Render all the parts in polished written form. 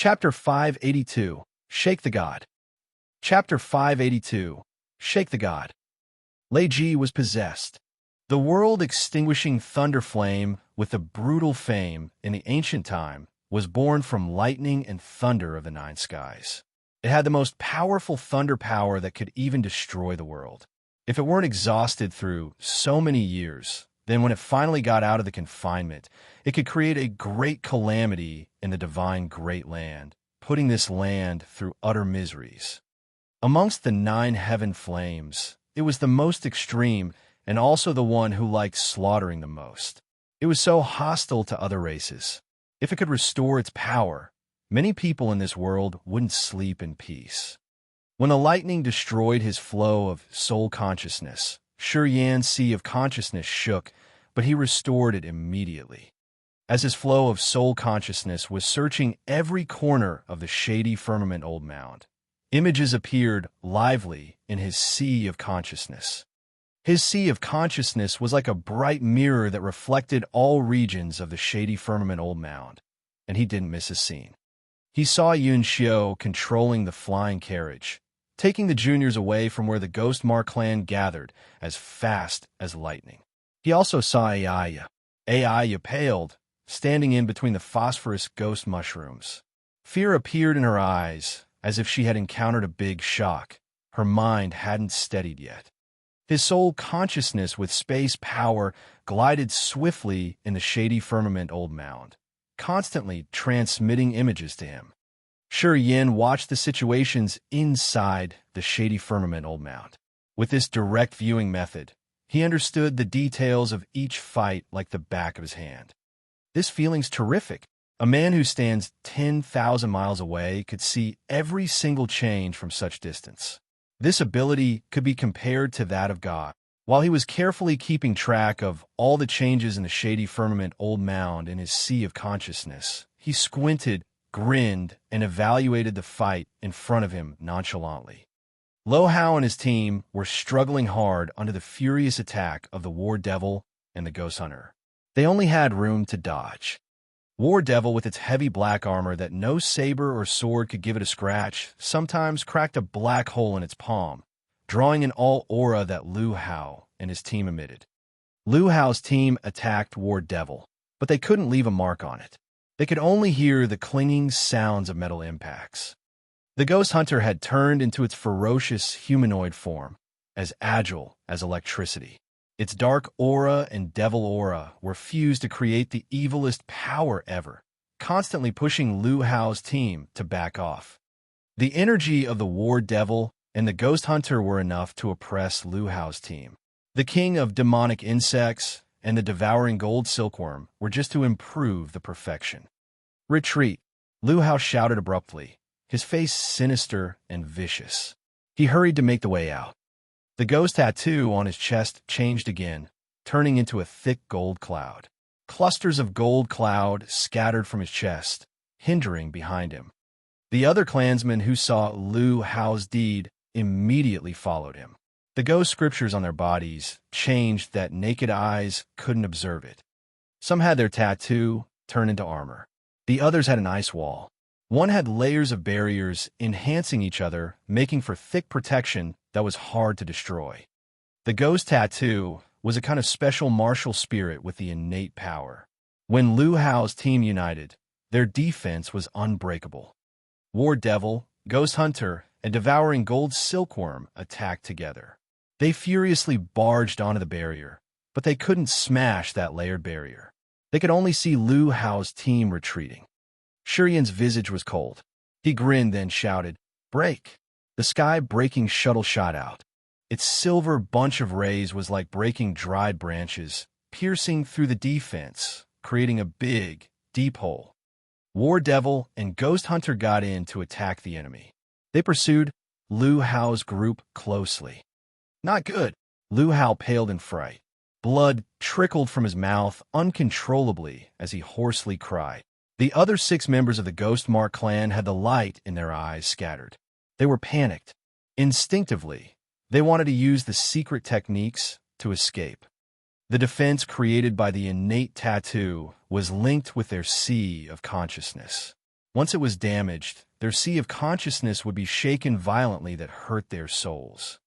Chapter 582, Shake the God. Chapter 582, Shake the God. Lei Ji was possessed. The world-extinguishing thunder flame, with a brutal fame in the ancient time, was born from lightning and thunder of the nine skies. It had the most powerful thunder power that could even destroy the world. If it weren't exhausted through so many years, then when it finally got out of the confinement, it could create a great calamity in the divine great land, putting this land through utter miseries. Amongst the nine heaven flames, it was the most extreme and also the one who liked slaughtering the most. It was so hostile to other races. If it could restore its power, many people in this world wouldn't sleep in peace. When the lightning destroyed his flow of soul consciousness, Shi Yan's sea of consciousness shook, but he restored it immediately. As his flow of soul consciousness was searching every corner of the shady firmament old mound, images appeared lively in his sea of consciousness. His sea of consciousness was like a bright mirror that reflected all regions of the shady firmament old mound, and he didn't miss a scene. He saw Yun Xiao controlling the flying carriage, taking the juniors away from where the Ghost Mar clan gathered as fast as lightning. He also saw Aiya. Aiya paled, standing in between the phosphorus ghost mushrooms. Fear appeared in her eyes, as if she had encountered a big shock. Her mind hadn't steadied yet. His soul consciousness with space power glided swiftly in the shady firmament old mound, constantly transmitting images to him. Shi Yan watched the situations inside the shady firmament old mound. With this direct viewing method, he understood the details of each fight like the back of his hand. This feeling's terrific. A man who stands 10,000 miles away could see every single change from such distance. This ability could be compared to that of God. While he was carefully keeping track of all the changes in the shady firmament old mound in his sea of consciousness, he squinted, grinned, and evaluated the fight in front of him nonchalantly. Lo Hao and his team were struggling hard under the furious attack of the War Devil and the Ghost Hunter. They only had room to dodge. War Devil, with its heavy black armor that no saber or sword could give it a scratch, sometimes cracked a black hole in its palm, drawing in all aura that Lu Hao and his team emitted. Lu Hao's team attacked War Devil, but they couldn't leave a mark on it. They could only hear the clinging sounds of metal impacts. The Ghost Hunter had turned into its ferocious humanoid form, as agile as electricity. Its dark aura and devil aura were fused to create the evilest power ever, constantly pushing Lu Hao's team to back off. The energy of the War Devil and the Ghost Hunter were enough to oppress Lu Hao's team. The King of Demonic Insects and the Devouring Gold Silkworm were just to improve the perfection. Retreat, Lu Hao shouted abruptly, his face sinister and vicious. He hurried to make the way out. The ghost tattoo on his chest changed again, turning into a thick gold cloud. Clusters of gold cloud scattered from his chest, hindering behind him. The other clansmen who saw Lu Hao's deed immediately followed him. The ghost scriptures on their bodies changed that naked eyes couldn't observe it. Some had their tattoo turn into armor. The others had an ice wall. One had layers of barriers enhancing each other, making for thick protection that was hard to destroy. The ghost tattoo was a kind of special martial spirit with the innate power. When Lu Hao's team united, their defense was unbreakable. War Devil, Ghost Hunter, and Devouring Gold Silkworm attacked together. They furiously barged onto the barrier, but they couldn't smash that layered barrier. They could only see Lu Hao's team retreating. Shi Yan's visage was cold. He grinned, then shouted, "Break!" The sky-breaking shuttle shot out. Its silver bunch of rays was like breaking dried branches, piercing through the defense, creating a big, deep hole. War Devil and Ghost Hunter got in to attack the enemy. They pursued Lu Hao's group closely. Not good. Lu Hao paled in fright. Blood trickled from his mouth uncontrollably as he hoarsely cried. The other 6 members of the Ghost Mar clan had the light in their eyes scattered. They were panicked. Instinctively, they wanted to use the secret techniques to escape. The defense created by the innate tattoo was linked with their sea of consciousness. Once it was damaged, their sea of consciousness would be shaken violently that hurt their souls.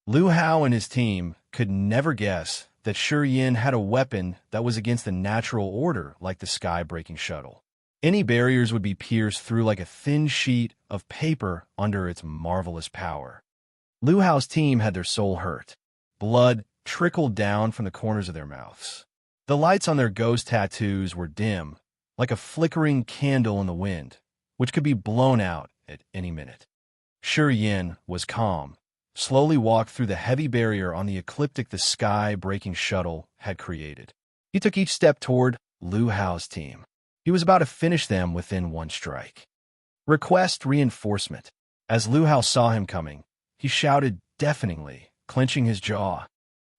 Lu Hao and his team could never guess that Shi Yin had a weapon that was against the natural order like the sky-breaking shuttle. Any barriers would be pierced through like a thin sheet of paper under its marvelous power. Lu Hao's team had their soul hurt. Blood trickled down from the corners of their mouths. The lights on their ghost tattoos were dim, like a flickering candle in the wind, which could be blown out at any minute. Shi Yin was calm, slowly walked through the heavy barrier on the ecliptic the sky-breaking shuttle had created. He took each step toward Lu Hao's team. He was about to finish them within one strike. Request reinforcement. As Lu Hao saw him coming, he shouted deafeningly, clenching his jaw.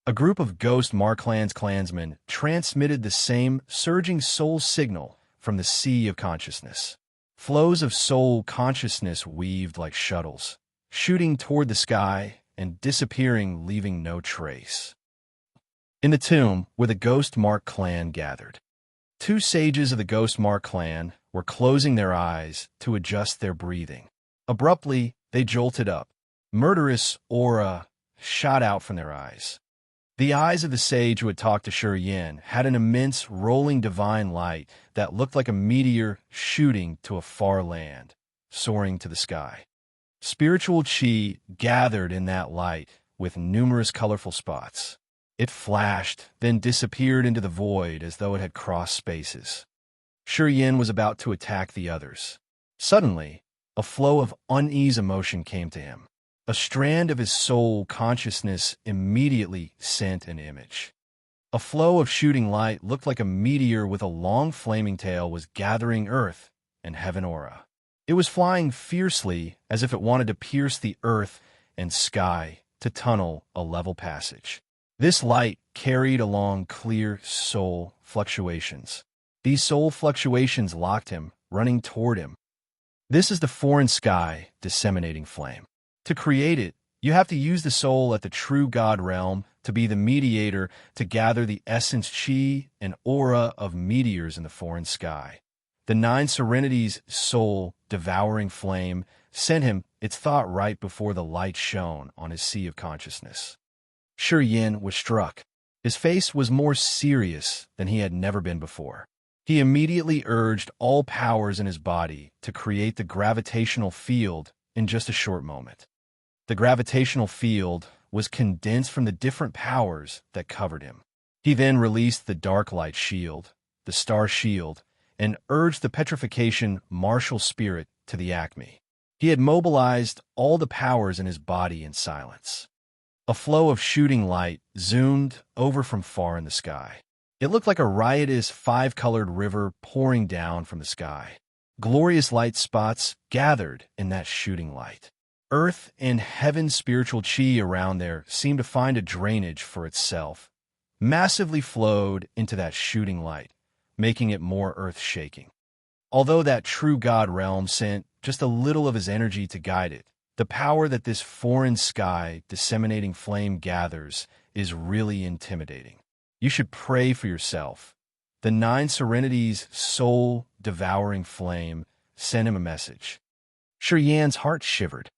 A group of Ghost Markland's clansmen transmitted the same surging soul signal from the sea of consciousness. Flows of soul consciousness weaved like shuttles, shooting toward the sky and disappearing, leaving no trace. In the tomb where the Ghost Mark clan gathered, two sages of the Ghost Mark clan were closing their eyes to adjust their breathing. Abruptly, they jolted up. Murderous aura shot out from their eyes. The eyes of the sage who had talked to Shi Yin had an immense, rolling divine light that looked like a meteor shooting to a far land, soaring to the sky. Spiritual qi gathered in that light with numerous colorful spots. It flashed, then disappeared into the void as though it had crossed spaces. Shi Yin was about to attack the others. Suddenly, a flow of unease emotion came to him. A strand of his soul consciousness immediately sent an image. A flow of shooting light looked like a meteor with a long flaming tail was gathering earth and heaven aura. It was flying fiercely as if it wanted to pierce the earth and sky to tunnel a level passage. This light carried along clear soul fluctuations. These soul fluctuations locked him, running toward him. This is the foreign sky disseminating flame. To create it, you have to use the soul at the true God realm to be the mediator to gather the essence chi and aura of meteors in the foreign sky. The Nine Serenities' soul devouring flame sent him its thought right before the light shone on his sea of consciousness. Shi Yin was struck. His face was more serious than he had never been before. He immediately urged all powers in his body to create the gravitational field in just a short moment. The gravitational field was condensed from the different powers that covered him. He then released the dark light shield, the star shield, and urged the petrification martial spirit to the acme. He had mobilized all the powers in his body in silence. A flow of shooting light zoomed over from far in the sky. It looked like a riotous five-colored river pouring down from the sky. Glorious light spots gathered in that shooting light. Earth and heaven's spiritual chi around there seemed to find a drainage for itself, massively flowed into that shooting light, making it more earth-shaking. Although that true God realm sent just a little of his energy to guide it, the power that this foreign sky disseminating flame gathers is really intimidating. You should pray for yourself. The Nine Serenities' soul-devouring flame sent him a message. Shi Yin's heart shivered.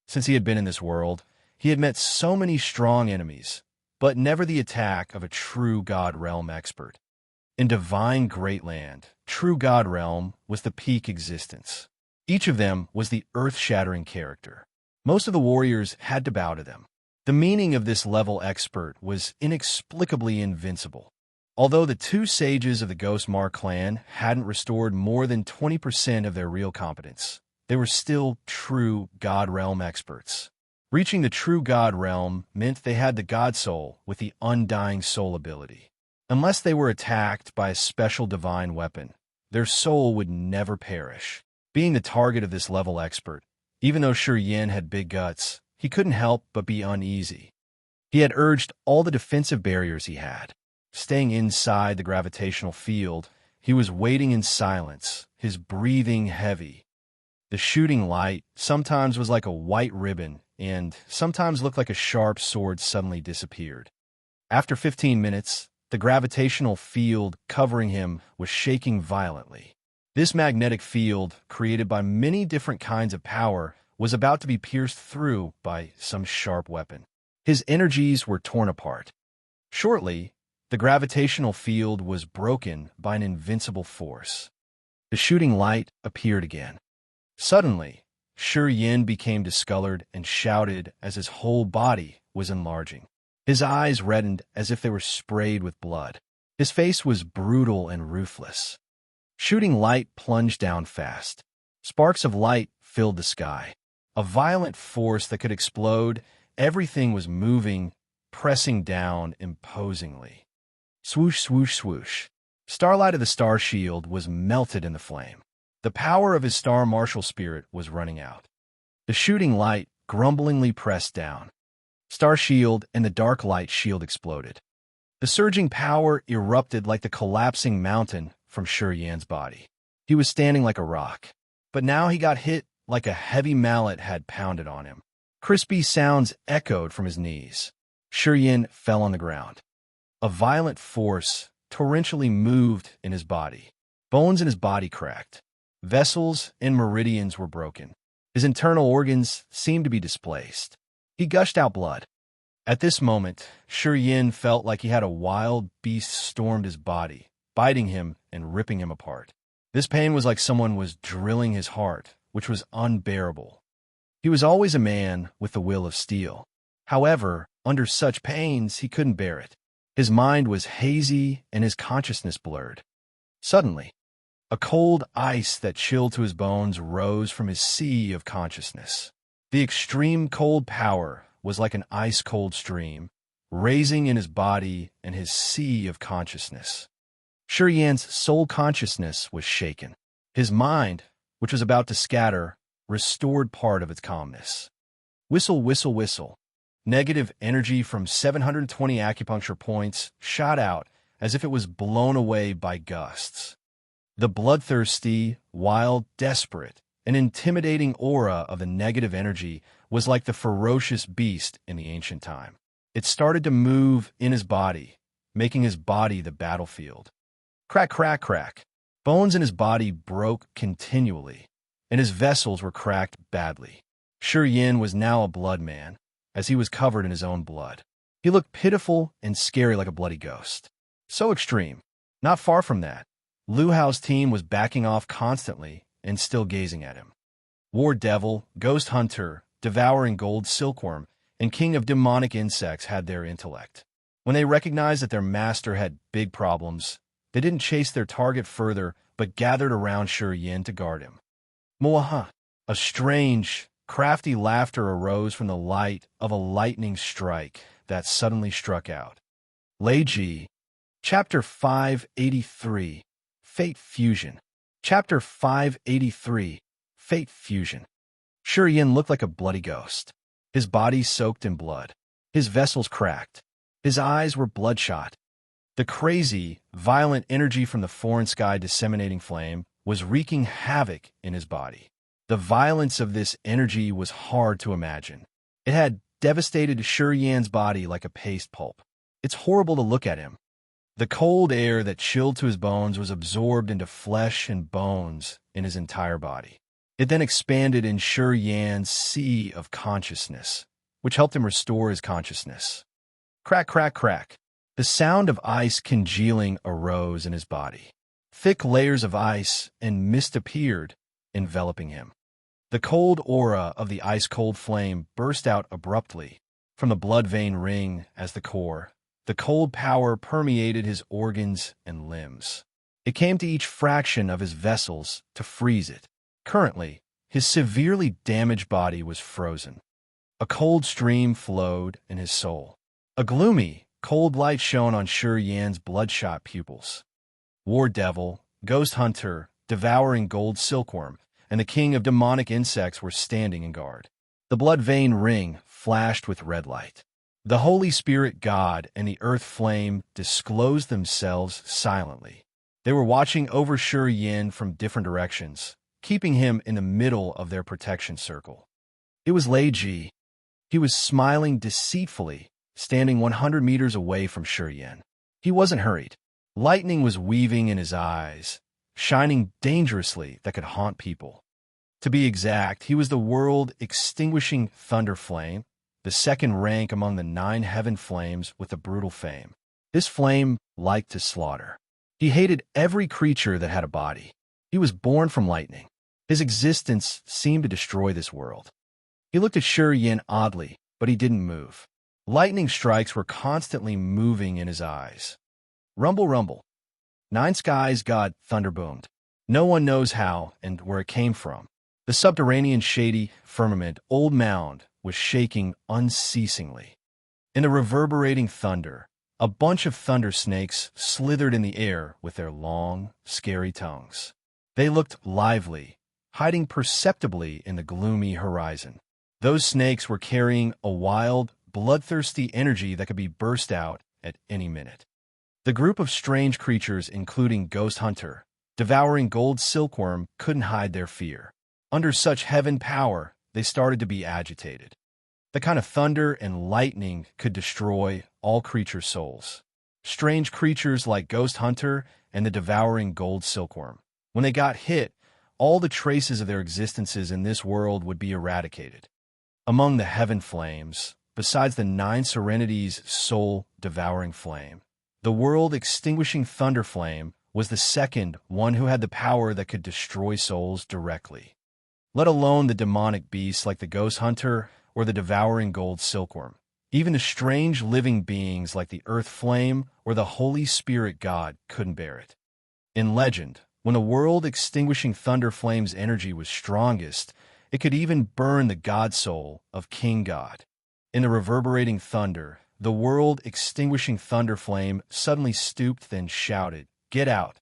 Since he had been in this world, he had met so many strong enemies, but never the attack of a true God realm expert. In divine great land, true God realm was the peak existence. Each of them was the earth-shattering character. Most of the warriors had to bow to them. The meaning of this level expert was inexplicably invincible. Although the two sages of the Ghost Mark clan hadn't restored more than 20% of their real competence, they were still true God realm experts. Reaching the true God realm meant they had the God soul with the undying soul ability. Unless they were attacked by a special divine weapon, their soul would never perish. Being the target of this level expert, even though Shi Yin had big guts, he couldn't help but be uneasy. He had urged all the defensive barriers he had. Staying inside the gravitational field, he was waiting in silence, his breathing heavy. The shooting light sometimes was like a white ribbon and sometimes looked like a sharp sword suddenly disappeared. After 15 minutes, the gravitational field covering him was shaking violently. This magnetic field, created by many different kinds of power, was about to be pierced through by some sharp weapon. His energies were torn apart. Shortly, the gravitational field was broken by an invincible force. The shooting light appeared again. Suddenly, Shi Yin became discolored and shouted as his whole body was enlarging. His eyes reddened as if they were sprayed with blood. His face was brutal and ruthless. Shooting light plunged down fast. Sparks of light filled the sky. A violent force that could explode. Everything was moving, pressing down imposingly. Swoosh, swoosh, swoosh. Starlight of the Star Shield was melted in the flame. The power of his star martial spirit was running out. The shooting light grumblingly pressed down. Star Shield and the Dark Light Shield exploded. The surging power erupted like the collapsing mountain from Shi Yan's body. He was standing like a rock, but now he got hit like a heavy mallet had pounded on him. Crispy sounds echoed from his knees. Shi Yan fell on the ground. A violent force torrentially moved in his body. Bones in his body cracked. Vessels and meridians were broken. His internal organs seemed to be displaced. He gushed out blood. At this moment, Shi Yan felt like he had a wild beast stormed his body, biting him and ripping him apart. This pain was like someone was drilling his heart, which was unbearable. He was always a man with the will of steel. However, under such pains, he couldn't bear it. His mind was hazy and his consciousness blurred. Suddenly, a cold ice that chilled to his bones rose from his sea of consciousness. The extreme cold power was like an ice-cold stream, raising in his body and his sea of consciousness. Shi Yan's soul consciousness was shaken. His mind, which was about to scatter, restored part of its calmness. Whistle, whistle, whistle. Negative energy from 720 acupuncture points shot out as if it was blown away by gusts. The bloodthirsty, wild, desperate, and intimidating aura of the negative energy was like the ferocious beast in the ancient time. It started to move in his body, making his body the battlefield. Crack, crack, crack. Bones in his body broke continually, and his vessels were cracked badly. Shi Yan was now a blood man, as he was covered in his own blood. He looked pitiful and scary like a bloody ghost. So extreme. Not far from that, Lu Hao's team was backing off constantly and still gazing at him. War Devil, Ghost Hunter, Devouring Gold Silkworm, and King of Demonic Insects had their intellect. When they recognized that their master had big problems, they didn't chase their target further, but gathered around Shi Yan to guard him. Moaha! A strange, crafty laughter arose from the light of a lightning strike that suddenly struck out. Lei Ji, Chapter 583, Fate Fusion. Chapter 583, Fate Fusion. Shi Yan looked like a bloody ghost. His body soaked in blood. His vessels cracked. His eyes were bloodshot. The crazy, violent energy from the foreign sky disseminating flame was wreaking havoc in his body. The violence of this energy was hard to imagine. It had devastated Shi Yan's body like a paste pulp. It's horrible to look at him. The cold air that chilled to his bones was absorbed into flesh and bones in his entire body. It then expanded in Shi Yan's sea of consciousness, which helped him restore his consciousness. Crack, crack, crack. The sound of ice congealing arose in his body. Thick layers of ice and mist appeared, enveloping him. The cold aura of the ice-cold flame burst out abruptly from the blood vein ring as the core. The cold power permeated his organs and limbs. It came to each fraction of his vessels to freeze it. Currently, his severely damaged body was frozen. A cold stream flowed in his soul. A gloomy, cold light shone on Shi Yan's bloodshot pupils. War Devil, Ghost Hunter, Devouring Gold Silkworm, and the King of Demonic Insects were standing in guard. The blood vein ring flashed with red light. The Holy Spirit God and the Earth Flame disclosed themselves silently. They were watching over Shi Yan from different directions, keeping him in the middle of their protection circle. It was Lei Ji. He was smiling deceitfully, standing 100 meters away from Shi Yan. He wasn't hurried. Lightning was weaving in his eyes. shining dangerously that could haunt people. To be exact, he was the world-extinguishing thunder flame, the second rank among the 9 heaven flames with a brutal fame. This flame liked to slaughter. He hated every creature that had a body. He was born from lightning. His existence seemed to destroy this world. He looked at Yin oddly, but he didn't move. Lightning strikes were constantly moving in his eyes. Rumble, rumble. 9 skies god thunder boomed. No one knows how and where it came from. The subterranean shady firmament old mound was shaking unceasingly. In the reverberating thunder, a bunch of thunder snakes slithered in the air with their long, scary tongues. They looked lively, hiding perceptibly in the gloomy horizon. Those snakes were carrying a wild, bloodthirsty energy that could be burst out at any minute. The group of strange creatures, including Ghost Hunter, devouring gold silkworm, couldn't hide their fear. Under such heaven power, they started to be agitated. The kind of thunder and lightning could destroy all creatures' souls. Strange creatures like Ghost Hunter and the devouring gold silkworm. When they got hit, all the traces of their existences in this world would be eradicated. Among the heaven flames, besides the 9 serenities' soul-devouring flame, the world-extinguishing thunder flame was the second one who had the power that could destroy souls directly. Let alone the demonic beasts like the Ghost Hunter or the devouring gold silkworm. Even the strange living beings like the earth flame or the Holy Spirit God couldn't bear it. In legend, when the world-extinguishing thunder flame's energy was strongest, it could even burn the god soul of King God. In the reverberating thunder, the world-extinguishing thunder flame suddenly stooped, then shouted, "Get out!"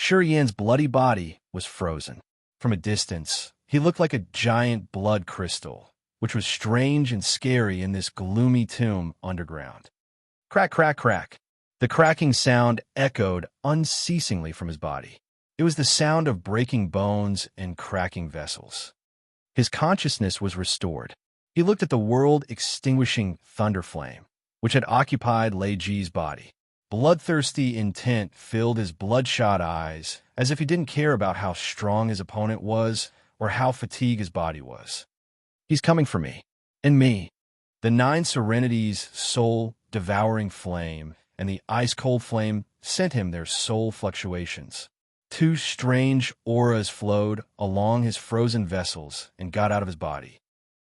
Yin's bloody body was frozen. From a distance, he looked like a giant blood crystal, which was strange and scary in this gloomy tomb underground. Crack, crack, crack. The cracking sound echoed unceasingly from his body. It was the sound of breaking bones and cracking vessels. His consciousness was restored. He looked at the world-extinguishing thunder flame, which had occupied Lei Ji's body. Bloodthirsty intent filled his bloodshot eyes, as if he didn't care about how strong his opponent was or how fatigued his body was. He's coming for me. And me. The 9 serenities' soul-devouring flame and the ice-cold flame sent him their soul fluctuations. 2 strange auras flowed along his frozen vessels and got out of his body.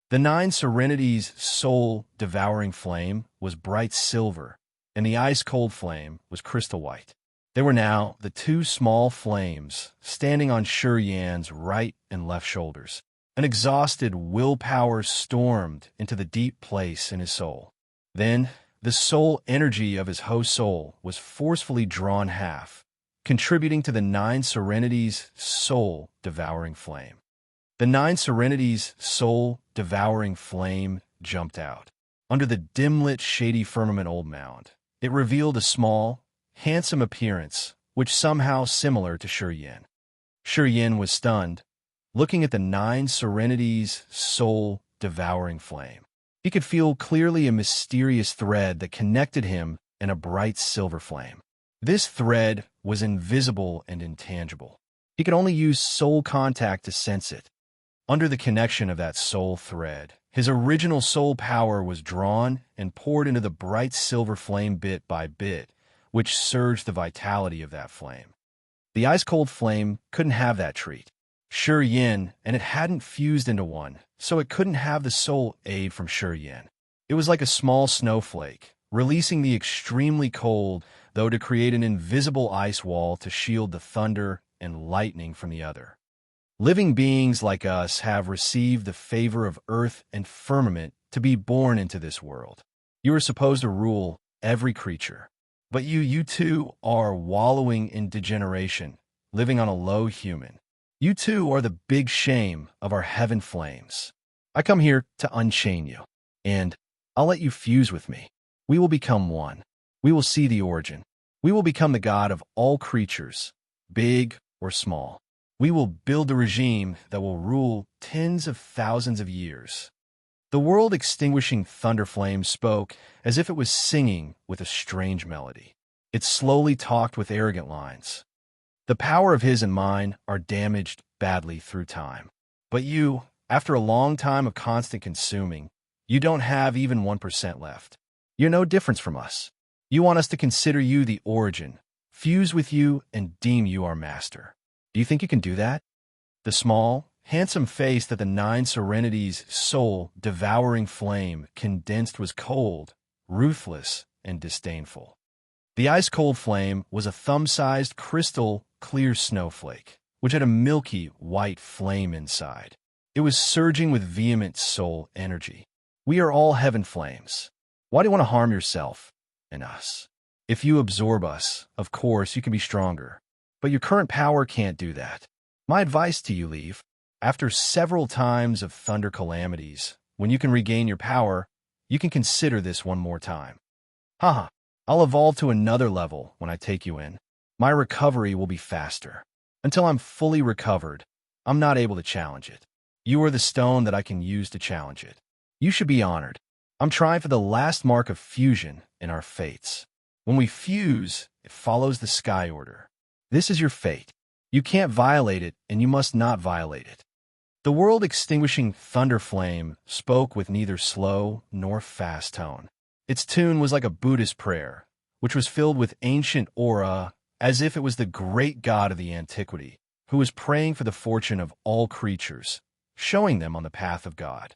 The 9 serenities' soul-devouring flame was bright silver, and the ice-cold flame was crystal white. They were now the 2 small flames standing on Yin's right and left shoulders. An exhausted willpower stormed into the deep place in his soul. Then, the soul energy of his host soul was forcefully drawn half, contributing to the 9 serenities' soul-devouring flame. The 9 serenities' soul-devouring flame jumped out. Under the dim-lit, shady firmament old mound, it revealed a small, handsome appearance, which somehow similar to Yin. Yin was stunned, looking at the 9 serenities' soul-devouring flame. He could feel clearly a mysterious thread that connected him and a bright silver flame. This thread was invisible and intangible. He could only use soul contact to sense it. Under the connection of that soul thread, his original soul power was drawn and poured into the bright silver flame bit by bit, which surged the vitality of that flame. The ice-cold flame couldn't have that treat. Yin, and it hadn't fused into one, so it couldn't have the soul aid from Yin. It was like a small snowflake, releasing the extremely cold, though to create an invisible ice wall to shield the thunder and lightning from the other. Living beings like us have received the favor of earth and firmament to be born into this world. You are supposed to rule every creature. But you too are wallowing in degeneration, living on a low human. You too are the big shame of our heaven flames. I come here to unchain you, and I'll let you fuse with me. We will become one. We will see the origin. We will become the god of all creatures, big or small. We will build a regime that will rule tens of thousands of years. The world-extinguishing thunder flame spoke as if it was singing with a strange melody. It slowly talked with arrogant lines. The power of his and mine are damaged badly through time. But you, after a long time of constant consuming, you don't have even 1% left. You're no difference from us. You want us to consider you the origin, fuse with you, and deem you our master. Do you think you can do that? The small, handsome face that the nine serenities' soul-devouring flame condensed was cold, ruthless, and disdainful. The ice-cold flame was a thumb-sized crystal-clear snowflake, which had a milky, white flame inside. It was surging with vehement soul energy. We are all heaven flames. Why do you want to harm yourself and us? If you absorb us, of course, you can be stronger. But your current power can't do that. My advice to you, Leaf, after several times of thunder calamities, when you can regain your power, you can consider this one more time. Haha, I'll evolve to another level when I take you in. My recovery will be faster. Until I'm fully recovered, I'm not able to challenge it. You are the stone that I can use to challenge it. You should be honored. I'm trying for the last mark of fusion in our fates. When we fuse, it follows the sky order. This is your fate. You can't violate it, and you must not violate it. The world-extinguishing thunder flame spoke with neither slow nor fast tone. Its tune was like a Buddhist prayer, which was filled with ancient aura, as if it was the great god of the antiquity, who was praying for the fortune of all creatures, showing them on the path of God.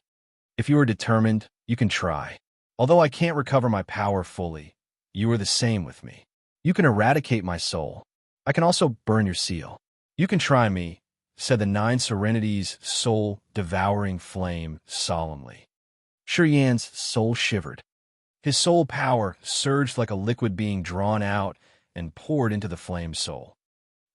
If you are determined, you can try. Although I can't recover my power fully, you are the same with me. You can eradicate my soul. I can also burn your seal. You can try me, said the nine serenities' soul-devouring flame solemnly. Yan's soul shivered. His soul power surged like a liquid being drawn out and poured into the flame's soul.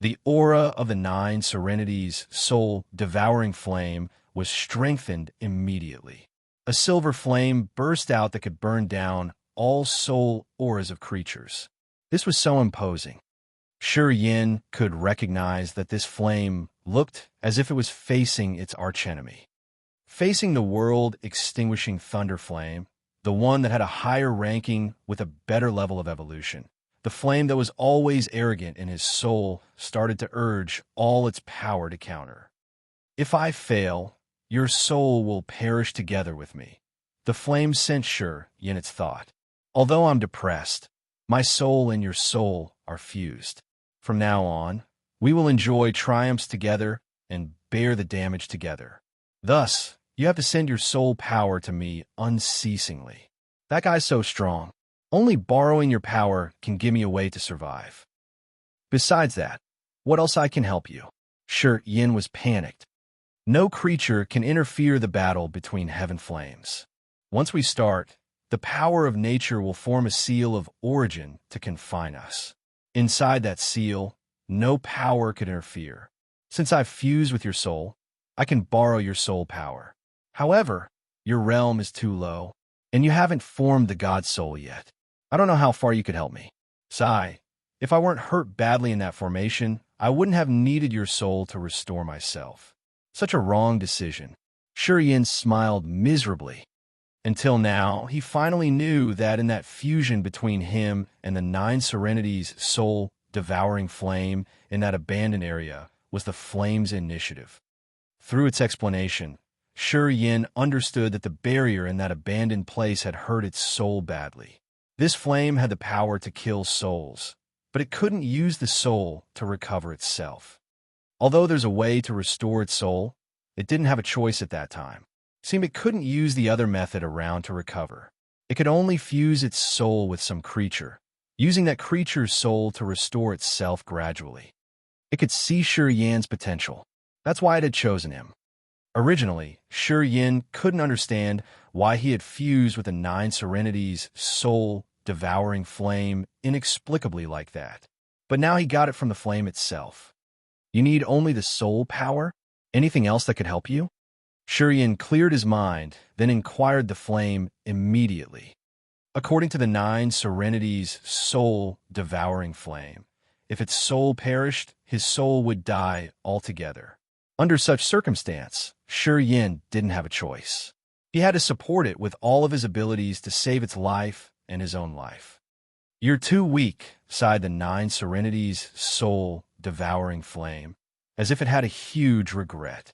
The aura of the nine serenities' soul-devouring flame was strengthened immediately. A silver flame burst out that could burn down all soul auras of creatures. This was so imposing. Yin could recognize that this flame looked as if it was facing its archenemy. Facing the world-extinguishing thunder flame, the one that had a higher ranking with a better level of evolution, the flame that was always arrogant in his soul started to urge all its power to counter. If I fail, your soul will perish together with me. The flame sent Yin its thought. Although I'm depressed, my soul and your soul are fused. From now on, we will enjoy triumphs together and bear the damage together. Thus, you have to send your soul power to me unceasingly. That guy's so strong. Only borrowing your power can give me a way to survive. Besides that, what else I can help you? Yin was panicked. No creature can interfere the battle between heaven flames. Once we start, the power of nature will form a seal of origin to confine us. Inside that seal, no power could interfere. Since I've fused with your soul, I can borrow your soul power. However, your realm is too low, and you haven't formed the God soul yet. I don't know how far you could help me. Sigh, if I weren't hurt badly in that formation, I wouldn't have needed your soul to restore myself. Such a wrong decision. Yin smiled miserably. Until now, he finally knew that in that fusion between him and the nine serenities' soul-devouring flame in that abandoned area was the flame's initiative. Through its explanation, Yin understood that the barrier in that abandoned place had hurt its soul badly. This flame had the power to kill souls, but it couldn't use the soul to recover itself. Although there's a way to restore its soul, it didn't have a choice at that time. It couldn't use the other method around to recover. It could only fuse its soul with some creature, using that creature's soul to restore itself gradually. It could see Yin's potential. That's why it had chosen him. Originally, Yin couldn't understand why he had fused with the nine serenities' soul-devouring flame inexplicably like that. But now he got it from the flame itself. You need only the soul power? Anything else that could help you? Yin cleared his mind, then inquired the flame immediately. According to the nine serenities' soul-devouring flame, if its soul perished, his soul would die altogether. Under such circumstance, Yin didn't have a choice. He had to support it with all of his abilities to save its life and his own life. You're too weak, sighed the nine serenities' soul devouring flame, as if it had a huge regret.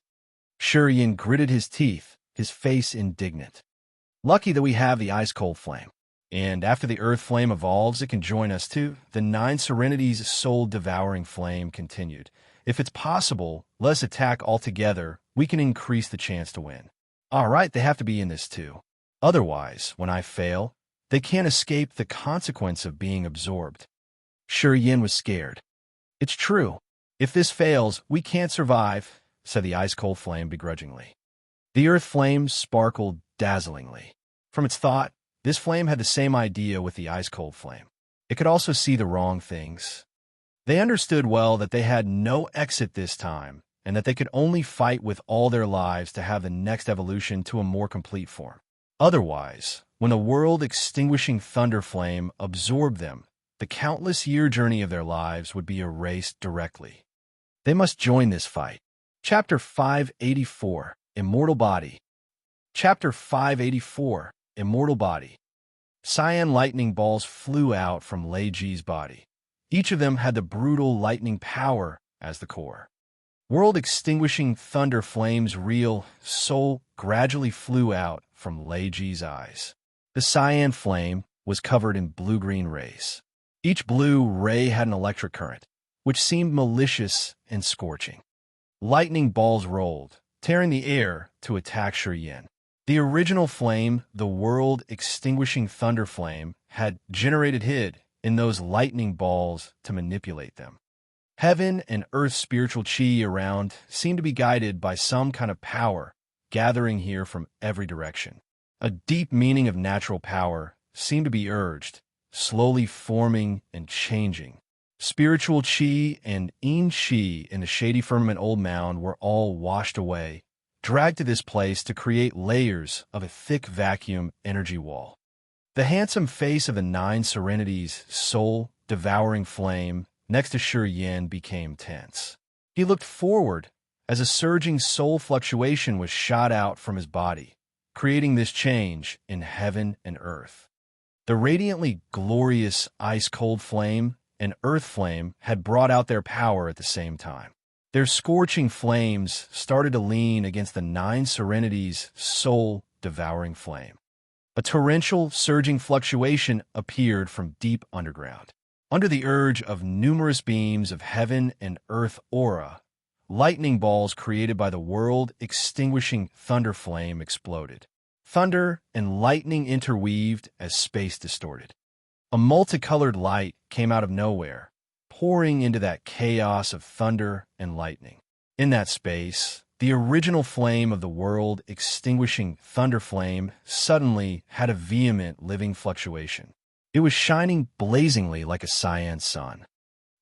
Shurian gritted his teeth, his face indignant. Lucky that we have the ice-cold flame. And after the earth flame evolves, it can join us too. The Nine Serenity's soul-devouring flame continued. If it's possible, let's attack all together. We can increase the chance to win. All right, they have to be in this too. Otherwise, when I fail, they can't escape the consequence of being absorbed. Shurian was scared. It's true. If this fails, we can't survive, said the ice-cold flame begrudgingly. The earth flame sparkled dazzlingly. From its thought, this flame had the same idea with the ice-cold flame. It could also see the wrong things. They understood well that they had no exit this time, and that they could only fight with all their lives to have the next evolution to a more complete form. Otherwise, when the world-extinguishing thunder flame absorbed them, the countless-year journey of their lives would be erased directly. They must join this fight. Chapter 584, Immortal Body. Chapter 584, Immortal Body. Cyan lightning balls flew out from Lei Ji's body. Each of them had the brutal lightning power as the core. World-extinguishing thunder flames' real soul gradually flew out from Lei Ji's eyes. The cyan flame was covered in blue-green rays. Each blue ray had an electric current, which seemed malicious and scorching. Lightning balls rolled, tearing the air to attack Shurian. The original flame, the world-extinguishing thunder flame, had generated hid in those lightning balls to manipulate them. Heaven and earth's spiritual chi around seemed to be guided by some kind of power gathering here from every direction. A deep meaning of natural power seemed to be urged, slowly forming and changing. Spiritual chi and yin chi in the shady firmament old mound were all washed away, dragged to this place to create layers of a thick vacuum energy wall. The handsome face of the Nine Serenity's soul-devouring flame next to Shurian became tense. He looked forward as a surging soul fluctuation was shot out from his body, creating this change in heaven and earth. The radiantly glorious ice-cold flame and earth flame had brought out their power at the same time. Their scorching flames started to lean against the Nine Serenity's soul-devouring flame. A torrential, surging fluctuation appeared from deep underground. Under the urge of numerous beams of heaven and earth aura, lightning balls created by the world-extinguishing thunder flame exploded. Thunder and lightning interweaved as space distorted. A multicolored light came out of nowhere, pouring into that chaos of thunder and lightning. In that space, the original flame of the world-extinguishing thunder flame suddenly had a vehement living fluctuation. It was shining blazingly like a cyan sun.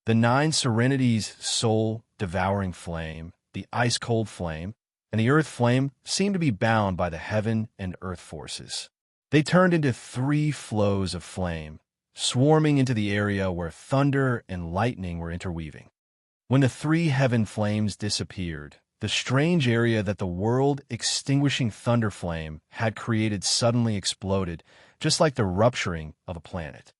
The Nine Serenity's soul-devouring flame, the ice-cold flame, and the earth flame seemed to be bound by the heaven and earth forces. They turned into three flows of flame, swarming into the area where thunder and lightning were interweaving. When the three heaven flames disappeared, the strange area that the world-extinguishing thunder flame had created suddenly exploded, just like the rupturing of a planet.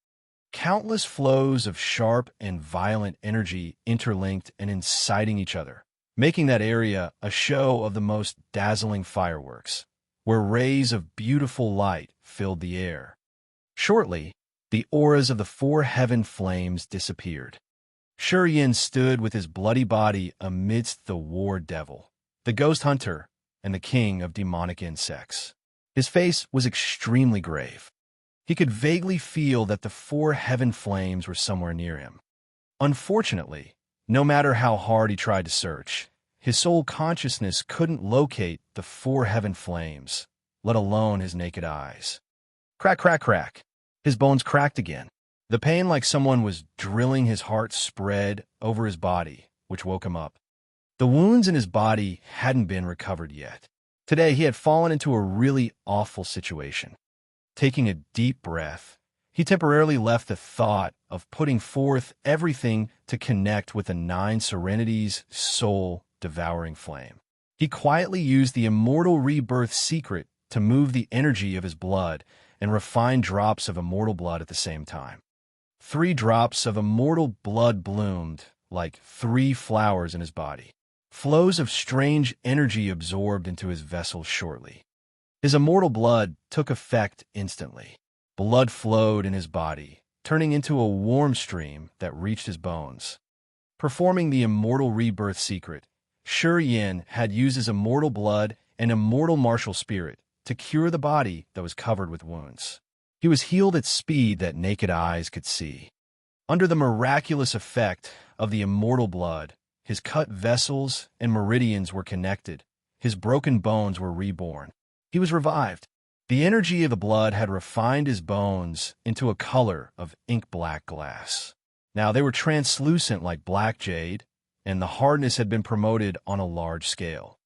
Countless flows of sharp and violent energy interlinked and inciting each other, making that area a show of the most dazzling fireworks, where rays of beautiful light filled the air. Shortly, the auras of the four heaven flames disappeared. Shurian stood with his bloody body amidst the war devil, the ghost hunter, and the king of demonic insects. His face was extremely grave. He could vaguely feel that the four heaven flames were somewhere near him. Unfortunately, no matter how hard he tried to search, his soul consciousness couldn't locate the four heaven flames, let alone his naked eyes. Crack, crack, crack. His bones cracked again. The pain like someone was drilling his heart spread over his body, which woke him up. The wounds in his body hadn't been recovered yet. Today he had fallen into a really awful situation. Taking a deep breath, he temporarily left the thought of putting forth everything to connect with the Nine Serenity's soul-devouring flame. He quietly used the immortal rebirth secret to move the energy of his blood and refine drops of immortal blood at the same time. 3 drops of immortal blood bloomed, like 3 flowers in his body. Flows of strange energy absorbed into his vessel shortly. His immortal blood took effect instantly. Blood flowed in his body, turning into a warm stream that reached his bones. Performing the immortal rebirth secret, Shi Yin had used his immortal blood and immortal martial spirit to cure the body that was covered with wounds. He was healed at speed that naked eyes could see. Under the miraculous effect of the immortal blood, his cut vessels and meridians were connected. His broken bones were reborn. He was revived. The energy of the blood had refined his bones into a color of ink-black glass. Now they were translucent like black jade, and the hardness had been promoted on a large scale.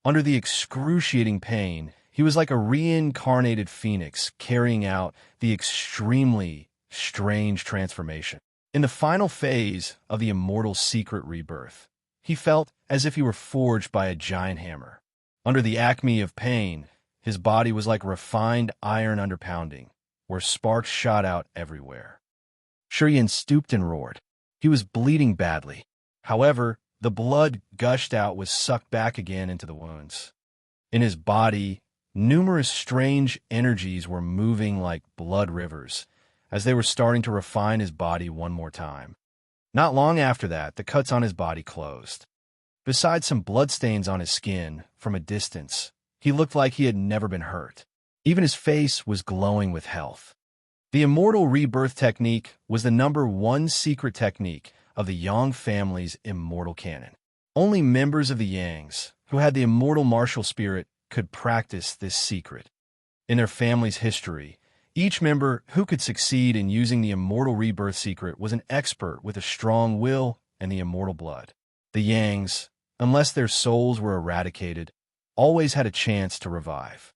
Under the excruciating pain, he was like a reincarnated phoenix carrying out the extremely strange transformation. In the final phase of the immortal secret rebirth, he felt as if he were forged by a giant hammer. Under the acme of pain, his body was like refined iron under pounding, where sparks shot out everywhere. Shi Yin stooped and roared. He was bleeding badly. However, the blood gushed out was sucked back again into the wounds. In his body, numerous strange energies were moving like blood rivers, as they were starting to refine his body one more time. Not long after that, the cuts on his body closed. Besides some bloodstains on his skin, from a distance, he looked like he had never been hurt. Even his face was glowing with health. The immortal rebirth technique was the #1 secret technique of the Yang family's immortal canon. Only members of the Yangs, who had the immortal martial spirit, could practice this secret. In their family's history, each member who could succeed in using the immortal rebirth secret was an expert with a strong will and the immortal blood. The Yangs, unless their souls were eradicated, always had a chance to revive.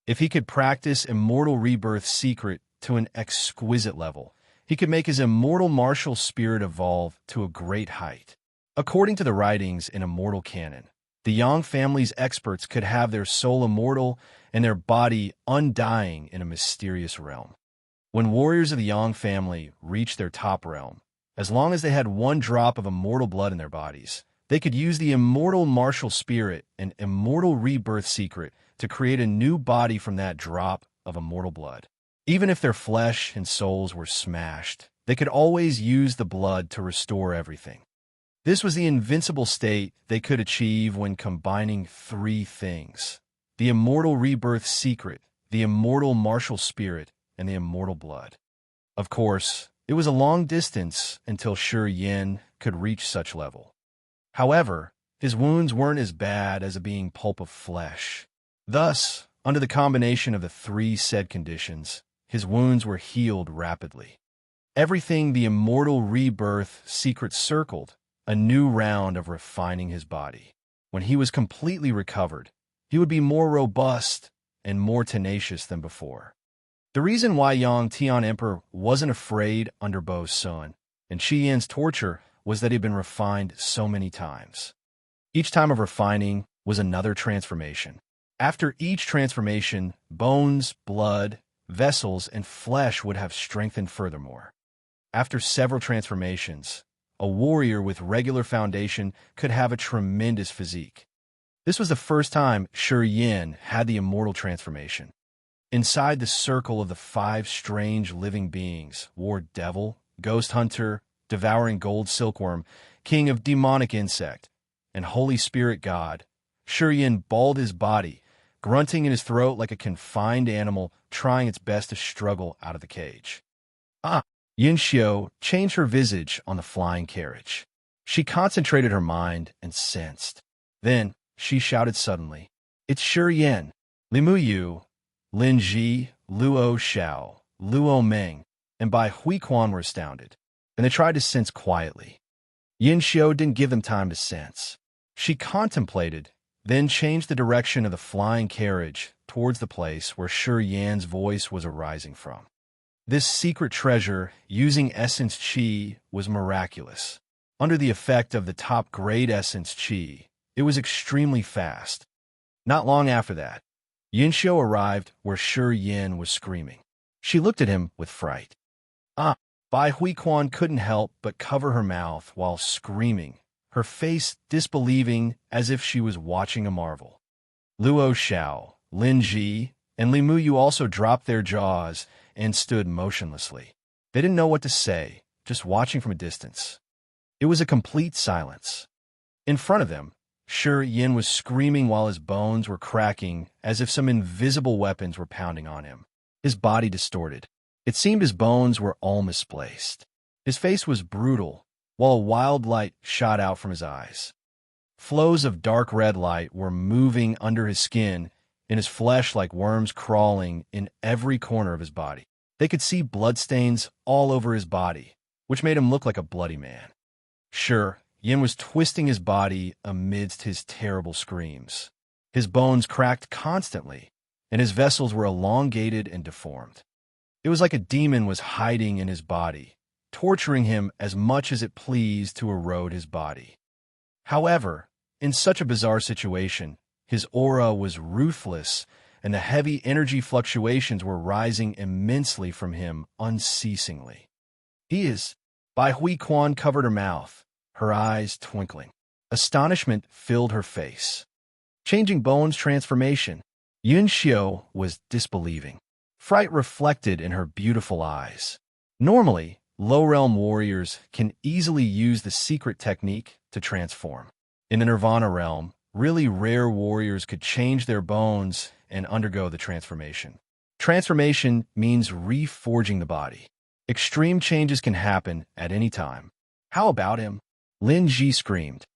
If he could practice immortal rebirth secret to an exquisite level, he could make his immortal martial spirit evolve to a great height. According to the writings in immortal canon, the Yang family's experts could have their soul immortal and their body undying in a mysterious realm. When warriors of the Yang family reached their top realm, as long as they had 1 drop of immortal blood in their bodies, they could use the immortal martial spirit and immortal rebirth secret to create a new body from that drop of immortal blood. Even if their flesh and souls were smashed, they could always use the blood to restore everything. This was the invincible state they could achieve when combining 3 things: the immortal rebirth secret, the immortal martial spirit, and the immortal blood. Of course, it was a long distance until Shi Yin could reach such level. However, his wounds weren't as bad as being pulp of flesh. Thus, under the combination of the 3 said conditions, his wounds were healed rapidly. Everything the immortal rebirth secret circled, a new round of refining his body. When he was completely recovered, he would be more robust and more tenacious than before. The reason why Yang Tian Emperor wasn't afraid under Bo's son and Shi Yin's torture was that he had been refined so many times. Each time of refining was another transformation. After each transformation, bones, blood, vessels, and flesh would have strengthened furthermore. After several transformations, a warrior with regular foundation could have a tremendous physique. This was the first time Shi Yin had the immortal transformation. Inside the circle of the 5 strange living beings, War Devil, Ghost Hunter, Devouring Gold Silkworm, King of Demonic Insect, and Holy Spirit God, Shi Yin balled his body, grunting in his throat like a confined animal trying its best to struggle out of the cage. Yin Xiu changed her visage on the flying carriage. She concentrated her mind and sensed. Then she shouted suddenly, "It's Shi Yin!" Limu Yu, Lin Ji, Luo Xiao, Luo Meng, and Bai Huiquan were astounded, and they tried to sense quietly. Yin Xiu didn't give them time to sense. She contemplated, then changed the direction of the flying carriage towards the place where Shi Yin's voice was arising from. This secret treasure, using essence qi, was miraculous. Under the effect of the top-grade essence qi, it was extremely fast. Not long after that, Yin Xiu arrived where Shi Yin was screaming. She looked at him with fright. Bai Huiquan couldn't help but cover her mouth while screaming, her face disbelieving as if she was watching a marvel. Luo Xiao, Lin Ji, and Li Muyu also dropped their jaws and stood motionlessly. They didn't know what to say, just watching from a distance. It was a complete silence. In front of them, Shi Yin was screaming while his bones were cracking as if some invisible weapons were pounding on him. His body distorted. It seemed his bones were all misplaced. His face was brutal, while a wild light shot out from his eyes. Flows of dark red light were moving under his skin, in his flesh like worms crawling in every corner of his body. They could see bloodstains all over his body, which made him look like a bloody man. Sure, Yin was twisting his body amidst his terrible screams. His bones cracked constantly, and his vessels were elongated and deformed. It was like a demon was hiding in his body, torturing him as much as it pleased to erode his body. However, in such a bizarre situation, his aura was ruthless, and the heavy energy fluctuations were rising immensely from him unceasingly. He is. Bai Huiquan covered her mouth, her eyes twinkling. Astonishment filled her face. Changing Bones transformation. Yun Xiu was disbelieving. Fright reflected in her beautiful eyes. Normally, low-realm warriors can easily use the secret technique to transform. In the Nirvana realm, really rare warriors could change their bones and undergo the transformation. Transformation means reforging the body. Extreme changes can happen at any time. How about him? Lin Ji screamed.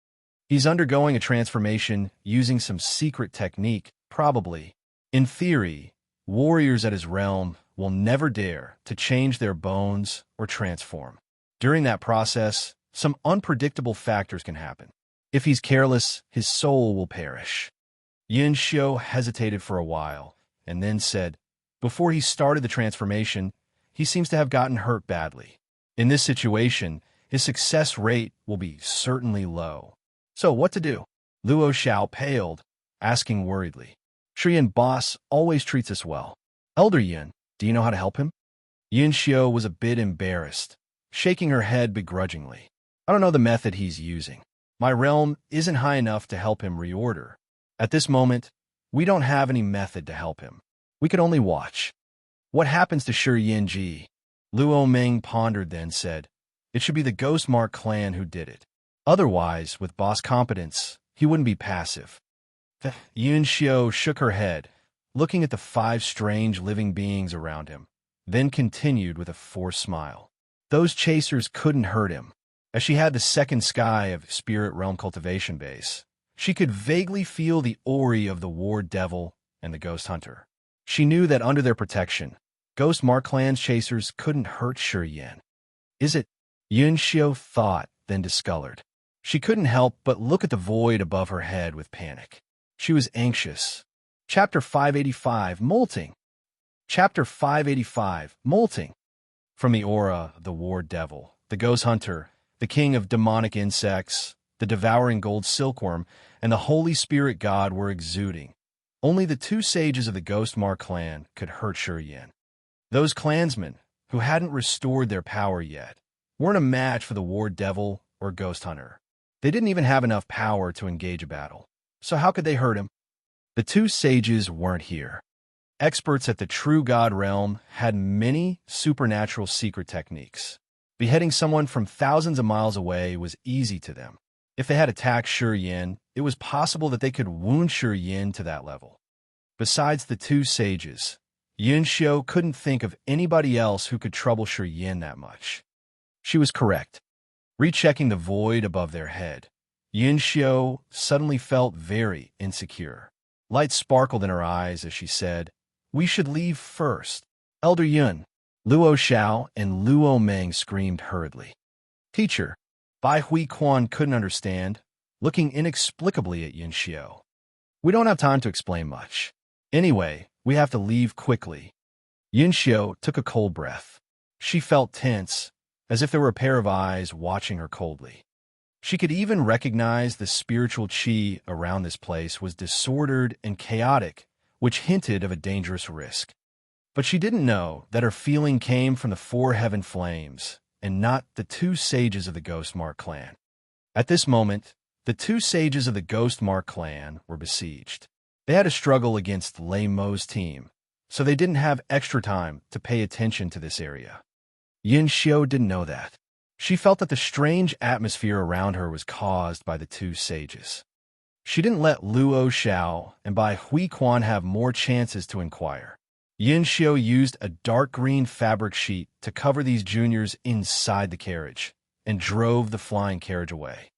He's undergoing a transformation using some secret technique, probably. In theory, warriors at his realm will never dare to change their bones or transform. During that process, some unpredictable factors can happen. If he's careless, his soul will perish. Yin Xiu hesitated for a while, and then said, before he started the transformation, he seems to have gotten hurt badly. In this situation, his success rate will be certainly low. So what to do? Luo Xiao paled, asking worriedly. Shi Yin boss always treats us well. Elder Yin, do you know how to help him? Yin Xiu was a bit embarrassed, shaking her head begrudgingly. I don't know the method he's using. My realm isn't high enough to help him reorder. At this moment, we don't have any method to help him. We could only watch. What happens to Shi Yin Ji? Luo Meng pondered then said, it should be the Ghost Mark clan who did it. Otherwise, with boss competence, he wouldn't be passive. Yun Xiu shook her head, looking at the 5 strange living beings around him, then continued with a forced smile. Those chasers couldn't hurt him. As she had the second sky of Spirit Realm Cultivation Base, she could vaguely feel the ori of the War Devil and the Ghost Hunter. She knew that under their protection, Ghost Mark Clan's chasers couldn't hurt Shi Yin. Is it? Yun Xiu thought, then discolored. She couldn't help but look at the void above her head with panic. She was anxious. Chapter 585, Molting. Chapter 585, Molting. From the aura of the War Devil, the Ghost Hunter, the king of demonic insects, the devouring gold silkworm, and the Holy Spirit God were exuding. Only the 2 sages of the Ghost Mark clan could hurt Shi Yin. Those clansmen, who hadn't restored their power yet, weren't a match for the War Devil or Ghost Hunter. They didn't even have enough power to engage a battle. So how could they hurt him? The 2 sages weren't here. Experts at the True God realm had many supernatural secret techniques. Beheading someone from thousands of miles away was easy to them. If they had attacked Shi Yin, it was possible that they could wound Shi Yin to that level. Besides the 2 sages, Yun Xiu couldn't think of anybody else who could trouble Shi Yin that much. She was correct. Rechecking the void above their head, Yun Xiu suddenly felt very insecure. Light sparkled in her eyes as she said, we should leave first. Elder Yun, Luo Xiao and Luo Meng screamed hurriedly. Teacher, Bai Huiquan couldn't understand, looking inexplicably at Yun Xiu. We don't have time to explain much. Anyway, we have to leave quickly. Yun Xiu took a cold breath. She felt tense, as if there were a pair of eyes watching her coldly. She could even recognize the spiritual qi around this place was disordered and chaotic, which hinted of a dangerous risk. But she didn't know that her feeling came from the 4 heaven flames, and not the two sages of the Ghostmark clan. At this moment, the two sages of the Ghostmark clan were besieged. They had to struggle against Lei Mo's team, so they didn't have extra time to pay attention to this area. Yin Xiu didn't know that. She felt that the strange atmosphere around her was caused by the two sages. She didn't let Luo Xiao and Bai Hui Quan have more chances to inquire. Yin Xiu used a dark green fabric sheet to cover these juniors inside the carriage and drove the flying carriage away.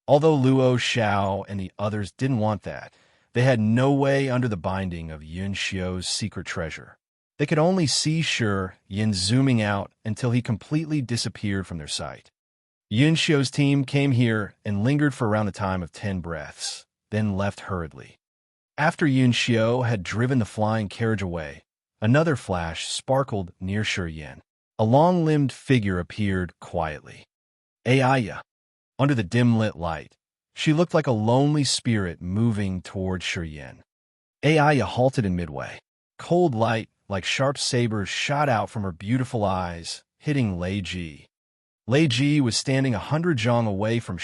Although Luo Xiao and the others didn't want that, they had no way under the binding of Yin Xiu's secret treasure. They could only see Yin zooming out until he completely disappeared from their sight. Yin Xiu's team came here and lingered for around the time of 10 breaths, then left hurriedly. After Yin Xiu had driven the flying carriage away, another flash sparkled near Yin. A long-limbed figure appeared quietly. Aya. Under the dim-lit light, she looked like a lonely spirit moving toward Yin. Aya halted in midway. Cold light, like sharp sabers, shot out from her beautiful eyes, hitting Lei Ji. Lei Ji was standing 100 zhang away from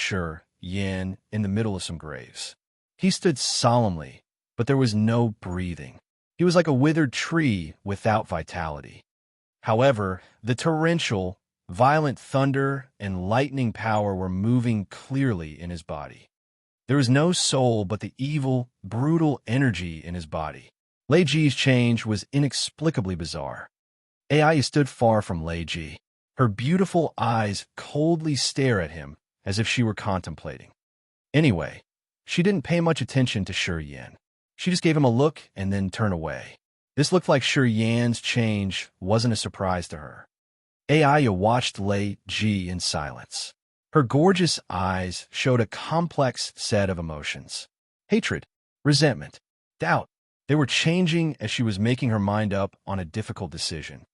Yin in the middle of some graves. He stood solemnly, but there was no breathing. He was like a withered tree without vitality. However, the torrential, violent thunder and lightning power were moving clearly in his body. There was no soul but the evil, brutal energy in his body. Lei Ji's change was inexplicably bizarre. Ai stood far from Lei Ji. Her beautiful eyes coldly stare at him as if she were contemplating. Anyway, she didn't pay much attention to Yin. She just gave him a look and then turned away. This looked like Yin's change wasn't a surprise to her. Aya watched Lei Ji in silence. Her gorgeous eyes showed a complex set of emotions. Hatred, resentment, doubt. They were changing as she was making her mind up on a difficult decision.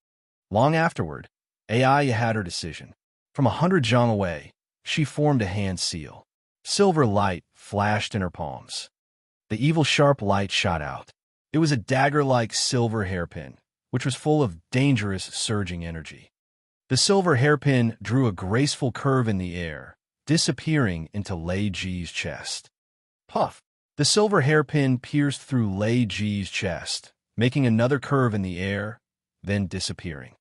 Long afterward, Aya had her decision. From 100 zhang away, she formed a hand seal. Silver light flashed in her palms. The evil sharp light shot out. It was a dagger-like silver hairpin, which was full of dangerous surging energy. The silver hairpin drew a graceful curve in the air, disappearing into Lei Ji's chest. Puff! The silver hairpin pierced through Lei Ji's chest, making another curve in the air, then disappearing.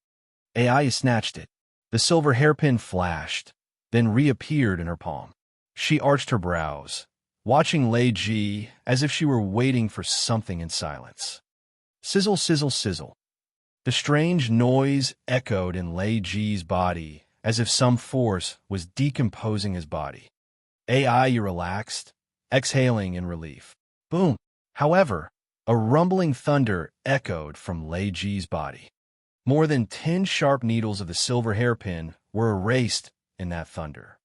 Aya snatched it. The silver hairpin flashed, then reappeared in her palm. She arched her brows, watching Lei Ji as if she were waiting for something in silence. Sizzle, sizzle, sizzle. The strange noise echoed in Lei Ji's body as if some force was decomposing his body. Aya relaxed, exhaling in relief. Boom! However, a rumbling thunder echoed from Lei Ji's body. More than 10 sharp needles of the silver hairpin were erased in that thunder.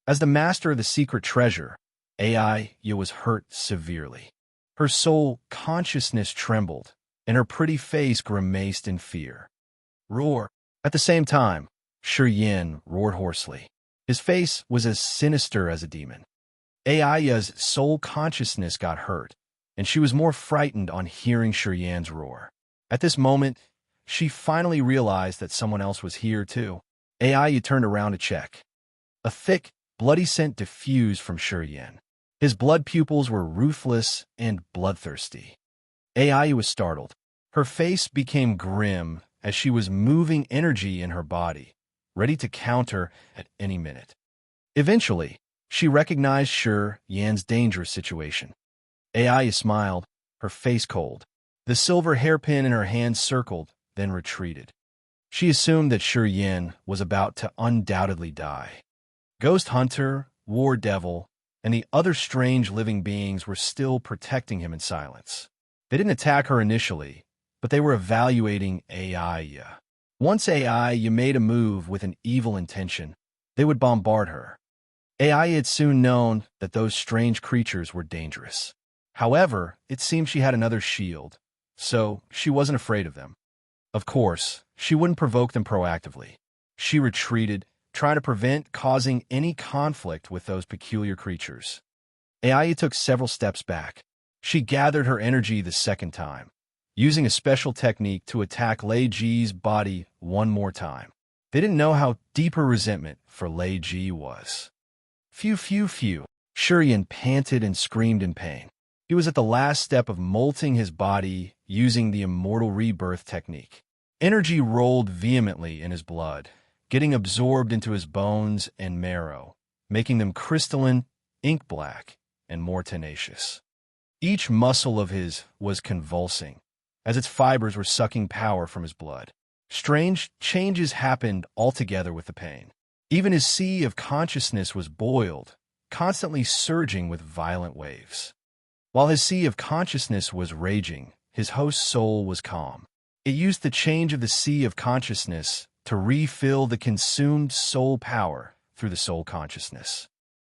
As the master of the secret treasure, Aya was hurt severely. Her soul consciousness trembled, and her pretty face grimaced in fear. Roar! At the same time, Yin roared hoarsely. His face was as sinister as a demon. Aya's soul consciousness got hurt, and she was more frightened on hearing Yin's roar. At this moment, she finally realized that someone else was here too. Aya turned around to check. A thick, bloody scent diffused from Yin. His blood pupils were ruthless and bloodthirsty. Aya was startled. Her face became grim as she was moving energy in her body, ready to counter at any minute. Eventually, she recognized Yin's dangerous situation. Aya smiled, her face cold. The silver hairpin in her hand circled, then retreated. She assumed that Yin was about to undoubtedly die. Ghost Hunter, War Devil, and the other strange living beings were still protecting him in silence. They didn't attack her initially, but they were evaluating Aya. Once Aya made a move with an evil intention, they would bombard her. Aya had soon known that those strange creatures were dangerous. However, it seemed she had another shield, so she wasn't afraid of them. Of course, she wouldn't provoke them proactively. She retreated, trying to prevent causing any conflict with those peculiar creatures. Aya took several steps back. She gathered her energy the second time, using a special technique to attack Lei Ji's body one more time. They didn't know how deep her resentment for Lei Ji was. Phew, phew, phew. Shurian panted and screamed in pain. He was at the last step of molting his body using the immortal rebirth technique. Energy rolled vehemently in his blood, getting absorbed into his bones and marrow, making them crystalline, ink-black, and more tenacious. Each muscle of his was convulsing, as its fibers were sucking power from his blood. Strange changes happened altogether with the pain. Even his sea of consciousness was boiled, constantly surging with violent waves. While his sea of consciousness was raging, his host's soul was calm. It used the change of the sea of consciousness to refill the consumed soul power through the soul consciousness.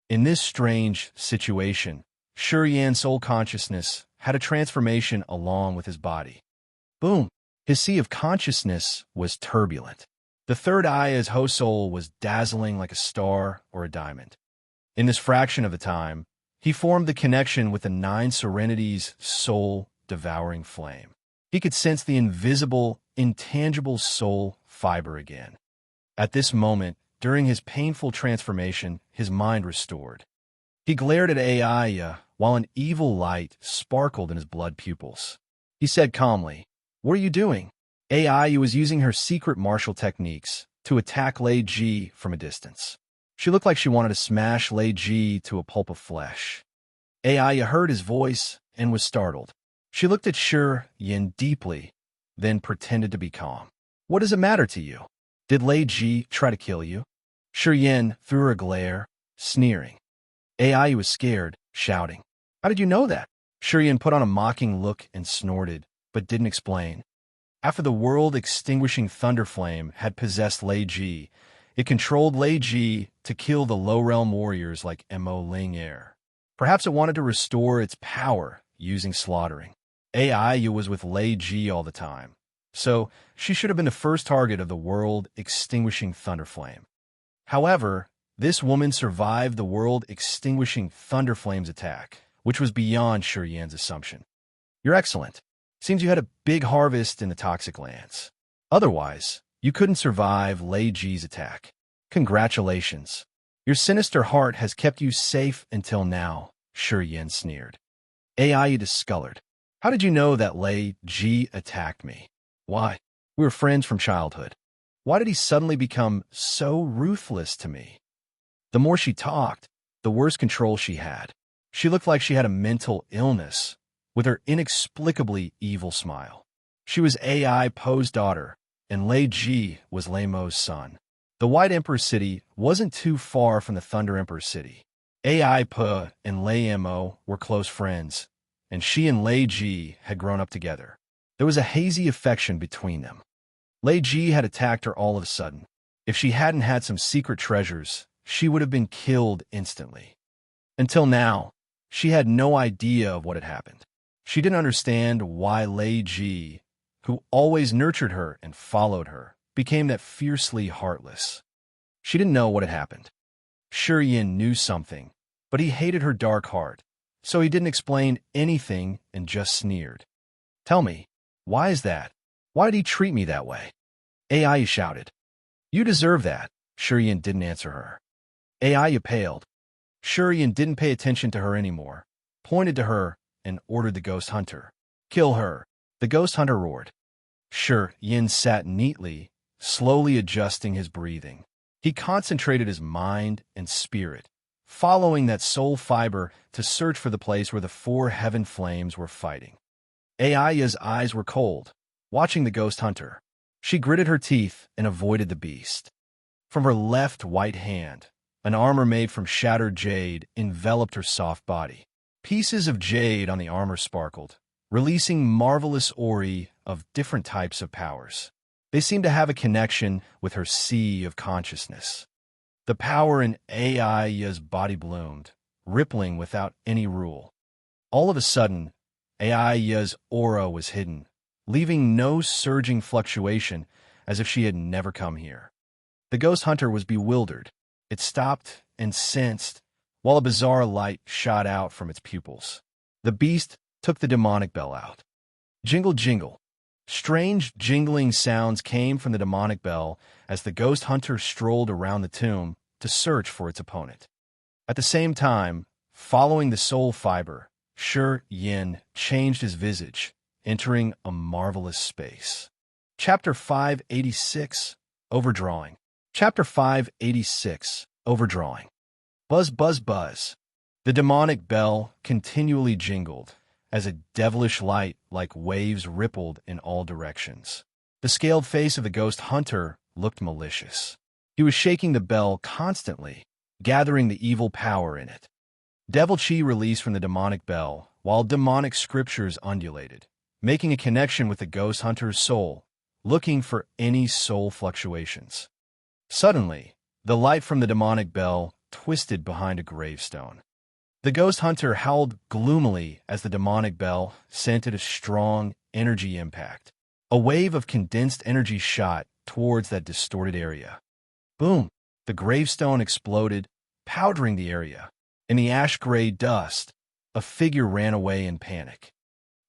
In this strange situation, Shurian's soul consciousness had a transformation along with his body. Boom! His sea of consciousness was turbulent. The third eye as host soul was dazzling like a star or a diamond. In this fraction of the time, he formed the connection with the nine serenity's soul-devouring flame. He could sense the invisible, intangible soul fiber again. At this moment, during his painful transformation, his mind restored. He glared at Aya while an evil light sparkled in his blood pupils. He said calmly, "What are you doing?" Aya was using her secret martial techniques to attack Lei Ji from a distance. She looked like she wanted to smash Lei Ji to a pulp of flesh. Aya heard his voice and was startled. She looked at Yin deeply, then pretended to be calm. "What does it matter to you? Did Lei Ji try to kill you?" Yin threw her a glare, sneering. Aya was scared, shouting, "How did you know that?" Yin put on a mocking look and snorted, but didn't explain. After the world-extinguishing thunder flame had possessed Lei Ji, it controlled Lei Ji to kill the low-realm warriors like Mo Ling Er. Perhaps it wanted to restore its power using slaughtering. Aya was with Lei Ji all the time, so she should have been the first target of the world-extinguishing thunder flame. However, this woman survived the world-extinguishing thunder flame's attack, which was beyond Shurian's assumption. "You're excellent. Seems you had a big harvest in the toxic lands. Otherwise, you couldn't survive Lei Ji's attack. Congratulations. Your sinister heart has kept you safe until now," Yin sneered. Aya discolored. "How did you know that Lei Ji attacked me?" "Why, we were friends from childhood. Why did he suddenly become so ruthless to me?" The more she talked, the worse control she had. She looked like she had a mental illness, with her inexplicably evil smile. She was Ai Po's daughter, and Lei Ji was Lei Mo's son. The White Emperor City wasn't too far from the Thunder Emperor City. Ai Po and Lei Mo were close friends, and she and Lei Ji had grown up together. There was a hazy affection between them. Lei Ji had attacked her all of a sudden. If she hadn't had some secret treasures, she would have been killed instantly. Until now, she had no idea of what had happened. She didn't understand why Lei Ji, who always nurtured her and followed her, became that fiercely heartless. She didn't know what had happened. Yin knew something, but he hated her dark heart, so he didn't explain anything and just sneered. "Tell me, why is that? Why did he treat me that way?" Aya shouted. "You deserve that." Yin didn't answer her. Aya paled. Yin didn't pay attention to her anymore, pointed to her, and ordered the ghost hunter. "Kill her." The ghost hunter roared. Yin sat neatly, slowly adjusting his breathing. He concentrated his mind and spirit, following that soul fiber to search for the place where the four heaven flames were fighting. Aya's eyes were cold, watching the ghost hunter. She gritted her teeth and avoided the beast. From her left white hand, an armor made from shattered jade enveloped her soft body. Pieces of jade on the armor sparkled, releasing marvelous ori of different types of powers. They seemed to have a connection with her sea of consciousness. The power in Aya's body bloomed, rippling without any rule. All of a sudden, Aya's aura was hidden, leaving no surging fluctuation as if she had never come here. The ghost hunter was bewildered. It stopped and sensed, while a bizarre light shot out from its pupils. The beast took the demonic bell out. Jingle, jingle. Strange jingling sounds came from the demonic bell as the ghost hunter strolled around the tomb to search for its opponent. At the same time, following the soul fiber, Shi Yin changed his visage, entering a marvelous space. Chapter 586, Overdrawing. Chapter 586, Overdrawing. Buzz, buzz, buzz. The demonic bell continually jingled as a devilish light like waves rippled in all directions. The scaled face of the ghost hunter looked malicious. He was shaking the bell constantly, gathering the evil power in it. Devil chi released from the demonic bell, while demonic scriptures undulated, making a connection with the ghost hunter's soul, looking for any soul fluctuations. Suddenly, the light from the demonic bell twisted behind a gravestone. The ghost hunter howled gloomily as the demonic bell sent it a strong energy impact. A wave of condensed energy shot towards that distorted area. Boom! The gravestone exploded, powdering the area. In the ash-gray dust, a figure ran away in panic.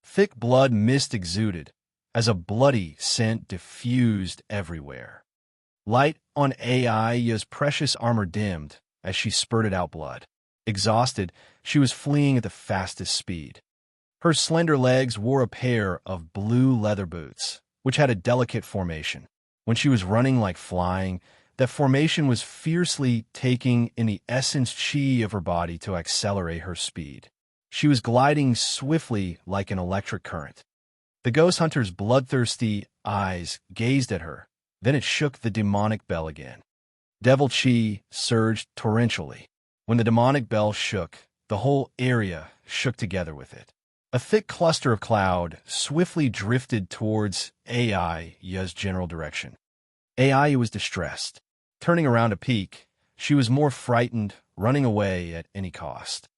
Thick blood mist exuded as a bloody scent diffused everywhere. Light on Aya's precious armor dimmed as she spurted out blood. Exhausted, she was fleeing at the fastest speed. Her slender legs wore a pair of blue leather boots, which had a delicate formation. When she was running like flying, that formation was fiercely taking in the essence chi of her body to accelerate her speed. She was gliding swiftly like an electric current. The ghost hunter's bloodthirsty eyes gazed at her, then it shook the demonic bell again. Devil chi surged torrentially. When the demonic bell shook, the whole area shook together with it. A thick cluster of cloud swiftly drifted towards Aya's general direction. Aya was distressed. Turning around to peek, she was more frightened, running away at any cost.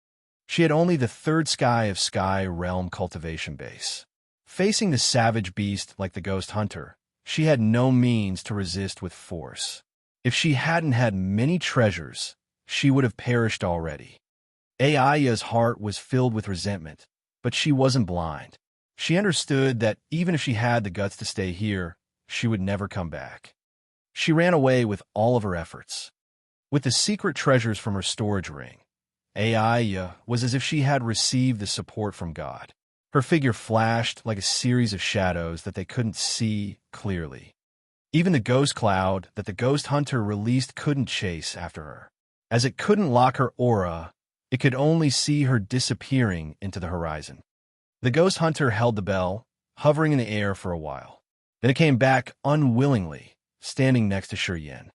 She had only the third sky of Sky Realm cultivation base. Facing the savage beast like the ghost hunter, she had no means to resist with force. If she hadn't had many treasures, she would have perished already. Aya's heart was filled with resentment, but she wasn't blind. She understood that even if she had the guts to stay here, she would never come back. She ran away with all of her efforts. With the secret treasures from her storage ring, Aya was as if she had received the support from God. Her figure flashed like a series of shadows that they couldn't see clearly. Even the ghost cloud that the ghost hunter released couldn't chase after her. As it couldn't lock her aura, it could only see her disappearing into the horizon. The ghost hunter held the bell, hovering in the air for a while. Then it came back unwillingly, standing next to Shi Yin.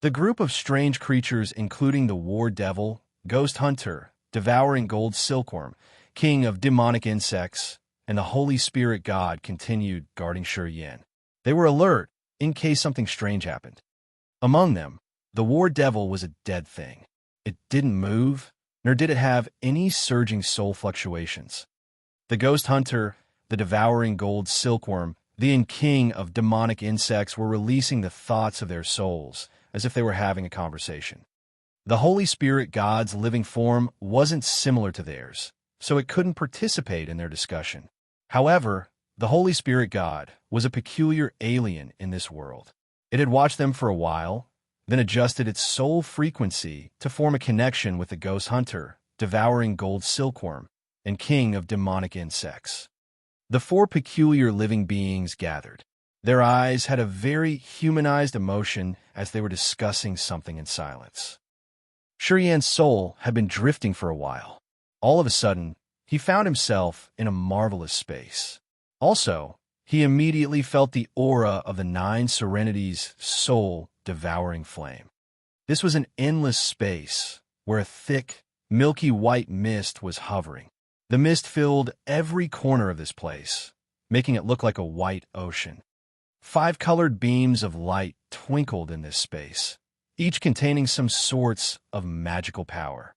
The group of strange creatures, including the war devil, ghost hunter, devouring gold silkworm, king of demonic insects, and the Holy Spirit God, continued guarding Shi Yin. They were alert in case something strange happened. Among them, the war devil was a dead thing. It didn't move, nor did it have any surging soul fluctuations. The ghost hunter, the devouring gold silkworm, the king of demonic insects were releasing the thoughts of their souls as if they were having a conversation. The Holy Spirit God's living form wasn't similar to theirs, so it couldn't participate in their discussion. However, the Holy Spirit God was a peculiar alien in this world. It had watched them for a while, then adjusted its soul frequency to form a connection with the ghost hunter, devouring gold silkworm, and king of demonic insects. The four peculiar living beings gathered. Their eyes had a very humanized emotion as they were discussing something in silence. Shi Yin's soul had been drifting for a while. All of a sudden, he found himself in a marvelous space. Also, he immediately felt the aura of the Nine Serenity's soul-devouring flame. This was an endless space where a thick, milky white mist was hovering. The mist filled every corner of this place, making it look like a white ocean. 5 colored beams of light twinkled in this space, each containing some sorts of magical power.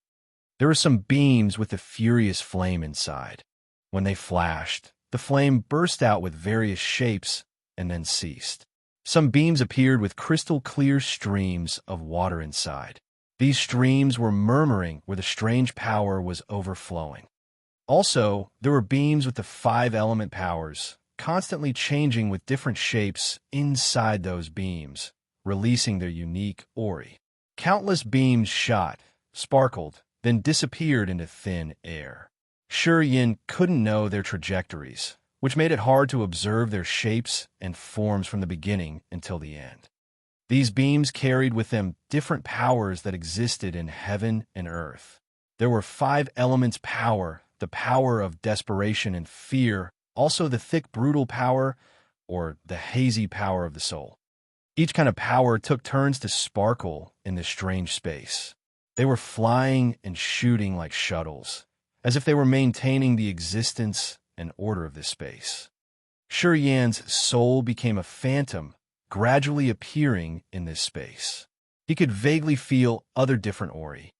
There were some beams with a furious flame inside. When they flashed, the flame burst out with various shapes and then ceased. Some beams appeared with crystal-clear streams of water inside. These streams were murmuring where the strange power was overflowing. Also, there were beams with the 5 element powers, constantly changing with different shapes inside those beams, releasing their unique aura. Countless beams shot, sparkled, then disappeared into thin air. Yin couldn't know their trajectories, which made it hard to observe their shapes and forms from the beginning until the end. These beams carried with them different powers that existed in heaven and earth. There were 5 elements power, the power of desperation and fear, also the thick, brutal power, or the hazy power of the soul. Each kind of power took turns to sparkle in this strange space. They were flying and shooting like shuttles, as if they were maintaining the existence and order of this space. Yan's soul became a phantom, gradually appearing in this space. He could vaguely feel other different aura.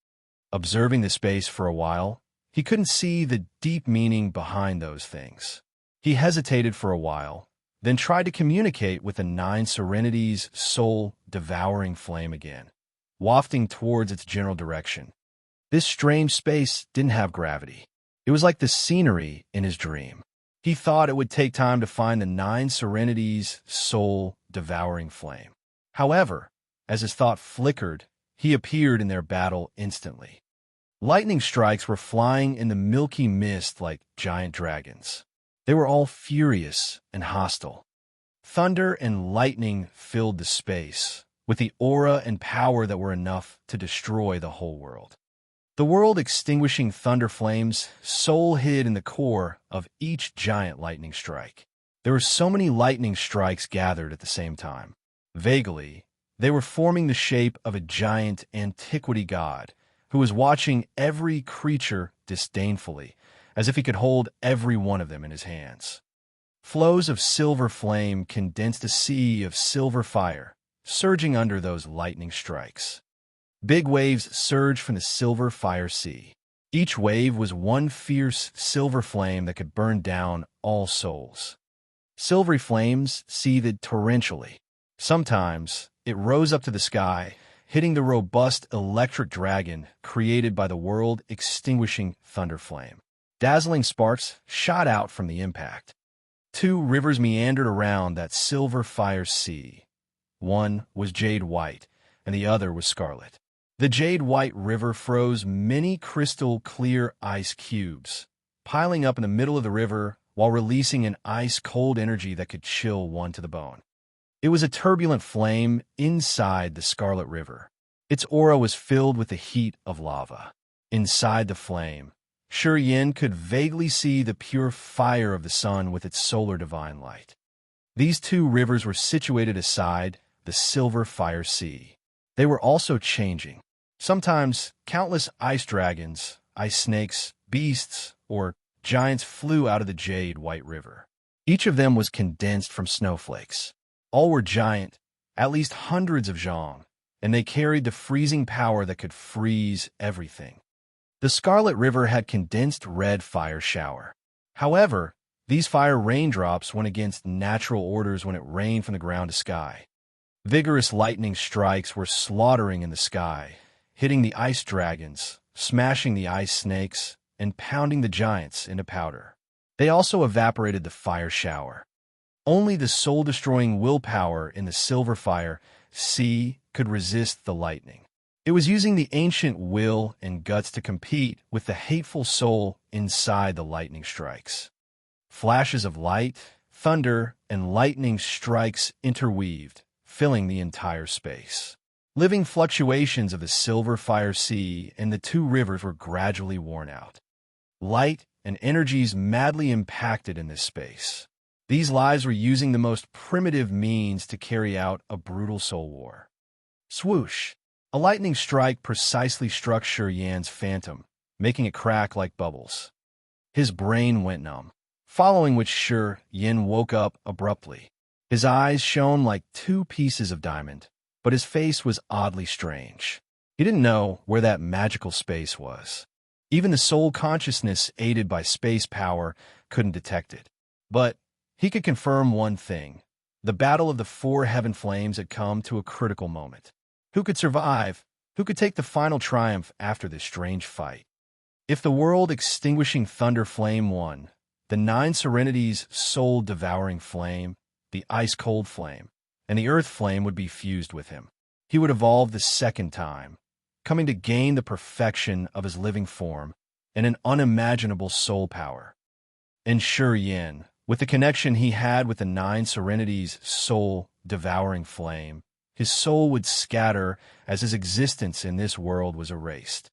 Observing the space for a while, he couldn't see the deep meaning behind those things. He hesitated for a while, then tried to communicate with the 9 Serenity's soul-devouring flame again, wafting towards its general direction. This strange space didn't have gravity. It was like the scenery in his dream. He thought it would take time to find the 9 Serenity's soul-devouring flame. However, as his thought flickered, he appeared in their battle instantly. Lightning strikes were flying in the milky mist like giant dragons. They were all furious and hostile. Thunder and lightning filled the space, with the aura and power that were enough to destroy the whole world. The world-extinguishing thunder flames soul hid in the core of each giant lightning strike. There were so many lightning strikes gathered at the same time. Vaguely, they were forming the shape of a giant antiquity god who was watching every creature disdainfully, as if he could hold every one of them in his hands. Flows of silver flame condensed a sea of silver fire, surging under those lightning strikes. Big waves surged from the silver fire sea. Each wave was one fierce silver flame that could burn down all souls. Silvery flames seethed torrentially. Sometimes it rose up to the sky, hitting the robust electric dragon created by the world-extinguishing thunder flame. Dazzling sparks shot out from the impact. 2 rivers meandered around that silver fire sea. One was jade white, and the other was scarlet. The jade white river froze many crystal clear ice cubes, piling up in the middle of the river while releasing an ice-cold energy that could chill one to the bone. It was a turbulent flame inside the Scarlet River. Its aura was filled with the heat of lava. Inside the flame, Yin could vaguely see the pure fire of the sun with its solar divine light. These 2 rivers were situated aside the silver fire sea. They were also changing. Sometimes countless ice dragons, ice snakes, beasts, or giants flew out of the jade white river. Each of them was condensed from snowflakes. All were giant, at least hundreds of zhong, and they carried the freezing power that could freeze everything. The Scarlet River had condensed red fire shower. However, these fire raindrops went against natural orders when it rained from the ground to sky. Vigorous lightning strikes were slaughtering in the sky, hitting the ice dragons, smashing the ice snakes, and pounding the giants into powder. They also evaporated the fire shower. Only the soul-destroying willpower in the silver fire sea could resist the lightning. It was using the ancient will and guts to compete with the hateful soul inside the lightning strikes. Flashes of light, thunder, and lightning strikes interweaved, filling the entire space. Living fluctuations of the silver fire sea and the 2 rivers were gradually worn out. Light and energies madly impacted in this space. These lives were using the most primitive means to carry out a brutal soul war. Swoosh! A lightning strike precisely struck Yan's phantom, making it crack like bubbles. His brain went numb, following which Yin woke up abruptly. His eyes shone like 2 pieces of diamond, but his face was oddly strange. He didn't know where that magical space was. Even the soul consciousness aided by space power couldn't detect it. But he could confirm one thing. The battle of the 4 heaven flames had come to a critical moment. Who could survive? Who could take the final triumph after this strange fight? If the world-extinguishing thunder flame won, the nine serenities soul-devouring flame, the ice-cold flame, and the earth flame would be fused with him. He would evolve the second time, coming to gain the perfection of his living form and an unimaginable soul power. And Yin, with the connection he had with the nine serenities soul-devouring flame, his soul would scatter as his existence in this world was erased.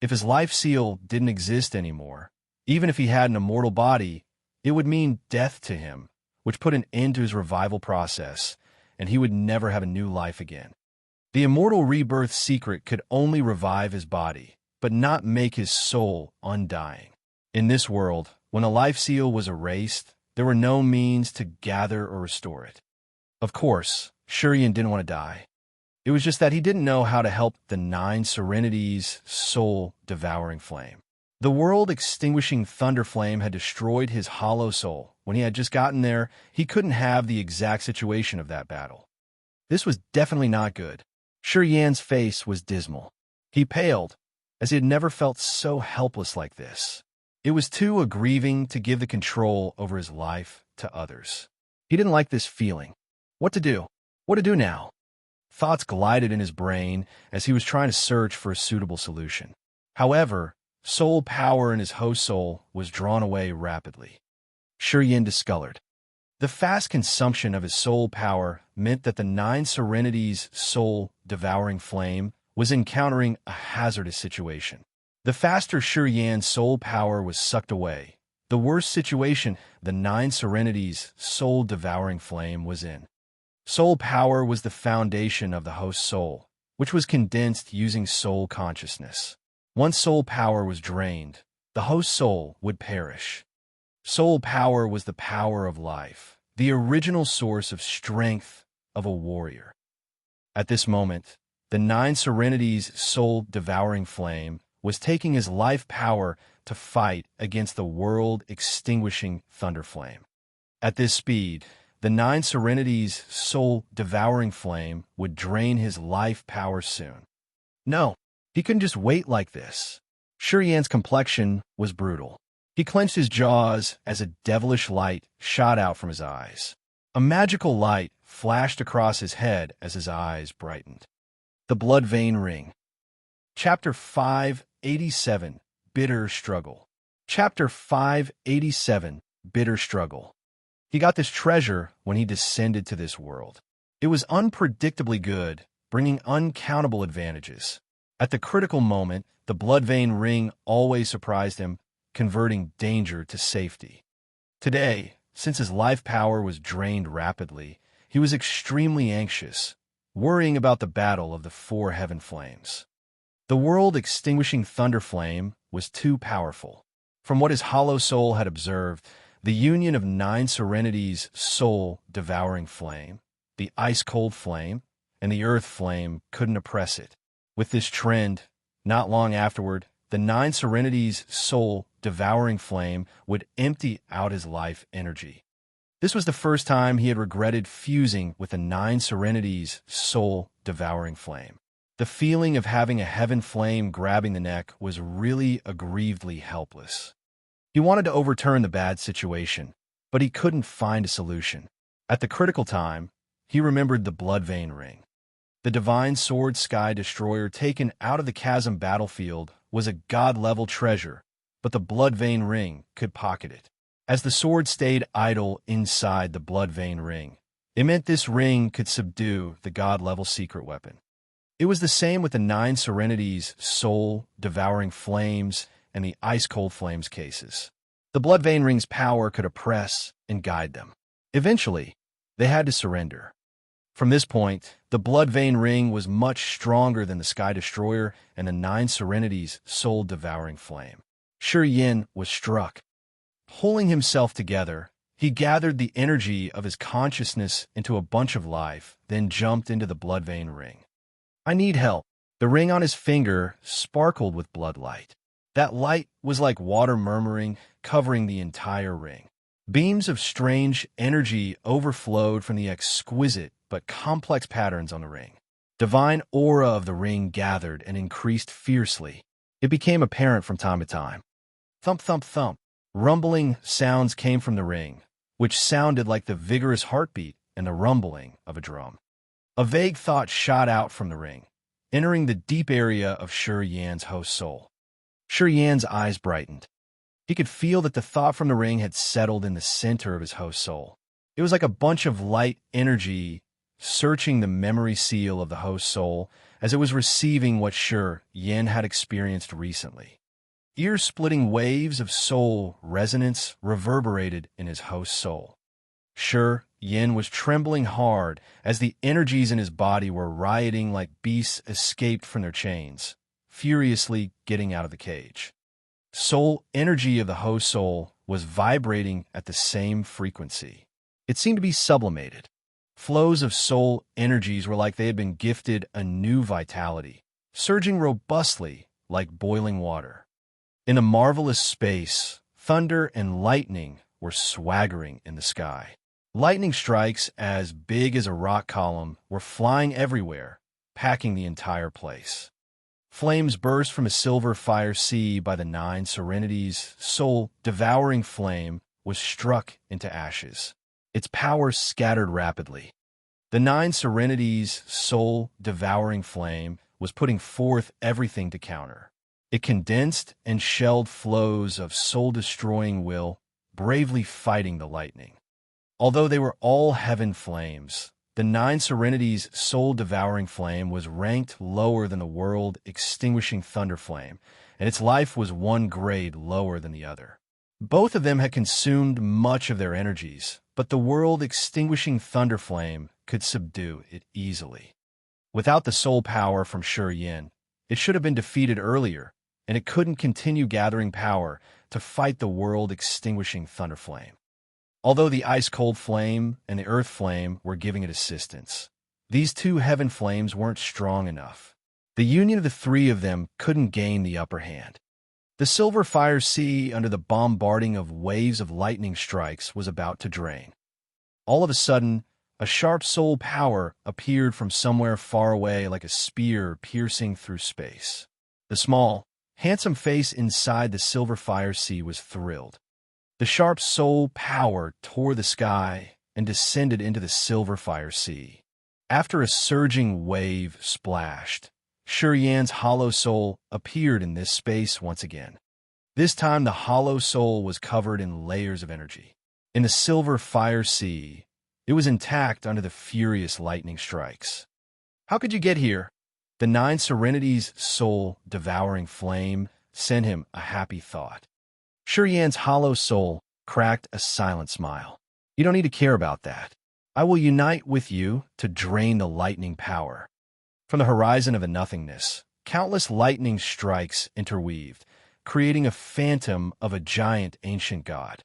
If his life seal didn't exist anymore, even if he had an immortal body, it would mean death to him, which put an end to his revival process, and he would never have a new life again. The immortal rebirth secret could only revive his body, but not make his soul undying. In this world, when a life seal was erased, there were no means to gather or restore it. Of course, Yin didn't want to die. It was just that he didn't know how to help the nine serenities soul-devouring flame. The world-extinguishing thunder flame had destroyed his hollow soul. When he had just gotten there, he couldn't have the exact situation of that battle. This was definitely not good. Yan's face was dismal. He paled, as he had never felt so helpless like this. It was too aggrieving to give the control over his life to others. He didn't like this feeling. What to do? What to do now? Thoughts glided in his brain as he was trying to search for a suitable solution. However, soul power in his host soul was drawn away rapidly. Yin discolored. The fast consumption of his soul power meant that the nine serenities soul-devouring flame was encountering a hazardous situation. The faster Yan's soul power was sucked away, the worse situation the nine serenities soul-devouring flame was in. Soul power was the foundation of the host soul, which was condensed using soul consciousness. Once soul power was drained, the host soul would perish. Soul power was the power of life, the original source of strength of a warrior. At this moment, the nine serenities soul-devouring flame was taking his life power to fight against the world-extinguishing thunder flame. At this speed, the nine serenities soul-devouring flame would drain his life power soon. No, he couldn't just wait like this. Yan's complexion was brutal. He clenched his jaws as a devilish light shot out from his eyes. A magical light flashed across his head as his eyes brightened. The Blood Vein Ring. Chapter 587, Bitter Struggle. Chapter 587, Bitter Struggle. He got this treasure when he descended to this world. It was unpredictably good, bringing uncountable advantages. At the critical moment, the Blood Vein Ring always surprised him, converting danger to safety. Today, since his life power was drained rapidly, he was extremely anxious, worrying about the battle of the four heaven flames. The world-extinguishing thunder flame was too powerful. From what his hollow soul had observed, the union of nine serenities soul-devouring flame, the ice-cold flame, and the earth flame couldn't oppress it. With this trend, not long afterward, the nine serenities soul-devouring flame would empty out his life energy. This was the first time he had regretted fusing with the nine serenities soul-devouring flame. The feeling of having a heaven flame grabbing the neck was really aggrievedly helpless. He wanted to overturn the bad situation, but he couldn't find a solution. At the critical time, he remembered the Blood Vein Ring. The divine sword sky destroyer taken out of the chasm battlefield was a god-level treasure, but the Blood Vein Ring could pocket it. As the sword stayed idle inside the Blood Vein Ring, it meant this ring could subdue the god-level secret weapon. It was the same with the nine serenities soul-devouring flames and the ice-cold flames cases. The Blood Vein Ring's power could oppress and guide them. Eventually, they had to surrender. From this point, the Blood Vein Ring was much stronger than the Sky Destroyer and the nine serenities soul-devouring flame. Yin was struck. Pulling himself together, he gathered the energy of his consciousness into a bunch of life, then jumped into the Blood Vein Ring. I need help. The ring on his finger sparkled with blood light. That light was like water murmuring, covering the entire ring. Beams of strange energy overflowed from the exquisite but complex patterns on the ring. Divine aura of the ring gathered and increased fiercely. It became apparent from time to time. Thump, thump, thump. Rumbling sounds came from the ring, which sounded like the vigorous heartbeat and the rumbling of a drum. A vague thought shot out from the ring, entering the deep area of Shi Yan's host soul. Shi Yan's eyes brightened. He could feel that the thought from the ring had settled in the center of his host soul. It was like a bunch of light energy searching the memory seal of the host soul as it was receiving what Shi Yan had experienced recently. Ear-splitting waves of soul resonance reverberated in his host soul. Shi Yan was trembling hard as the energies in his body were rioting like beasts escaped from their chains, furiously getting out of the cage. Soul energy of the host soul was vibrating at the same frequency. It seemed to be sublimated. Flows of soul energies were like they had been gifted a new vitality, surging robustly like boiling water. In a marvelous space, thunder and lightning were swaggering in the sky. Lightning strikes as big as a rock column were flying everywhere, packing the entire place. Flames burst from a silver fire sea by the 9 Serenities' soul-devouring flame was struck into ashes. Its power scattered rapidly. The 9 Serenities' soul-devouring flame was putting forth everything to counter. It condensed and shelled flows of soul-destroying will, bravely fighting the lightning. Although they were all heaven flames, the 9 Serenities' soul-devouring flame was ranked lower than the world-extinguishing thunder flame, and its life was one grade lower than the other. Both of them had consumed much of their energies, but the world-extinguishing thunder flame could subdue it easily. Without the soul power from Shi Yan, it should have been defeated earlier, and it couldn't continue gathering power to fight the world-extinguishing thunder flame. Although the ice-cold flame and the earth flame were giving it assistance, these 2 heaven flames weren't strong enough. The union of the 3 of them couldn't gain the upper hand. The silver fire sea, under the bombarding of waves of lightning strikes, was about to drain. All of a sudden, a sharp soul power appeared from somewhere far away like a spear piercing through space. The small, handsome face inside the silver fire sea was thrilled. The sharp soul power tore the sky and descended into the silver fire sea. After a surging wave splashed, Shi Yan's hollow soul appeared in this space once again. This time the hollow soul was covered in layers of energy. In the silver fire sea, it was intact under the furious lightning strikes. How could you get here? The 9 Serenities' soul-devouring flame sent him a happy thought. Shi Yan's hollow soul cracked a silent smile. You don't need to care about that. I will unite with you to drain the lightning power. From the horizon of the nothingness, countless lightning strikes interweaved, creating a phantom of a giant ancient god.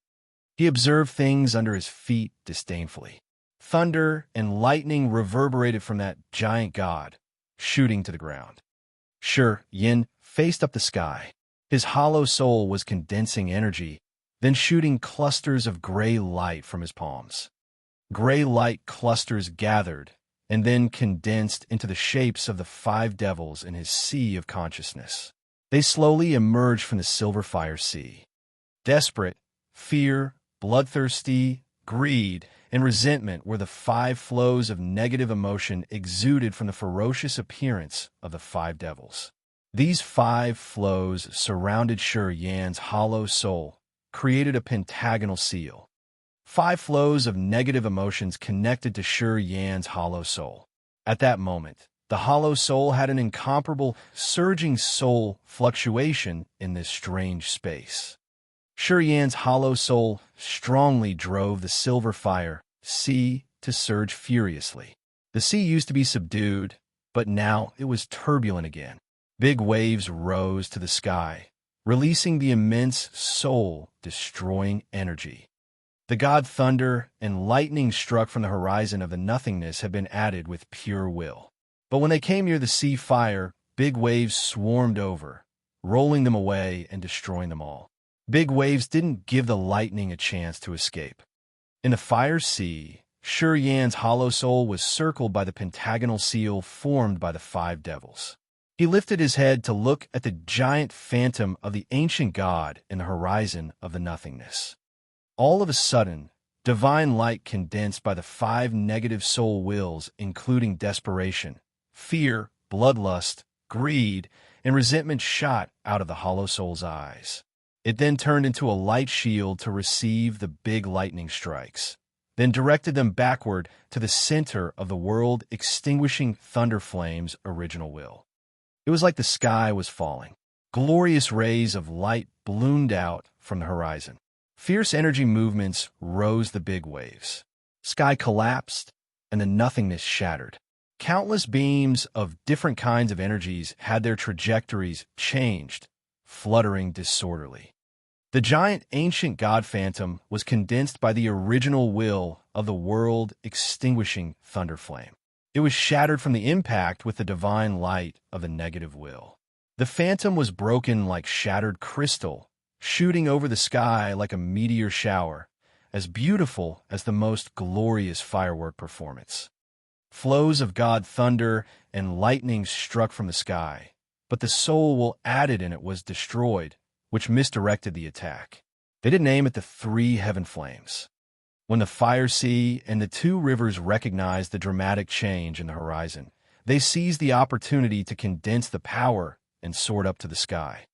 He observed things under his feet disdainfully. Thunder and lightning reverberated from that giant god, shooting to the ground. Shi Yan faced up the sky. His hollow soul was condensing energy, then shooting clusters of gray light from his palms. Gray light clusters gathered and then condensed into the shapes of the 5 devils in his sea of consciousness. They slowly emerged from the silver fire sea. Desperate, fear, bloodthirsty, greed, and resentment were the 5 flows of negative emotion exuded from the ferocious appearance of the 5 devils. These 5 flows surrounded Shi Yan's hollow soul, created a pentagonal seal. 5 flows of negative emotions connected to Shi Yan's hollow soul. At that moment, the hollow soul had an incomparable, surging soul fluctuation in this strange space. Shi Yan's hollow soul strongly drove the silver fire sea to surge furiously. The sea used to be subdued, but now it was turbulent again. Big waves rose to the sky, releasing the immense soul-destroying energy. The god thunder and lightning struck from the horizon of the nothingness had been added with pure will. But when they came near the sea fire, big waves swarmed over, rolling them away and destroying them all. Big waves didn't give the lightning a chance to escape. In the fire sea, Shi Yan's hollow soul was circled by the pentagonal seal formed by the 5 devils. He lifted his head to look at the giant phantom of the ancient god in the horizon of the nothingness. All of a sudden, divine light condensed by the 5 negative soul wills, including desperation, fear, bloodlust, greed, and resentment, shot out of the hollow soul's eyes. It then turned into a light shield to receive the big lightning strikes, then directed them backward to the center of the world, extinguishing thunder flame's original will. It was like the sky was falling. Glorious rays of light ballooned out from the horizon. Fierce energy movements rose the big waves. Sky collapsed, and the nothingness shattered. Countless beams of different kinds of energies had their trajectories changed, fluttering disorderly. The giant ancient god phantom was condensed by the original will of the world, extinguishing thunder flame. It was shattered from the impact with the divine light of the negative will. The phantom was broken like shattered crystal, shooting over the sky like a meteor shower, as beautiful as the most glorious firework performance. Flows of god thunder and lightning struck from the sky, but the soul will added in it was destroyed, which misdirected the attack. They didn't aim at the 3 heaven flames. When the fire sea and the 2 rivers recognized the dramatic change in the horizon, they seized the opportunity to condense the power and soared up to the sky.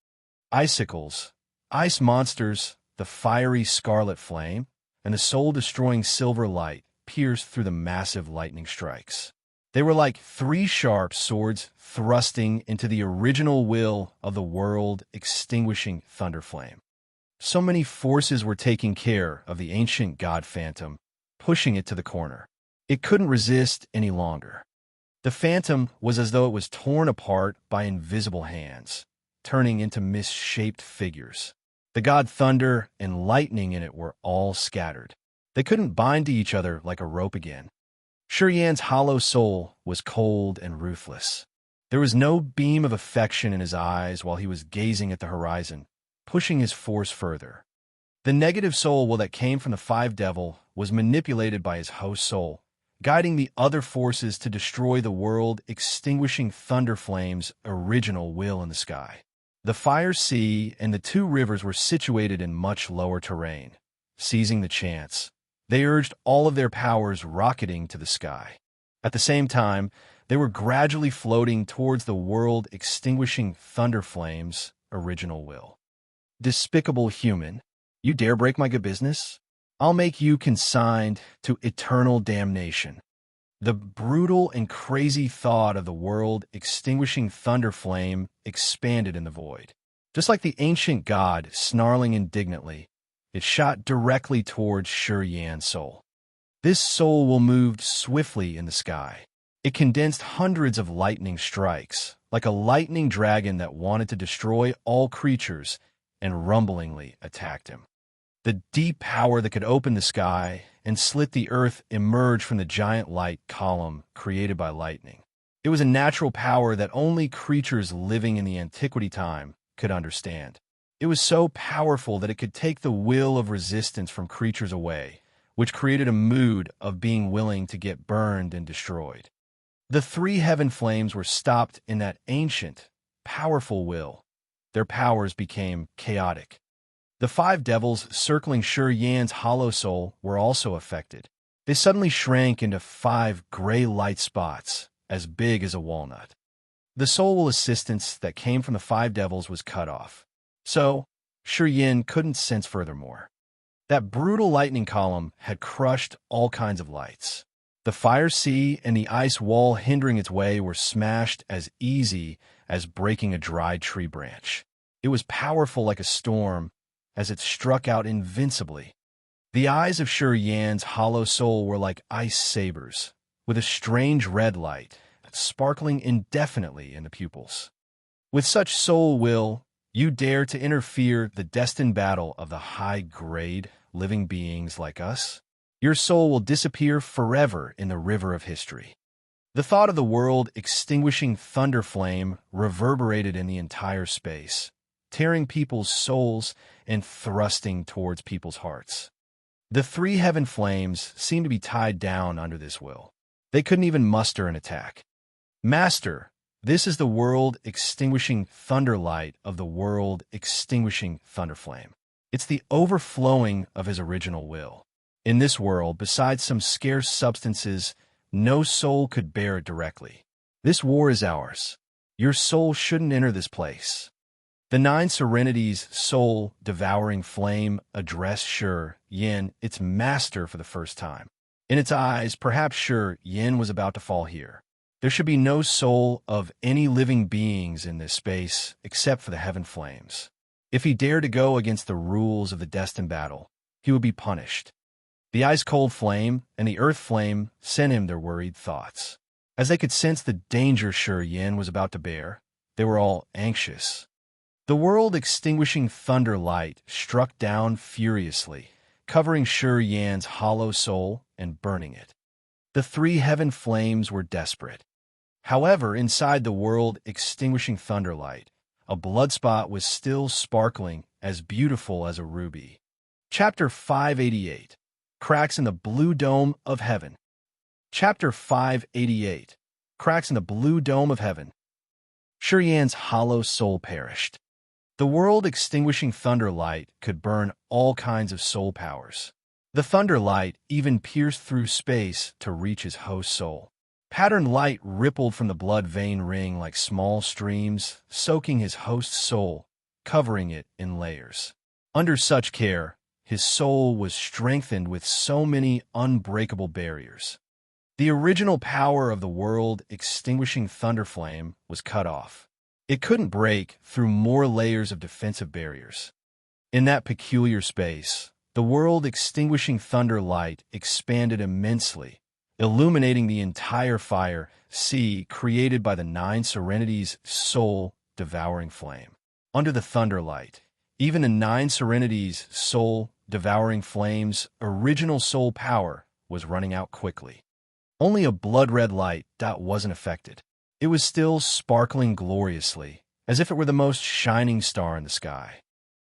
Icicles, ice monsters, the fiery scarlet flame, and the soul-destroying silver light pierced through the massive lightning strikes. They were like 3 sharp swords thrusting into the original will of the world, extinguishing thunder flame. So many forces were taking care of the ancient god phantom, pushing it to the corner. It couldn't resist any longer. The phantom was as though it was torn apart by invisible hands, turning into misshaped figures. The god thunder and lightning in it were all scattered. They couldn't bind to each other like a rope again. Yan's hollow soul was cold and ruthless. There was no beam of affection in his eyes while he was gazing at the horizon, pushing his force further. The negative soul will that came from the 5 devil was manipulated by his host soul, guiding the other forces to destroy the world, extinguishing thunder flame's original will in the sky. The fire sea and the 2 rivers were situated in much lower terrain. Seizing the chance, they urged all of their powers rocketing to the sky. At the same time, they were gradually floating towards the world, extinguishing thunder flame's original will. Despicable human, you dare break my good business? I'll make you consigned to eternal damnation. The brutal and crazy thought of the world extinguishing thunder flame expanded in the void. Just like the ancient god snarling indignantly, it shot directly towards Yan's soul. This soul will moved swiftly in the sky. It condensed hundreds of lightning strikes, like a lightning dragon that wanted to destroy all creatures, and rumblingly attacked him. The deep power that could open the sky and slit the earth emerged from the giant light column created by lightning. It was a natural power that only creatures living in the antiquity time could understand. It was so powerful that it could take the will of resistance from creatures away, which created a mood of being willing to get burned and destroyed. The 3 heaven flames were stopped in that ancient, powerful will. Their powers became chaotic. The 5 devils circling Yan's hollow soul were also affected. They suddenly shrank into 5 gray light spots, as big as a walnut. The soul assistance that came from the 5 devils was cut off. So, Yan couldn't sense furthermore. That brutal lightning column had crushed all kinds of lights. The fire sea and the ice wall hindering its way were smashed as easy as breaking a dried tree branch. It was powerful like a storm as it struck out invincibly. The eyes of Yan's hollow soul were like ice sabers, with a strange red light sparkling indefinitely in the pupils. With such soul will, you dare to interfere the destined battle of the high-grade living beings like us? Your soul will disappear forever in the river of history. The thought of the world extinguishing thunder flame reverberated in the entire space, tearing people's souls and thrusting towards people's hearts. The 3 heaven flames seemed to be tied down under this will. They couldn't even muster an attack. Master, This is the world-extinguishing thunder light of the world-extinguishing thunder flame. It's the overflowing of his original will. In this world, besides some scarce substances, no soul could bear it directly. This war is ours. Your soul shouldn't enter this place. The nine serenities, soul-devouring flame, addressed Shi Yin, its master, for the first time. In its eyes, perhaps Shi Yin was about to fall here. There should be no soul of any living beings in this space except for the heaven flames. If he dared to go against the rules of the destined battle, he would be punished. The ice-cold flame and the earth flame sent him their worried thoughts. As they could sense the danger Shi Yin was about to bear, they were all anxious. The world-extinguishing thunder light struck down furiously, covering Shi Yan's hollow soul and burning it. The three heaven flames were desperate. However, inside the world-extinguishing thunder light, a blood spot was still sparkling, as beautiful as a ruby. Chapter 588. Cracks in the Blue Dome of Heaven. Chapter 588. Cracks in the Blue Dome of Heaven. Shi Yan's hollow soul perished. The world-extinguishing thunder light could burn all kinds of soul powers. The thunder light even pierced through space to reach his host's soul. Patterned light rippled from the blood vein ring like small streams, soaking his host's soul, covering it in layers. Under such care, his soul was strengthened with so many unbreakable barriers. The original power of the world-extinguishing thunder flame was cut off. It couldn't break through more layers of defensive barriers. In that peculiar space, the world-extinguishing thunder light expanded immensely, illuminating the entire fire sea created by the nine serenities' soul-devouring flame. Under the thunder light, even the nine serenities' soul-devouring flame's original soul power was running out quickly. Only a blood-red light dot wasn't affected. It was still sparkling gloriously, as if it were the most shining star in the sky.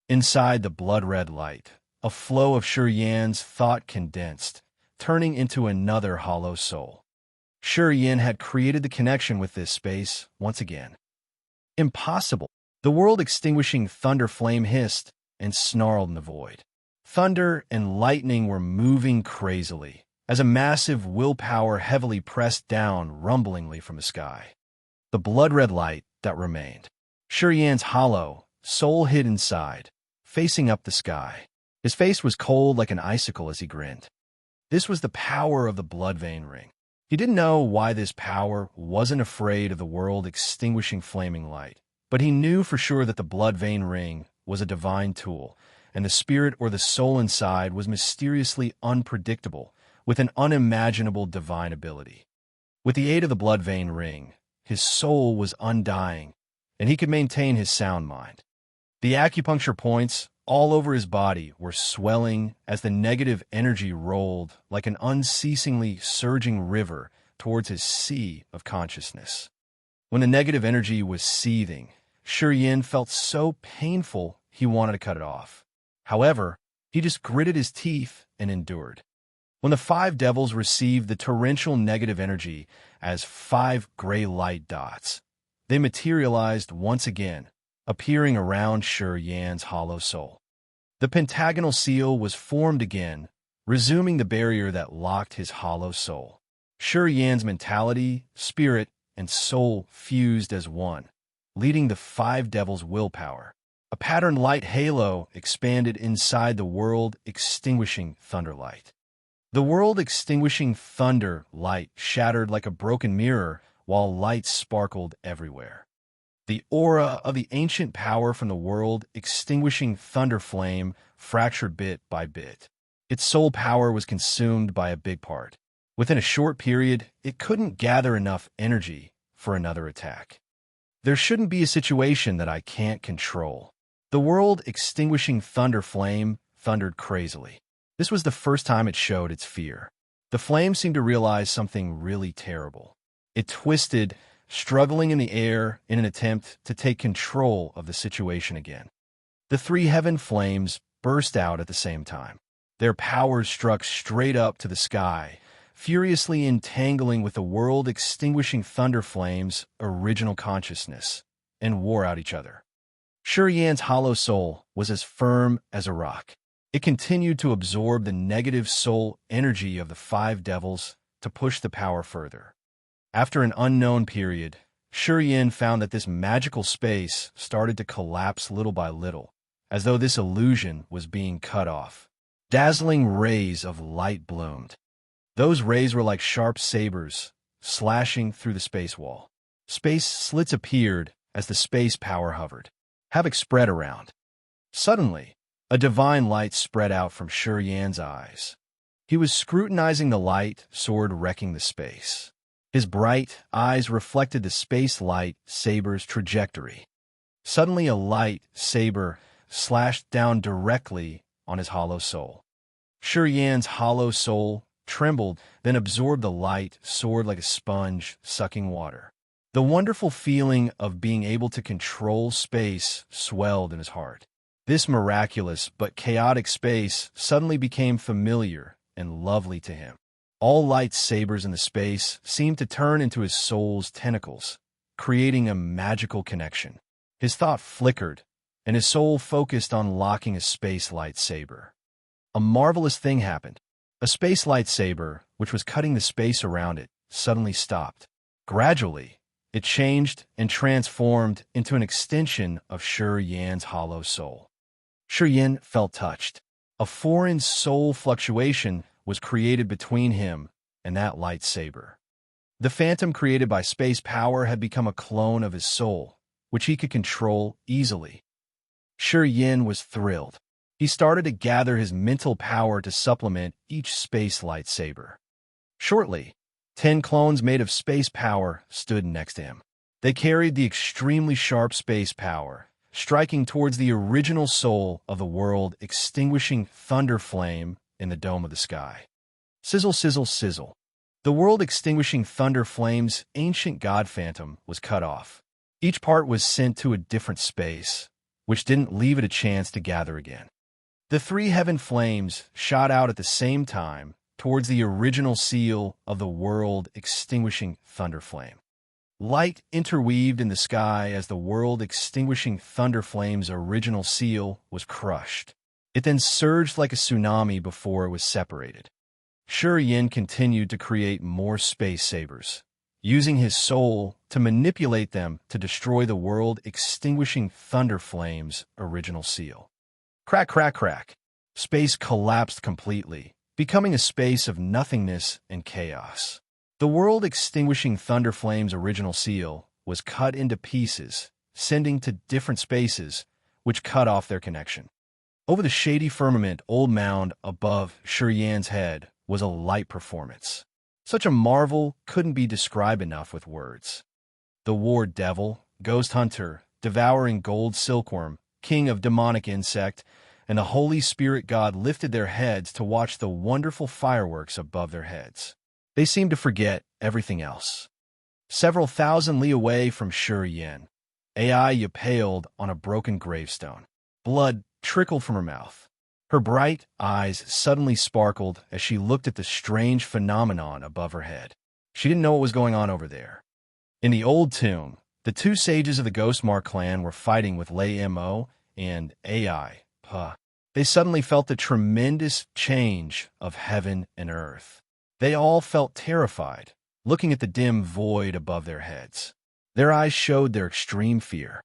Inside the blood-red light, a flow of Shi Yan's thought condensed, turning into another hollow soul. Shi Yin had created the connection with this space once again. Impossible! The world-extinguishing thunder flame hissed and snarled in the void. Thunder and lightning were moving crazily, as a massive willpower heavily pressed down rumblingly from the sky. The blood-red light that remained. Shi Yan's hollow soul hid inside, facing up the sky. His face was cold like an icicle as he grinned. This was the power of the blood vein ring. He didn't know why this power wasn't afraid of the world-extinguishing flaming light, but he knew for sure that the blood vein ring was a divine tool, and the spirit or the soul inside was mysteriously unpredictable, with an unimaginable divine ability. With the aid of the blood vein ring, his soul was undying, and he could maintain his sound mind. The acupuncture points all over his body were swelling as the negative energy rolled like an unceasingly surging river towards his sea of consciousness. When the negative energy was seething, Shi Yin felt so painful he wanted to cut it off. However, he just gritted his teeth and endured. When the five devils received the torrential negative energy as 5 gray light dots, they materialized once again, appearing around Shi Yan's hollow soul. The pentagonal seal was formed again, resuming the barrier that locked his hollow soul. Shi Yan's mentality, spirit, and soul fused as one, leading the 5 devils' willpower. A patterned light halo expanded inside the world-extinguishing thunder light. The world-extinguishing thunder light shattered like a broken mirror while lights sparkled everywhere. The aura of the ancient power from the world-extinguishing thunder flame fractured bit by bit. Its soul power was consumed by a big part. Within a short period, it couldn't gather enough energy for another attack. There shouldn't be a situation that I can't control. The world-extinguishing thunder flame thundered crazily. This was the first time it showed its fear. The flame seemed to realize something really terrible. It twisted, struggling in the air in an attempt to take control of the situation again. The 3 heaven flames burst out at the same time. Their powers struck straight up to the sky, furiously entangling with the world-extinguishing thunder flames' original consciousness, and wore out each other. Yan's hollow soul was as firm as a rock. It continued to absorb the negative soul energy of the five devils to push the power further. After an unknown period, Yan found that this magical space started to collapse little by little, as though this illusion was being cut off. Dazzling rays of light bloomed. Those rays were like sharp sabers, slashing through the space wall. Space slits appeared as the space power hovered. Havoc spread around. Suddenly, a divine light spread out from Yan's eyes. He was scrutinizing the light sword wrecking the space. His bright eyes reflected the space light saber's trajectory. Suddenly, a light saber slashed down directly on his hollow soul. Yan's hollow soul trembled, then absorbed the light sword like a sponge sucking water. The wonderful feeling of being able to control space swelled in his heart. This miraculous but chaotic space suddenly became familiar and lovely to him. All lightsabers in the space seemed to turn into his soul's tentacles, creating a magical connection. His thought flickered, and his soul focused on locking a space lightsaber. A marvelous thing happened. A space lightsaber, which was cutting the space around it, suddenly stopped. Gradually, it changed and transformed into an extension of Yan's hollow soul. Yan felt touched. A foreign soul fluctuation was created between him and that lightsaber. The phantom created by space power had become a clone of his soul, which he could control easily. Yan was thrilled. He started to gather his mental power to supplement each space lightsaber. Shortly, 10 clones made of space power stood next to him. They carried the extremely sharp space power, striking towards the original soul of the world, extinguishing thunder flame in the dome of the sky. Sizzle, sizzle, sizzle. The world-extinguishing thunder flame's ancient god phantom was cut off. Each part was sent to a different space, which didn't leave it a chance to gather again. The 3 heaven flames shot out at the same time towards the original seal of the world-extinguishing thunder flame. Light interweaved in the sky as the world-extinguishing thunder flame's original seal was crushed. It then surged like a tsunami before it was separated. Yan continued to create more space sabers, using his soul to manipulate them to destroy the world-extinguishing thunder flame's original seal. Crack, crack, crack. Space collapsed completely, becoming a space of nothingness and chaos. The world-extinguishing thunder flame's original seal was cut into pieces, sending to different spaces, which cut off their connection. Over the shady firmament old mound above Yan's head was a light performance. Such a marvel couldn't be described enough with words. The war devil, ghost hunter, devouring gold silkworm, king of demonic insect, and the Holy Spirit God lifted their heads to watch the wonderful fireworks above their heads. They seemed to forget everything else. Several thousand li away from Yan, Ai paled on a broken gravestone. Blood trickled from her mouth. Her bright eyes suddenly sparkled as she looked at the strange phenomenon above her head. She didn't know what was going on over there. In the old tomb, the 2 sages of the Ghostmark clan were fighting with Lei Mo and Ai. They suddenly felt the tremendous change of heaven and earth. They all felt terrified, looking at the dim void above their heads. Their eyes showed their extreme fear.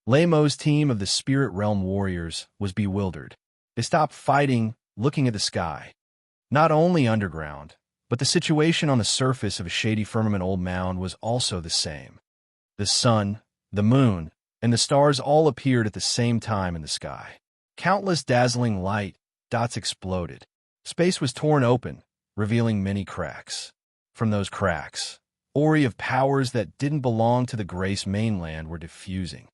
Lei Mo's team of the Spirit Realm warriors was bewildered. They stopped fighting, looking at the sky. Not only underground, but the situation on the surface of a shady firmament old mound was also the same. The sun, the moon, and the stars all appeared at the same time in the sky. Countless dazzling light dots exploded. Space was torn open, revealing many cracks. From those cracks, ori of powers that didn't belong to the Grace mainland were diffusing.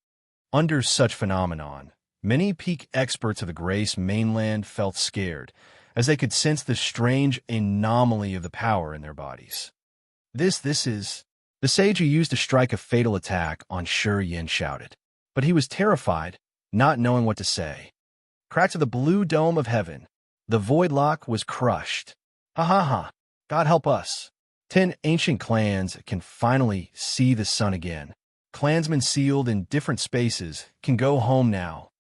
Under such phenomenon, many peak experts of the Grace mainland felt scared, as they could sense the strange anomaly of the power in their bodies. This is... The sage who used to strike a fatal attack on Yan shouted, but he was terrified, not knowing what to say. Cracked to the blue dome of heaven, the void lock was crushed. Ha ha ha. God help us. 10 ancient clans can finally see the sun again. Clansmen sealed in different spaces can go home now.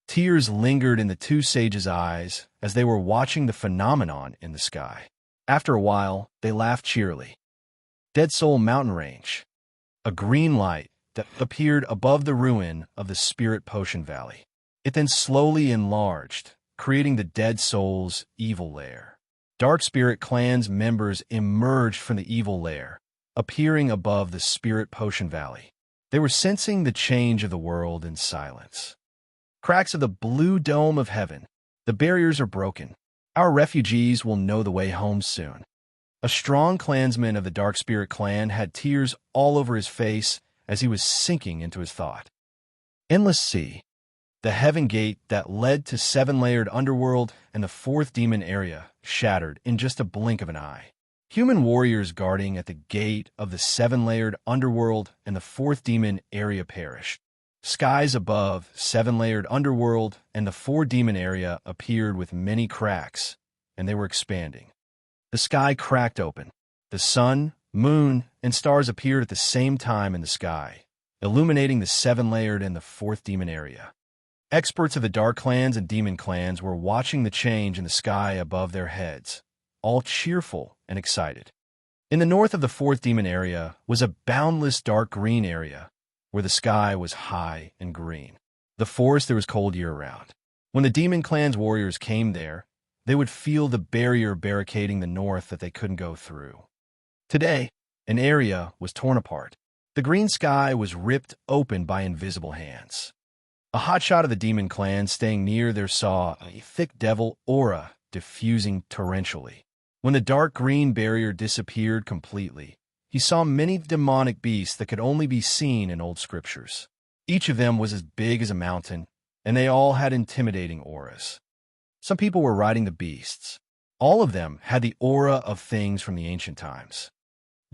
Tears lingered in the two sages' eyes as they were watching the phenomenon in the sky. After a while, they laughed cheerily. Dead Soul Mountain Range. A green light that appeared above the ruin of the Spirit Potion Valley. It then slowly enlarged, creating the Dead Soul's evil lair. Dark Spirit Clan's members emerged from the evil lair, appearing above the Spirit Potion Valley. They were sensing the change of the world in silence. Cracks of the blue dome of heaven. The barriers are broken. Our refugees will know the way home soon. A strong clansman of the Dark Spirit Clan had tears all over his face as he was sinking into his thought. Endless Sea. The heaven gate that led to seven-layered underworld and the fourth demon area shattered in just a blink of an eye. Human warriors guarding at the gate of the seven-layered underworld and the fourth demon area perished. Skies above seven-layered underworld and the four-demon area appeared with many cracks, and they were expanding. The sky cracked open. The sun, moon, and stars appeared at the same time in the sky, illuminating the seven-layered and the fourth demon area. Experts of the Dark Clans and Demon Clans were watching the change in the sky above their heads, all cheerful and excited. In the north of the fourth demon area was a boundless dark green area, where the sky was high and green. The forest there was cold year-round. When the Demon Clan's warriors came there, they would feel the barrier barricading the north that they couldn't go through. Today, an area was torn apart. The green sky was ripped open by invisible hands. A hotshot of the Demon Clan staying near there saw a thick devil aura diffusing torrentially. When the dark green barrier disappeared completely, he saw many demonic beasts that could only be seen in old scriptures. Each of them was as big as a mountain, and they all had intimidating auras. Some people were riding the beasts. All of them had the aura of things from the ancient times.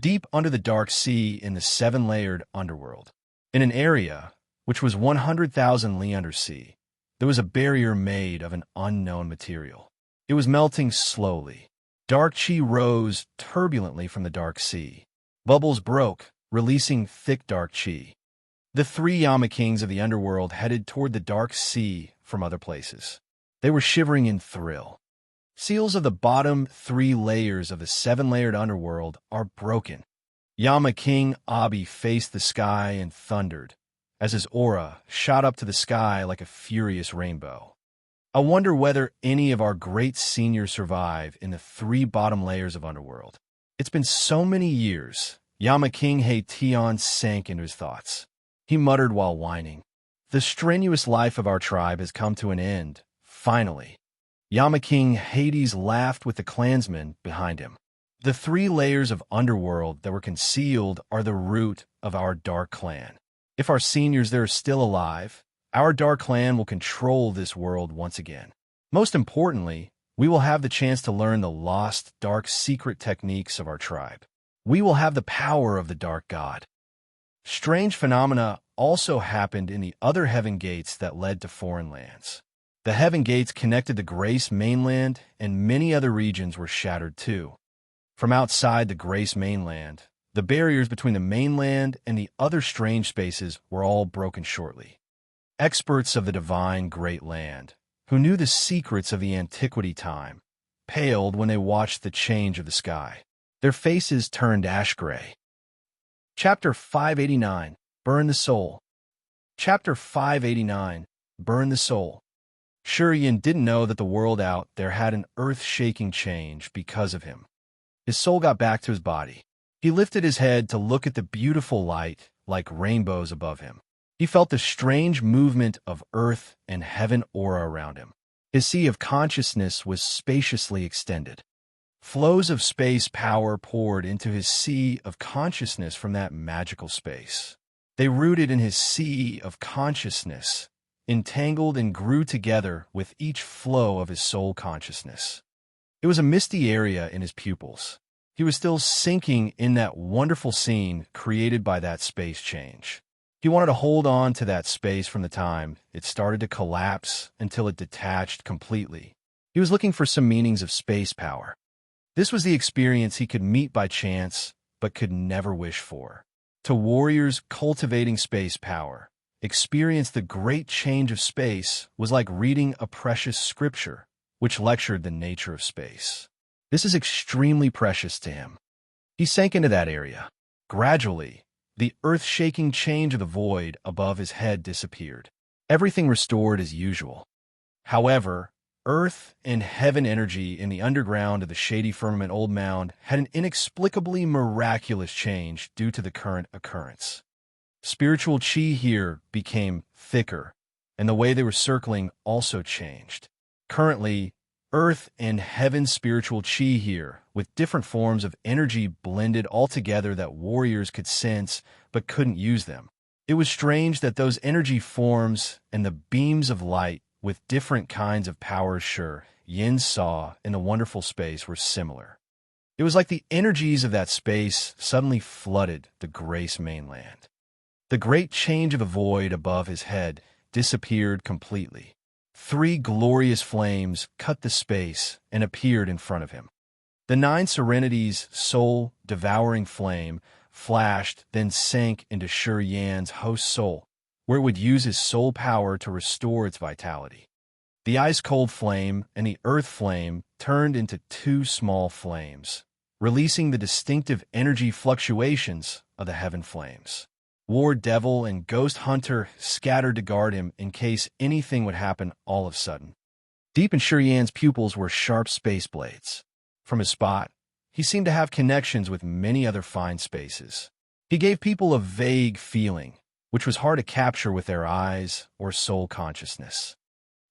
Deep under the dark sea in the seven-layered underworld, in an area which was 100,000 li under sea, there was a barrier made of an unknown material. It was melting slowly. Dark chi rose turbulently from the dark sea. Bubbles broke, releasing thick dark chi. The three Yama Kings of the underworld headed toward the dark sea from other places. They were shivering in thrill. Seals of the bottom three layers of the seven-layered underworld are broken. Yama King Abi faced the sky and thundered, as his aura shot up to the sky like a furious rainbow. I wonder whether any of our great seniors survive in the three bottom layers of underworld. It's been so many years. Yama King Haetion sank into his thoughts. He muttered while whining. The strenuous life of our tribe has come to an end, finally. Yama King Hades laughed with the clansmen behind him. The three layers of underworld that were concealed are the root of our dark clan. If our seniors there are still alive, our dark clan will control this world once again. Most importantly, we will have the chance to learn the lost, dark, secret techniques of our tribe. We will have the power of the Dark God. Strange phenomena also happened in the other heaven gates that led to foreign lands. The heaven gates connected the Grace mainland, and many other regions were shattered too. From outside the Grace mainland, the barriers between the mainland and the other strange spaces were all broken shortly. Experts of the divine great land, who knew the secrets of the antiquity time, paled when they watched the change of the sky. Their faces turned ash-gray. Chapter 589, Burn the Soul. Chapter 589, Burn the Soul. Shurian didn't know that the world out there had an earth-shaking change because of him. His soul got back to his body. He lifted his head to look at the beautiful light like rainbows above him. He felt the strange movement of earth and heaven aura around him. His sea of consciousness was spaciously extended. Flows of space power poured into his sea of consciousness from that magical space. They rooted in his sea of consciousness, entangled and grew together with each flow of his soul consciousness. It was a misty area in his pupils. He was still sinking in that wonderful scene created by that space change. He wanted to hold on to that space from the time it started to collapse until it detached completely. He was looking for some meanings of space power. This was the experience he could meet by chance, but could never wish for. To warriors cultivating space power, experience the great change of space was like reading a precious scripture, which lectured the nature of space. This is extremely precious to him. He sank into that area. Gradually, the earth-shaking change of the void above his head disappeared. Everything restored as usual. However, earth and heaven energy in the underground of the shady firmament old mound had an inexplicably miraculous change due to the current occurrence. Spiritual chi here became thicker, and the way they were circling also changed. Currently, earth and heaven spiritual chi here, with different forms of energy blended all together that warriors could sense but couldn't use them. It was strange that those energy forms and the beams of light with different kinds of powers Yin saw in the wonderful space were similar. It was like the energies of that space suddenly flooded the Grace mainland. The great change of the void above his head disappeared completely. 3 glorious flames cut the space and appeared in front of him. The 9 Serenity's soul-devouring flame flashed, then sank into Yan's host soul, where it would use his soul power to restore its vitality. The ice-cold flame and the earth flame turned into 2 small flames, releasing the distinctive energy fluctuations of the heaven flames. War Devil and Ghost Hunter scattered to guard him in case anything would happen all of a sudden. Deep in Yan's pupils were sharp space blades. From his spot, he seemed to have connections with many other fine spaces. He gave people a vague feeling, which was hard to capture with their eyes or soul consciousness.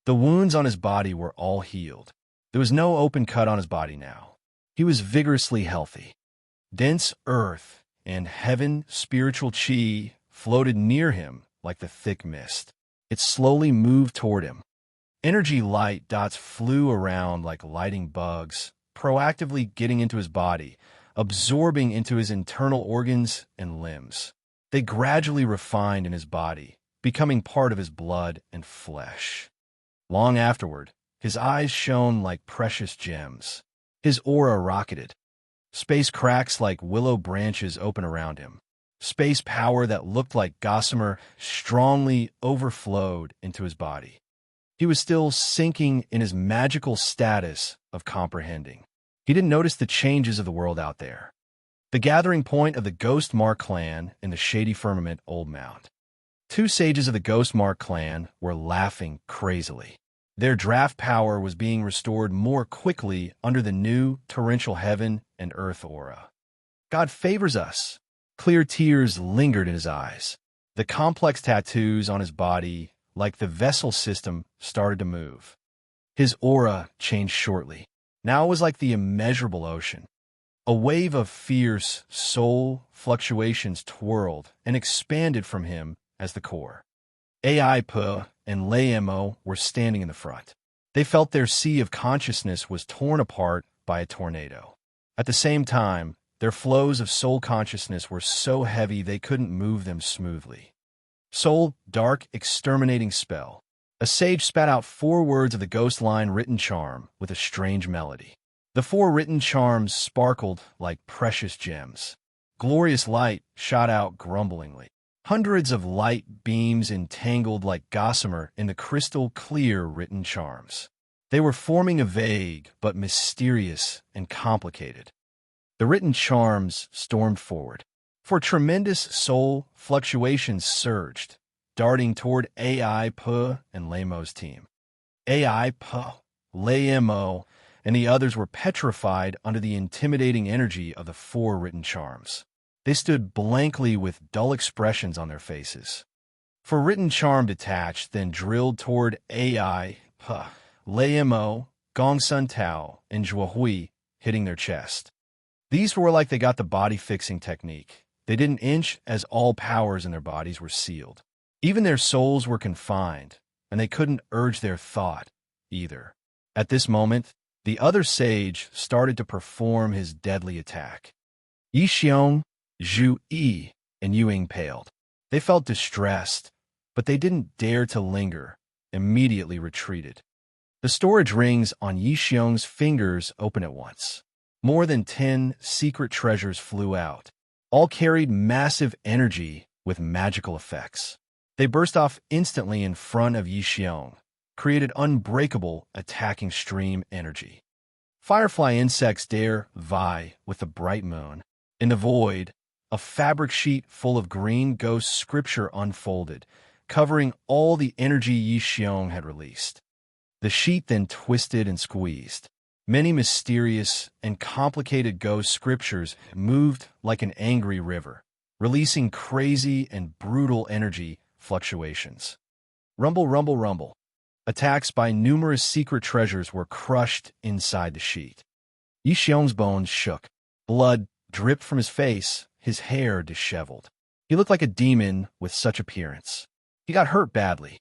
The wounds on his body were all healed. There was no open cut on his body now. He was vigorously healthy. Dense earth and heaven spiritual chi floated near him like the thick mist. It slowly moved toward him. Energy light dots flew around like lighting bugs, proactively getting into his body, absorbing into his internal organs and limbs. They gradually refined in his body, becoming part of his blood and flesh. Long afterward, his eyes shone like precious gems. His aura rocketed. Space cracks like willow branches open around him. Space power that looked like gossamer strongly overflowed into his body. He was still sinking in his magical status of comprehending. He didn't notice the changes of the world out there. The gathering point of the Ghost Mark clan in the shady firmament old mound. 2 sages of the Ghost Mark clan were laughing crazily. Their draft power was being restored more quickly under the new torrential heaven and earth aura. God favors us. Clear tears lingered in his eyes. The complex tattoos on his body, like the vessel system, started to move. His aura changed shortly. Now it was like the immeasurable ocean. A wave of fierce soul fluctuations twirled and expanded from him as the core. AIPA and Layemo were standing in the front. They felt their sea of consciousness was torn apart by a tornado. At the same time, their flows of soul consciousness were so heavy they couldn't move them smoothly. Soul, dark, exterminating spell. A sage spat out 4 words of the ghost line written charm with a strange melody. The 4 written charms sparkled like precious gems. Glorious light shot out grumblingly. Hundreds of light beams entangled like gossamer in the crystal-clear written charms. They were forming a vague but mysterious and complicated. The written charms stormed forward. For tremendous soul fluctuations surged, darting toward AIPA and Lamo's team. AIPA, Lamo, and the others were petrified under the intimidating energy of the 4 written charms. They stood blankly with dull expressions on their faces. For written charm detached, then drilled toward AI, Lamo, Gongsun Tao, and Zhuohui, hitting their chest. These were like they got the body-fixing technique. They didn't inch as all powers in their bodies were sealed. Even their souls were confined, and they couldn't urge their thought, either. At this moment, the other sage started to perform his deadly attack. Yi Xiong, Zhu Yi, and Yuing paled. They felt distressed, but they didn't dare to linger, immediately retreated. The storage rings on Yi Xiong's fingers opened at once. More than 10 secret treasures flew out. All carried massive energy with magical effects. They burst off instantly in front of Yi Xiong, created unbreakable attacking stream energy. Firefly insects dare vie with the bright moon. In the void, a fabric sheet full of green ghost scripture unfolded, covering all the energy Yi Xiong had released. The sheet then twisted and squeezed. Many mysterious and complicated ghost scriptures moved like an angry river, releasing crazy and brutal energy fluctuations. Rumble, rumble, rumble. Attacks by numerous secret treasures were crushed inside the sheet. Yi Xiong's bones shook. Blood dripped from his face, his hair disheveled. He looked like a demon with such appearance. He got hurt badly.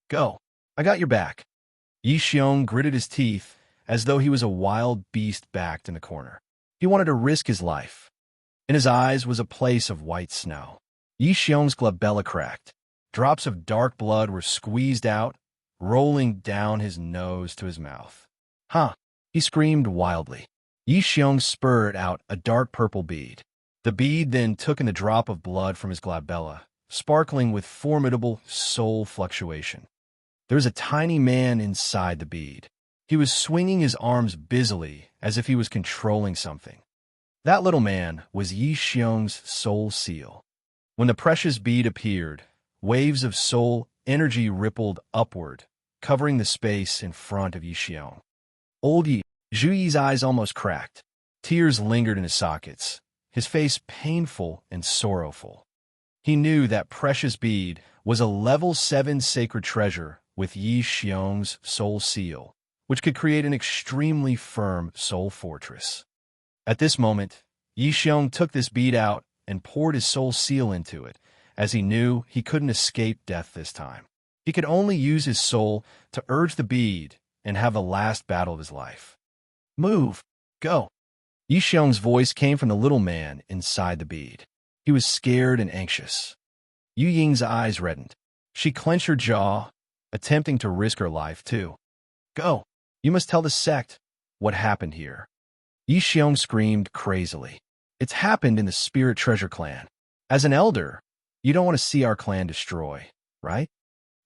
Go. I got your back. Yi Xiong gritted his teeth as though he was a wild beast backed in the corner. He wanted to risk his life. In his eyes was a place of white snow. Yi Xiong's glabella cracked. Drops of dark blood were squeezed out, rolling down his nose to his mouth. Huh! He screamed wildly. Yi Xiong spurred out a dark purple bead. The bead then took in the drop of blood from his glabella, sparkling with formidable soul fluctuation. There was a tiny man inside the bead. He was swinging his arms busily as if he was controlling something. That little man was Yi Xiong's soul seal. When the precious bead appeared, waves of soul energy rippled upward, covering the space in front of Yi Xiong. Old Yi Zhuyi's eyes almost cracked. Tears lingered in his sockets, his face painful and sorrowful. He knew that precious bead was a level 7 sacred treasure with Yi Xiong's soul seal, which could create an extremely firm soul fortress. At this moment, Yi Xiong took this bead out and poured his soul seal into it, as he knew he couldn't escape death this time. He could only use his soul to urge the bead and have the last battle of his life. Move! Go! Yi Xiong's voice came from the little man inside the bead. He was scared and anxious. Yu Ying's eyes reddened. She clenched her jaw, attempting to risk her life too. Go! You must tell the sect what happened here. Yi Xiong screamed crazily. It's happened in the Spirit Treasure Clan. As an elder, you don't want to see our clan destroy, right?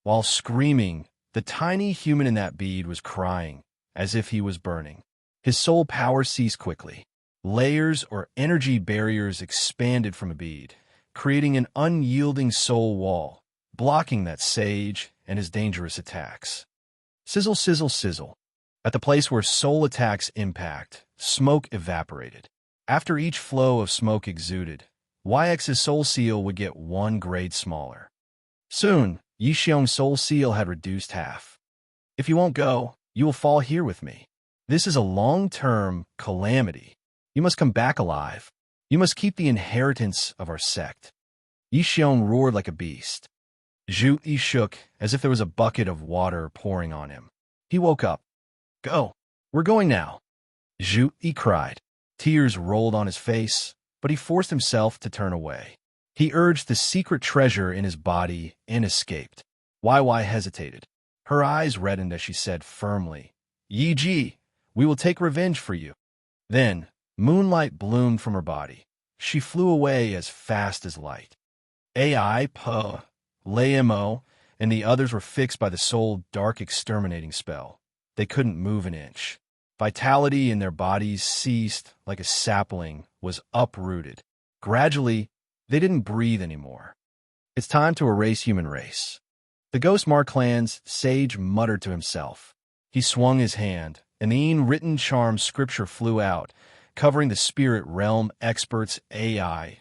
While screaming, the tiny human in that bead was crying, as if he was burning. His soul power ceased quickly. Layers or energy barriers expanded from a bead, creating an unyielding soul wall, blocking that sage and his dangerous attacks. Sizzle, sizzle, sizzle. At the place where soul attacks impact, smoke evaporated. After each flow of smoke exuded, YX's soul seal would get 1 grade smaller. Soon, Yi Xiong's soul seal had reduced half. If you won't go, you will fall here with me. This is a long-term calamity. You must come back alive. You must keep the inheritance of our sect. Yi Xiong roared like a beast. Zhu Yi shook as if there was a bucket of water pouring on him. He woke up. Go. We're going now. Zhu Yi cried. Tears rolled on his face, but he forced himself to turn away. He urged the secret treasure in his body and escaped. YY hesitated. Her eyes reddened as she said firmly, Yi Ji, we will take revenge for you. Then, moonlight bloomed from her body. She flew away as fast as light. AI, Puh, Lei Mo, and the others were fixed by the soul dark exterminating spell. They couldn't move an inch. Vitality in their bodies ceased like a sapling was uprooted. Gradually, they didn't breathe anymore. It's time to erase human race. The Ghostmar clan's sage muttered to himself. He swung his hand, and the written charm scripture flew out, covering the spirit realm experts AI,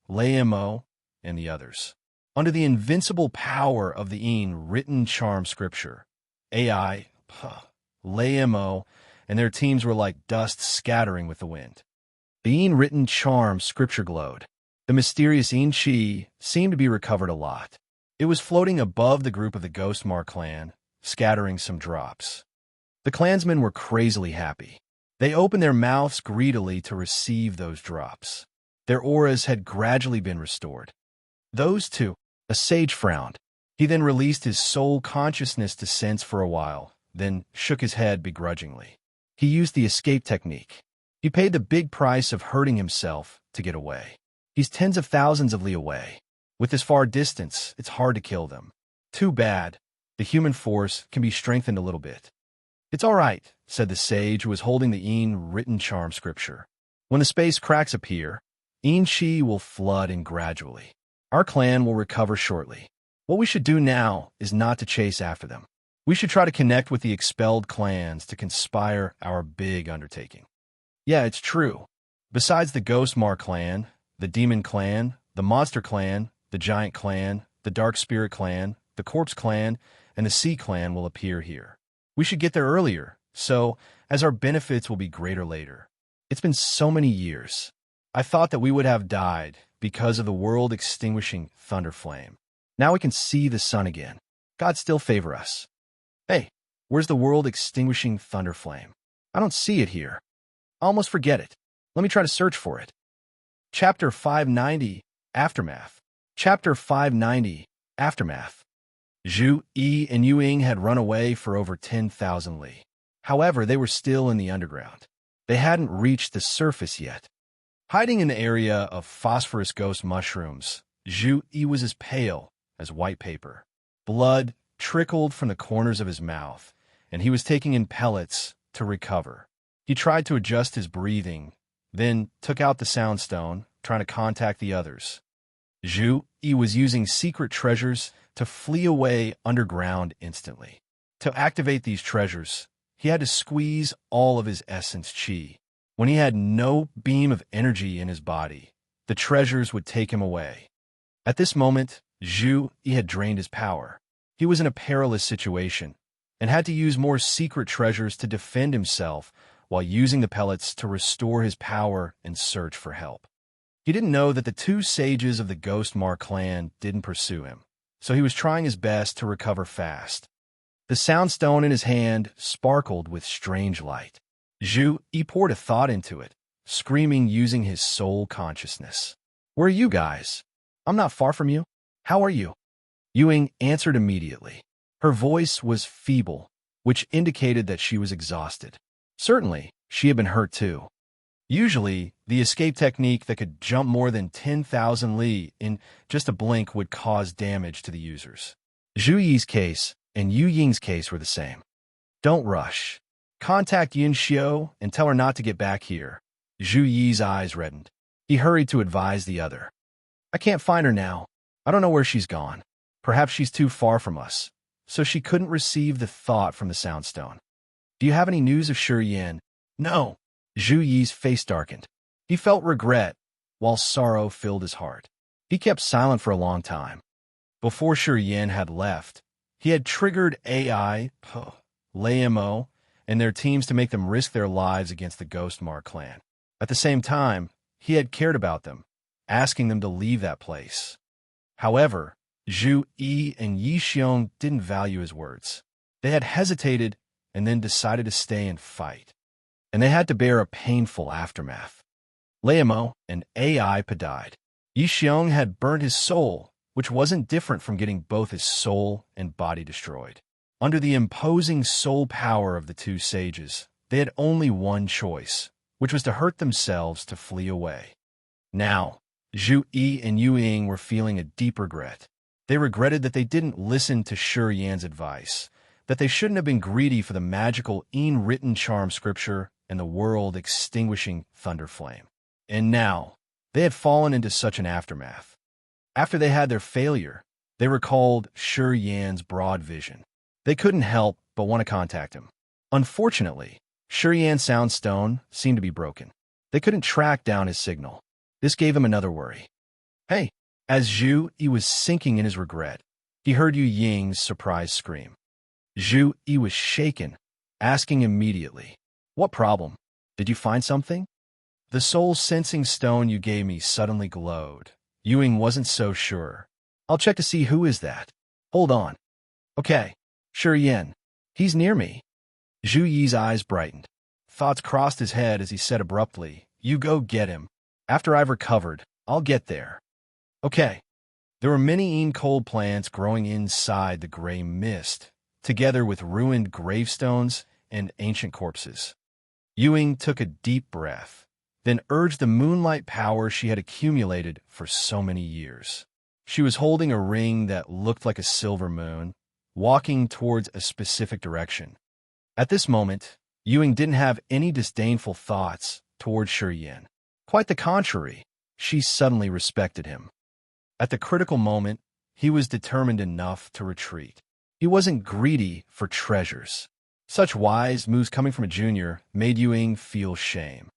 Lei Mo, and the others. Under the invincible power of the written charm scripture, AI, Lei Mo, and their teams were like dust scattering with the wind. The written charm scripture glowed. The mysterious Chi seemed to be recovered a lot. It was floating above the group of the Ghostmar clan, scattering some drops. The clansmen were crazily happy. They opened their mouths greedily to receive those drops. Their auras had gradually been restored. Those two, a sage frowned. He then released his soul consciousness to sense for a while, then shook his head begrudgingly. He used the escape technique. He paid the big price of hurting himself to get away. He's tens of thousands of li away. With this far distance, it's hard to kill them. Too bad. The human force can be strengthened a little bit. It's all right, said the sage who was holding the written charm scripture. When the space cracks appear, Shi will flood in gradually. Our clan will recover shortly. What we should do now is not to chase after them. We should try to connect with the expelled clans to conspire our big undertaking. Yeah, it's true. Besides the Ghostmar clan, the Demon clan, the Monster clan, the Giant clan, the Dark Spirit clan, the Corpse clan, and the Sea clan will appear here. We should get there earlier, so as our benefits will be greater later. It's been so many years. I thought that we would have died because of the world-extinguishing thunder flame. Now we can see the sun again. God still favor us. Hey, where's the world-extinguishing thunder flame? I don't see it here. I almost forget it. Let me try to search for it. Chapter 590, Aftermath. Chapter 590, Aftermath. Zhu Yi and Ying had run away for over 10,000 li. However, they were still in the underground. They hadn't reached the surface yet. Hiding in the area of phosphorus ghost mushrooms, Zhu Yi was as pale as white paper. Blood trickled from the corners of his mouth, and he was taking in pellets to recover. He tried to adjust his breathing, then took out the soundstone, trying to contact the others. Zhu Yi was using secret treasures to flee away underground instantly. To activate these treasures, he had to squeeze all of his essence chi. When he had no beam of energy in his body, the treasures would take him away. At this moment, Zhu Yi had drained his power. He was in a perilous situation and had to use more secret treasures to defend himself while using the pellets to restore his power and search for help. He didn't know that the two sages of the Ghostmar clan didn't pursue him, so he was trying his best to recover fast. The soundstone in his hand sparkled with strange light. Zhu Yi poured a thought into it, screaming using his soul consciousness. Where are you guys? I'm not far from you. How are you? Ying answered immediately. Her voice was feeble, which indicated that she was exhausted. Certainly, she had been hurt too. Usually, the escape technique that could jump more than 10,000 li in just a blink would cause damage to the users. Zhu Yi's case and Ying's case were the same. Don't rush. Contact Yin Xiao and tell her not to get back here. Zhu Yi's eyes reddened. He hurried to advise the other. I can't find her now. I don't know where she's gone. Perhaps she's too far from us, so she couldn't receive the thought from the soundstone. Do you have any news of Shi Yan? No. Zhu Yi's face darkened. He felt regret, while sorrow filled his heart. He kept silent for a long time. Before Shi Yan had left, he had triggered AI, LAMO, and their teams to make them risk their lives against the Ghostmar clan. At the same time, he had cared about them, asking them to leave that place. However, Zhu Yi and Yi Xiong didn't value his words. They had hesitated and then decided to stay and fight. And they had to bear a painful aftermath. Laimo and AI died. Yi Xiong had burned his soul, which wasn't different from getting both his soul and body destroyed. Under the imposing soul power of the two sages, they had only one choice, which was to hurt themselves to flee away. Now, Zhu Yi and Ying were feeling a deep regret. They regretted that they didn't listen to Shi Yan's advice, that they shouldn't have been greedy for the magical written charm scripture and the world-extinguishing thunder flame. And now, they had fallen into such an aftermath. After they had their failure, they recalled Shi Yan's broad vision. They couldn't help but want to contact him. Unfortunately, Shi Yan's soundstone seemed to be broken. They couldn't track down his signal. This gave him another worry. Hey, as Zhu Yi was sinking in his regret, he heard Ying's surprised scream. Zhu Yi was shaken, asking immediately, What problem? Did you find something? The soul-sensing stone you gave me suddenly glowed. Ying wasn't so sure. I'll check to see who is that. Hold on. Okay. Shi Yan. He's near me. Zhu Yi's eyes brightened. Thoughts crossed his head as he said abruptly, You go get him. After I've recovered, I'll get there. Okay. There were many cold plants growing inside the gray mist, together with ruined gravestones and ancient corpses. Ying took a deep breath, then urged the moonlight power she had accumulated for so many years. She was holding a ring that looked like a silver moon, walking towards a specific direction. At this moment, Ying didn't have any disdainful thoughts toward Yin. Quite the contrary, she suddenly respected him. At the critical moment, he was determined enough to retreat. He wasn't greedy for treasures. Such wise moves coming from a junior made Ying feel shame.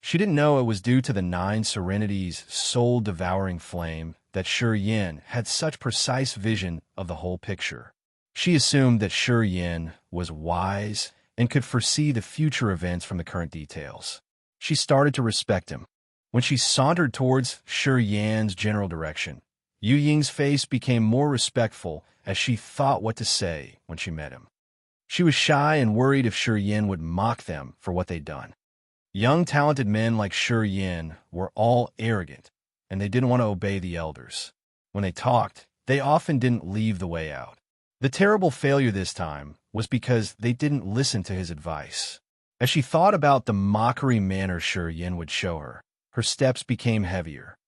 She didn't know it was due to the 9 Serenity's soul-devouring flame that Yin had such precise vision of the whole picture. She assumed that Yin was wise and could foresee the future events from the current details. She started to respect him. When she sauntered towards Yin's general direction, Ying's face became more respectful as she thought what to say when she met him. She was shy and worried if Yin would mock them for what they'd done. Young, talented men like Yin were all arrogant, and they didn't want to obey the elders. When they talked, they often didn't leave the way out. The terrible failure this time was because they didn't listen to his advice. As she thought about the mockery manner Yin would show her, her steps became heavier.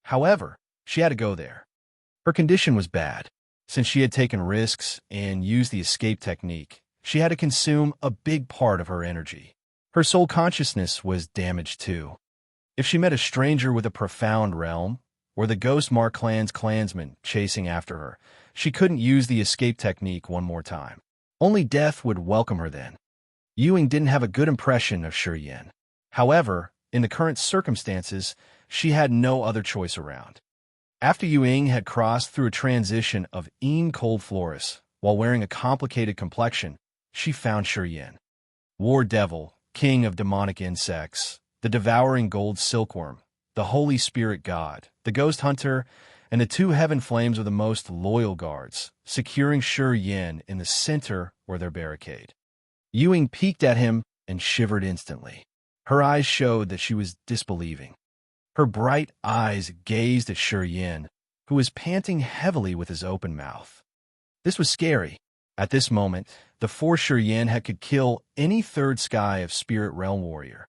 However, she had to go there. Her condition was bad. Since she had taken risks and used the escape technique, she had to consume a big part of her energy. Her soul consciousness was damaged too. If she met a stranger with a profound realm, or the Ghost Mark clan's clansmen chasing after her, she couldn't use the escape technique one more time. Only death would welcome her then. Ying didn't have a good impression of Yin. However, in the current circumstances, she had no other choice around. After Ying had crossed through a transition of cold Floris while wearing a complicated complexion, she found Yin. War Devil, king of demonic insects, the devouring gold silkworm, the Holy Spirit God, the Ghost Hunter, and the 2 heaven flames were the most loyal guards, securing Yin in the center or their barricade. Ying peeked at him and shivered instantly. Her eyes showed that she was disbelieving. Her bright eyes gazed at Yin, who was panting heavily with his open mouth. This was scary. At this moment, the 4 Yin could kill any third sky of spirit realm warrior.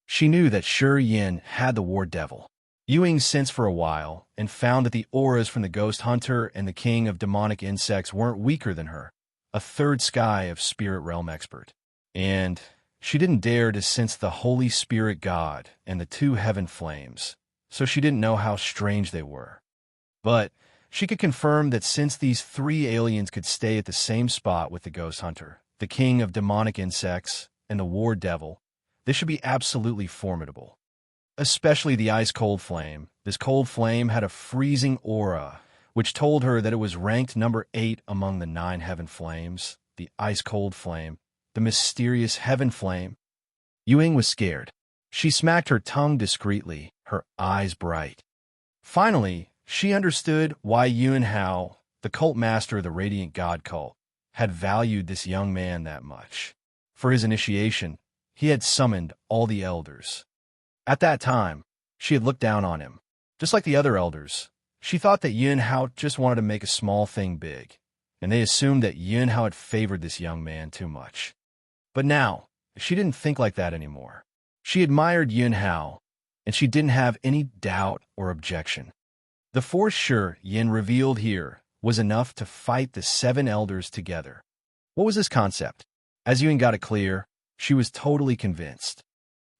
She knew that Yin had the War Devil. Ying sensed for a while and found that the auras from the Ghost Hunter and the King of Demonic Insects weren't weaker than her, a third sky of spirit realm expert. And she didn't dare to sense the Holy Spirit God and the 2 heaven flames, so she didn't know how strange they were. But she could confirm that since these 3 aliens could stay at the same spot with the Ghost Hunter, the King of Demonic Insects, and the War Devil, they should be absolutely formidable. Especially the ice-cold flame. This cold flame had a freezing aura, which told her that it was ranked number 8 among the 9 heaven flames, the ice-cold flame, the mysterious heaven flame. Ying was scared. She smacked her tongue discreetly, her eyes bright. Finally, she understood why Yuan Hao, the cult master of the Radiant God cult, had valued this young man that much. For his initiation, he had summoned all the elders. At that time, she had looked down on him. Just like the other elders, she thought that Yuan Hao just wanted to make a small thing big, and they assumed that Yuan Hao had favored this young man too much. But now, she didn't think like that anymore. She admired Yuan Hao, and she didn't have any doubt or objection. The force Yin revealed here was enough to fight the 7 elders together. What was this concept? As Ying got it clear, she was totally convinced.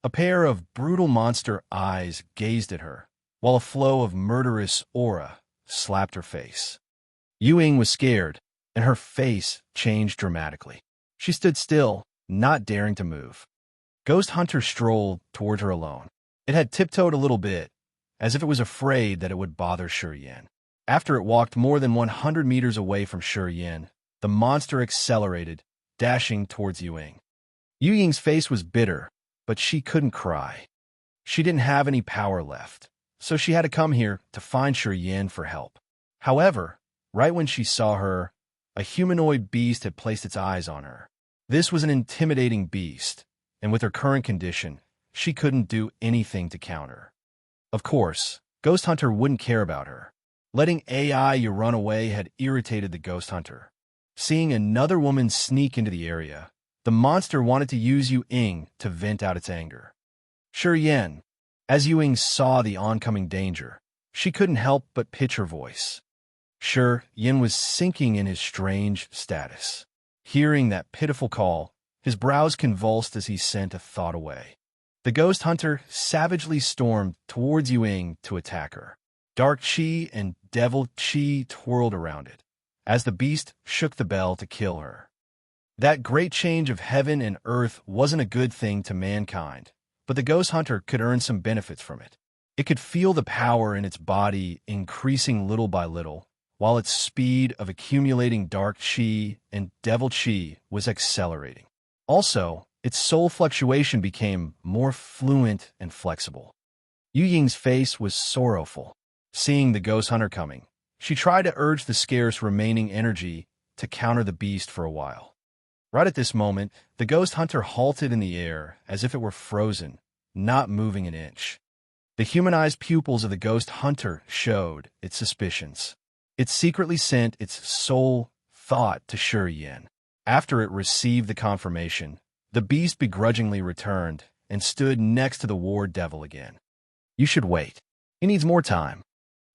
A pair of brutal monster eyes gazed at her, while a flow of murderous aura slapped her face. Ying was scared, and her face changed dramatically. She stood still, not daring to move. Ghost Hunter strolled toward her alone. It had tiptoed a little bit, as if it was afraid that it would bother Yin. After it walked more than 100 meters away from Yin, the monster accelerated, dashing towards Ying. Ying's face was bitter, but she couldn't cry. She didn't have any power left, so she had to come here to find Yin for help. However, right when she saw her, a humanoid beast had placed its eyes on her. This was an intimidating beast, and with her current condition, she couldn't do anything to counter. Of course, Ghost Hunter wouldn't care about her. Letting AI run away had irritated the Ghost Hunter. Seeing another woman sneak into the area, The monster wanted to use Yu-ing to vent out its anger. Shi-Yin. As Yu-ing saw the oncoming danger, she couldn't help but pitch her voice. Shi-Yin was sinking in his strange status. Hearing that pitiful call, his brows convulsed as he sent a thought away. The ghost hunter savagely stormed towards Yu-ing to attack her. Dark qi and devil qi twirled around it, as the beast shook the bell to kill her. That great change of heaven and earth wasn't a good thing to mankind, but the ghost hunter could earn some benefits from it. It could feel the power in its body increasing little by little, while its speed of accumulating dark qi and devil qi was accelerating. Also, its soul fluctuation became more fluent and flexible. Yu-ying's face was sorrowful. Seeing the ghost hunter coming, she tried to urge the scarce remaining energy to counter the beast for a while. Right at this moment, the ghost hunter halted in the air as if it were frozen, not moving an inch. The humanized pupils of the ghost hunter showed its suspicions. It secretly sent its soul thought to Shi-Yin. After it received the confirmation, the beast begrudgingly returned and stood next to the war devil again. You should wait. He needs more time.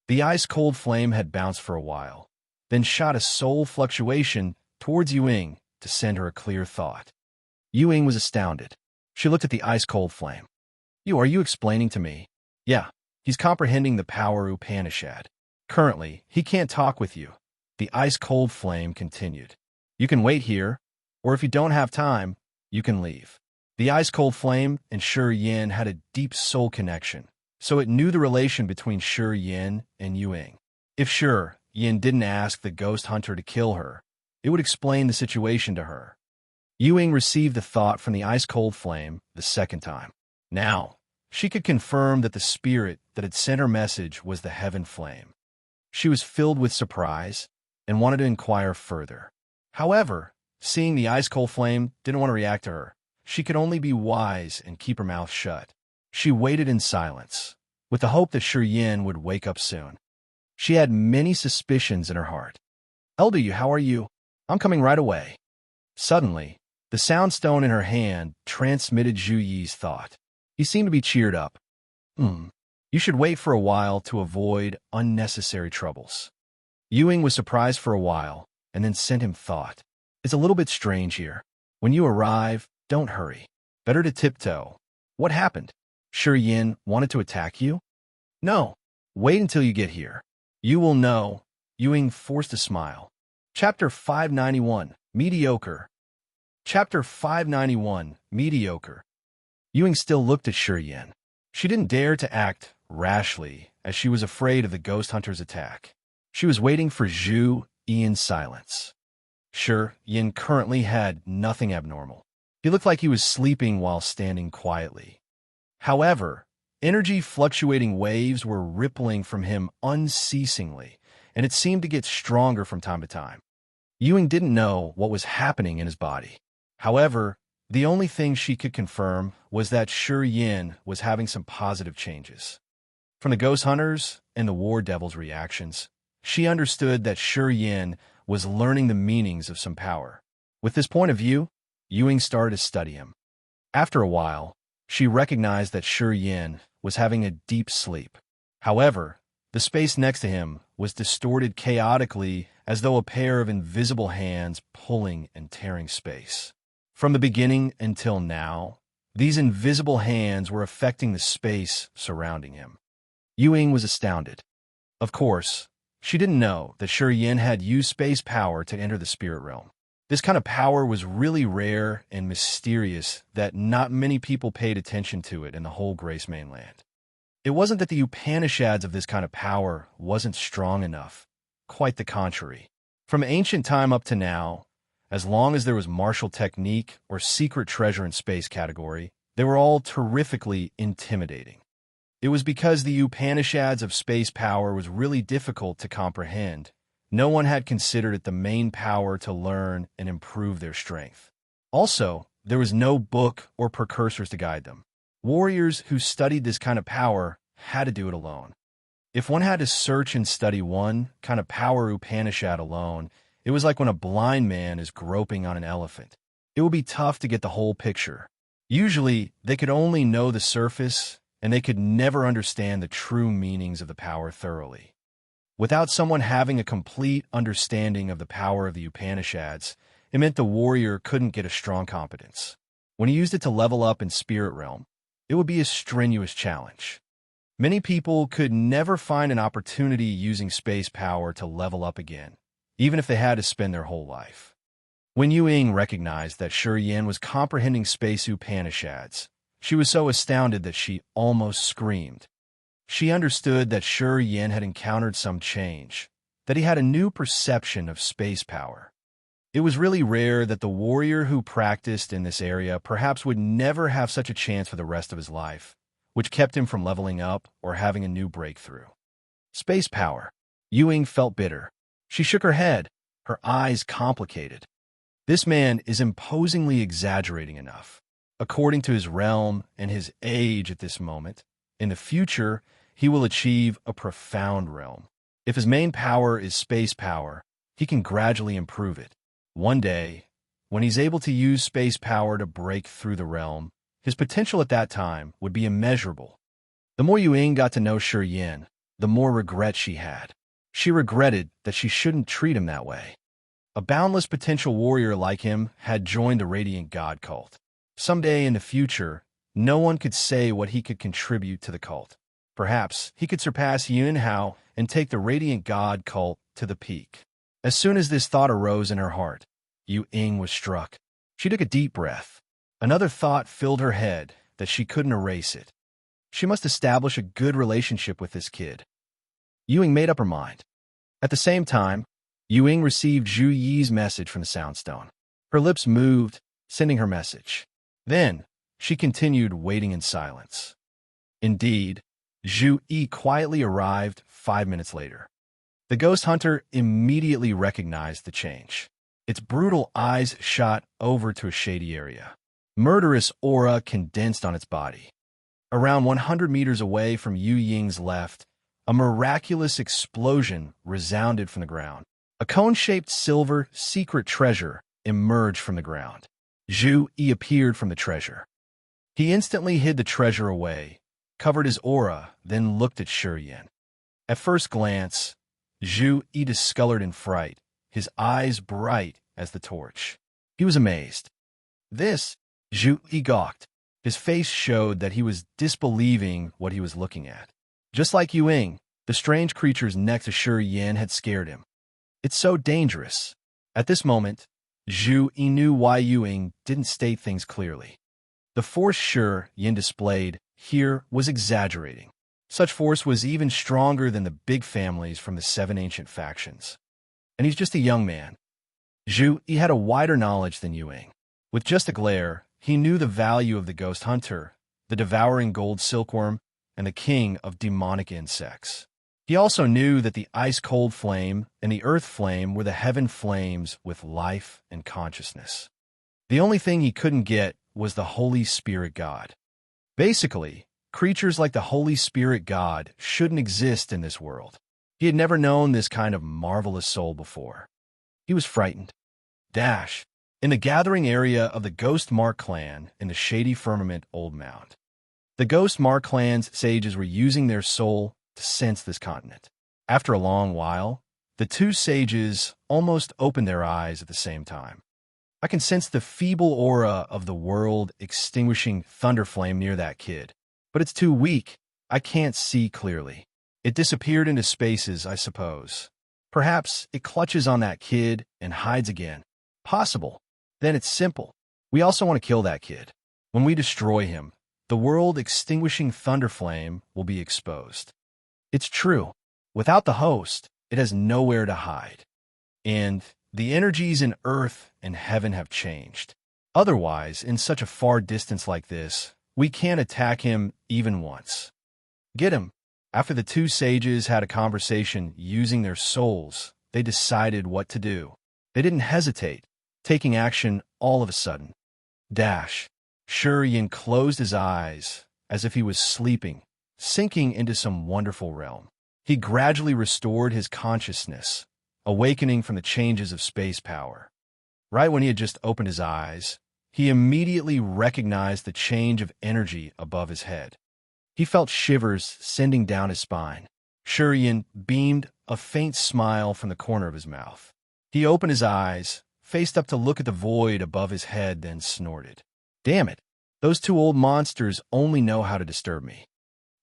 The ice-cold flame had bounced for a while, then shot a soul fluctuation towards Yu-ing to send her a clear thought. Yu-ing was astounded. She looked at the ice-cold flame. Are you explaining to me? Yeah, he's comprehending the power Upanishad. Currently, he can't talk with you. The ice-cold flame continued. You can wait here, or if you don't have time, you can leave. The ice-cold flame and Shi-Yin had a deep soul connection, so it knew the relation between Shi-Yin and Yu-ing. If Shi-Yin didn't ask the ghost hunter to kill her, it would explain the situation to her. Yu-ing received the thought from the ice-cold flame the second time. Now, she could confirm that the spirit that had sent her message was the heaven flame. She was filled with surprise and wanted to inquire further. However, seeing the ice-cold flame didn't want to react to her. She could only be wise and keep her mouth shut. She waited in silence, with the hope that Shi-Yin would wake up soon. She had many suspicions in her heart. Elder, how are you? I'm coming right away. Suddenly, the sound stone in her hand transmitted Zhu Yi's thought. He seemed to be cheered up. You should wait for a while to avoid unnecessary troubles. Yu-ing was surprised for a while, and then sent him thought. It's a little bit strange here. When you arrive, don't hurry. Better to tiptoe. What happened? Shi-Yin wanted to attack you? No. Wait until you get here. You will know. Yu-ing forced a smile. Chapter 591, Mediocre. Chapter 591, Mediocre. Yu-ing still looked at Shi-Yin. She didn't dare to act rashly, as she was afraid of the ghost hunter's attack. She was waiting for Zhu Yi in silence. Shi-Yin currently had nothing abnormal. He looked like he was sleeping while standing quietly. However, energy-fluctuating waves were rippling from him unceasingly, and it seemed to get stronger from time to time. Yu-ing didn't know what was happening in his body. However, the only thing she could confirm was that Shi-Yin was having some positive changes. From the ghost hunters and the war devil's reactions, she understood that Shi-Yin was learning the meanings of some power. With this point of view, Yu-ing started to study him. After a while, she recognized that Shi-Yin was having a deep sleep. However, the space next to him was distorted chaotically as though a pair of invisible hands pulling and tearing space. From the beginning until now, these invisible hands were affecting the space surrounding him. Yu-ing was astounded. Of course, she didn't know that Shi-Yin had used space power to enter the spirit realm. This kind of power was really rare and mysterious that not many people paid attention to it in the whole Grace Mainland. It wasn't that the Upanishads of this kind of power wasn't strong enough. Quite the contrary. From ancient time up to now, as long as there was martial technique or secret treasure in space category, they were all terrifically intimidating. It was because the Upanishads of space power was really difficult to comprehend. No one had considered it the main power to learn and improve their strength. Also, there was no book or precursors to guide them. Warriors who studied this kind of power had to do it alone. If one had to search and study one kind of power Upanishad alone, it was like when a blind man is groping on an elephant. it would be tough to get the whole picture. Usually, they could only know the surface, and they could never understand the true meanings of the power thoroughly. Without someone having a complete understanding of the power of the Upanishads, it meant the warrior couldn't get a strong competence. When he used it to level up in spirit realm, it would be a strenuous challenge. Many people could never find an opportunity using space power to level up again, even if they had to spend their whole life. When Yu recognized that Shi Yan was comprehending space Upanishads, she was so astounded that she almost screamed. She understood that Shi Yan had encountered some change, that he had a new perception of space power. It was really rare that the warrior who practiced in this area perhaps would never have such a chance for the rest of his life, which kept him from leveling up or having a new breakthrough. Space power. Yu felt bitter. She shook her head, her eyes complicated. This man is imposingly exaggerating enough. According to his realm and his age at this moment, in the future, he will achieve a profound realm. If his main power is space power, he can gradually improve it. One day, when he's able to use space power to break through the realm, his potential at that time would be immeasurable. The more Yu got to know Shi Yan, the more regret she had. She regretted that she shouldn't treat him that way. A boundless potential warrior like him had joined the Radiant God cult. Someday in the future, no one could say what he could contribute to the cult. Perhaps he could surpass Yun Hao and take the Radiant God cult to the peak. As soon as this thought arose in her heart, Yu was struck. She took a deep breath. Another thought filled her head that she couldn't erase it. She must establish a good relationship with this kid. Yu made up her mind. At the same time, Yu received Zhu Yi's message from the Soundstone. Her lips moved, sending her message. Then, she continued waiting in silence. Indeed, Zhu Yi quietly arrived 5 minutes later. The ghost hunter immediately recognized the change. Its brutal eyes shot over to a shady area. Murderous aura condensed on its body. Around 100 meters away from Yu Ying's left, a miraculous explosion resounded from the ground. A cone-shaped silver secret treasure emerged from the ground. Zhu Yi appeared from the treasure. He instantly hid the treasure away, covered his aura, then looked at Shi Yan. At first glance, Zhu Yi discolored in fright, his eyes bright as the torch. He was amazed. This, Zhu Yi gawked. His face showed that he was disbelieving what he was looking at. Just like Yu the strange creatures next to Shi Yan had scared him. It's so dangerous. At this moment, Zhu Yi knew why Yu didn't state things clearly. The force Shi Yan displayed here was exaggerating. Such force was even stronger than the big families from the 7 ancient factions. And he's just a young man. Zhu Yi had a wider knowledge than Yu. With just a glare, he knew the value of the ghost hunter, the devouring gold silkworm, and the king of demonic insects. He also knew that the ice-cold flame and the earth flame were the heaven flames with life and consciousness. The only thing he couldn't get was the Holy Spirit God. Basically, creatures like the Holy Spirit God shouldn't exist in this world. He had never known this kind of marvelous soul before. He was frightened. In the gathering area of the Ghost Mark clan in the Shady Firmament Old Mound. The Ghost Mark clan's sages were using their soul to sense this continent. After a long while, the two sages almost opened their eyes at the same time. I can sense the feeble aura of the world-extinguishing thunder flame near that kid, but it's too weak. I can't see clearly. It disappeared into spaces, I suppose. Perhaps it clutches on that kid and hides again. Possible. Then it's simple. We also want to kill that kid. When we destroy him, the world-extinguishing thunder flame will be exposed. It's true. Without the host, it has nowhere to hide. And the energies in earth and heaven have changed. Otherwise, in such a far distance like this, we can't attack him even once. Get him. After the two sages had a conversation using their souls, they decided what to do. They didn't hesitate, taking action all of a sudden. Shi Yan closed his eyes as if he was sleeping, sinking into some wonderful realm. He gradually restored his consciousness, awakening from the changes of space power. Right when he had just opened his eyes, he immediately recognized the change of energy above his head. He felt shivers sending down his spine. Shurian beamed a faint smile from the corner of his mouth. He opened his eyes, faced up to look at the void above his head, then snorted. Damn it! Those two old monsters only know how to disturb me.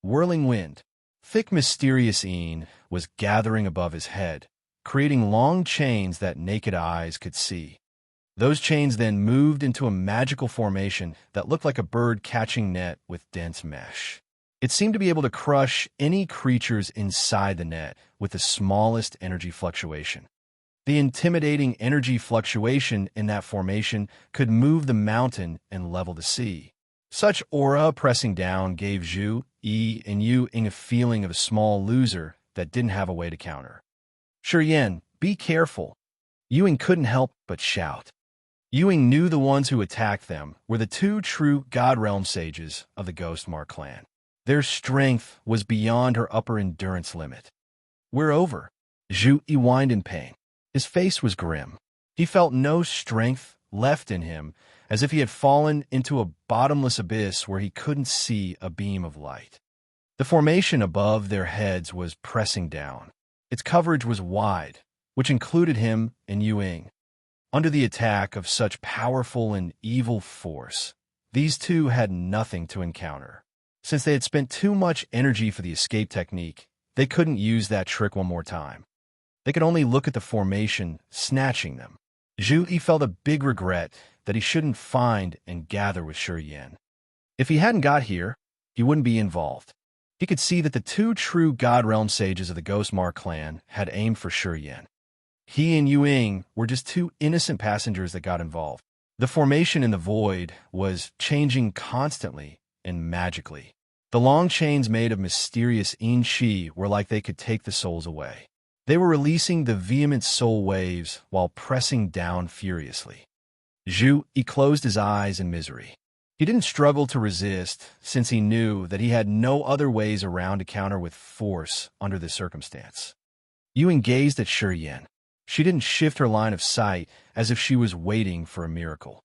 Whirling wind. Thick, mysterious een was gathering above his head, creating long chains that naked eyes could see. Those chains then moved into a magical formation that looked like a bird-catching net with dense mesh. It seemed to be able to crush any creatures inside the net with the smallest energy fluctuation. The intimidating energy fluctuation in that formation could move the mountain and level the sea. Such aura pressing down gave Zhu, Yi, and Yu Ying a feeling of a small loser that didn't have a way to counter. Shurian, be careful. Yu Ying couldn't help but shout. Yu Ying knew the ones who attacked them were the two true God Realm sages of the Ghostmark clan. Their strength was beyond her upper endurance limit. We're over. Zhu Yi whined in pain. His face was grim. He felt no strength left in him, as if he had fallen into a bottomless abyss where he couldn't see a beam of light. The formation above their heads was pressing down. Its coverage was wide, which included him and Yu Ying. Under the attack of such powerful and evil force, these two had nothing to encounter. Since they had spent too much energy for the escape technique, they couldn't use that trick one more time. They could only look at the formation, snatching them. Zhu Yi felt a big regret that he shouldn't find and gather with Shurian. If he hadn't got here, he wouldn't be involved. He could see that the two true God Realm sages of the Ghostmark clan had aimed for Shurian. He and Yu Ying were just two innocent passengers that got involved. The formation in the void was changing constantly and magically. The long chains made of mysterious Yin-Chi were like they could take the souls away. They were releasing the vehement soul waves while pressing down furiously. Zhu Yi closed his eyes in misery. He didn't struggle to resist, since he knew that he had no other ways around to counter with force under this circumstance. Yu Ying gazed at Shurian. She didn't shift her line of sight as if she was waiting for a miracle.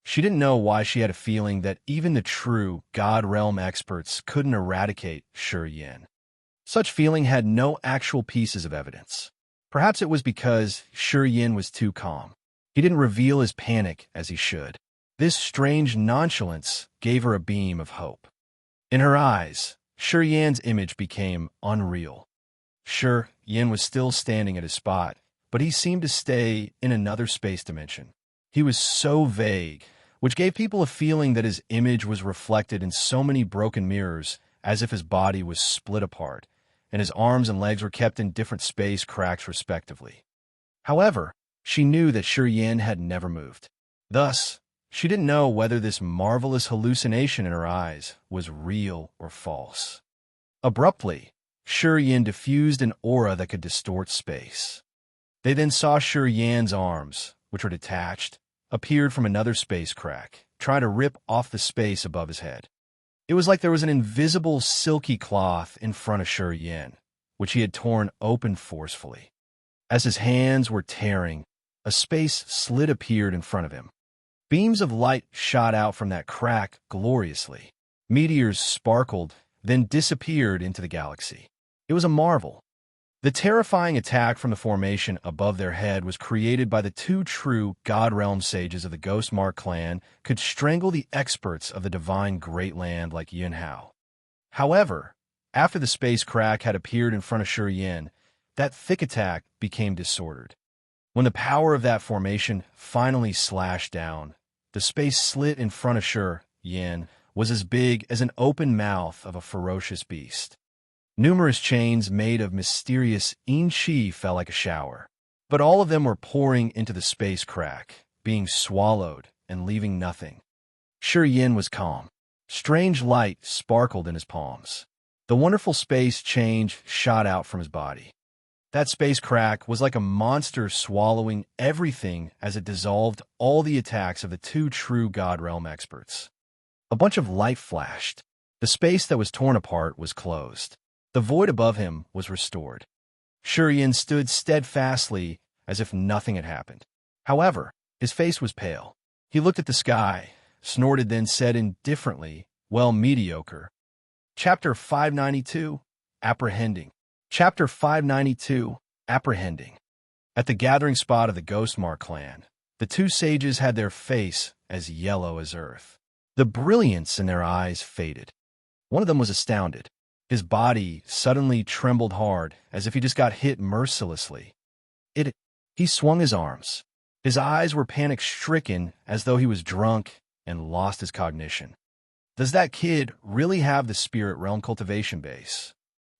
She didn't know why she had a feeling that even the true God Realm experts couldn't eradicate Shurian. Such feeling had no actual pieces of evidence. Perhaps it was because Shurian was too calm. He didn't reveal his panic as he should. This strange nonchalance gave her a beam of hope. In her eyes, Shurian's image became unreal. Shurian was still standing at his spot, but he seemed to stay in another space dimension. He was so vague, which gave people a feeling that his image was reflected in so many broken mirrors, as if his body was split apart, and his arms and legs were kept in different space cracks respectively. However, she knew that Shurian had never moved. Thus, she didn't know whether this marvelous hallucination in her eyes was real or false. Abruptly, Shurian diffused an aura that could distort space. They then saw Shurian's arms, which were detached, appeared from another space crack, trying to rip off the space above his head. It was like there was an invisible silky cloth in front of Shurian, which he had torn open forcefully. As his hands were tearing, a space slit appeared in front of him. Beams of light shot out from that crack gloriously. Meteors sparkled, then disappeared into the galaxy. It was a marvel. The terrifying attack from the formation above their head was created by the two true God Realm sages of the Ghostmark clan could strangle the experts of the divine Great Land like Yin Hao. However, after the space crack had appeared in front of Shurian, that thick attack became disordered. When the power of that formation finally slashed down, the space slit in front of Shurian was as big as an open mouth of a ferocious beast. Numerous chains made of mysterious Yin-Chi fell like a shower, but all of them were pouring into the space crack, being swallowed and leaving nothing. Shurian was calm. Strange light sparkled in his palms. The wonderful space change shot out from his body. That space crack was like a monster swallowing everything as it dissolved all the attacks of the two true God Realm experts. A bunch of light flashed. The space that was torn apart was closed. The void above him was restored. Shurian stood steadfastly as if nothing had happened. However, his face was pale. He looked at the sky, snorted, then said indifferently, "Well, mediocre." Chapter 592, Apprehending. Chapter 592, Apprehending. At the gathering spot of the Ghostmark clan, the two sages had their face as yellow as earth. The brilliance in their eyes faded. One of them was astounded. His body suddenly trembled hard, as if he just got hit mercilessly. He swung his arms. His eyes were panic-stricken, as though he was drunk and lost his cognition. Does that kid really have the spirit realm cultivation base?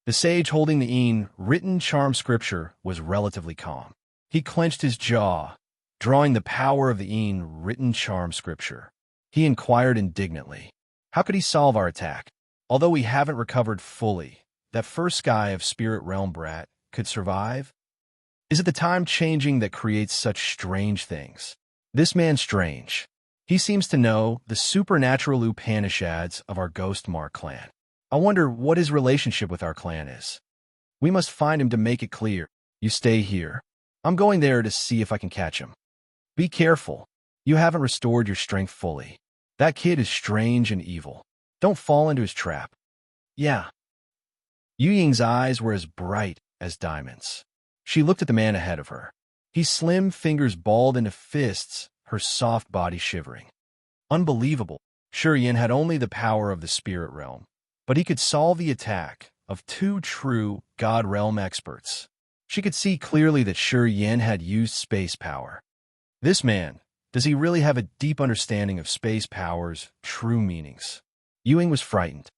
The sage holding the written charm scripture was relatively calm. He clenched his jaw, drawing the power of the written charm scripture. He inquired indignantly, "How could he solve our attack? Although we haven't recovered fully, that first sky of spirit realm brat could survive? Is it the time changing that creates such strange things? This man's strange. He seems to know the supernatural Upanishads of our Ghostmark clan. I wonder what his relationship with our clan is. We must find him to make it clear. You stay here. I'm going there to see if I can catch him. Be careful. You haven't restored your strength fully. That kid is strange and evil. Don't fall into his trap." "Yeah." Yu Ying's eyes were as bright as diamonds. She looked at the man ahead of her. His slim fingers balled into fists, her soft body shivering. Unbelievable. Shi Yin had only the power of the spirit realm, but he could solve the attack of two true God realm experts. She could see clearly that Shi Yin had used space power. This man, does he really have a deep understanding of space power's true meanings? Yu Ying was frightened.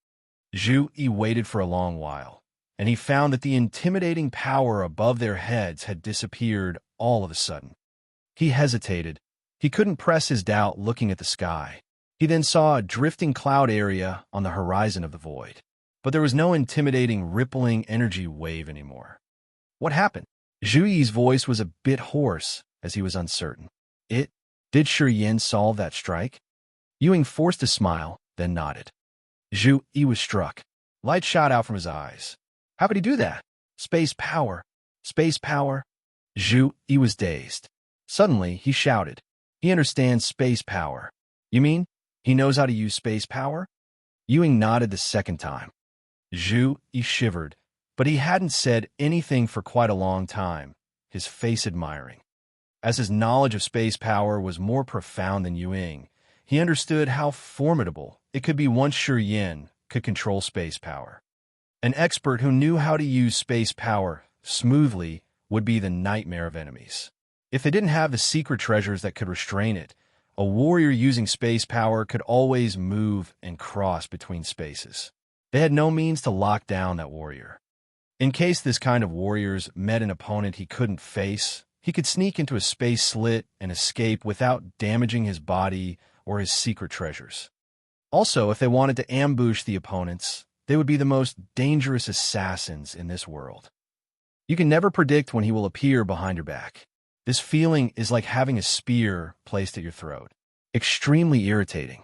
Zhu Yi waited for a long while, and he found that the intimidating power above their heads had disappeared all of a sudden. He hesitated. He couldn't press his doubt looking at the sky. He then saw a drifting cloud area on the horizon of the void, but there was no intimidating, rippling energy wave anymore. What happened? Zhu Yi's voice was a bit hoarse as he was uncertain. Did Shi Yin solve that strike? Yu Ying forced a smile, then nodded. Zhu Yi was struck. Light shot out from his eyes. How could he do that? Space power. Space power. Zhu Yi was dazed. Suddenly, he shouted. He understands space power. You mean he knows how to use space power? Yu Ying nodded the second time. Zhu Yi shivered, but he hadn't said anything for quite a long time, his face admiring. As his knowledge of space power was more profound than Yu Ying, he understood how formidable it could be once Shi Yin could control space power. An expert who knew how to use space power smoothly would be the nightmare of enemies. If they didn't have the secret treasures that could restrain it, a warrior using space power could always move and cross between spaces. They had no means to lock down that warrior. In case this kind of warriors met an opponent he couldn't face, he could sneak into a space slit and escape without damaging his body or his secret treasures. Also, if they wanted to ambush the opponents, they would be the most dangerous assassins in this world. You can never predict when he will appear behind your back. This feeling is like having a spear placed at your throat. Extremely irritating.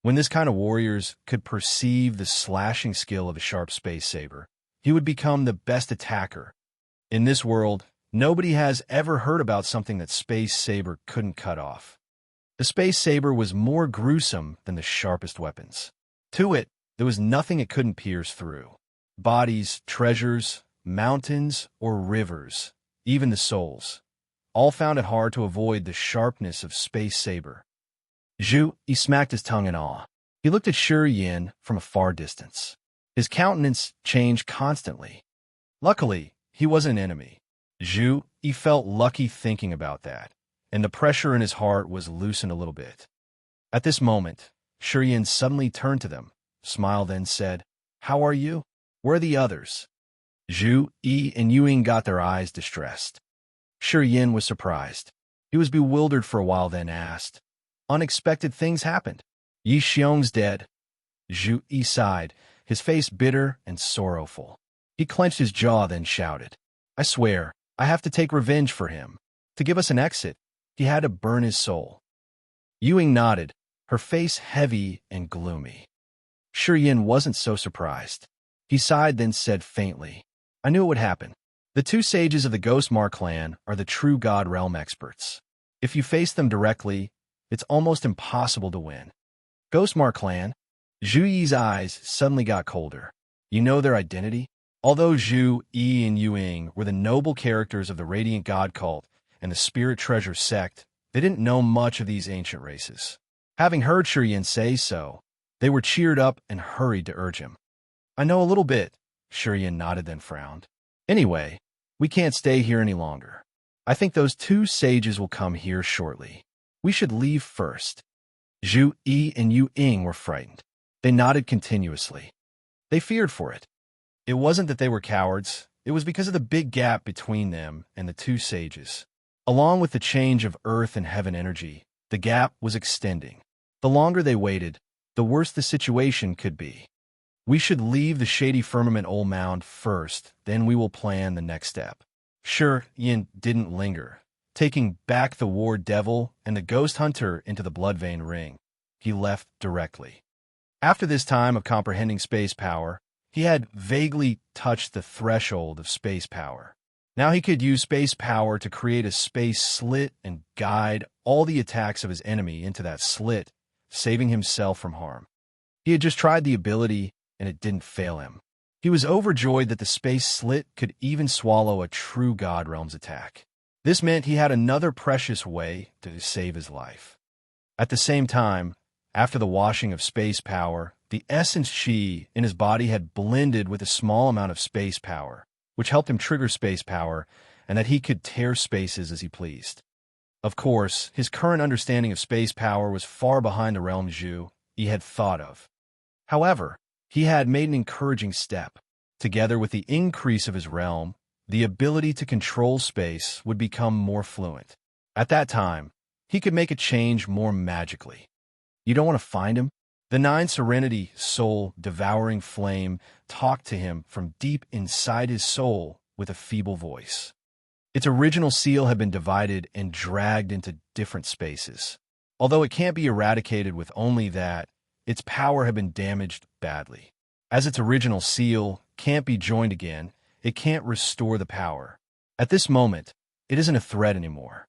When this kind of warriors could perceive the slashing skill of a sharp space saber, he would become the best attacker. In this world, nobody has ever heard about something that space saber couldn't cut off. The space saber was more gruesome than the sharpest weapons. To it, there was nothing it couldn't pierce through. Bodies, treasures, mountains, or rivers, even the souls, all found it hard to avoid the sharpness of space saber. Zhu Yi smacked his tongue in awe. He looked at Shi Yin from a far distance. His countenance changed constantly. Luckily, he wasn't an enemy. Zhu Yi felt lucky thinking about that, and the pressure in his heart was loosened a little bit. At this moment, Shi Yin suddenly turned to them, smiled, then said, "How are you? Where are the others?" Zhu Yi and Yu Ying got their eyes distressed. Shi Yin was surprised. He was bewildered for a while, then asked, "Unexpected things happened. Yi Xiong's dead." Zhu Yi sighed, his face bitter and sorrowful. He clenched his jaw, then shouted, "I swear, I have to take revenge for him. To give us an exit, he had to burn his soul." Yu Ying nodded, her face heavy and gloomy. Shi Yin wasn't so surprised. He sighed, then said faintly, "I knew it would happen. The two sages of the Ghostmark clan are the true God realm experts. If you face them directly, It's almost impossible to win. Ghostmark clan? Zhu Yi's eyes suddenly got colder. You know their identity? Although Zhu Yi and Yu Ying were the noble characters of the Radiant God cult and the Spirit Treasure sect, they didn't know much of these ancient races. Having heard Shi Yan say so, they were cheered up and hurried to urge him. I know a little bit, Shi Yan nodded then frowned. Anyway, we can't stay here any longer. I think those two sages will come here shortly. We should leave first. Zhu Yi and Yu Ying were frightened. They nodded continuously. They feared for it. It wasn't that they were cowards. It was because of the big gap between them and the two sages. Along with the change of earth and heaven energy, the gap was extending. The longer they waited, the worse the situation could be. We should leave the shady firmament old mound first, then we will plan the next step. Shi Yan didn't linger. Taking back the war devil and the ghost hunter into the blood-vein ring, he left directly. After this time of comprehending space power, he had vaguely touched the threshold of space power. Now he could use space power to create a space slit and guide all the attacks of his enemy into that slit, saving himself from harm. He had just tried the ability, and it didn't fail him. He was overjoyed that the space slit could even swallow a true God Realms attack. This meant he had another precious way to save his life. At the same time, after the washing of space power, the essence chi in his body had blended with a small amount of space power, which helped him trigger space power, and that he could tear spaces as he pleased. Of course, his current understanding of space power was far behind the realm Zhu he had thought of. However, he had made an encouraging step. Together with the increase of his realm, the ability to control space would become more fluent. At that time, he could make a change more magically. You don't want to find him? The nine serenity, soul, devouring flame talked to him from deep inside his soul with a feeble voice. Its original seal had been divided and dragged into different spaces. Although it can't be eradicated with only that, its power had been damaged badly. As its original seal can't be joined again, it can't restore the power. At this moment, it isn't a threat anymore.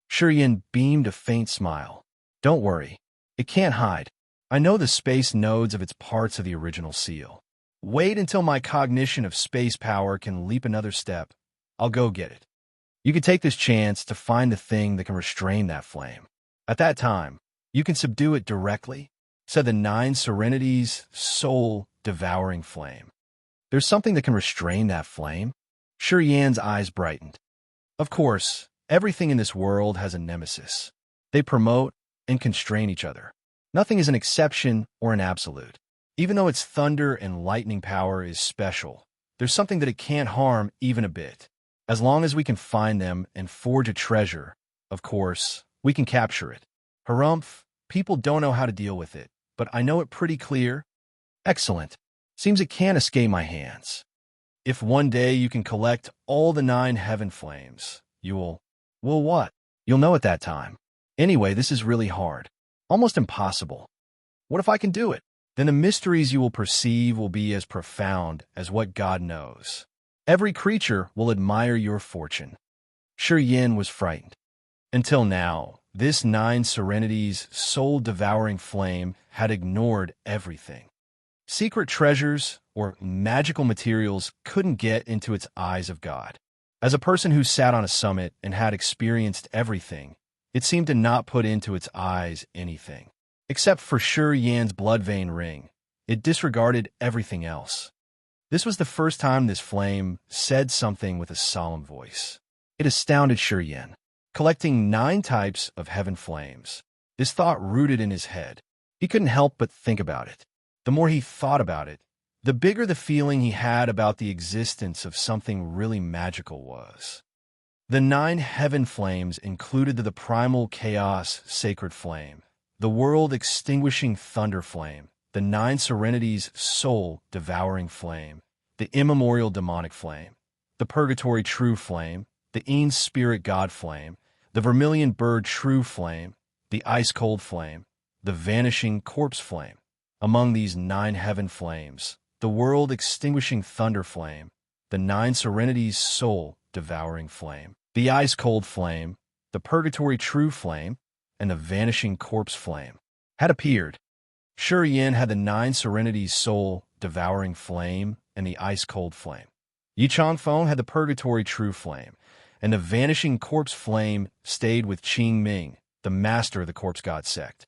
Shi Yan beamed a faint smile. Don't worry. It can't hide. I know the space nodes of its parts of the original seal. Wait until my cognition of space power can leap another step. I'll go get it. You can take this chance to find the thing that can restrain that flame. At that time, you can subdue it directly, said the nine serenities, soul, devouring flame. There's something that can restrain that flame? Shi Yan's eyes brightened. Of course, everything in this world has a nemesis. They promote and constrain each other. Nothing is an exception or an absolute. Even though its thunder and lightning power is special, there's something that it can't harm even a bit. As long as we can find them and forge a treasure, of course, we can capture it. Harumph, people don't know how to deal with it, but I know it pretty clear. Excellent. Seems it can't escape my hands. If one day you can collect all the 9 heaven flames, well, what? You'll know at that time. Anyway, this is really hard. Almost impossible. What if I can do it? Then the mysteries you will perceive will be as profound as what God knows. Every creature will admire your fortune. Shi Yan was frightened. Until now, this 9 serenities, soul-devouring flame had ignored everything. Secret treasures or magical materials couldn't get into its eyes of God. As a person who sat on a summit and had experienced everything, it seemed to not put into its eyes anything. Except for Shi Yan's blood-vein ring, it disregarded everything else. This was the first time this flame said something with a solemn voice. It astounded Shi Yan. Collecting 9 types of heaven flames. This thought rooted in his head. He couldn't help but think about it. The more he thought about it, the bigger the feeling he had about the existence of something really magical was. The 9 heaven flames included the primal chaos sacred flame, the world-extinguishing thunder flame, the 9 serenities soul-devouring flame, the immemorial demonic flame, the purgatory true flame, the Een spirit god flame, the vermilion bird true flame, the ice-cold flame, the vanishing corpse flame. Among these 9 heaven flames, the world-extinguishing thunder flame, the 9 serenities soul-devouring flame, the ice-cold flame, the purgatory true flame, and the vanishing corpse flame had appeared. Shi Yin had the 9 serenities soul, devouring flame, and the ice-cold flame. Yi Changfeng had the purgatory true flame, and the vanishing corpse flame stayed with Qing Ming, the master of the corpse god sect.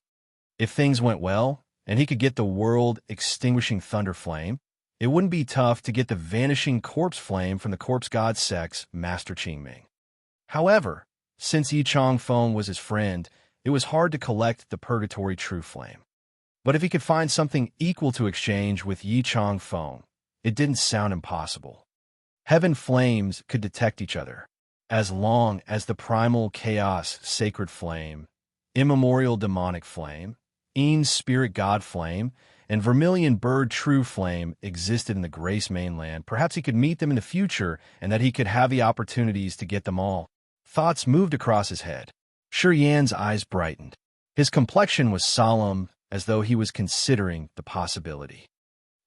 If things went well, and he could get the world-extinguishing thunder flame, it wouldn't be tough to get the vanishing corpse flame from the corpse god sect's master Qing Ming. However, since Yi Changfeng was his friend, it was hard to collect the purgatory true flame. But if he could find something equal to exchange with Yi Changfeng, it didn't sound impossible. Heaven flames could detect each other, as long as the primal chaos sacred flame, immemorial demonic flame, Ean's spirit god flame, and vermilion bird true flame existed in the Grace mainland. Perhaps he could meet them in the future, and that he could have the opportunities to get them all. Thoughts moved across his head. Shi Yan's eyes brightened. His complexion was solemn, as though he was considering the possibility.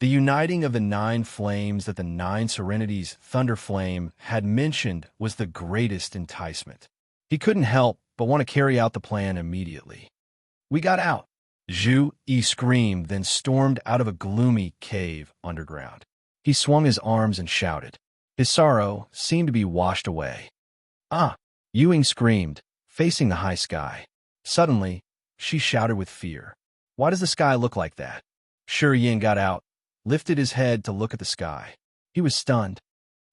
The uniting of the 9 flames that the 9 serenities thunder flame had mentioned was the greatest enticement. He couldn't help but want to carry out the plan immediately. We got out. Zhu Yi screamed, then stormed out of a gloomy cave underground. He swung his arms and shouted. His sorrow seemed to be washed away. Ah! Yuing screamed, facing the high sky. Suddenly, she shouted with fear. Why does the sky look like that? Shi Yin got out, lifted his head to look at the sky. He was stunned.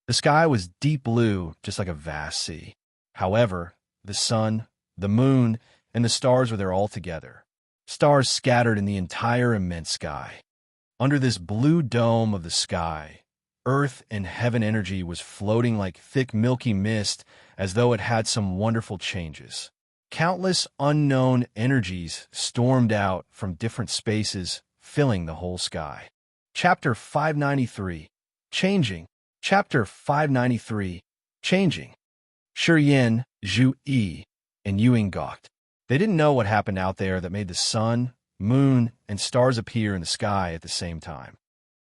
The sky was deep blue, just like a vast sea. However, the sun, the moon, and the stars were there all together. Stars scattered in the entire immense sky. Under this blue dome of the sky, earth and heaven energy was floating like thick milky mist, as though it had some wonderful changes. Countless unknown energies stormed out from different spaces, filling the whole sky. Chapter 593. Changing. Chapter 593. Changing. Shi Yin, Zhu Yi, and Yuing gawked. They didn't know what happened out there that made the sun, moon, and stars appear in the sky at the same time.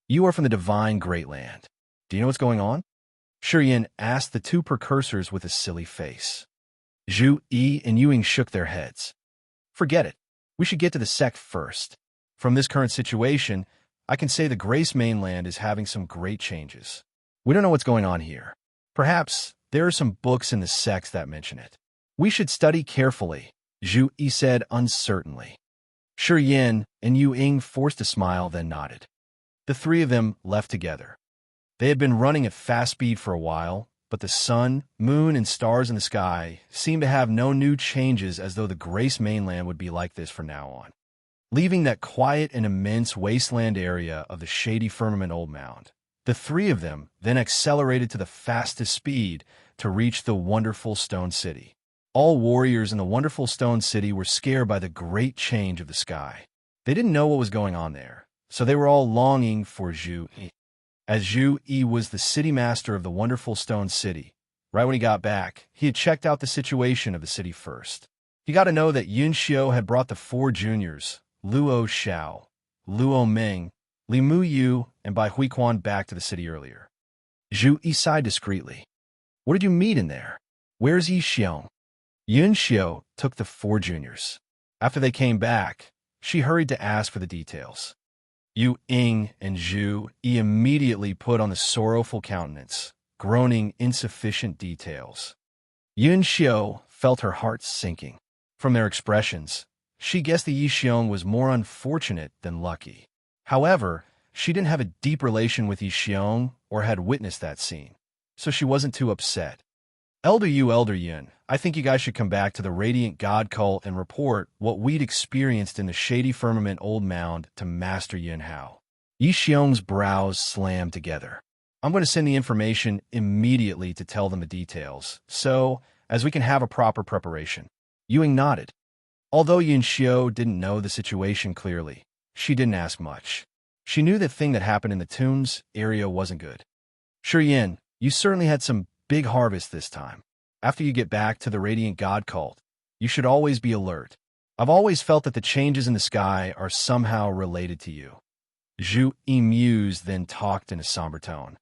You are from the divine great land. Do you know what's going on? Shi Yin asked the 2 precursors with a silly face. Zhu Yi and Yuing shook their heads. Forget it. We should get to the sect first. From this current situation, I can say the Grace mainland is having some great changes. We don't know what's going on here. Perhaps there are some books in the sects that mention it. We should study carefully, Zhu Yi said uncertainly. Shi Yin and Yuing forced a smile, then nodded. The 3 of them left together. They had been running at fast speed for a while, but the sun, moon, and stars in the sky seemed to have no new changes, as though the Grace mainland would be like this from now on. Leaving that quiet and immense wasteland area of the shady firmament old mound, the 3 of them then accelerated to the fastest speed to reach the wonderful stone city. All warriors in the wonderful stone city were scared by the great change of the sky. They didn't know what was going on there, so they were all longing for Zhu Yi. As Zhu Yi was the city master of the wonderful stone city, right when he got back, he had checked out the situation of the city first. He got to know that Yun Xiu had brought the 4 juniors, Luo Xiao, Luo Ming, Li Mu Yu, and Bai Huiquan back to the city earlier. Zhu Yi sighed discreetly. What did you meet in there? Where's Yi Xiong? Yun Xiu took the 4 juniors. After they came back, she hurried to ask for the details. Yu Ying and Zhu Yi immediately put on the sorrowful countenance, groaning insufficient details. Yun Xiu felt her heart sinking. From their expressions, she guessed the Yi Xiong was more unfortunate than lucky. However, she didn't have a deep relation with Yi Xiong or had witnessed that scene, so she wasn't too upset. Elder Yun, I think you guys should come back to the Radiant God cult and report what we'd experienced in the shady firmament old mound to Master Yin Hao. Yi Xiong's brows slammed together. I'm going to send the information immediately to tell them the details, so as we can have a proper preparation. Yuing nodded. Although Yun Xiu didn't know the situation clearly, she didn't ask much. She knew the thing that happened in the Tombs area wasn't good. Shi Yin, you certainly had some big harvest this time. After you get back to the Radiant God cult, you should always be alert. I've always felt that the changes in the sky are somehow related to you. Zhu Yi mused, then talked in a somber tone.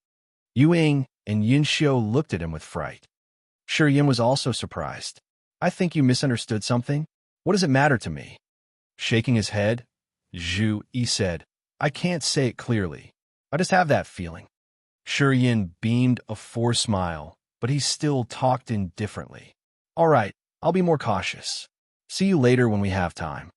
Yuing and Yun Xiu looked at him with fright. Shi Yin was also surprised. I think you misunderstood something. What does it matter to me? Shaking his head, Zhu Yi said, I can't say it clearly. I just have that feeling. Shi Yin beamed a forced smile, but he still talked indifferently. All right, I'll be more cautious. See you later when we have time.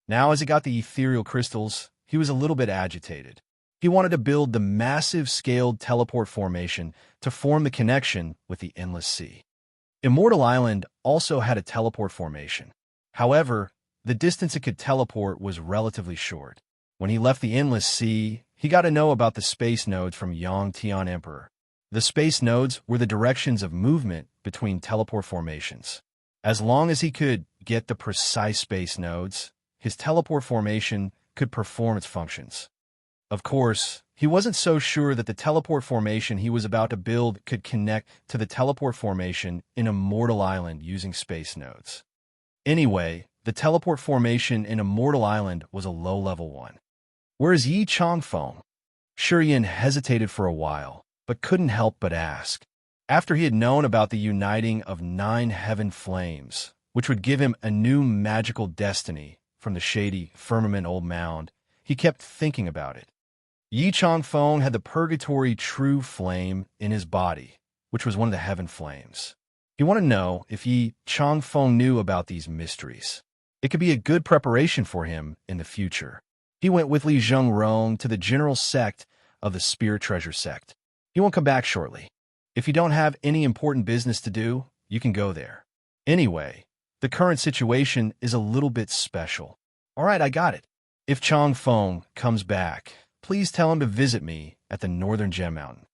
Now, as he got the ethereal crystals, he was a little bit agitated. He wanted to build the massive scaled teleport formation to form the connection with the endless sea. Immortal Island also had a teleport formation. However, the distance it could teleport was relatively short. When he left the endless sea, he got to know about the space nodes from Yang Tian Emperor. The space nodes were the directions of movement between teleport formations. As long as he could get the precise space nodes, his teleport formation could perform its functions. Of course, he wasn't so sure that the teleport formation he was about to build could connect to the teleport formation in Immortal Island using space nodes. Anyway, the teleport formation in Immortal Island was a low-level one. Where's Yi Changfeng? Shi Yin hesitated for a while, but couldn't help but ask. After he had known about the uniting of 9 heaven flames, which would give him a new magical destiny from the shady firmament old mound, he kept thinking about it. Yi Changfeng had the purgatory true flame in his body, which was one of the heaven flames. He wanted to know if Yi Changfeng knew about these mysteries. It could be a good preparation for him in the future. He went with Li Zhengrong to the general sect of the Spirit Treasure sect. He won't come back shortly. If you don't have any important business to do, you can go there. Anyway, the current situation is a little bit special. All right, I got it. If Changfeng comes back, please tell him to visit me at the Northern Gem Mountain.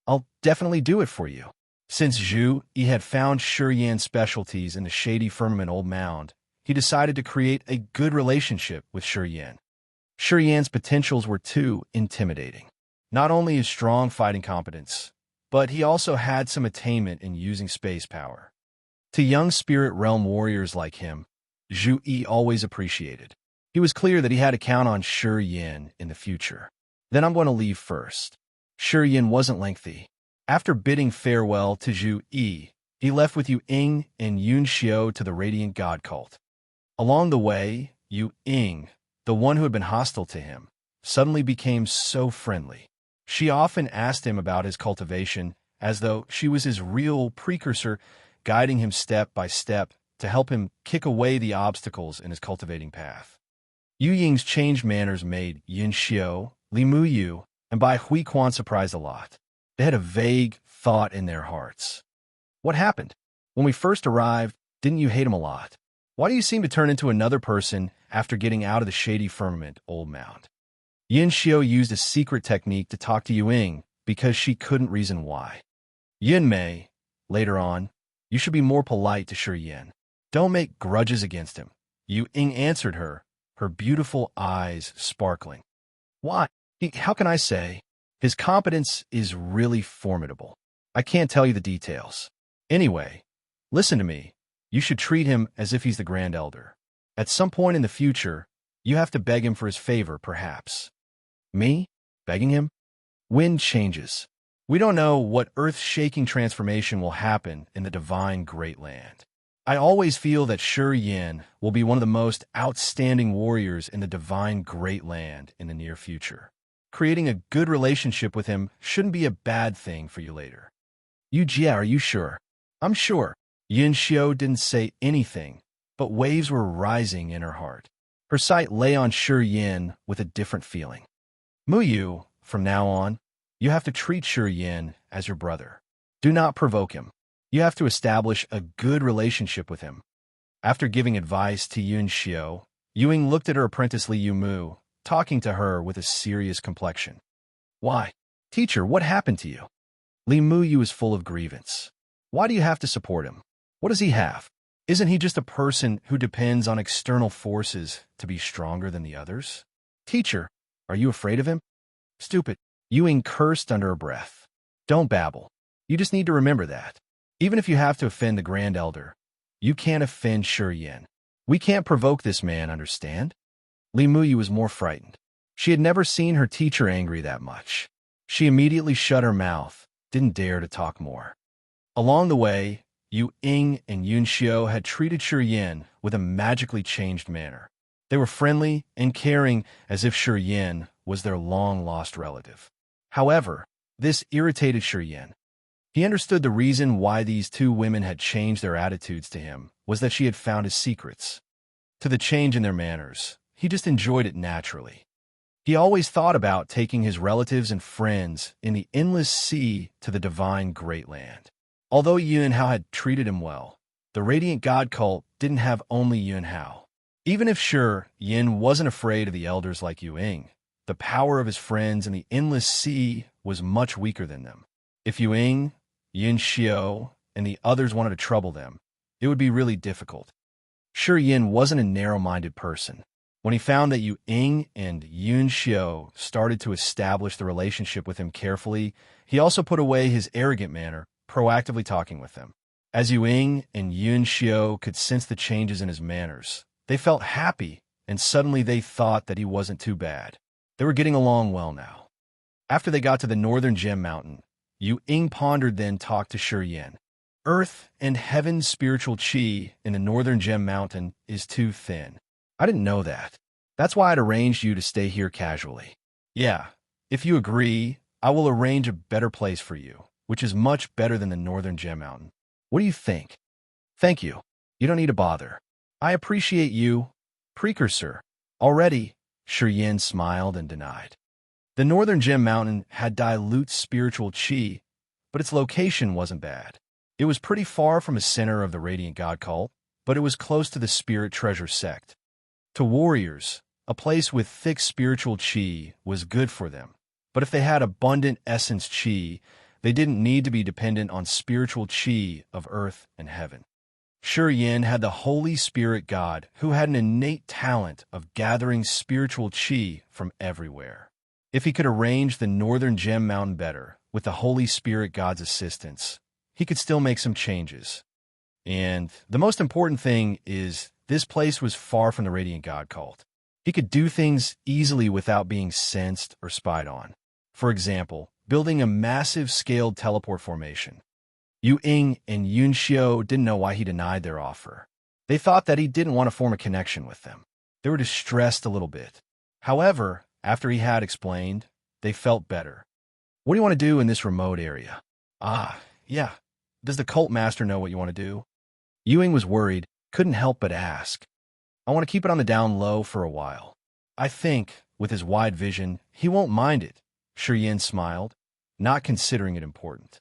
I'll definitely do it for you. Since Zhu Yi had found Shi Yan's specialties in the shady firmament old mound, he decided to create a good relationship with Shi Yan. Shi Yan's potentials were too intimidating. Not only his strong fighting competence, but he also had some attainment in using space power. To young spirit realm warriors like him, Zhu Yi always appreciated. He was clear that he had to count on Shi Yan in the future. Then I'm going to leave first. Shi Yan wasn't lengthy. After bidding farewell to Zhu Yi, he left with Yu Ying and Yun Xiao to the Radiant God cult. Along the way, Yu Ying, the one who had been hostile to him, suddenly became so friendly. She often asked him about his cultivation, as though she was his real precursor, guiding him step by step to help him kick away the obstacles in his cultivating path. Yu Ying's changed manners made Yin Xiao, Li Muyu, and Bai Huiquan surprised a lot. They had a vague thought in their hearts. What happened? When we first arrived, didn't you hate him a lot? Why do you seem to turn into another person after getting out of the shady firmament old mound? Yin Xiao used a secret technique to talk to Yu Ying because she couldn't reason why. Yin Mei, later on, you should be more polite to Shi Yan. Don't make grudges against him. Yu Ying answered her, her beautiful eyes sparkling. Why? How can I say? His competence is really formidable. I can't tell you the details. Anyway, listen to me. You should treat him as if he's the Grand Elder. At some point in the future, you have to beg him for his favor, perhaps. Me? Begging him? Wind changes. We don't know what earth-shaking transformation will happen in the divine Great Land. I always feel that Shi Yan will be one of the most outstanding warriors in the divine Great Land in the near future. Creating a good relationship with him shouldn't be a bad thing for you later. Yu Jia, are you sure? I'm sure. Yin Xiao didn't say anything, but waves were rising in her heart. Her sight lay on Shi Yan with a different feeling. Muyu, from now on, you have to treat Shi Yan as your brother. Do not provoke him. You have to establish a good relationship with him. After giving advice to Yun Xiao, Yu Ying looked at her apprentice Li Yumu, talking to her with a serious complexion. Why? Teacher, what happened to you? Li Muyu is full of grievance. Why do you have to support him? What does he have? Isn't he just a person who depends on external forces to be stronger than the others? Teacher, are you afraid of him? Stupid. Yu Ying cursed under her breath. Don't babble. You just need to remember that. Even if you have to offend the Grand Elder, you can't offend Shi Yan. We can't provoke this man, understand? Li Muyu was more frightened. She had never seen her teacher angry that much. She immediately shut her mouth, didn't dare to talk more. Along the way, Yu Ying and Yun Xiao had treated Shi Yin with a magically changed manner. They were friendly and caring, as if Shi Yin was their long-lost relative. However, this irritated Shi Yin. He understood the reason why these two women had changed their attitudes to him was that she had found his secrets. To the change in their manners, he just enjoyed it naturally. He always thought about taking his relatives and friends in the endless sea to the divine Great Land. Although Yuan Hao had treated him well, the Radiant God cult didn't have only Yuan Hao. Even if sure, Yin wasn't afraid of the elders like Yu Ying, the power of his friends in the endless sea was much weaker than them. If Yu Ying, Yun Xiao, and the others wanted to trouble them, it would be really difficult. Shi Yin wasn't a narrow-minded person. When he found that Yu Ying and Yun Xiao started to establish the relationship with him carefully, he also put away his arrogant manner, proactively talking with them. As Yu Ying and Yun Xiao could sense the changes in his manners, they felt happy, and suddenly they thought that he wasn't too bad. They were getting along well now. After they got to the northern Gem Mountain, Yu Ying pondered, then talked to Shi Yin. Earth and heaven's spiritual qi in the northern Gem Mountain is too thin. I didn't know that. That's why I'd arranged you to stay here casually. Yeah, if you agree, I will arrange a better place for you, which is much better than the northern Gem Mountain. What do you think? Thank you. You don't need to bother. I appreciate you, precursor. Already, Shi Yin smiled and denied. The northern Gem Mountain had dilute spiritual qi, but its location wasn't bad. It was pretty far from the center of the Radiant God cult, but it was close to the Spirit Treasure sect. To warriors, a place with thick spiritual qi was good for them, but if they had abundant essence qi, they didn't need to be dependent on spiritual qi of earth and heaven. Shi Yin had the Holy Spirit God who had an innate talent of gathering spiritual qi from everywhere. If he could arrange the northern Gem Mountain better with the Holy Spirit God's assistance, he could still make some changes. And the most important thing is this place was far from the Radiant God cult. He could do things easily without being sensed or spied on. For example, building a massive scaled teleport formation. Yu Ying and Yun Xiao didn't know why he denied their offer. They thought that he didn't want to form a connection with them. They were distressed a little bit. However, after he had explained, they felt better. What do you want to do in this remote area? Yeah. Does the cult master know what you want to do? Yu Ying was worried, couldn't help but ask. I want to keep it on the down low for a while. I think, with his wide vision, he won't mind it. Shi Yin smiled, not considering it important.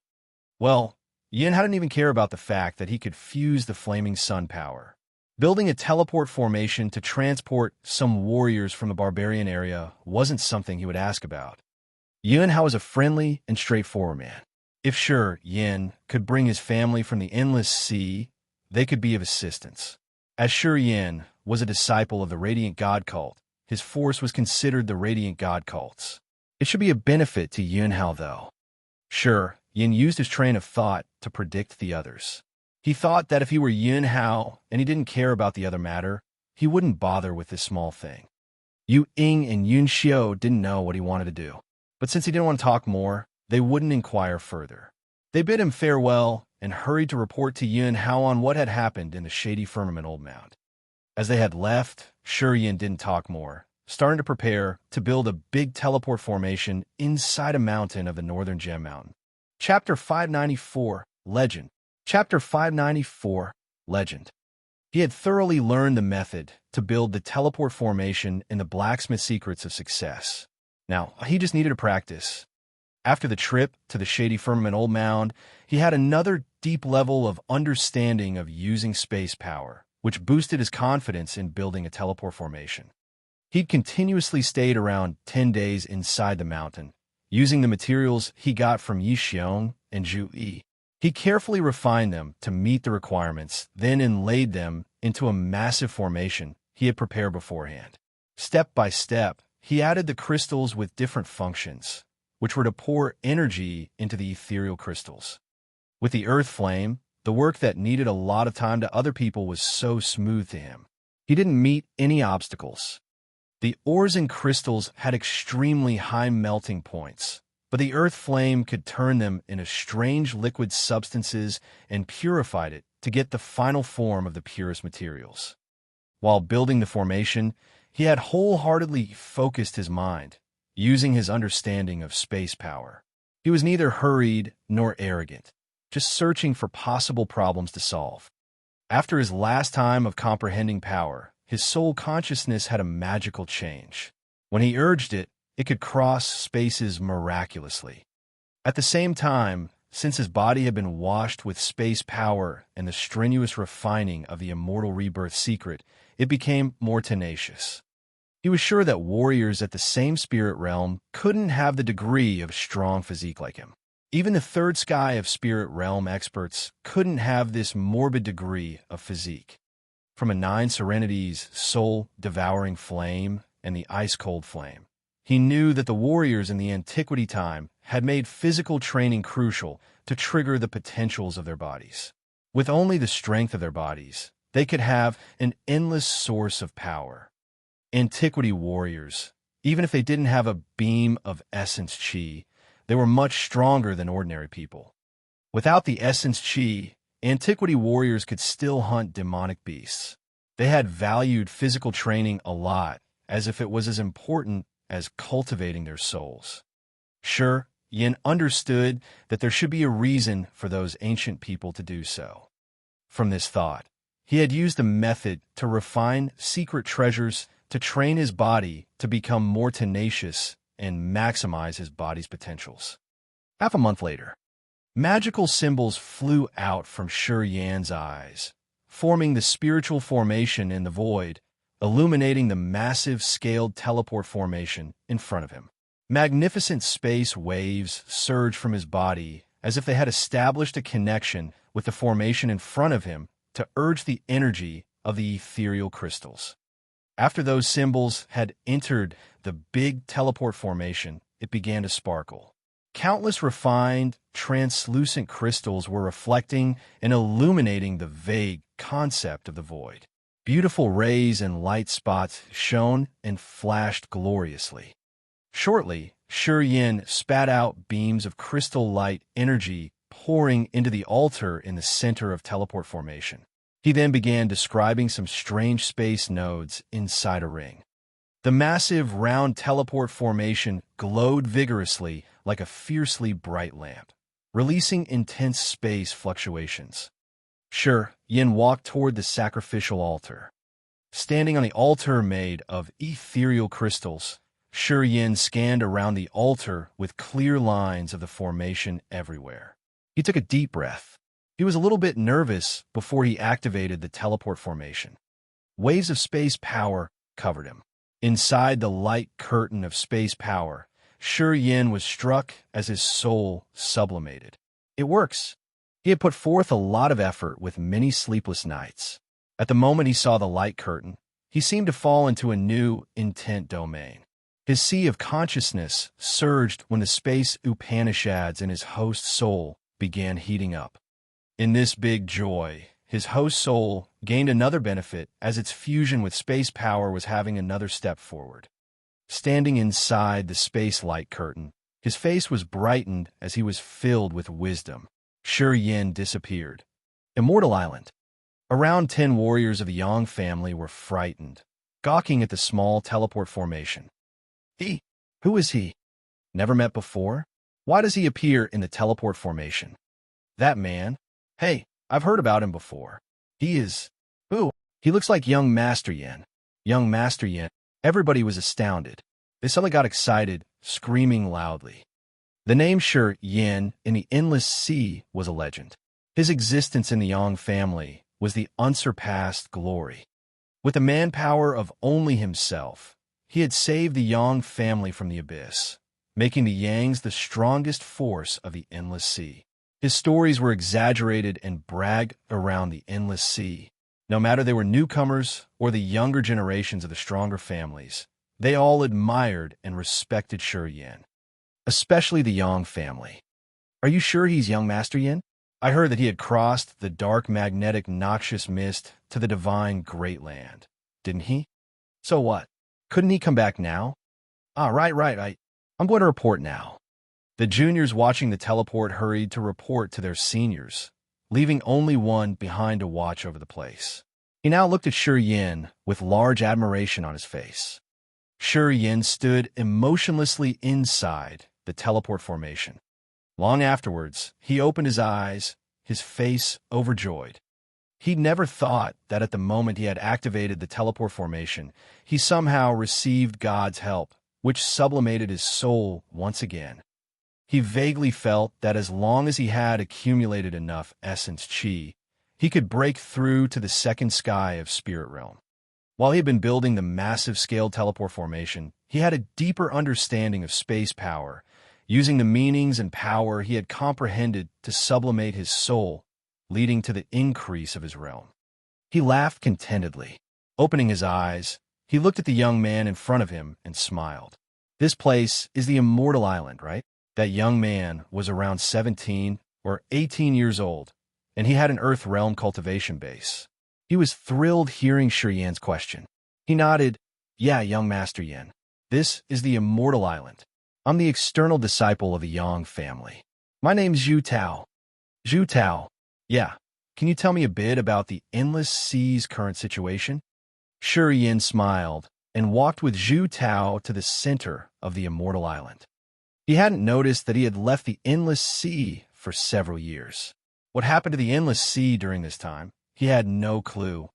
Well, Yin didn't even care about the fact that he could fuse the flaming sun power. Building a teleport formation to transport some warriors from the barbarian area wasn't something he would ask about. Yuan Hao was a friendly and straightforward man. If sure, Yin could bring his family from the endless sea, they could be of assistance. As Shi Yin was a disciple of the Radiant God cult, his force was considered the Radiant God cult's. It should be a benefit to Yuan Hao, though. Sure, Yin used his train of thought to predict the others. He thought that if he were Yuan Hao and he didn't care about the other matter, he wouldn't bother with this small thing. Yu Ying and Yun Xiao didn't know what he wanted to do, but since he didn't want to talk more, they wouldn't inquire further. They bid him farewell and hurried to report to Yuan Hao on what had happened in the shady firmament old mound. As they had left, Shi Yin didn't talk more, starting to prepare to build a big teleport formation inside a mountain of the northern Gem Mountain. Chapter 594, Legend. Chapter 594, Legend. He had thoroughly learned the method to build the teleport formation in the blacksmith secrets of success. Now, he just needed to practice. After the trip to the shady firmament old mound, he had another deep level of understanding of using space power, which boosted his confidence in building a teleport formation. He'd continuously stayed around 10 days inside the mountain, using the materials he got from Yi Xiong and Zhu Yi. He carefully refined them to meet the requirements, then inlaid them into a massive formation he had prepared beforehand. Step by step, he added the crystals with different functions, which were to pour energy into the ethereal crystals. With the earth flame, the work that needed a lot of time to other people was so smooth to him. He didn't meet any obstacles. The ores and crystals had extremely high melting points, but the earth flame could turn them into strange liquid substances and purified it to get the final form of the purest materials. While building the formation, he had wholeheartedly focused his mind, using his understanding of space power. He was neither hurried nor arrogant, just searching for possible problems to solve. After his last time of comprehending power, his soul consciousness had a magical change. When he urged it, it could cross spaces miraculously. At the same time, since his body had been washed with space power and the strenuous refining of the immortal rebirth secret, it became more tenacious. He was sure that warriors at the same spirit realm couldn't have the degree of strong physique like him. Even the third sky of spirit realm experts couldn't have this morbid degree of physique. From a 9 serenities, soul-devouring flame and the ice-cold flame, he knew that the warriors in the antiquity time had made physical training crucial to trigger the potentials of their bodies. With only the strength of their bodies, they could have an endless source of power. Antiquity warriors, even if they didn't have a beam of essence chi, they were much stronger than ordinary people. Without the essence chi, antiquity warriors could still hunt demonic beasts. They had valued physical training a lot, as if it was as important as cultivating their souls. Sure, Yin understood that there should be a reason for those ancient people to do so. From this thought, he had used a method to refine secret treasures to train his body to become more tenacious and maximize his body's potentials. Half a month later, magical symbols flew out from Shi Yan's eyes, forming the spiritual formation in the void, illuminating the massive scaled teleport formation in front of him. Magnificent space waves surged from his body as if they had established a connection with the formation in front of him to urge the energy of the ethereal crystals. After those symbols had entered the big teleport formation, it began to sparkle. Countless refined, translucent crystals were reflecting and illuminating the vague concept of the void. Beautiful rays and light spots shone and flashed gloriously. Shortly, Shi Yin spat out beams of crystal light energy pouring into the altar in the center of teleport formation. He then began describing some strange space nodes inside a ring. The massive round teleport formation glowed vigorously like a fiercely bright lamp, releasing intense space fluctuations. Shi Yin walked toward the sacrificial altar. Standing on the altar made of ethereal crystals, Shi Yin scanned around the altar with clear lines of the formation everywhere. He took a deep breath. He was a little bit nervous before he activated the teleport formation. Waves of space power covered him. Inside the light curtain of space power, Shi Yin was struck as his soul sublimated. It works. He had put forth a lot of effort with many sleepless nights. At the moment he saw the light curtain, he seemed to fall into a new, intent domain. His sea of consciousness surged when the space Upanishads in his host's soul began heating up. In this big joy, his host soul gained another benefit as its fusion with space power was having another step forward. Standing inside the space light curtain, his face was brightened as he was filled with wisdom. Shi Yin disappeared. Immortal Island. Around 10 warriors of the Yang family were frightened, gawking at the small teleport formation. Who is he? Never met before? Why does he appear in the teleport formation? That man? Hey, I've heard about him before. He is... Who? He looks like young Master Yin. Young Master Yin. Everybody was astounded. They suddenly got excited, screaming loudly. The name Shi Yin in the endless sea was a legend. His existence in the Yang family was the unsurpassed glory. With the manpower of only himself, he had saved the Yang family from the abyss, making the Yangs the strongest force of the endless sea. His stories were exaggerated and bragged around the endless sea. No matter they were newcomers or the younger generations of the stronger families, they all admired and respected Shi Yin, especially the Yang family. Are you sure he's young Master Yin? I heard that he had crossed the dark magnetic noxious mist to the divine great land. Didn't he? So what? Couldn't he come back now? Right. I'm going to report now. The juniors watching the teleport hurried to report to their seniors, leaving only one behind to watch over the place. He now looked at Shi Yin with large admiration on his face. Shi Yin stood emotionlessly inside the teleport formation. Long afterwards, he opened his eyes, his face overjoyed. He'd never thought that at the moment he had activated the teleport formation, he somehow received God's help, which sublimated his soul once again. He vaguely felt that as long as he had accumulated enough essence chi, he could break through to the second sky of spirit realm. While he had been building the massive-scale teleport formation, he had a deeper understanding of space power, using the meanings and power he had comprehended to sublimate his soul, leading to the increase of his realm. He laughed contentedly. Opening his eyes, he looked at the young man in front of him and smiled. This place is the Immortal Island, right? That young man was around 17 or 18 years old, and he had an Earth realm cultivation base. He was thrilled hearing Shi Yan's question. He nodded, "Yeah, young Master Yin. This is the Immortal Island. I'm the external disciple of the Yang family. My name's Zhu Tao." Zhu Tao. Yeah. Can you tell me a bit about the Endless Sea's current situation? Shi Yin smiled and walked with Zhu Tao to the center of the Immortal Island. He hadn't noticed that he had left the Endless Sea for several years. What happened to the Endless Sea during this time? He had no clue.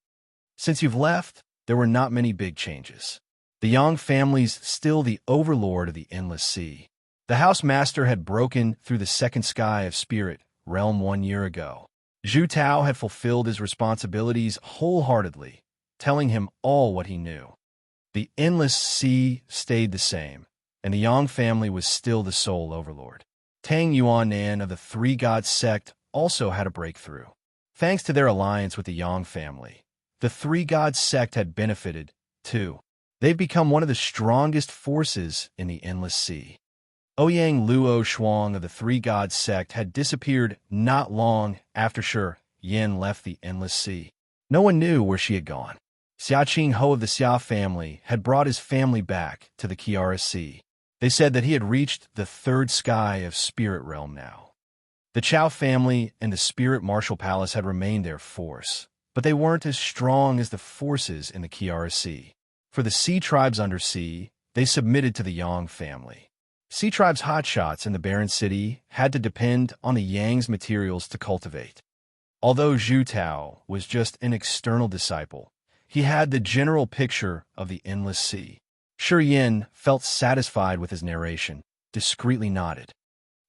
Since you've left, there were not many big changes. The Yang family's still the overlord of the Endless Sea. The House Master had broken through the second sky of Spirit Realm 1 year ago. Zhu Tao had fulfilled his responsibilities wholeheartedly, telling him all what he knew. The Endless Sea stayed the same, and the Yang family was still the sole overlord. Tang Yuanan of the Three Gods sect also had a breakthrough. Thanks to their alliance with the Yang family, the Three Gods sect had benefited, too. They've become one of the strongest forces in the Endless Sea. Ouyang Luo Shuang of the Three Gods sect had disappeared not long after Shi Yin left the Endless Sea. No one knew where she had gone. Xiaqing Ho of the Xia family had brought his family back to the Kiara Sea. They said that he had reached the third sky of Spirit Realm now. The Chao family and the Spirit Martial Palace had remained their force, but they weren't as strong as the forces in the Kiara Sea. For the Sea tribes under sea, they submitted to the Yang family. Sea tribes' hotshots in the Barren City had to depend on the Yang's materials to cultivate. Although Zhu Tao was just an external disciple, he had the general picture of the Endless Sea. Shi Yin felt satisfied with his narration, discreetly nodded.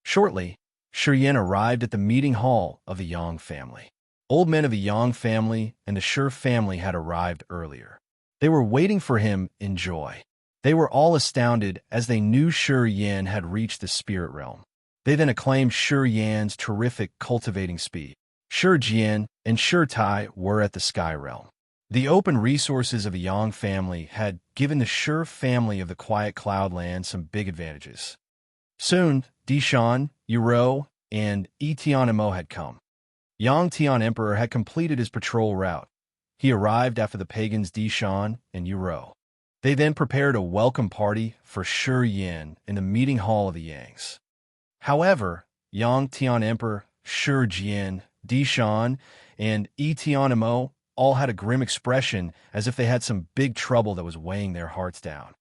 Shortly, Shi Yin arrived at the meeting hall of the Yang family. Old men of the Yang family and the Shi family had arrived earlier. They were waiting for him in joy. They were all astounded as they knew Shi Yin had reached the spirit realm. They then acclaimed Shi Yan's terrific cultivating speed. Shi Jian and Shi Tai were at the sky realm. The open resources of the Yang family had given the Shi family of the Quiet Cloudland some big advantages. Soon, Dishan, Yuro, and Etianimo had come. Yang Tian Emperor had completed his patrol route. He arrived after the pagans Dishan and Yuro. They then prepared a welcome party for Shi Yin in the meeting hall of the Yangs. However, Yang Tian Emperor, Shi Jian, Dishan, and Etianimo all had a grim expression as if they had some big trouble that was weighing their hearts down.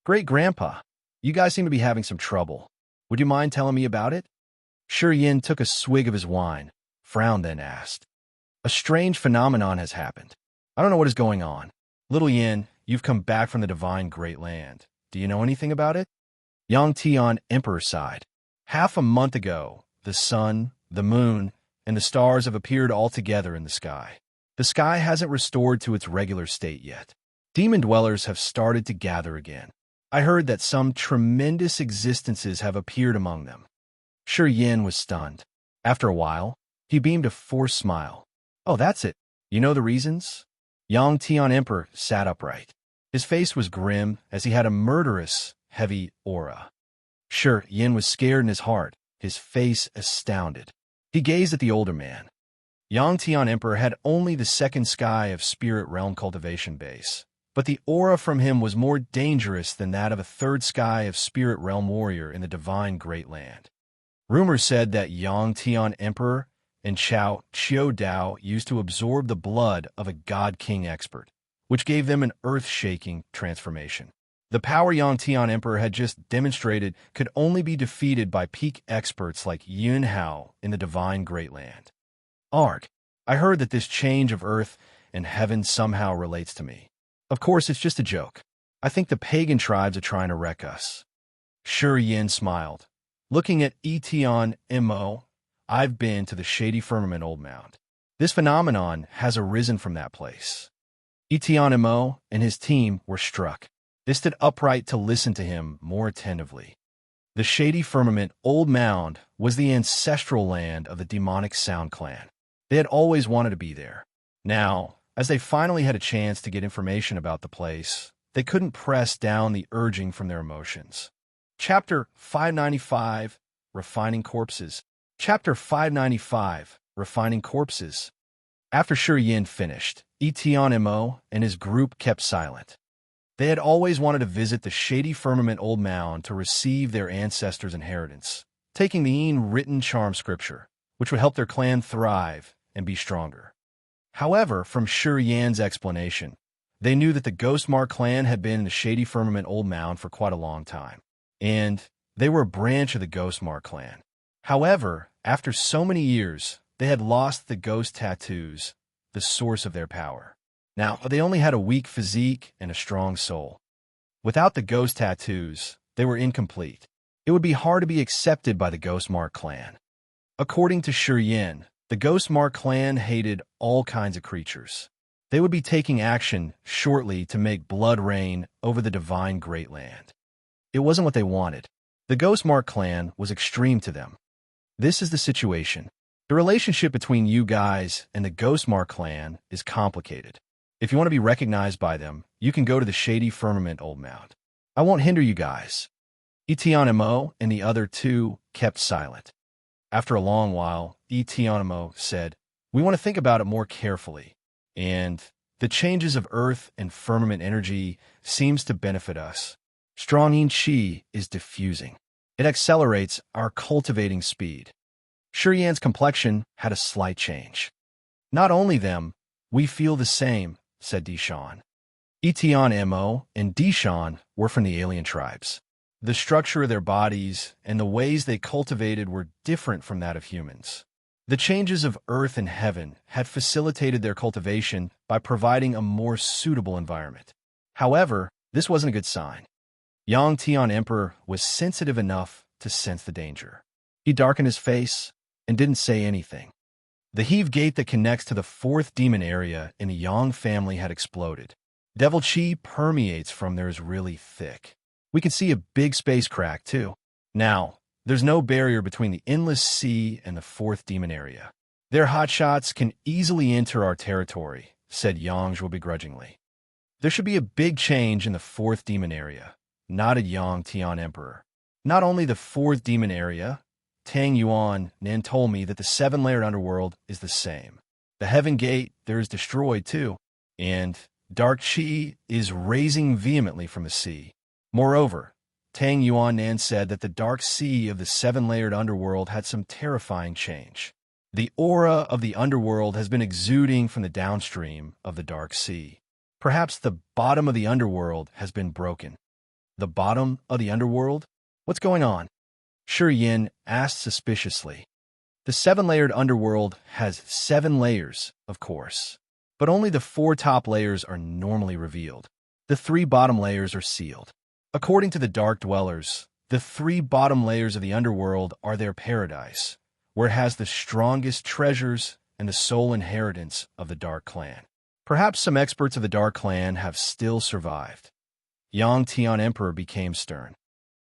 "Great-grandpa, you guys seem to be having some trouble. Would you mind telling me about it?" Shi Yin took a swig of his wine, frowned, then asked. "A strange phenomenon has happened. I don't know what is going on. Little Yin, you've come back from the divine great land. Do you know anything about it?" Yang Tian Emperor sighed. "Half a month ago, the sun, the moon, and the stars have appeared all together in the sky. The sky hasn't restored to its regular state yet. Demon dwellers have started to gather again. I heard that some tremendous existences have appeared among them." Shi Yin was stunned. After a while, he beamed a forced smile. "Oh, that's it. You know the reasons?" Yang Tian Emperor sat upright. His face was grim as he had a murderous, heavy aura. Shi Yin was scared in his heart, his face astounded. He gazed at the older man. Yang Tian Emperor had only the second sky of Spirit Realm cultivation base, but the aura from him was more dangerous than that of a third sky of Spirit Realm warrior in the divine Great Land. Rumors said that Yang Tian Emperor and Chao Qiu Dao used to absorb the blood of a god-king expert, which gave them an earth-shaking transformation. The power Yang Tian Emperor had just demonstrated could only be defeated by peak experts like Yun Hao in the Divine Great Land. Ark, I heard that this change of earth and heaven somehow relates to me. Of course, it's just a joke. I think the pagan tribes are trying to wreck us. Shi Yin smiled. Looking at Etion Mo, I've been to the Shady Firmament Old Mound. This phenomenon has arisen from that place. Etion Mo and his team were struck. They stood upright to listen to him more attentively. The Shady Firmament Old Mound was the ancestral land of the demonic Sound Clan. They had always wanted to be there. Now, as they finally had a chance to get information about the place, they couldn't press down the urging from their emotions. Chapter 595, Refining Corpses. Chapter 595, Refining Corpses. After Shi Yin finished, Etion Mo and his group kept silent. They had always wanted to visit the Shady Firmament Old Mound to receive their ancestors' inheritance, taking the written charm scripture, which would help their clan thrive and be stronger. However, from Shi Yan's explanation, they knew that the Ghostmark clan had been in the Shady Firmament Old Mound for quite a long time, and they were a branch of the Ghostmark clan. However, after so many years, they had lost the ghost tattoos, the source of their power. Now, they only had a weak physique and a strong soul. Without the ghost tattoos, they were incomplete. It would be hard to be accepted by the Ghostmark clan. According to Shi Yin, the Ghostmark clan hated all kinds of creatures. They would be taking action shortly to make blood rain over the Divine Great Land. It wasn't what they wanted. The Ghostmark clan was extreme to them. This is the situation. The relationship between you guys and the Ghostmark clan is complicated. If you want to be recognized by them, you can go to the Shady Firmament Old Mound. I won't hinder you guys. Etion Mo and the other two kept silent. After a long while, Etion Mo said, "We want to think about it more carefully, and the changes of earth and firmament energy seems to benefit us. Strong yin qi is diffusing. It accelerates our cultivating speed." Shi Yan's complexion had a slight change. "Not only them, we feel the same," said Dishan. Etion Mo and Dishan were from the alien tribes. The structure of their bodies and the ways they cultivated were different from that of humans. The changes of earth and heaven had facilitated their cultivation by providing a more suitable environment. However, this wasn't a good sign. Yang Tian Emperor was sensitive enough to sense the danger. He darkened his face and didn't say anything. The Heave Gate that connects to the fourth demon area in the Yang family had exploded. Devil Chi permeates from there is really thick. We can see a big space crack, too. Now, there's no barrier between the Endless Sea and the fourth demon area. Their hotshots can easily enter our territory, said Yang Zhuo begrudgingly. There should be a big change in the fourth demon area, nodded Yang Tian Emperor. Not only the fourth demon area, Tang Yuan Nen told me that the seven-layered underworld is the same. The Heaven Gate there is destroyed too, and Dark Qi is raising vehemently from the sea. Moreover, Tang Yuan Nan said that the dark sea of the seven-layered underworld had some terrifying change. The aura of the underworld has been exuding from the downstream of the dark sea. Perhaps the bottom of the underworld has been broken. The bottom of the underworld? What's going on? Shi Yin asked suspiciously. The seven-layered underworld has 7 layers, of course, but only the 4 top layers are normally revealed. The 3 bottom layers are sealed. According to the Dark Dwellers, the 3 bottom layers of the underworld are their paradise, where it has the strongest treasures and the sole inheritance of the Dark Clan. Perhaps some experts of the Dark Clan have still survived. Yang Tian Emperor became stern.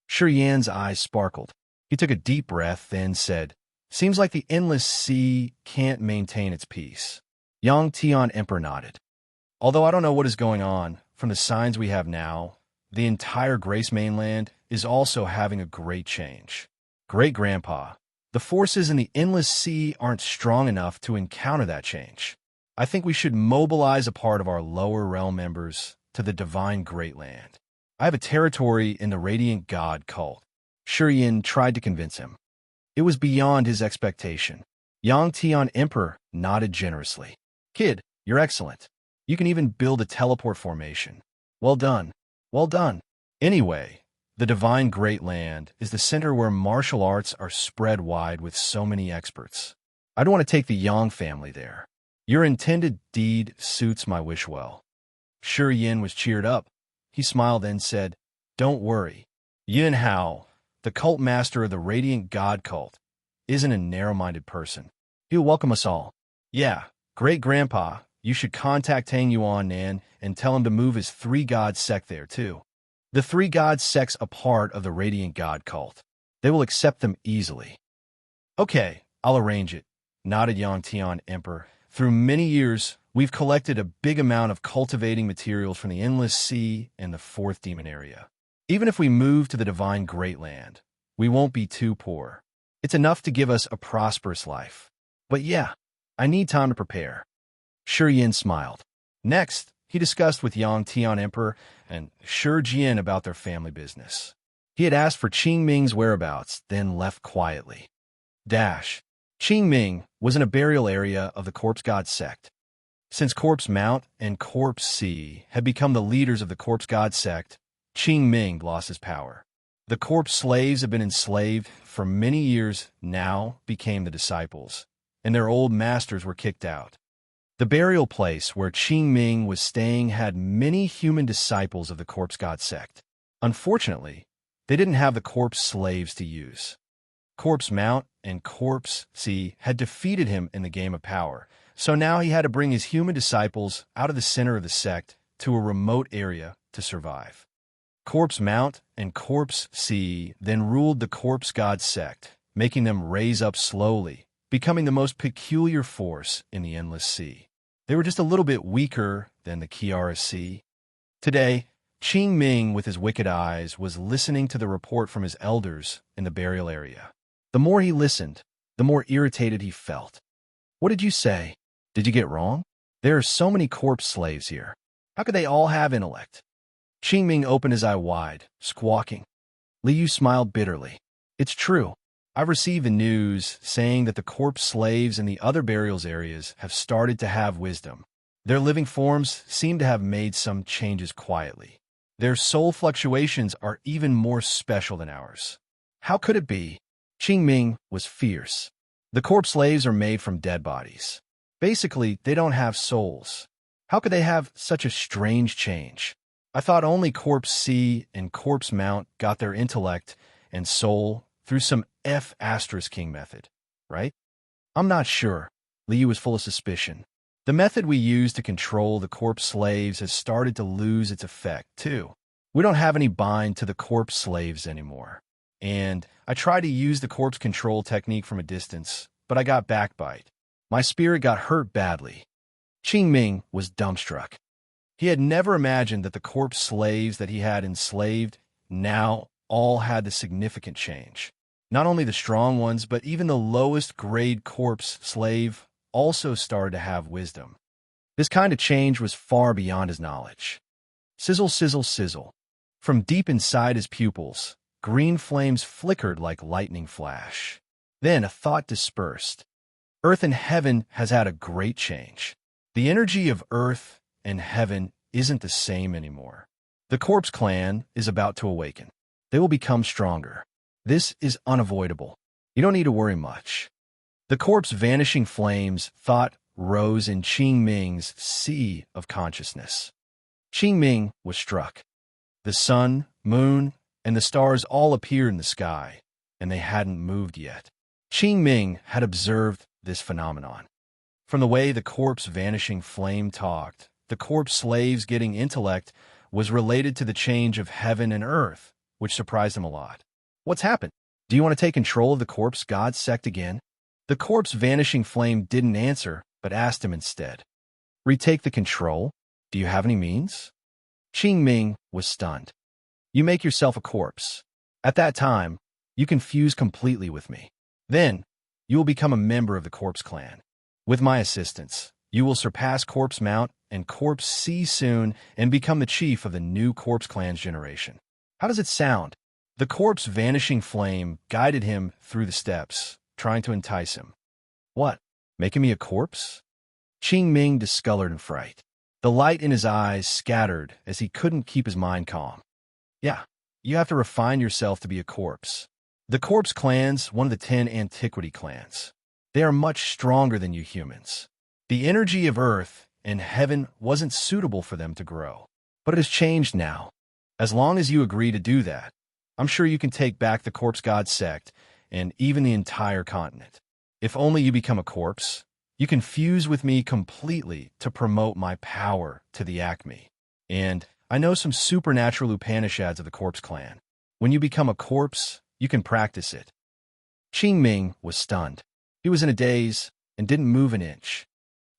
Shi Yan's eyes sparkled. He took a deep breath, then said, "Seems like the Endless Sea can't maintain its peace." Yang Tian Emperor nodded. "Although I don't know what is going on, from the signs we have now, the entire Grace Mainland is also having a great change. Great-grandpa, the forces in the Endless Sea aren't strong enough to encounter that change. I think we should mobilize a part of our lower realm members to the Divine Great Land. I have a territory in the Radiant God cult." Shi Yin tried to convince him. It was beyond his expectation. Yang Tian Emperor nodded generously. Kid, you're excellent. You can even build a teleport formation. Well done. Well done. Anyway, the Divine Great Land is the center where martial arts are spread wide with so many experts. I'd want to take the Yang family there. Your intended deed suits my wish well. Shi Yin was cheered up. He smiled and said, Don't worry. Yin Hao, the cult master of the Radiant God cult, isn't a narrow-minded person. He'll welcome us all. Yeah, great-grandpa, you should contact Tang Yuan Nan and tell him to move his three-god sect there, too. The three-god sect's a part of the Radiant God cult. They will accept them easily. Okay, I'll arrange it, nodded Yang Tian Emperor. Through many years, we've collected a big amount of cultivating materials from the Endless Sea and the Fourth Demon area. Even if we move to the Divine Great Land, we won't be too poor. It's enough to give us a prosperous life. But yeah, I need time to prepare. Shi Yin smiled. Next, he discussed with Yang Tian Emperor and Shi Jian about their family business. He had asked for Qing Ming's whereabouts, then left quietly. Qing Ming was in a burial area of the Corpse God sect. Since Corpse Mount and Corpse Sea had become the leaders of the Corpse God sect, Qing Ming lost his power. The corpse slaves had been enslaved for many years, now became the disciples, and their old masters were kicked out. The burial place where Qing Ming was staying had many human disciples of the Corpse God sect. Unfortunately, they didn't have the corpse slaves to use. Corpse Mount and Corpse Sea had defeated him in the game of power, so now he had to bring his human disciples out of the center of the sect to a remote area to survive. Corpse Mount and Corpse Sea then ruled the Corpse God sect, making them raise up slowly, becoming the most peculiar force in the Endless Sea. They were just a little bit weaker than the Kiara Sea. Today, Qing Ming, with his wicked eyes, was listening to the report from his elders in the burial area. The more he listened, the more irritated he felt. What did you say? Did you get wrong? There are so many corpse slaves here. How could they all have intellect? Qing Ming opened his eye wide, squawking. Liu smiled bitterly. It's true. I've received the news saying that the corpse slaves in the other burials areas have started to have wisdom. Their living forms seem to have made some changes quietly. Their soul fluctuations are even more special than ours. How could it be? Qing Ming was fierce. The corpse slaves are made from dead bodies. Basically, they don't have souls. How could they have such a strange change? I thought only Corpse Sea and Corpse Mount got their intellect and soul through some F*King method, right? I'm not sure. Liu was full of suspicion. The method we use to control the corpse slaves has started to lose its effect, too. We don't have any bind to the corpse slaves anymore. And I tried to use the corpse control technique from a distance, but I got backbite. My spirit got hurt badly. Qing Ming was dumbstruck. He had never imagined that the corpse slaves that he had enslaved now all had the significant change. Not only the strong ones, but even the lowest grade corpse slave also started to have wisdom. This kind of change was far beyond his knowledge. Sizzle, sizzle, sizzle. From deep inside his pupils, green flames flickered like lightning flash. Then a thought dispersed. Earth and heaven has had a great change. The energy of earth and heaven isn't the same anymore. The corpse clan is about to awaken. They will become stronger. This is unavoidable. You don't need to worry much. The corpse vanishing flames thought rose in Qing Ming's sea of consciousness. Qing Ming was struck. The sun, moon, and the stars all appeared in the sky, and they hadn't moved yet. Qing Ming had observed this phenomenon. From the way the corpse vanishing flame talked, the corpse slaves getting intellect was related to the change of heaven and earth, which surprised him a lot. What's happened? Do you want to take control of the corpse god sect again? The corpse vanishing flame didn't answer, but asked him instead. Retake the control? Do you have any means? Qing Ming was stunned. You make yourself a corpse. At that time, you can fuse completely with me. Then, you will become a member of the corpse clan. With my assistance, you will surpass Corpse Mount and Corpse Sea soon and become the chief of the new corpse clan's generation. How does it sound? The corpse vanishing flame guided him through the steps, trying to entice him. What? Making me a corpse? Qing Ming discolored in fright. The light in his eyes scattered as he couldn't keep his mind calm. Yeah, you have to refine yourself to be a corpse. The corpse clan's one of the 10 antiquity clans. They are much stronger than you humans. The energy of earth and heaven wasn't suitable for them to grow. But it has changed now. As long as you agree to do that, I'm sure you can take back the corpse god sect and even the entire continent. If only you become a corpse, you can fuse with me completely to promote my power to the acme. And I know some supernatural Upanishads of the corpse clan. When you become a corpse, you can practice it. Qing Ming was stunned. He was in a daze and didn't move an inch.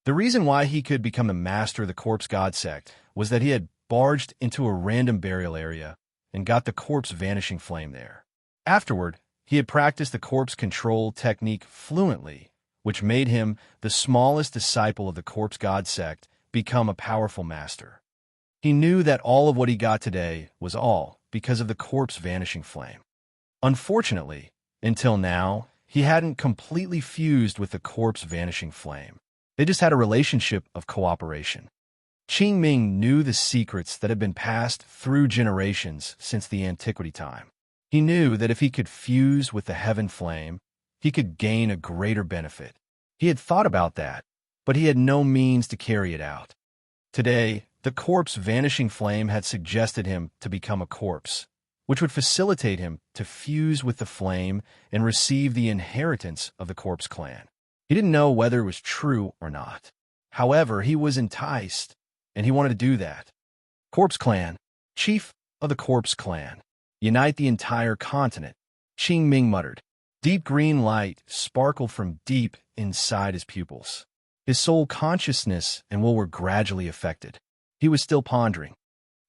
The reason why he could become the master of the corpse god sect was that he had barged into a random burial area and got the corpse vanishing flame there. Afterward, he had practiced the corpse control technique fluently, which made him the smallest disciple of the corpse god sect become a powerful master. He knew that all of what he got today was all because of the corpse vanishing flame. Unfortunately, until now, he hadn't completely fused with the corpse vanishing flame. They just had a relationship of cooperation. Qing Ming knew the secrets that had been passed through generations since the antiquity time. He knew that if he could fuse with the heaven flame, he could gain a greater benefit. He had thought about that, but he had no means to carry it out. Today, the corpse vanishing flame had suggested him to become a corpse, which would facilitate him to fuse with the flame and receive the inheritance of the corpse clan. He didn't know whether it was true or not. However, he was enticed, and he wanted to do that. Corpse clan, chief of the corpse clan, unite the entire continent, Qing Ming muttered. Deep green light sparkled from deep inside his pupils. His soul consciousness and will were gradually affected. He was still pondering.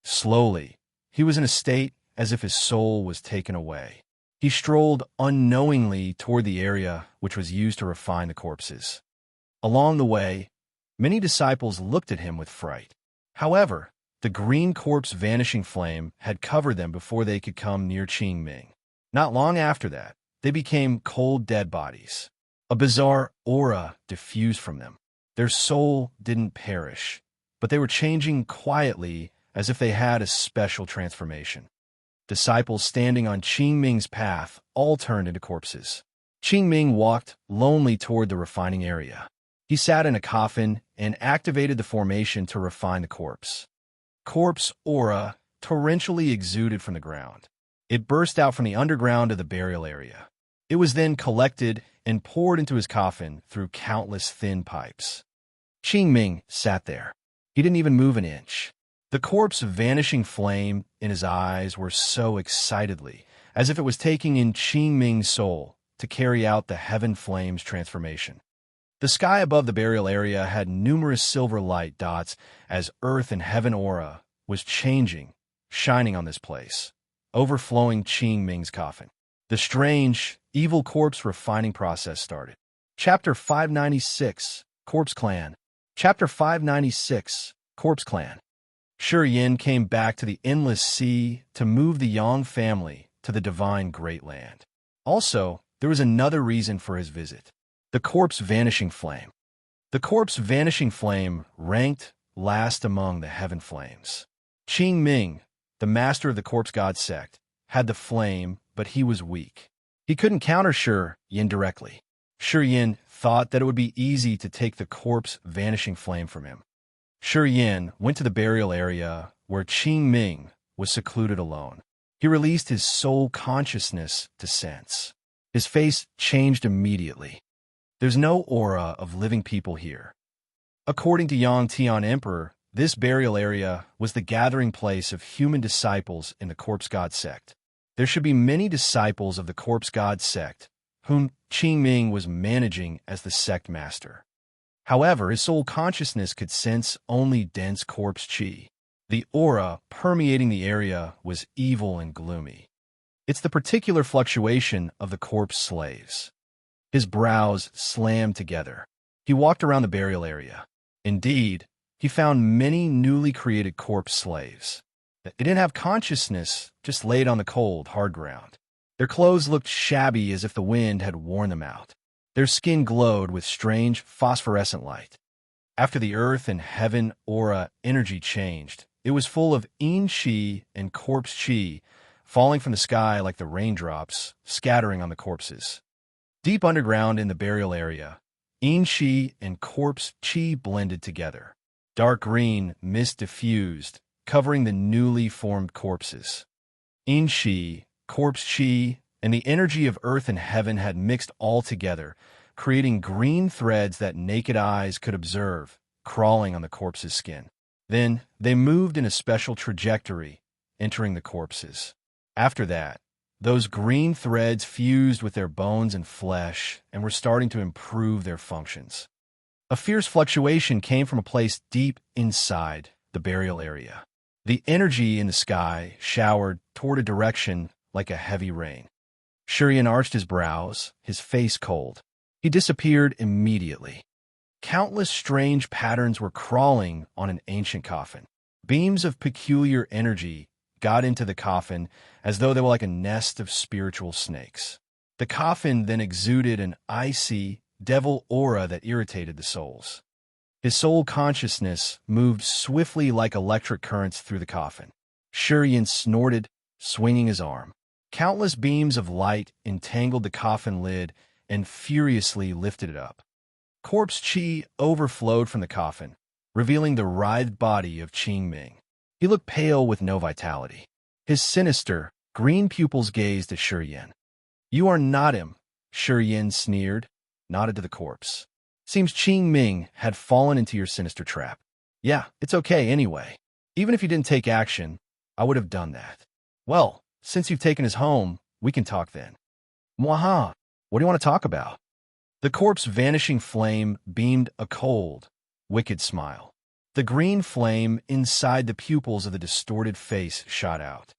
Slowly, he was in a state as if his soul was taken away. He strolled unknowingly toward the area which was used to refine the corpses. Along the way, many disciples looked at him with fright. However, the green corpse vanishing flame had covered them before they could come near Qing Ming. Not long after that, they became cold dead bodies. A bizarre aura diffused from them. Their soul didn't perish, but they were changing quietly as if they had a special transformation. Disciples standing on Qing Ming's path all turned into corpses. Qing Ming walked lonely toward the refining area. He sat in a coffin and activated the formation to refine the corpse. Corpse aura torrentially exuded from the ground. It burst out from the underground of the burial area. It was then collected and poured into his coffin through countless thin pipes. Qing Ming sat there. He didn't even move an inch. The corpse vanishing flame in his eyes were so excitedly, as if it was taking in Qing Ming's soul to carry out the heaven flame's transformation. The sky above the burial area had numerous silver light dots as earth and heaven aura was changing, shining on this place, overflowing Qing Ming's coffin. The strange, evil corpse refining process started. Chapter 596, Corpse Clan. Chapter 596, Corpse Clan. Shi Yin came back to the Endless Sea to move the Yang family to the divine Great Land. Also, there was another reason for his visit. The corpse vanishing flame. The corpse vanishing flame ranked last among the heaven flames. Qing Ming, the master of the corpse god sect, had the flame, but he was weak. He couldn't counter Shi Yin directly. Shi Yin thought that it would be easy to take the corpse vanishing flame from him. Shi Yin went to the burial area where Qing Ming was secluded alone. He released his soul consciousness to sense. His face changed immediately. There's no aura of living people here. According to Yang Tian Emperor, this burial area was the gathering place of human disciples in the corpse god sect. There should be many disciples of the corpse god sect, whom Qing Ming was managing as the sect master. However, his soul consciousness could sense only dense corpse qi. The aura permeating the area was evil and gloomy. It's the particular fluctuation of the corpse slaves. His brows slammed together. He walked around the burial area. Indeed, he found many newly created corpse slaves. They didn't have consciousness, just laid on the cold, hard ground. Their clothes looked shabby as if the wind had worn them out. Their skin glowed with strange, phosphorescent light. After the earth and heaven aura energy changed, it was full of yin chi and corpse chi, falling from the sky like the raindrops, scattering on the corpses. Deep underground in the burial area, yin chi and corpse chi blended together. Dark green mist diffused, covering the newly formed corpses. Yin chi, corpse chi, and the energy of earth and heaven had mixed all together, creating green threads that naked eyes could observe, crawling on the corpse's skin. Then they moved in a special trajectory, entering the corpses. After that, those green threads fused with their bones and flesh and were starting to improve their functions. A fierce fluctuation came from a place deep inside the burial area. The energy in the sky showered toward a direction like a heavy rain. Shurian arched his brows, his face cold. He disappeared immediately. Countless strange patterns were crawling on an ancient coffin. Beams of peculiar energy got into the coffin as though they were like a nest of spiritual snakes. The coffin then exuded an icy, devil aura that irritated the souls. His soul consciousness moved swiftly like electric currents through the coffin. Shurian snorted, swinging his arm. Countless beams of light entangled the coffin lid and furiously lifted it up. Corpse chi overflowed from the coffin, revealing the writhed body of Qing Ming. He looked pale with no vitality. His sinister, green pupils gazed at Shurian. "You are not him," Shurian sneered, nodded to the corpse. "Seems Qing Ming had fallen into your sinister trap. Yeah, it's okay anyway. Even if you didn't take action, I would have done that. Well, since you've taken us home, we can talk then." "Mwaha, what do you want to talk about?" The corpse's vanishing flame beamed a cold, wicked smile. The green flame inside the pupils of the distorted face shot out.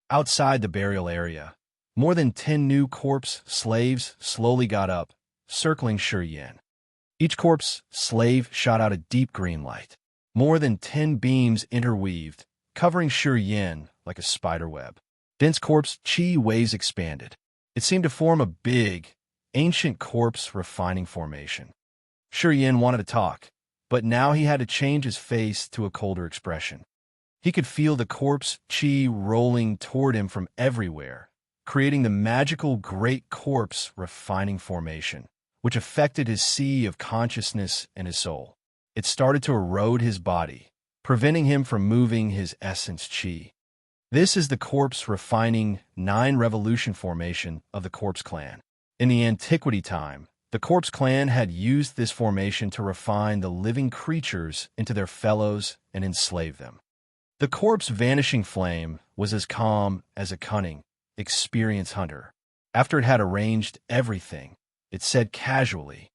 Outside the burial area, more than 10 new corpse slaves slowly got up, circling Shurian. Each corpse slave shot out a deep green light. More than 10 beams interweaved, covering Shurian like a spider web. Dense corpse chi waves expanded. It seemed to form a big, ancient corpse refining formation. Shurian wanted to talk, but now he had to change his face to a colder expression. He could feel the corpse chi rolling toward him from everywhere, creating the magical great corpse refining formation, which affected his sea of consciousness and his soul. It started to erode his body, preventing him from moving his essence chi. This is the corpse refining 9 revolution formation of the corpse clan. In the antiquity time, the corpse clan had used this formation to refine the living creatures into their fellows and enslave them. The corpse vanishing flame was as calm as a cunning, experienced hunter. After it had arranged everything, it said casually,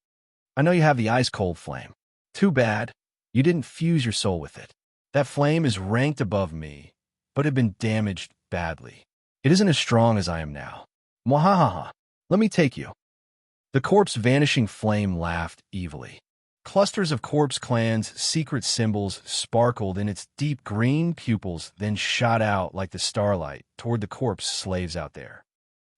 "I know you have the ice-cold flame. Too bad, you didn't fuse your soul with it. That flame is ranked above me, but had been damaged badly. It isn't as strong as I am now. Mwahaha, let me take you." The corpse vanishing flame laughed evilly. Clusters of corpse clan's secret symbols sparkled in its deep green pupils, then shot out like the starlight toward the corpse slaves out there.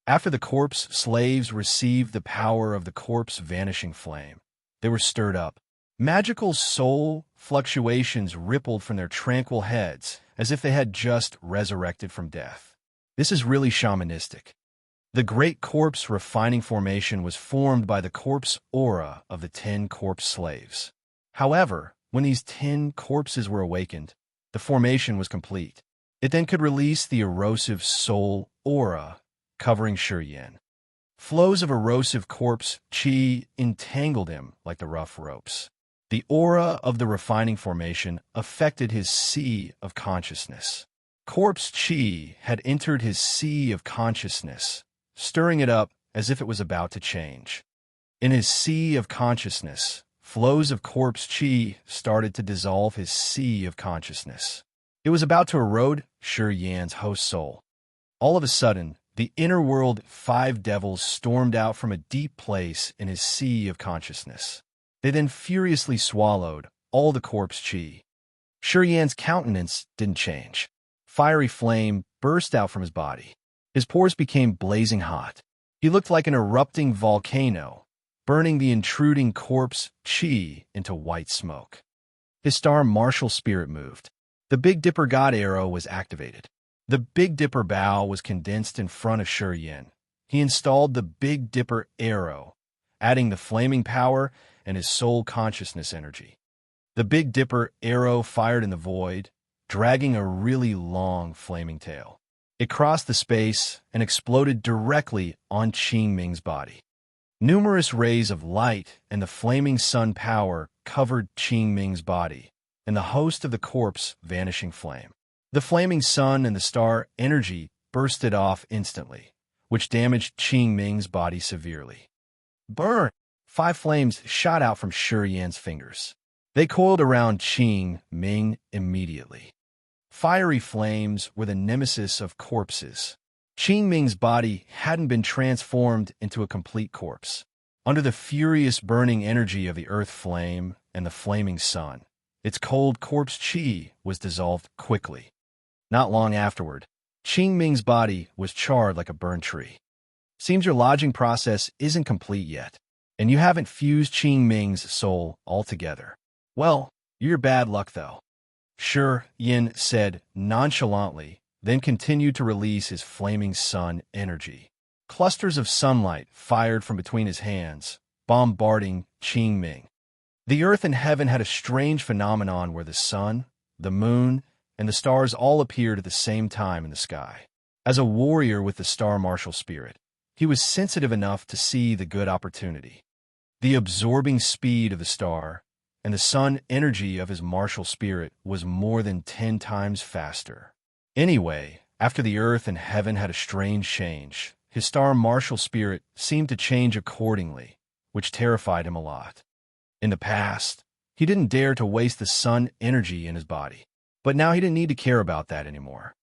After the corpse slaves received the power of the corpse vanishing flame, they were stirred up. Magical soul fluctuations rippled from their tranquil heads as if they had just resurrected from death. This is really shamanistic. The great corpse refining formation was formed by the corpse aura of the 10 corpse slaves. However, when these 10 corpses were awakened, the formation was complete. It then could release the erosive soul aura covering Shurian. Flows of erosive corpse chi entangled him like the rough ropes. The aura of the refining formation affected his sea of consciousness. Corpse chi had entered his sea of consciousness, stirring it up as if it was about to change. In his sea of consciousness, flows of corpse chi started to dissolve his sea of consciousness. It was about to erode Shurian's host soul. All of a sudden, the inner world 5 devils stormed out from a deep place in his sea of consciousness. They then furiously swallowed all the corpse chi. Shurian's countenance didn't change. Fiery flame burst out from his body. His pores became blazing hot. He looked like an erupting volcano, burning the intruding corpse chi into white smoke. His star martial spirit moved. The Big Dipper God arrow was activated. The Big Dipper bow was condensed in front of Shi Yin. He installed the Big Dipper arrow, adding the flaming power and his soul consciousness energy. The Big Dipper arrow fired in the void, dragging a really long flaming tail. It crossed the space and exploded directly on Qing Ming's body. Numerous rays of light and the flaming sun power covered Qing Ming's body, and the host of the corpse vanishing flame. The flaming sun and the star energy bursted off instantly, which damaged Qing Ming's body severely. Burn! 5 flames shot out from Shi Yan's fingers. They coiled around Qing Ming immediately. Fiery flames were the nemesis of corpses. Qing Ming's body hadn't been transformed into a complete corpse. Under the furious burning energy of the earth flame and the flaming sun, its cold corpse chi was dissolved quickly. Not long afterward, Qing Ming's body was charred like a burned tree. Seems your lodging process isn't complete yet, and you haven't fused Qing Ming's soul altogether. Well, you're bad luck, though. Shi Yin said nonchalantly, then continued to release his flaming sun energy. Clusters of sunlight fired from between his hands, bombarding Qing Ming. The earth and heaven had a strange phenomenon where the sun, the moon, and the stars all appeared at the same time in the sky. As a warrior with the star martial spirit, he was sensitive enough to see the good opportunity. The absorbing speed of the star and the sun energy of his martial spirit was more than 10 times faster. Anyway, after the earth and heaven had a strange change, his star martial spirit seemed to change accordingly, which terrified him a lot. In the past, he didn't dare to waste the sun energy in his body, but now he didn't need to care about that anymore.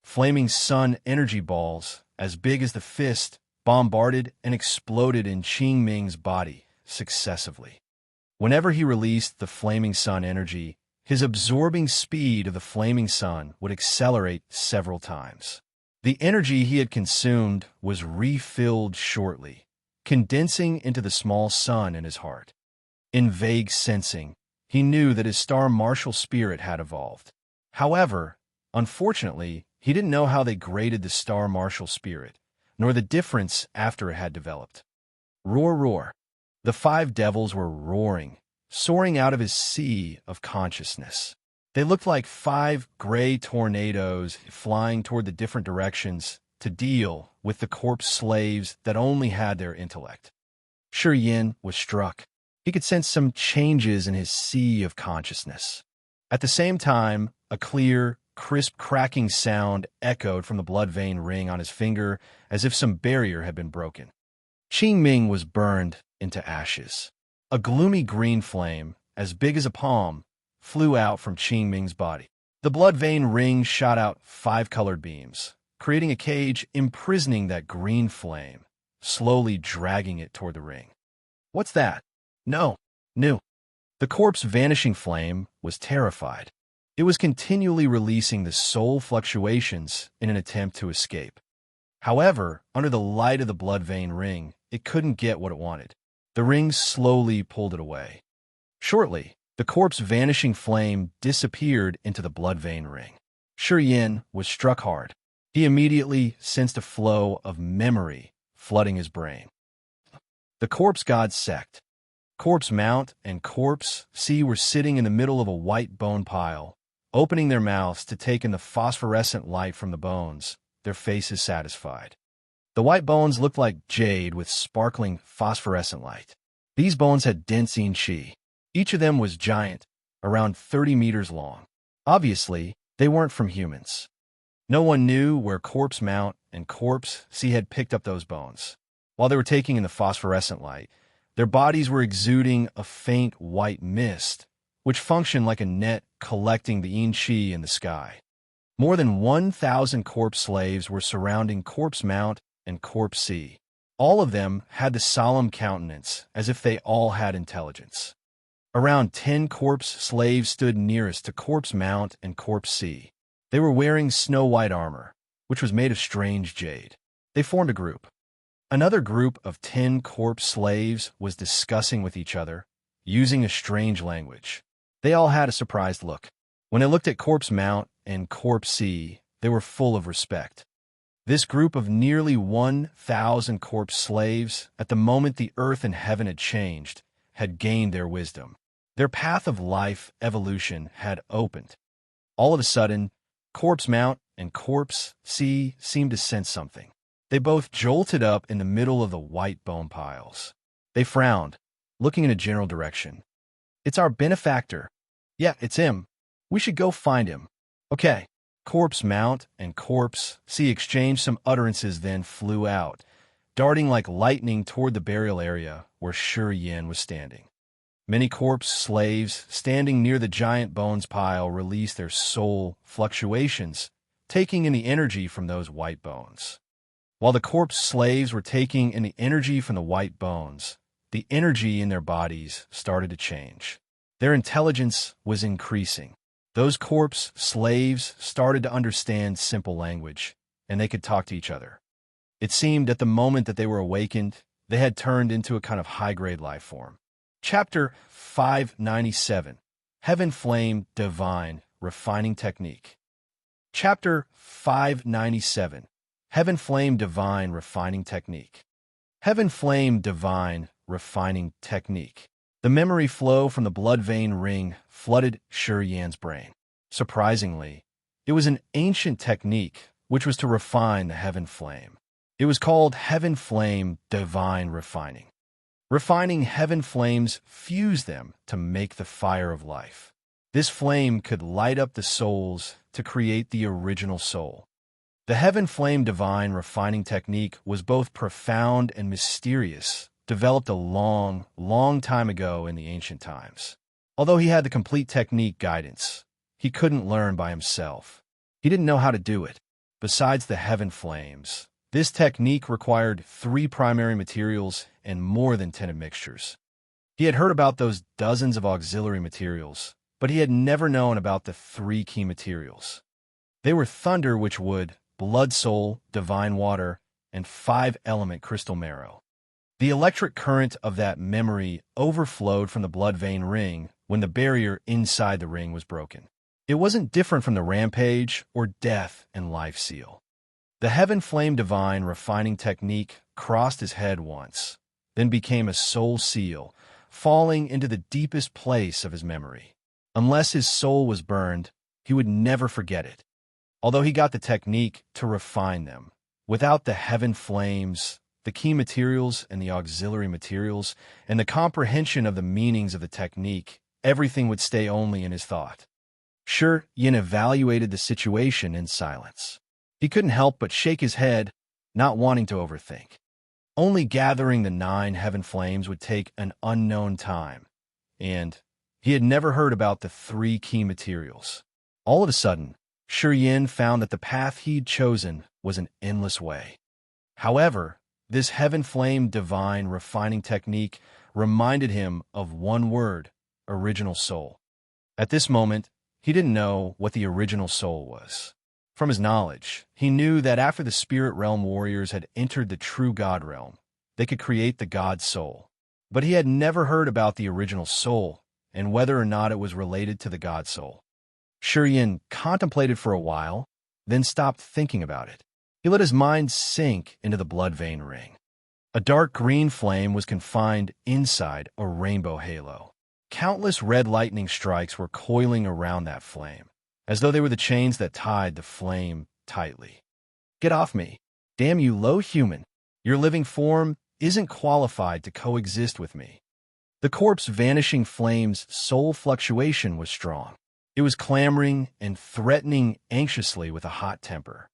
Flaming sun energy balls, as big as the fist, bombarded and exploded in Qing Ming's body successively. Whenever he released the flaming sun energy, his absorbing speed of the flaming sun would accelerate several times. The energy he had consumed was refilled shortly, condensing into the small sun in his heart. In vague sensing, he knew that his star martial spirit had evolved. However, unfortunately, he didn't know how they graded the star martial spirit, nor the difference after it had developed. Roar, roar. The 5 devils were roaring, soaring out of his sea of consciousness. They looked like 5 gray tornadoes flying toward the different directions to deal with the corpse slaves that only had their intellect. Shi Yin was struck. He could sense some changes in his sea of consciousness. At the same time, a clear, crisp cracking sound echoed from the blood vein ring on his finger as if some barrier had been broken. Qing Ming was burned into ashes. A gloomy green flame, as big as a palm, flew out from Qing Ming's body. The blood vein ring shot out 5 colored beams, creating a cage imprisoning that green flame, slowly dragging it toward the ring. What's that? No. New. The corpse vanishing flame was terrified. It was continually releasing the soul fluctuations in an attempt to escape. However, under the light of the blood vein ring, it couldn't get what it wanted. The ring slowly pulled it away. Shortly, the corpse vanishing flame disappeared into the blood vein ring. Shi Yin was struck hard. He immediately sensed a flow of memory flooding his brain. The corpse god sect. Corpse Mount and Corpse C were sitting in the middle of a white bone pile, opening their mouths to take in the phosphorescent light from the bones, their faces satisfied. The white bones looked like jade with sparkling phosphorescent light. These bones had dense qi. Each of them was giant, around 30 meters long. Obviously, they weren't from humans. No one knew where Corpse Mount and Corpse C had picked up those bones. While they were taking in the phosphorescent light, their bodies were exuding a faint white mist, which functioned like a net collecting the yin qi in the sky. More than 1,000 corpse slaves were surrounding Corpse Mount and Corpse C. All of them had the solemn countenance, as if they all had intelligence. Around 10 corpse slaves stood nearest to Corpse Mount and Corpse C. They were wearing snow-white armor, which was made of strange jade. They formed a group. Another group of 10 corpse slaves was discussing with each other, using a strange language. They all had a surprised look. When they looked at Corpse Mount and Corpse Sea, they were full of respect. This group of nearly 1,000 corpse slaves, at the moment the earth and heaven had changed, had gained their wisdom. Their path of life evolution had opened. All of a sudden, Corpse Mount and Corpse Sea seemed to sense something. They both jolted up in the middle of the white bone piles. They frowned, looking in a general direction. "It's our benefactor." "Yeah, it's him. We should go find him." "Okay." Corpse Mount and Corpse Sea exchanged some utterances, then flew out, darting like lightning toward the burial area where Shi Yin was standing. Many corpse slaves standing near the giant bones pile released their soul fluctuations, taking in the energy from those white bones. While the corpse slaves were taking in the energy from the white bones, the energy in their bodies started to change. Their intelligence was increasing. Those corpse slaves started to understand simple language, and they could talk to each other. It seemed at the moment that they were awakened, they had turned into a kind of high-grade life form. Chapter 597, Heaven Flame Divine Refining Technique. Chapter 597, Heaven Flame Divine Refining Technique. Heaven Flame Divine Refining Technique. The memory flow from the blood vein ring flooded Shi Yan's brain. Surprisingly, it was an ancient technique which was to refine the heaven flame. It was called Heaven Flame Divine Refining. Refining heaven flames fused them to make the fire of life. This flame could light up the souls to create the original soul. The Heaven Flame Divine Refining Technique was both profound and mysterious, developed a long, long time ago in the ancient times. Although he had the complete technique guidance, he couldn't learn by himself. He didn't know how to do it. Besides the heaven flames, this technique required 3 primary materials and more than 10 mixtures. He had heard about those dozens of auxiliary materials, but he had never known about the 3 key materials. They were thunder witch wood, blood soul, divine water, and 5-element crystal marrow. The electric current of that memory overflowed from the blood vein ring when the barrier inside the ring was broken. It wasn't different from the rampage or death and life seal. The Heaven Flame Divine Refining Technique crossed his head once, then became a soul seal, falling into the deepest place of his memory. Unless his soul was burned, he would never forget it. Although he got the technique to refine them, without the heaven flames, the key materials and the auxiliary materials, and the comprehension of the meanings of the technique, everything would stay only in his thought. Shi Yin evaluated the situation in silence. He couldn't help but shake his head, not wanting to overthink. Only gathering the 9 heaven flames would take an unknown time, and he had never heard about the 3 key materials. All of a sudden, Shi Yin found that the path he'd chosen was an endless way. However, this Heaven Flame Divine Refining Technique reminded him of one word: original soul. At this moment, he didn't know what the original soul was. From his knowledge, he knew that after the spirit realm warriors had entered the true God realm, they could create the God soul. But he had never heard about the original soul and whether or not it was related to the God soul. Shi Yin contemplated for a while, then stopped thinking about it. He let his mind sink into the blood vein ring. A dark green flame was confined inside a rainbow halo. Countless red lightning strikes were coiling around that flame, as though they were the chains that tied the flame tightly. "Get off me! Damn you, low human! Your living form isn't qualified to coexist with me." The corpse vanishing flame's soul fluctuation was strong. It was clamoring and threatening anxiously with a hot temper.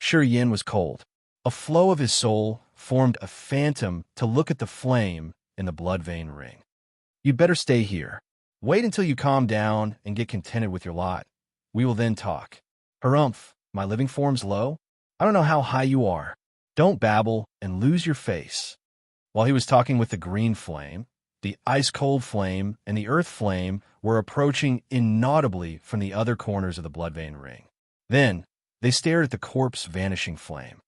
Shi Yin was cold. A flow of his soul formed a phantom to look at the flame in the blood vein ring. "You'd better stay here. Wait until you calm down and get contented with your lot. We will then talk." "Harumph, my living form's low? I don't know how high you are. Don't babble and lose your face." While he was talking with the green flame, the ice-cold flame and the earth flame were approaching inaudibly from the other corners of the blood vein ring. Then, they stared at the corpse vanishing flame.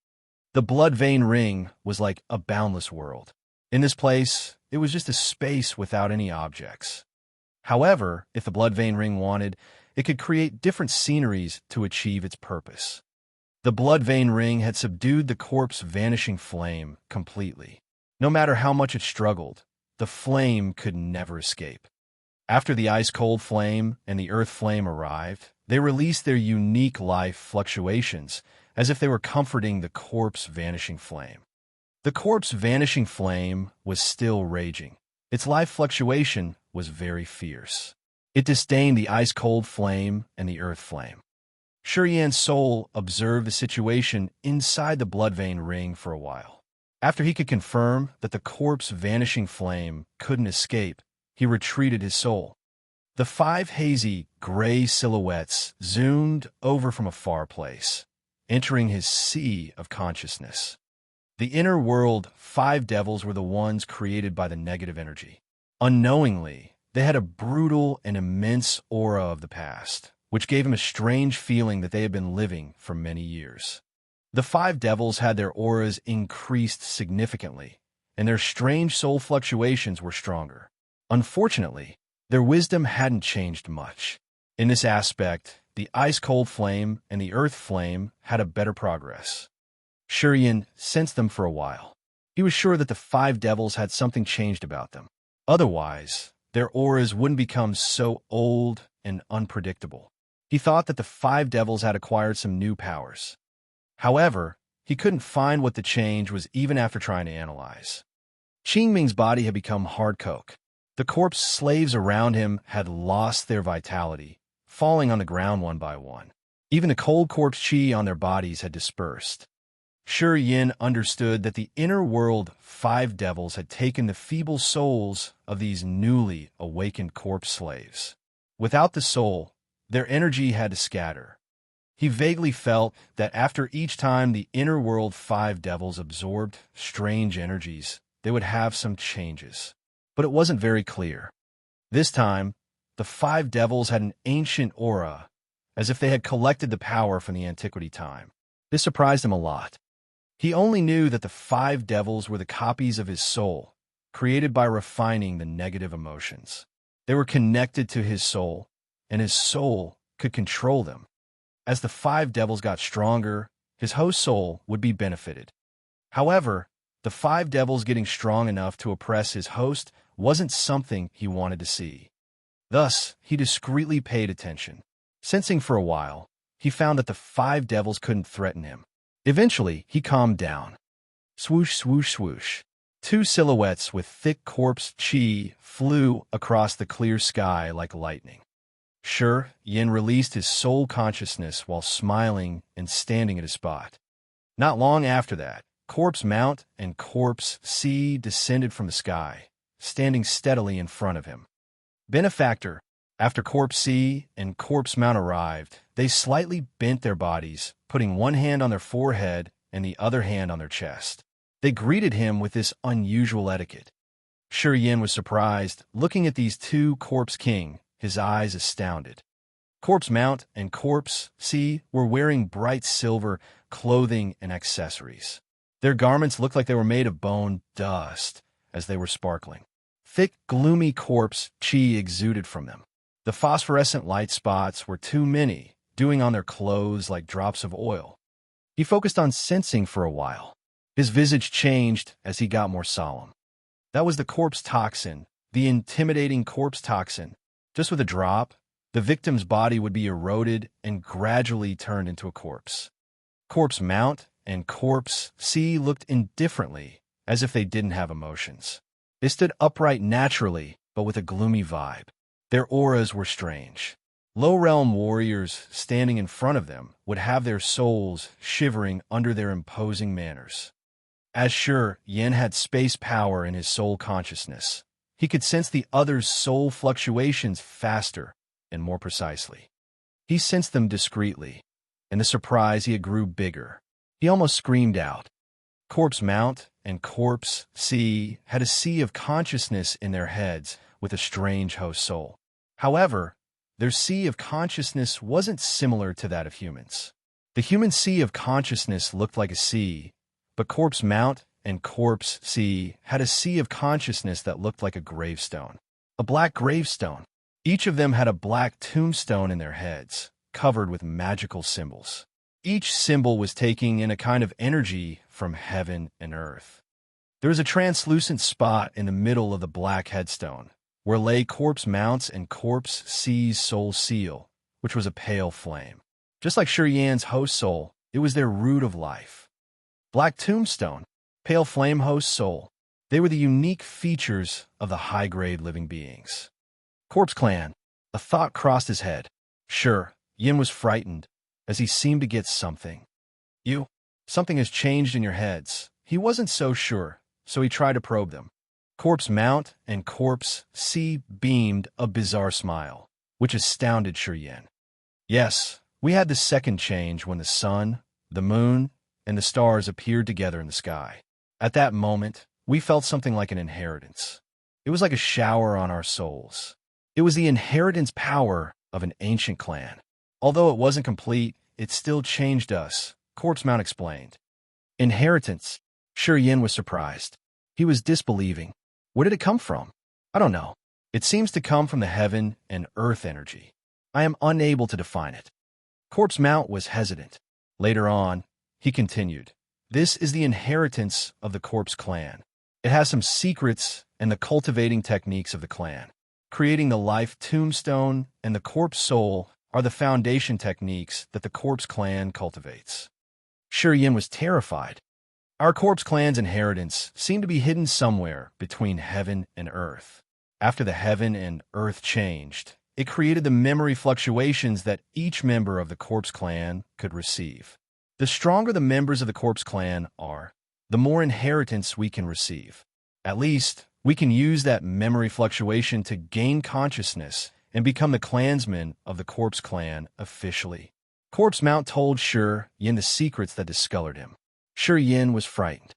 The blood vein ring was like a boundless world. In this place, it was just a space without any objects. However, if the blood vein ring wanted, it could create different sceneries to achieve its purpose. The blood vein ring had subdued the corpse vanishing flame completely. No matter how much it struggled, the flame could never escape. After the ice-cold flame and the earth flame arrived, they released their unique life fluctuations as if they were comforting the corpse vanishing flame. The corpse vanishing flame was still raging. Its life fluctuation was very fierce. It disdained the ice-cold flame and the earth flame. Shurian's soul observed the situation inside the blood vein ring for a while. After he could confirm that the corpse vanishing flame couldn't escape, he retreated his soul. The 5 hazy, gray silhouettes zoomed over from a far place, entering his sea of consciousness. The inner world 5 devils were the ones created by the negative energy. Unknowingly, they had a brutal and immense aura of the past, which gave him a strange feeling that they had been living for many years. The 5 devils had their auras increased significantly, and their strange soul fluctuations were stronger. Unfortunately, their wisdom hadn't changed much. In this aspect, the ice-cold flame and the earth flame had a better progress. Shurian sensed them for a while. He was sure that the 5 devils had something changed about them. Otherwise, their auras wouldn't become so old and unpredictable. He thought that the 5 devils had acquired some new powers. However, he couldn't find what the change was even after trying to analyze. Qingming's body had become hard coke. The corpse slaves around him had lost their vitality, falling on the ground one by one. Even the cold corpse qi on their bodies had dispersed. Yin understood that the inner world 5 devils had taken the feeble souls of these newly awakened corpse slaves. Without the soul, their energy had to scatter. He vaguely felt that after each time the inner world 5 devils absorbed strange energies, they would have some changes. But it wasn't very clear. This time, the 5 devils had an ancient aura, as if they had collected the power from the antiquity time. This surprised him a lot. He only knew that the 5 devils were the copies of his soul, created by refining the negative emotions. They were connected to his soul, and his soul could control them. As the 5 devils got stronger, his host soul would be benefited. However, the 5 devils getting strong enough to oppress his host wasn't something he wanted to see. Thus, he discreetly paid attention. Sensing for a while, he found that the 5 devils couldn't threaten him. Eventually, he calmed down. Swoosh, swoosh, swoosh. 2 silhouettes with thick corpse qi flew across the clear sky like lightning. Yin released his soul consciousness while smiling and standing at his spot. Not long after that, Corpse Mount and Corpse C descended from the sky, standing steadily in front of him. Benefactor, after Corpse C and Corpse Mount arrived, they slightly bent their bodies, putting one hand on their forehead and the other hand on their chest. They greeted him with this unusual etiquette. Yin was surprised, looking at these 2 Corpse King, his eyes astounded. Corpse Mount and Corpse C were wearing bright silver clothing and accessories. Their garments looked like they were made of bone dust, as they were sparkling. Thick, gloomy corpse qi exuded from them. The phosphorescent light spots were too many, doing on their clothes like drops of oil. He focused on sensing for a while. His visage changed as he got more solemn. That was the corpse toxin, the intimidating corpse toxin. Just with a drop, the victim's body would be eroded and gradually turned into a corpse. Corpse Mount and Corpse C looked indifferently, as if they didn't have emotions. They stood upright naturally, but with a gloomy vibe. Their auras were strange. Low-realm warriors standing in front of them would have their souls shivering under their imposing manners. As Yin had space power in his soul consciousness, he could sense the other's soul fluctuations faster and more precisely. He sensed them discreetly. In the surprise, he grew bigger. He almost screamed out. Corpse Mount and Corpse C had a sea of consciousness in their heads with a strange host soul. However, their sea of consciousness wasn't similar to that of humans. The human sea of consciousness looked like a sea, but Corpse Mount and Corpse Sea had a sea of consciousness that looked like a gravestone. A black gravestone. Each of them had a black tombstone in their heads, covered with magical symbols. Each symbol was taking in a kind of energy from heaven and earth. There was a translucent spot in the middle of the black headstone, where lay Corpse Mount's and Corpse Sea's soul seal, which was a pale flame. Just like Shi Yan's host soul, it was their root of life. Black tombstone, pale flame host soul, they were the unique features of the high-grade living beings. Corpse Clan, a thought crossed his head. Sure, Yin was frightened, as he seemed to get something. Something has changed in your heads. He wasn't so sure, so he tried to probe them. Corpse Mount and Corpse Sea beamed a bizarre smile, which astounded Shi Yan. Yes, we had the second change when the sun, the moon, and the stars appeared together in the sky. At that moment, we felt something like an inheritance. It was like a shower on our souls. It was the inheritance power of an ancient clan. Although it wasn't complete, it still changed us, Corpse Mount explained. Inheritance? Shi Yan was surprised. He was disbelieving. Where did it come from? I don't know. It seems to come from the heaven and earth energy. I am unable to define it. Corpse Mount was hesitant. Later on, he continued, this is the inheritance of the Corpse Clan. It has some secrets and the cultivating techniques of the clan. Creating the life tombstone and the corpse soul are the foundation techniques that the Corpse Clan cultivates. Shi Yan was terrified. Our Corpse Clan's inheritance seemed to be hidden somewhere between heaven and earth. After the heaven and earth changed, it created the memory fluctuations that each member of the Corpse Clan could receive. The stronger the members of the Corpse Clan are, the more inheritance we can receive. At least, we can use that memory fluctuation to gain consciousness and become the clansmen of the Corpse Clan officially. Corpse Mount told Shi Yan the secrets that discolored him. Shi Yan was frightened.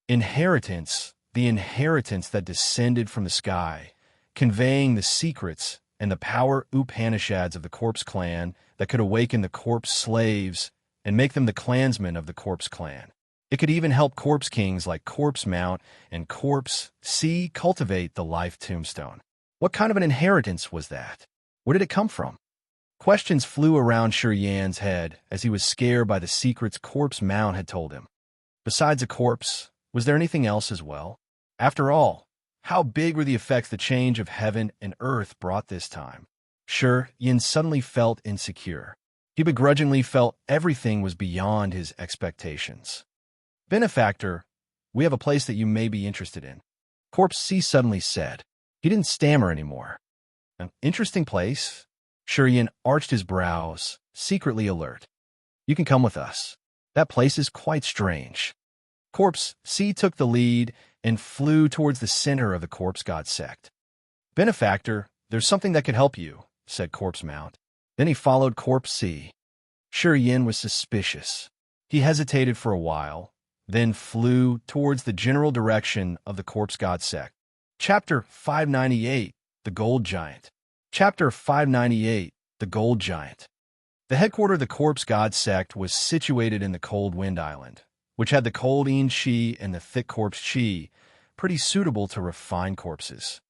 Inheritance, the inheritance that descended from the sky, conveying the secrets and the power Upanishads of the Corpse Clan that could awaken the corpse slaves and make them the clansmen of the Corpse Clan. It could even help corpse kings like Corpse Mount and Corpse Sea cultivate the life tombstone. What kind of an inheritance was that? Where did it come from? Questions flew around Shi Yan's head as he was scared by the secrets Corpse Mount had told him. Besides a corpse, was there anything else as well? After all, how big were the effects the change of heaven and earth brought this time? Shi Yan suddenly felt insecure. He begrudgingly felt everything was beyond his expectations. Benefactor, we have a place that you may be interested in. Corpse Sea suddenly said. He didn't stammer anymore. An interesting place? Shi Yan arched his brows, secretly alert. You can come with us. That place is quite strange. Corpse Sea took the lead and flew towards the center of the Corpse God sect. Benefactor, there's something that could help you, said Corpse Mount. Then he followed Corpse Sea. Shi Yan was suspicious. He hesitated for a while, then flew towards the general direction of the Corpse God sect. Chapter 598, The Gold Giant. Chapter 598, The Gold Giant. The headquarters of the Corpse God sect was situated in the Cold Wind Island, which had the cold Yin Qi and the thick corpse Qi, pretty suitable to refine corpses.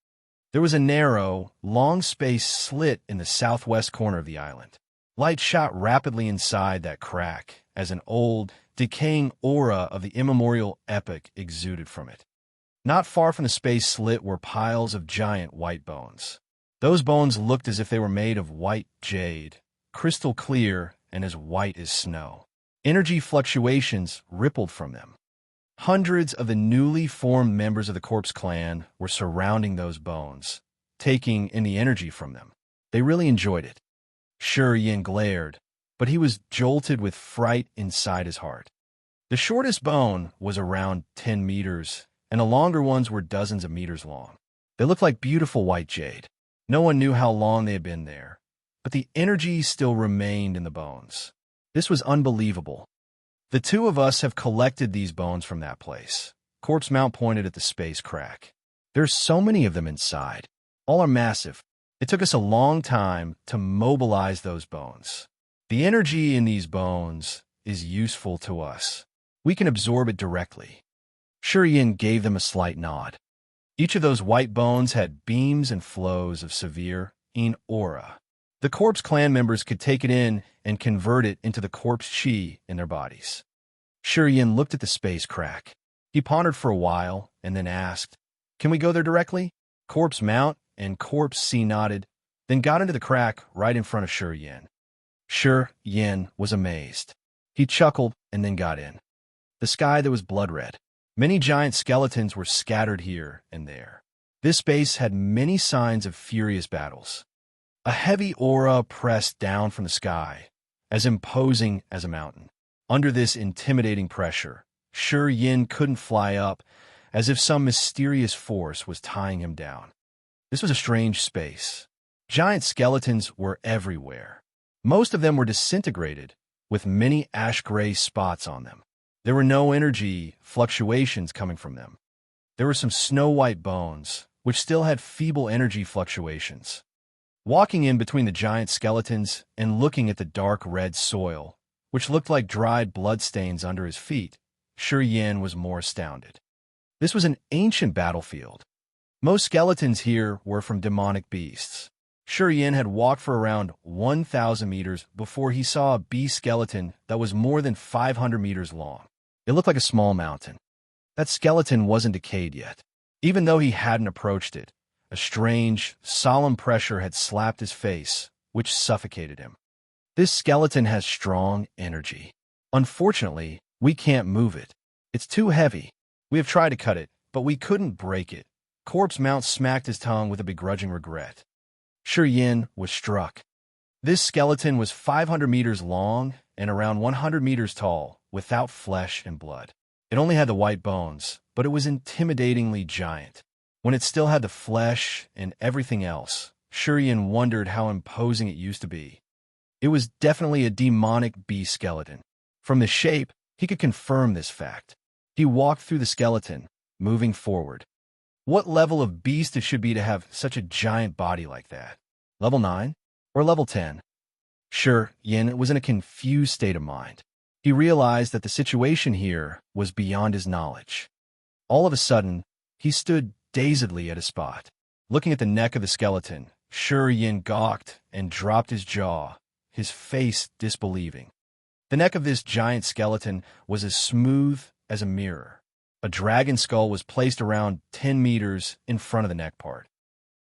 There was a narrow, long-spaced slit in the southwest corner of the island. Light shot rapidly inside that crack as an old, decaying aura of the immemorial epoch exuded from it. Not far from the space slit were piles of giant white bones. Those bones looked as if they were made of white jade, crystal clear and as white as snow. Energy fluctuations rippled from them. Hundreds of the newly formed members of the Corpse Clan were surrounding those bones, taking in the energy from them. They really enjoyed it. Shi Yan glared, but he was jolted with fright inside his heart. The shortest bone was around 10 meters, and the longer ones were dozens of meters long. They looked like beautiful white jade. No one knew how long they had been there, but the energy still remained in the bones. This was unbelievable. The two of us have collected these bones from that place. Corpse Mount pointed at the space crack. There's so many of them inside. All are massive, It took us a long time to mobilize those bones. The energy in these bones is useful to us. We can absorb it directly. Shuriyin gave them a slight nod. Each of those white bones had beams and flows of severe aura. The corpse clan members could take it in and convert it into the corpse chi in their bodies. Shuriyin looked at the space crack. He pondered for a while and then asked, "Can we go there directly?" Corpse Mount and Corpse C nodded, then got into the crack right in front of Shuriyin. Shuriyin was amazed. He chuckled and then got in. The sky that was blood red. Many giant skeletons were scattered here and there. This space had many signs of furious battles. A heavy aura pressed down from the sky, as imposing as a mountain. Under this intimidating pressure, Shuriyin couldn't fly up, as if some mysterious force was tying him down. This was a strange space. Giant skeletons were everywhere. Most of them were disintegrated, with many ash-gray spots on them. There were no energy fluctuations coming from them. There were some snow-white bones, which still had feeble energy fluctuations. Walking in between the giant skeletons and looking at the dark red soil, which looked like dried bloodstains under his feet, Shuriyin was more astounded. This was an ancient battlefield. Most skeletons here were from demonic beasts. Shuriyin had walked for around 1,000 meters before he saw a beast skeleton that was more than 500 meters long. It looked like a small mountain. That skeleton wasn't decayed yet. Even though he hadn't approached it, a strange, solemn pressure had slapped his face, which suffocated him. This skeleton has strong energy. Unfortunately, we can't move it. It's too heavy. We have tried to cut it, but we couldn't break it. Corpse Mount smacked his tongue with a begrudging regret. Shuriyin was struck. This skeleton was 500 meters long and around 100 meters tall, without flesh and blood. It only had the white bones, but it was intimidatingly giant. When it still had the flesh and everything else, Shuriyin wondered how imposing it used to be. It was definitely a demonic beast skeleton. From the shape, he could confirm this fact. He walked through the skeleton, moving forward. What level of beast it should be to have such a giant body like that? Level 9? Or level 10? Shuriyin was in a confused state of mind. He realized that the situation here was beyond his knowledge. All of a sudden, he stood dazedly at a spot. Looking at the neck of the skeleton, Shuriyin gawked and dropped his jaw, his face disbelieving. The neck of this giant skeleton was as smooth as a mirror. A dragon skull was placed around 10 meters in front of the neck part.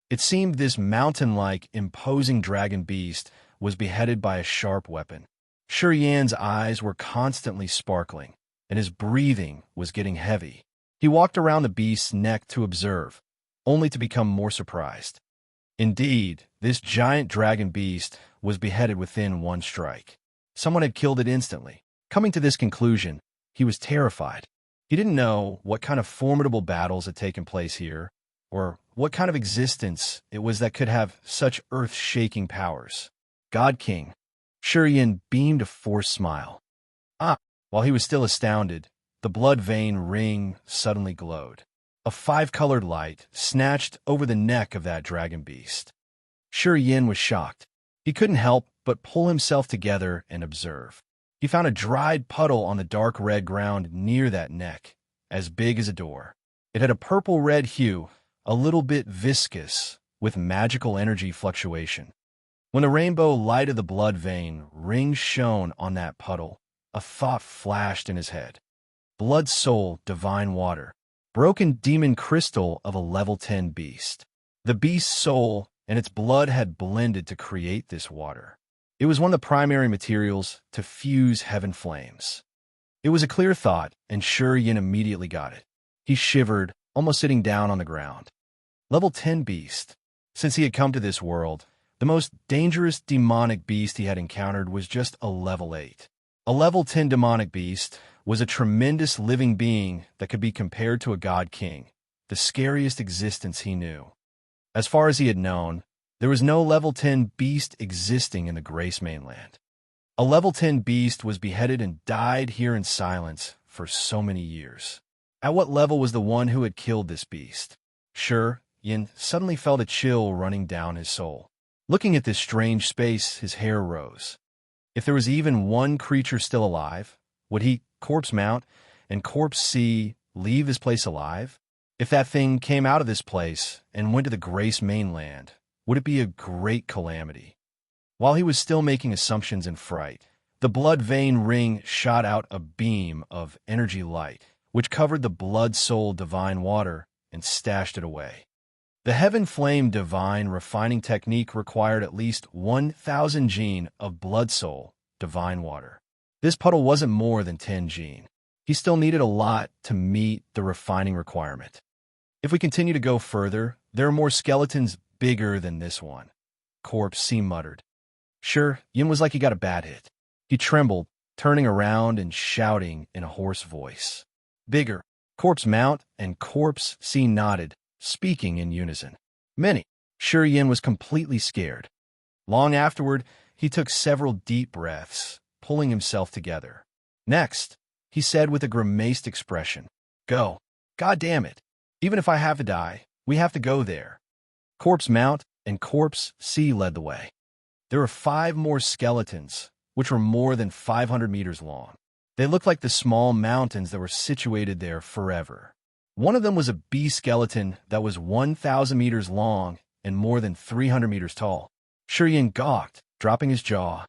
It seemed this mountain-like, imposing dragon beast was beheaded by a sharp weapon. Shuriyin's eyes were constantly sparkling, and his breathing was getting heavy. He walked around the beast's neck to observe, only to become more surprised. Indeed, this giant dragon beast was beheaded within one strike. Someone had killed it instantly. Coming to this conclusion, he was terrified. He didn't know what kind of formidable battles had taken place here, or what kind of existence it was that could have such earth-shaking powers. God King. Shuriyin beamed a forced smile. While he was still astounded, the blood vein ring suddenly glowed. A five-colored light snatched over the neck of that dragon beast. Shuriyin was shocked. He couldn't help but pull himself together and observe. He found a dried puddle on the dark red ground near that neck, as big as a door. It had a purple-red hue, a little bit viscous, with magical energy fluctuation. When the rainbow light of the blood vein ring shone on that puddle, a thought flashed in his head. Blood soul, divine water. Broken demon crystal of a level 10 beast. The beast's soul and its blood had blended to create this water. It was one of the primary materials to fuse heaven flames. It was a clear thought, and Shuriyin immediately got it. He shivered, almost sitting down on the ground. Level 10 beast. Since he had come to this world, the most dangerous demonic beast he had encountered was just a level 8. A level 10 demonic beast was a tremendous living being that could be compared to a god king, the scariest existence he knew. As far as he had known, there was no level 10 beast existing in the Grace mainland. A level 10 beast was beheaded and died here in silence for so many years. At what level was the one who had killed this beast? Sure, Yin suddenly felt a chill running down his soul. Looking at this strange space, his hair rose. If there was even one creature still alive, would he, Corpse Mount, and Corpse Sea, leave this place alive? If that thing came out of this place and went to the Grace mainland, would it be a great calamity? While he was still making assumptions in fright, the blood vein ring shot out a beam of energy light, which covered the blood soul divine water and stashed it away. The heaven flame divine refining technique required at least 1,000 gene of blood soul divine water. This puddle wasn't more than 10 gene. He still needed a lot to meet the refining requirement. If we continue to go further, there are more skeletons bigger than this one, Corpse C muttered. Sure, Yin was like he got a bad hit. He trembled, turning around and shouting in a hoarse voice. Bigger. Corpse Mount and Corpse C nodded, speaking in unison. Many. Sure, Yin was completely scared. Long afterward, he took several deep breaths, pulling himself together. Next, he said with a grimaced expression, Go. God damn it. Even if I have to die, we have to go there. Corpse Mount and Corpse C led the way. There were 5 more skeletons, which were more than 500 meters long. They looked like the small mountains that were situated there forever. One of them was a bee skeleton that was 1,000 meters long and more than 300 meters tall. Shurian gawked, dropping his jaw.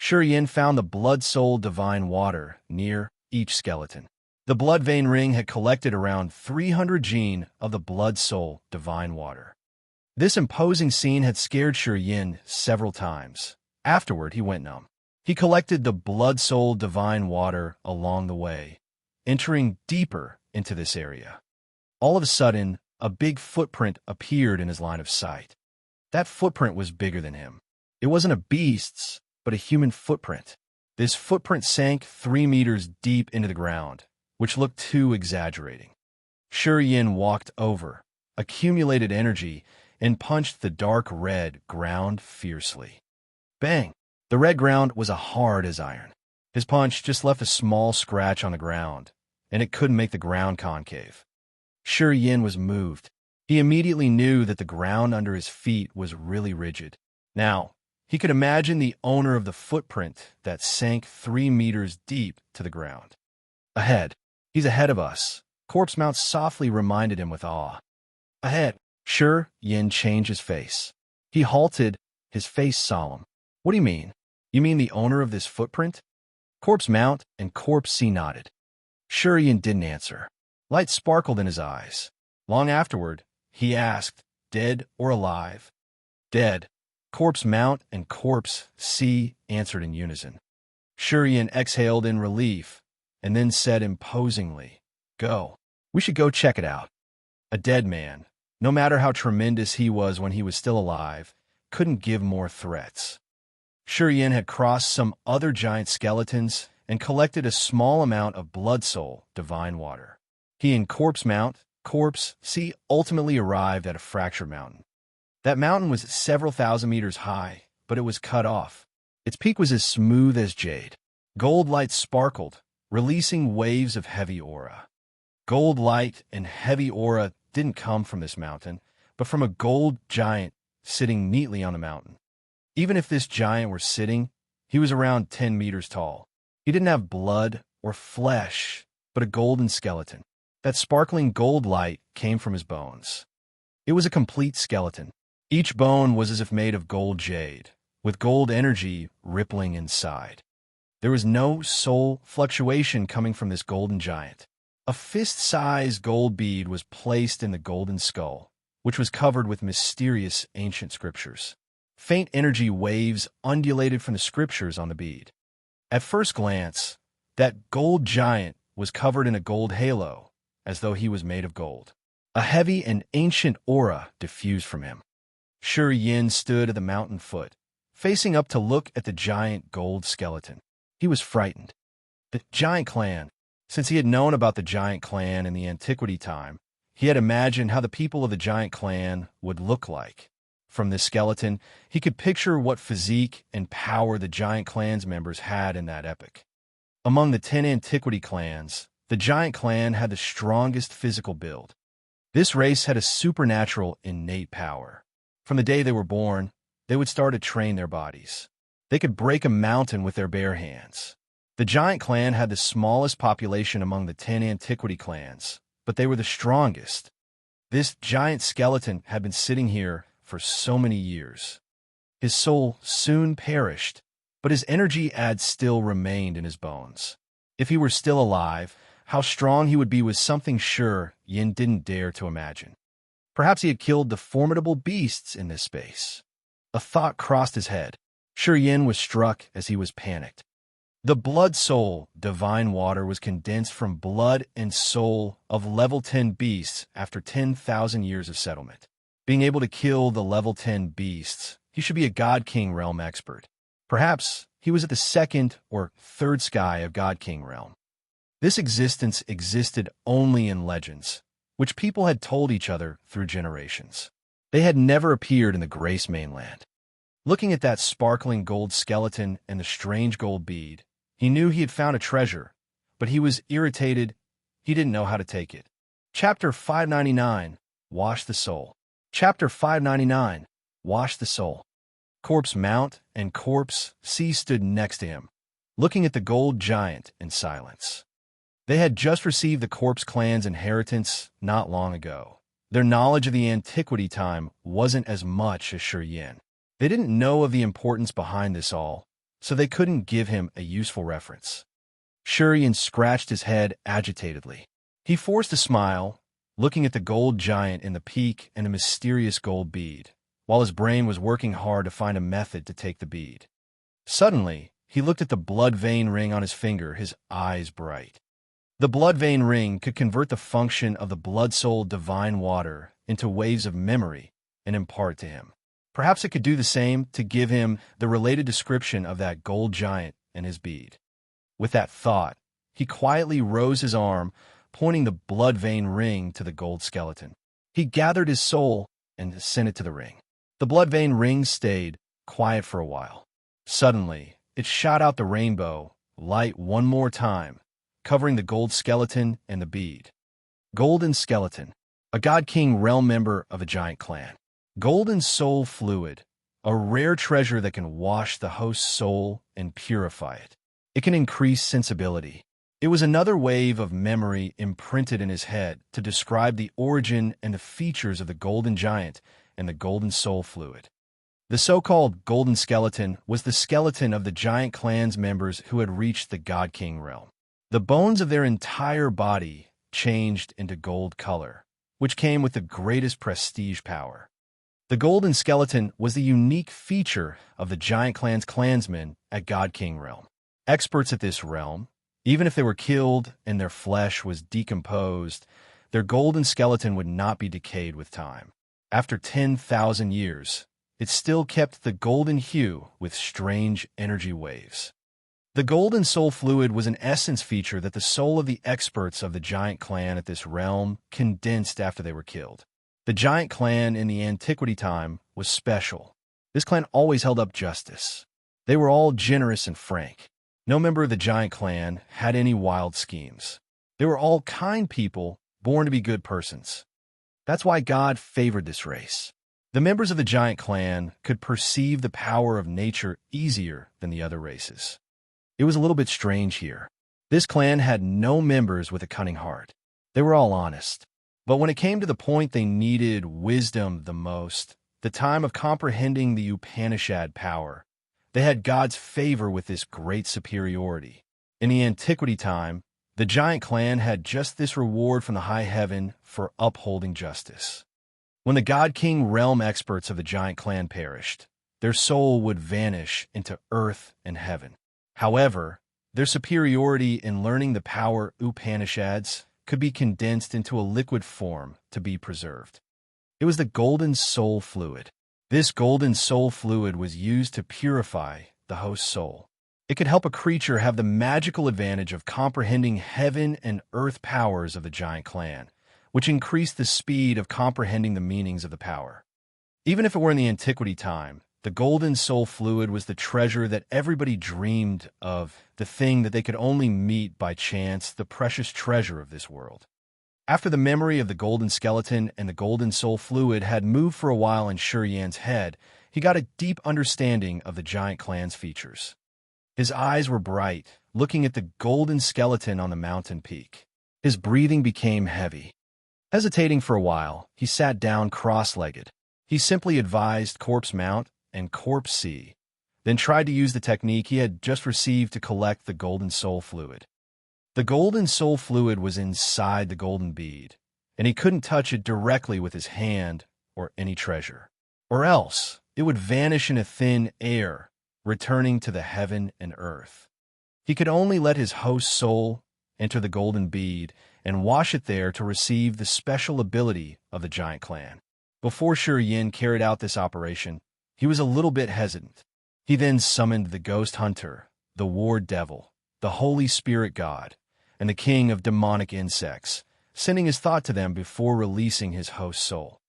Shurian found the blood soul divine water near each skeleton. The blood vein ring had collected around 300 gene of the blood soul divine water. This imposing scene had scared Shurian several times. Afterward, he went numb. He collected the blood soul divine water along the way, entering deeper into this area. All of a sudden, a big footprint appeared in his line of sight. That footprint was bigger than him. It wasn't a beast's, but a human footprint. This footprint sank 3 meters deep into the ground, which looked too exaggerating. Shurian walked over, accumulated energy, and punched the dark red ground fiercely. Bang! The red ground was hard as iron. His punch just left a small scratch on the ground, and it couldn't make the ground concave. Shurian was moved. He immediately knew that the ground under his feet was really rigid. Now, he could imagine the owner of the footprint that sank 3 meters deep to the ground. Ahead. He's ahead of us, Corpse Mount softly reminded him with awe. Ahead. Sure, Yin changed his face. He halted, his face solemn. What do you mean? You mean the owner of this footprint? Corpse Mount and Corpse C nodded. Sure, Yin didn't answer. Light sparkled in his eyes. Long afterward, he asked, dead or alive? Dead. Corpse Mount and Corpse C answered in unison. Shurian exhaled in relief, and then said imposingly, Go. We should go check it out. A dead man, no matter how tremendous he was when he was still alive, couldn't give more threats. Shurian had crossed some other giant skeletons and collected a small amount of blood soul divine water. He and Corpse Mount, Corpse C ultimately arrived at a fractured mountain. That mountain was several thousand meters high, but it was cut off. Its peak was as smooth as jade. Gold light sparkled, releasing waves of heavy aura. Gold light and heavy aura didn't come from this mountain, but from a gold giant sitting neatly on the mountain. Even if this giant were sitting, he was around 10 meters tall. He didn't have blood or flesh, but a golden skeleton. That sparkling gold light came from his bones. It was a complete skeleton. Each bone was as if made of gold jade, with gold energy rippling inside. There was no soul fluctuation coming from this golden giant. A fist-sized gold bead was placed in the golden skull, which was covered with mysterious ancient scriptures. Faint energy waves undulated from the scriptures on the bead. At first glance, that gold giant was covered in a gold halo, as though he was made of gold. A heavy and ancient aura diffused from him. Sure Yin stood at the mountain foot, facing up to look at the giant gold skeleton. He was frightened. The giant clan. Since he had known about the giant clan in the antiquity time, he had imagined how the people of the giant clan would look like. From this skeleton, he could picture what physique and power the giant clan's members had in that epoch. Among the 10 antiquity clans, the giant clan had the strongest physical build. This race had a supernatural innate power. From the day they were born, they would start to train their bodies. They could break a mountain with their bare hands. The giant clan had the smallest population among the 10 antiquity clans, but they were the strongest. This giant skeleton had been sitting here for so many years. His soul soon perished, but his energy still remained in his bones. If he were still alive, how strong he would be was something sure Yin didn't dare to imagine. Perhaps he had killed the formidable beasts in this space. A thought crossed his head. Sure Yin was struck as he was panicked. The blood soul, divine water, was condensed from blood and soul of level 10 beasts after 10,000 years of settlement. Being able to kill the level 10 beasts, he should be a God King realm expert. Perhaps he was at the second or third sky of God King realm. This existence existed only in legends, which people had told each other through generations. They had never appeared in the Grace mainland. Looking at that sparkling gold skeleton and the strange gold bead, he knew he had found a treasure, but he was irritated. He didn't know how to take it. Chapter 599, Wash the Soul. Chapter 599, Wash the Soul. Corpse Mount and Corpse Sea stood next to him, looking at the gold giant in silence. They had just received the Corpse clan's inheritance not long ago. Their knowledge of the antiquity time wasn't as much as Sure Yin. They didn't know of the importance behind this all, so they couldn't give him a useful reference. Sure Yin scratched his head agitatedly. He forced a smile, looking at the gold giant in the peak and the mysterious gold bead, while his brain was working hard to find a method to take the bead. Suddenly, he looked at the blood vein ring on his finger, his eyes bright. The blood vein ring could convert the function of the blood soul divine water into waves of memory and impart to him. Perhaps it could do the same to give him the related description of that gold giant and his bead. With that thought, he quietly rose his arm, pointing the blood vein ring to the gold skeleton. He gathered his soul and sent it to the ring. The blood vein ring stayed quiet for a while. Suddenly, it shot out the rainbow, light one more time, covering the gold skeleton and the bead. Golden skeleton, a God King realm member of a giant clan. Golden soul fluid, a rare treasure that can wash the host's soul and purify it. It can increase sensibility. It was another wave of memory imprinted in his head to describe the origin and the features of the golden giant and the golden soul fluid. The so-called golden skeleton was the skeleton of the giant clan's members who had reached the God King realm. The bones of their entire body changed into gold color, which came with the greatest prestige power. The golden skeleton was the unique feature of the giant clan's clansmen at God King realm. Experts at this realm, even if they were killed and their flesh was decomposed, their golden skeleton would not be decayed with time. After 10,000 years, it still kept the golden hue with strange energy waves. The golden soul fluid was an essence feature that the soul of the experts of the giant clan at this realm condensed after they were killed. The giant clan in the antiquity time was special. This clan always held up justice. They were all generous and frank. No member of the giant clan had any wild schemes. They were all kind people, born to be good persons. That's why God favored this race. The members of the giant clan could perceive the power of nature easier than the other races. It was a little bit strange here. This clan had no members with a cunning heart. They were all honest. But when it came to the point they needed wisdom the most, the time of comprehending the Upanishad power, they had God's favor with this great superiority. In the antiquity time, the giant clan had just this reward from the high heaven for upholding justice. When the God King realm experts of the giant clan perished, their soul would vanish into earth and heaven. However, their superiority in learning the power Upanishads could be condensed into a liquid form to be preserved. It was the golden soul fluid. This golden soul fluid was used to purify the host's soul. It could help a creature have the magical advantage of comprehending heaven and earth powers of the giant clan, which increased the speed of comprehending the meanings of the power. Even if it were in the antiquity time, the golden soul fluid was the treasure that everybody dreamed of, the thing that they could only meet by chance, the precious treasure of this world. After the memory of the golden skeleton and the golden soul fluid had moved for a while in Yan's head, he got a deep understanding of the giant clan's features. His eyes were bright, looking at the golden skeleton on the mountain peak. His breathing became heavy. Hesitating for a while, he sat down cross-legged. He simply advised corpse mount and corpse C, then tried to use the technique he had just received to collect the golden soul fluid. The golden soul fluid was inside the golden bead, and he couldn't touch it directly with his hand or any treasure. Or else, it would vanish in a thin air, returning to the heaven and earth. He could only let his host soul enter the golden bead and wash it there to receive the special ability of the giant clan. Before Yin carried out this operation, he was a little bit hesitant. He then summoned the ghost hunter, the ward devil, the Holy Spirit God, and the king of demonic insects, sending his thought to them before releasing his host soul.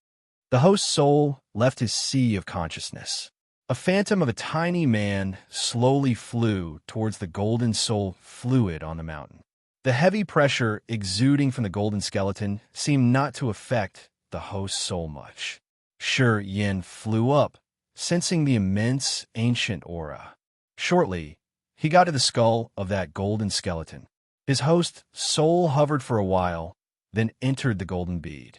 The host soul left his sea of consciousness. A phantom of a tiny man slowly flew towards the golden soul fluid on the mountain. The heavy pressure exuding from the golden skeleton seemed not to affect the host soul much. Yin flew up, sensing the immense ancient aura. Shortly, he got to the skull of that golden skeleton. His host soul hovered for a while, then entered the golden bead.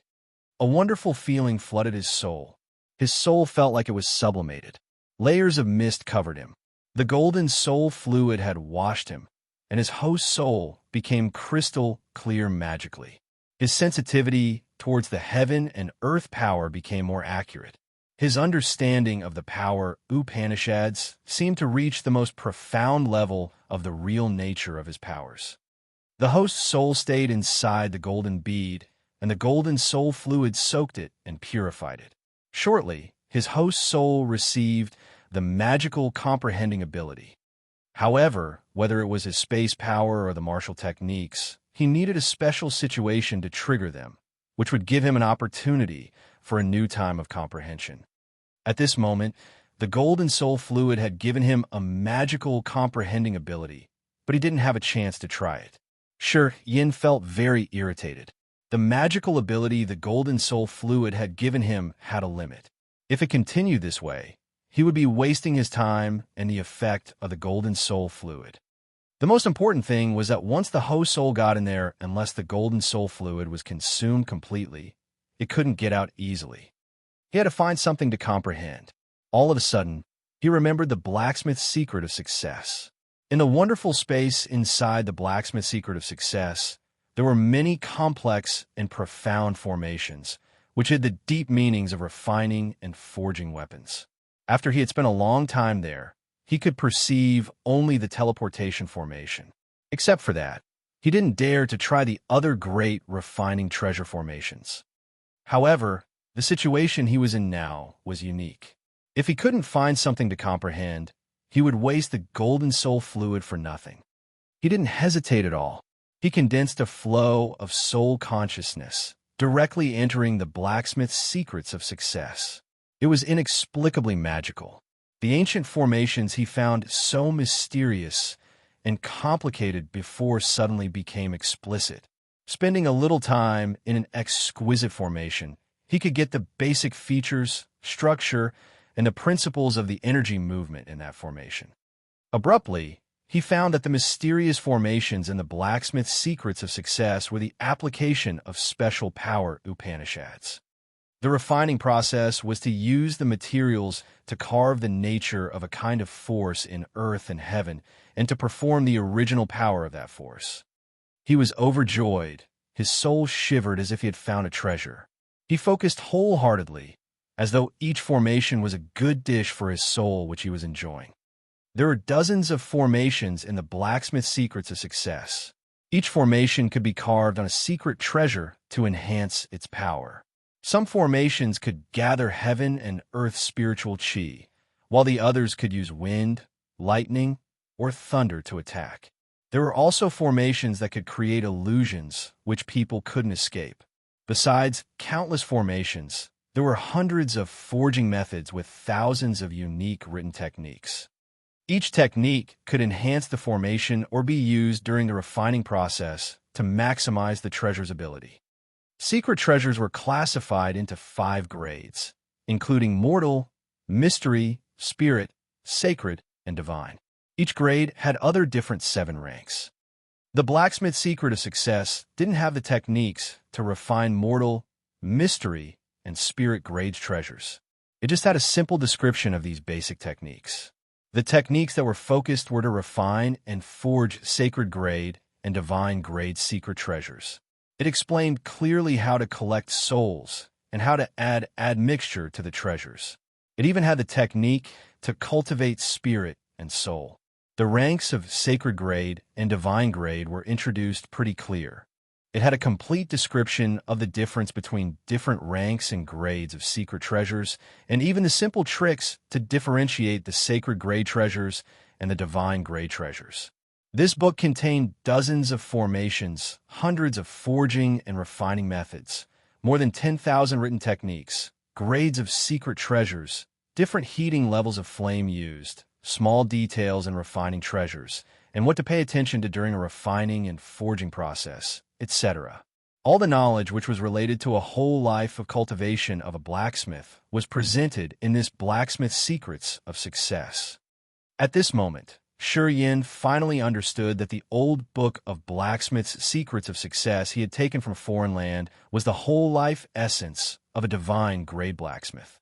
A wonderful feeling flooded his soul. His soul felt like it was sublimated. Layers of mist covered him. The golden soul fluid had washed him, and his host soul became crystal clear magically. His sensitivity towards the heaven and earth power became more accurate. His understanding of the power Upanishads seemed to reach the most profound level of the real nature of his powers. The host's soul stayed inside the golden bead, and the golden soul fluid soaked it and purified it. Shortly, his host's soul received the magical comprehending ability. However, whether it was his space power or the martial techniques, he needed a special situation to trigger them, which would give him an opportunity for a new time of comprehension. At this moment, the golden soul fluid had given him a magical comprehending ability, but he didn't have a chance to try it. Yin felt very irritated. The magical ability the golden soul fluid had given him had a limit. If it continued this way, he would be wasting his time and the effect of the golden soul fluid. The most important thing was that once the host soul got in there, unless the golden soul fluid was consumed completely, it couldn't get out easily. He had to find something to comprehend. All of a sudden, he remembered the blacksmith's secret of success. In the wonderful space inside the blacksmith's secret of success, there were many complex and profound formations, which hid the deep meanings of refining and forging weapons. After he had spent a long time there, he could perceive only the teleportation formation. Except for that, he didn't dare to try the other great refining treasure formations. However, the situation he was in now was unique. If he couldn't find something to comprehend, he would waste the golden soul fluid for nothing. He didn't hesitate at all. He condensed a flow of soul consciousness, directly entering the blacksmith's secrets of success. It was inexplicably magical. The ancient formations he found so mysterious and complicated before suddenly became explicit. Spending a little time in an exquisite formation, he could get the basic features, structure, and the principles of the energy movement in that formation. Abruptly, he found that the mysterious formations in the blacksmith's secrets of success were the application of special power Upanishads. The refining process was to use the materials to carve the nature of a kind of force in earth and heaven and to perform the original power of that force. He was overjoyed. His soul shivered as if he had found a treasure. He focused wholeheartedly, as though each formation was a good dish for his soul which he was enjoying. There were dozens of formations in the blacksmith's secrets of success. Each formation could be carved on a secret treasure to enhance its power. Some formations could gather heaven and earth's spiritual chi, while the others could use wind, lightning, or thunder to attack. There were also formations that could create illusions which people couldn't escape. Besides countless formations, there were hundreds of forging methods with thousands of unique written techniques. Each technique could enhance the formation or be used during the refining process to maximize the treasure's ability. Secret treasures were classified into 5 grades, including mortal, mystery, spirit, sacred, and divine. Each grade had other different 7 ranks. The blacksmith's secret of success didn't have the techniques to refine mortal, mystery, and spirit grade treasures. It just had a simple description of these basic techniques. The techniques that were focused were to refine and forge sacred grade and divine grade secret treasures. It explained clearly how to collect souls and how to add admixture to the treasures. It even had the technique to cultivate spirit and soul. The ranks of sacred grade and divine grade were introduced pretty clear. It had a complete description of the difference between different ranks and grades of secret treasures, and even the simple tricks to differentiate the sacred grade treasures and the divine grade treasures. This book contained dozens of formations, hundreds of forging and refining methods, more than 10,000 written techniques, grades of secret treasures, different heating levels of flame used, small details in refining treasures, and what to pay attention to during a refining and forging process, etc. All the knowledge which was related to a whole life of cultivation of a blacksmith was presented in this Blacksmith's Secrets of Success. At this moment, Yin finally understood that the old book of Blacksmith's Secrets of Success he had taken from a foreign land was the whole life essence of a divine grade blacksmith.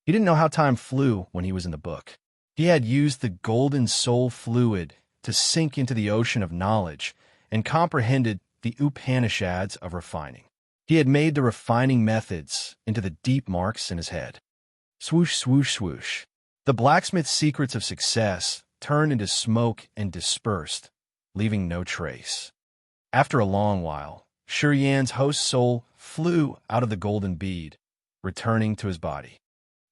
He didn't know how time flew when he was in the book. He had used the golden soul fluid to sink into the ocean of knowledge and comprehended the Upanishads of refining. He had made the refining methods into the deep marks in his head. Swoosh, swoosh, swoosh. The Blacksmith's Secrets of Success turned into smoke and dispersed, leaving no trace. After a long while, Yan's host soul flew out of the golden bead, returning to his body.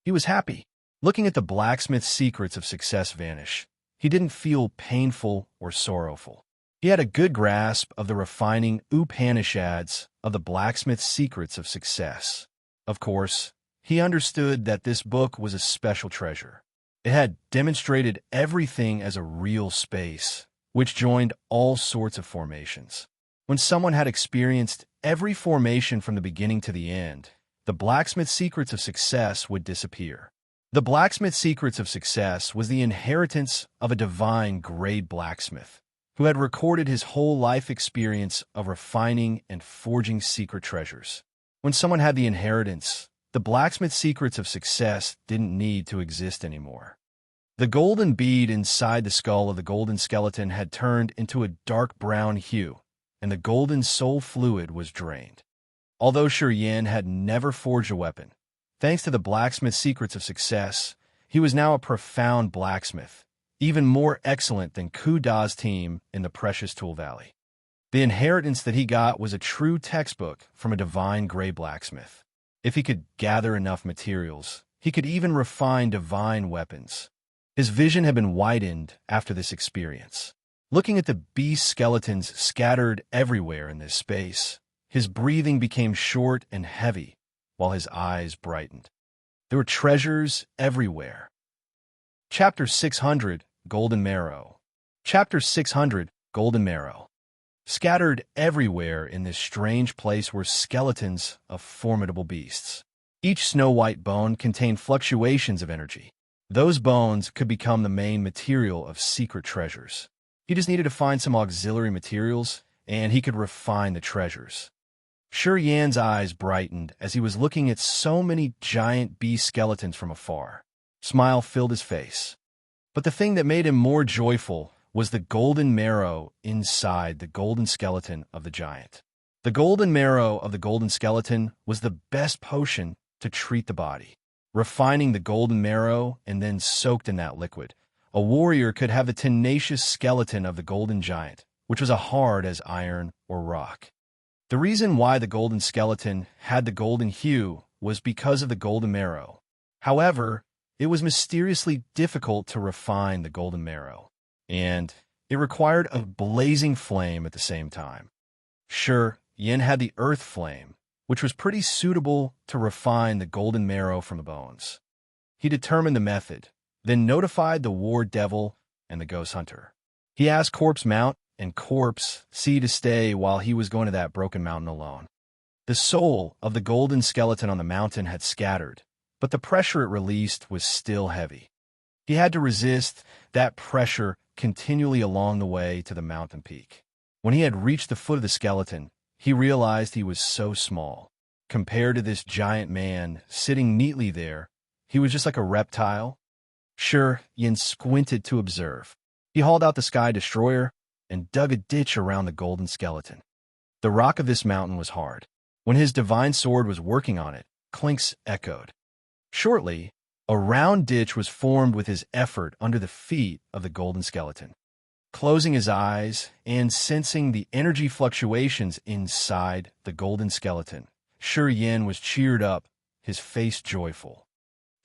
He was happy. Looking at the Blacksmith's Secrets of Success vanish, he didn't feel painful or sorrowful. He had a good grasp of the refining Upanishads of the Blacksmith's Secrets of Success. Of course, he understood that this book was a special treasure. It had demonstrated everything as a real space, which joined all sorts of formations. When someone had experienced every formation from the beginning to the end, the Blacksmith's Secrets of Success would disappear. The Blacksmith's Secrets of Success was the inheritance of a divine grade blacksmith who had recorded his whole life experience of refining and forging secret treasures. When someone had the inheritance, the Blacksmith's Secrets of Success didn't need to exist anymore. The golden bead inside the skull of the golden skeleton had turned into a dark brown hue, and the golden soul fluid was drained. Although Yin had never forged a weapon, thanks to the Blacksmith's Secrets of Success, he was now a profound blacksmith, even more excellent than Ku Da's team in the Precious Tool Valley. The inheritance that he got was a true textbook from a divine gray blacksmith. If he could gather enough materials, he could even refine divine weapons. His vision had been widened after this experience. Looking at the beast skeletons scattered everywhere in this space, his breathing became short and heavy, while his eyes brightened. There were treasures everywhere. Chapter 600, Golden Marrow. Chapter 600, Golden Marrow. Scattered everywhere in this strange place were skeletons of formidable beasts. Each snow-white bone contained fluctuations of energy. Those bones could become the main material of secret treasures. He just needed to find some auxiliary materials, and he could refine the treasures. Yan's eyes brightened as he was looking at so many giant beast skeletons from afar. Smile filled his face. But the thing that made him more joyful was the golden marrow inside the golden skeleton of the giant. The golden marrow of the golden skeleton was the best potion to treat the body. Refining the golden marrow and then soaked in that liquid, a warrior could have the tenacious skeleton of the golden giant, which was as hard as iron or rock. The reason why the golden skeleton had the golden hue was because of the golden marrow. However, it was mysteriously difficult to refine the golden marrow, and it required a blazing flame at the same time. Yin had the earth flame, which was pretty suitable to refine the golden marrow from the bones. He determined the method, then notified the war devil and the ghost hunter. He asked Corpse Mount and Corpse Sea to stay while he was going to that broken mountain alone. The soul of the golden skeleton on the mountain had scattered, but the pressure it released was still heavy. He had to resist that pressure continually along the way to the mountain peak. When he had reached the foot of the skeleton, he realized he was so small. Compared to this giant man sitting neatly there, he was just like a reptile. Sure, Yin squinted to observe. He hauled out the Sky Destroyer and dug a ditch around the golden skeleton. The rock of this mountain was hard. When his divine sword was working on it, clinks echoed. Shortly, a round ditch was formed with his effort under the feet of the golden skeleton. Closing his eyes and sensing the energy fluctuations inside the golden skeleton, Shi Yin was cheered up, his face joyful.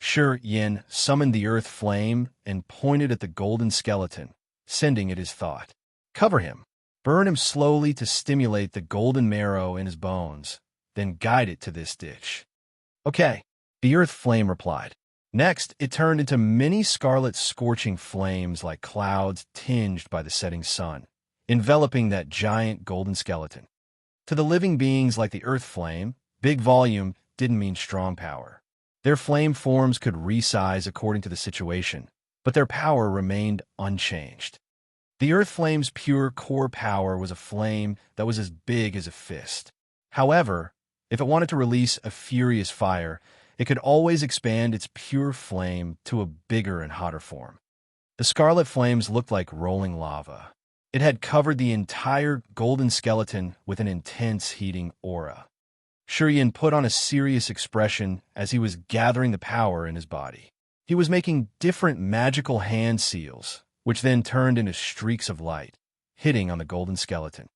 Shi Yin summoned the earth flame and pointed at the golden skeleton, sending it his thought. Cover him. Burn him slowly to stimulate the golden marrow in his bones, then guide it to this ditch. Okay, the earth flame replied. Next, it turned into many scarlet scorching flames like clouds tinged by the setting sun, enveloping that giant golden skeleton. To the living beings like the earth flame, big volume didn't mean strong power. Their flame forms could resize according to the situation, but their power remained unchanged. The earth flame's pure core power was a flame that was as big as a fist. However, if it wanted to release a furious fire, it could always expand its pure flame to a bigger and hotter form. The scarlet flames looked like rolling lava. It had covered the entire golden skeleton with an intense heating aura. Shi Yin put on a serious expression as he was gathering the power in his body. He was making different magical hand seals, which then turned into streaks of light, hitting on the golden skeleton.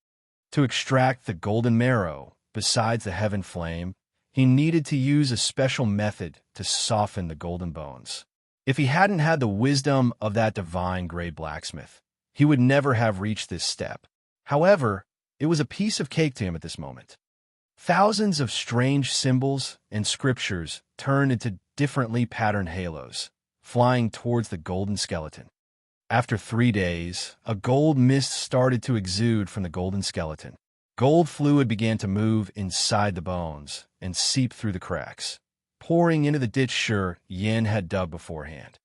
To extract the golden marrow, besides the heaven flame, he needed to use a special method to soften the golden bones. If he hadn't had the wisdom of that divine gray blacksmith, he would never have reached this step. However, it was a piece of cake to him at this moment. Thousands of strange symbols and scriptures turned into differently patterned halos, flying towards the golden skeleton. After 3 days, a gold mist started to exude from the golden skeleton. Gold fluid began to move inside the bones and seep through the cracks, pouring into the ditch Shi Yin had dug beforehand.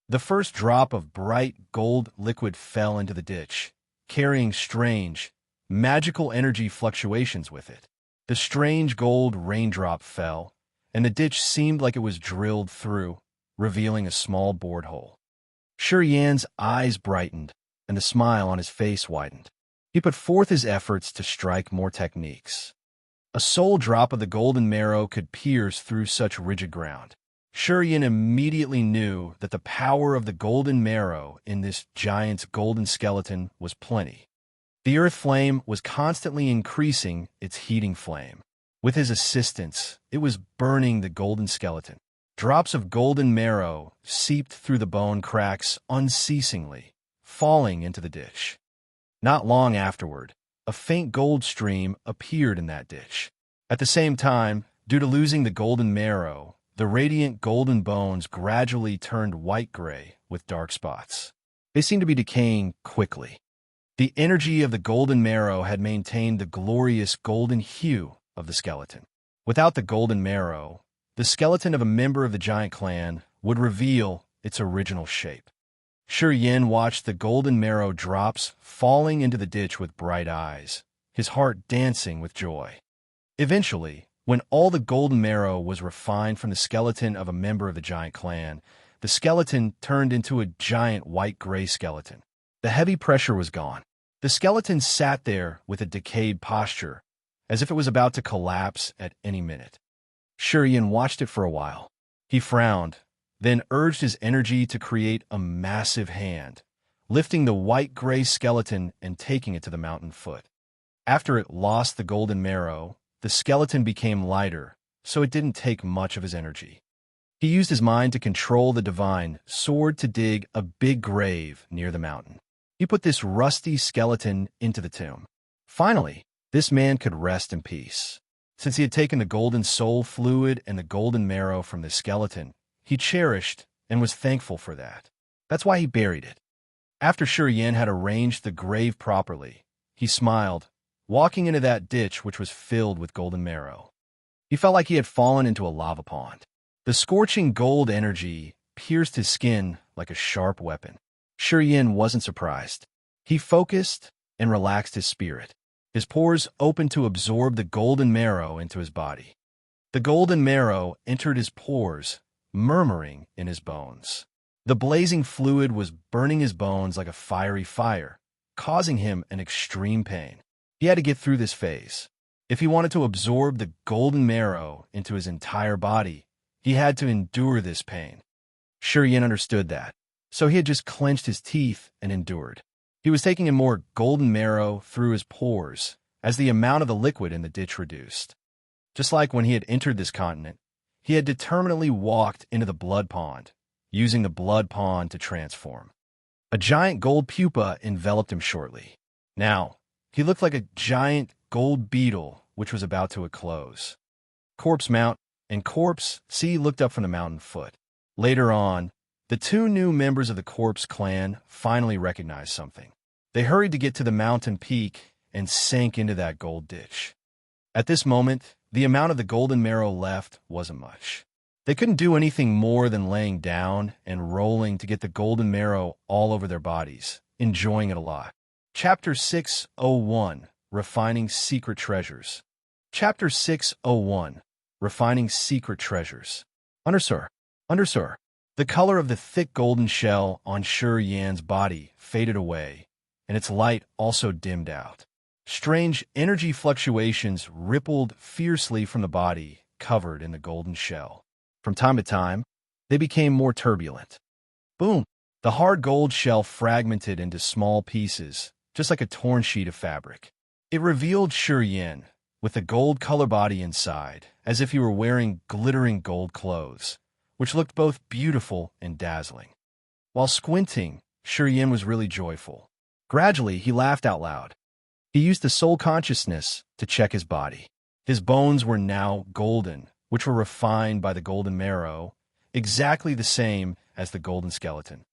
The first drop of bright gold liquid fell into the ditch, carrying strange, magical energy fluctuations with it. The strange gold raindrop fell, and the ditch seemed like it was drilled through, revealing a small bored hole. Shi Yin's eyes brightened, and the smile on his face widened. He put forth his efforts to strike more techniques. A sole drop of the golden marrow could pierce through such rigid ground. Shi Yin immediately knew that the power of the golden marrow in this giant's golden skeleton was plenty. The earth flame was constantly increasing its heating flame. With his assistance, it was burning the golden skeleton. Drops of golden marrow seeped through the bone cracks unceasingly, falling into the ditch. Not long afterward, a faint gold stream appeared in that ditch. At the same time, due to losing the golden marrow, the radiant golden bones gradually turned white-gray with dark spots. They seemed to be decaying quickly. The energy of the golden marrow had maintained the glorious golden hue of the skeleton. Without the golden marrow, the skeleton of a member of the giant clan would reveal its original shape. Shi Yin watched the golden marrow drops falling into the ditch with bright eyes, his heart dancing with joy. Eventually, when all the golden marrow was refined from the skeleton of a member of the giant clan, the skeleton turned into a giant white-gray skeleton. The heavy pressure was gone. The skeleton sat there with a decayed posture, as if it was about to collapse at any minute. Shi Yin watched it for a while. He frowned, then urged his energy to create a massive hand, lifting the white-gray skeleton and taking it to the mountain foot. After it lost the golden marrow, the skeleton became lighter, so it didn't take much of his energy. He used his mind to control the divine sword to dig a big grave near the mountain. He put this rusty skeleton into the tomb. Finally, this man could rest in peace. Since he had taken the golden soul fluid and the golden marrow from the skeleton, he cherished and was thankful for that. That's why he buried it. After Shi Yin had arranged the grave properly, he smiled, walking into that ditch which was filled with golden marrow. He felt like he had fallen into a lava pond. The scorching gold energy pierced his skin like a sharp weapon. Yin wasn't surprised. He focused and relaxed his spirit. His pores opened to absorb the golden marrow into his body. The golden marrow entered his pores, murmuring in his bones. The blazing fluid was burning his bones like a fiery fire, causing him an extreme pain. He had to get through this phase. If he wanted to absorb the golden marrow into his entire body, he had to endure this pain. Yin understood that, so he had just clenched his teeth and endured. He was taking in more golden marrow through his pores as the amount of the liquid in the ditch reduced. Just like when he had entered this continent, he had determinedly walked into the blood pond, using the blood pond to transform. A giant gold pupa enveloped him shortly. Now, he looked like a giant gold beetle which was about to eclose. Corpse Mount and Corpse C looked up from the mountain foot. Later on, the two new members of the Corpse clan finally recognized something. They hurried to get to the mountain peak and sank into that gold ditch. At this moment, the amount of the golden marrow left wasn't much. They couldn't do anything more than laying down and rolling to get the golden marrow all over their bodies, enjoying it a lot. Chapter 601, Refining Secret Treasures. Chapter 601, Refining Secret Treasures. Undersir. The color of the thick golden shell on Yan's body faded away, and its light also dimmed out. Strange energy fluctuations rippled fiercely from the body covered in the golden shell. From time to time, they became more turbulent. Boom! The hard gold shell fragmented into small pieces, just like a torn sheet of fabric. It revealed Yin, with the gold color body inside, as if he were wearing glittering gold clothes, which looked both beautiful and dazzling. While squinting, Yin was really joyful. Gradually, he laughed out loud. He used the soul consciousness to check his body. His bones were now golden, which were refined by the golden marrow, exactly the same as the golden skeleton.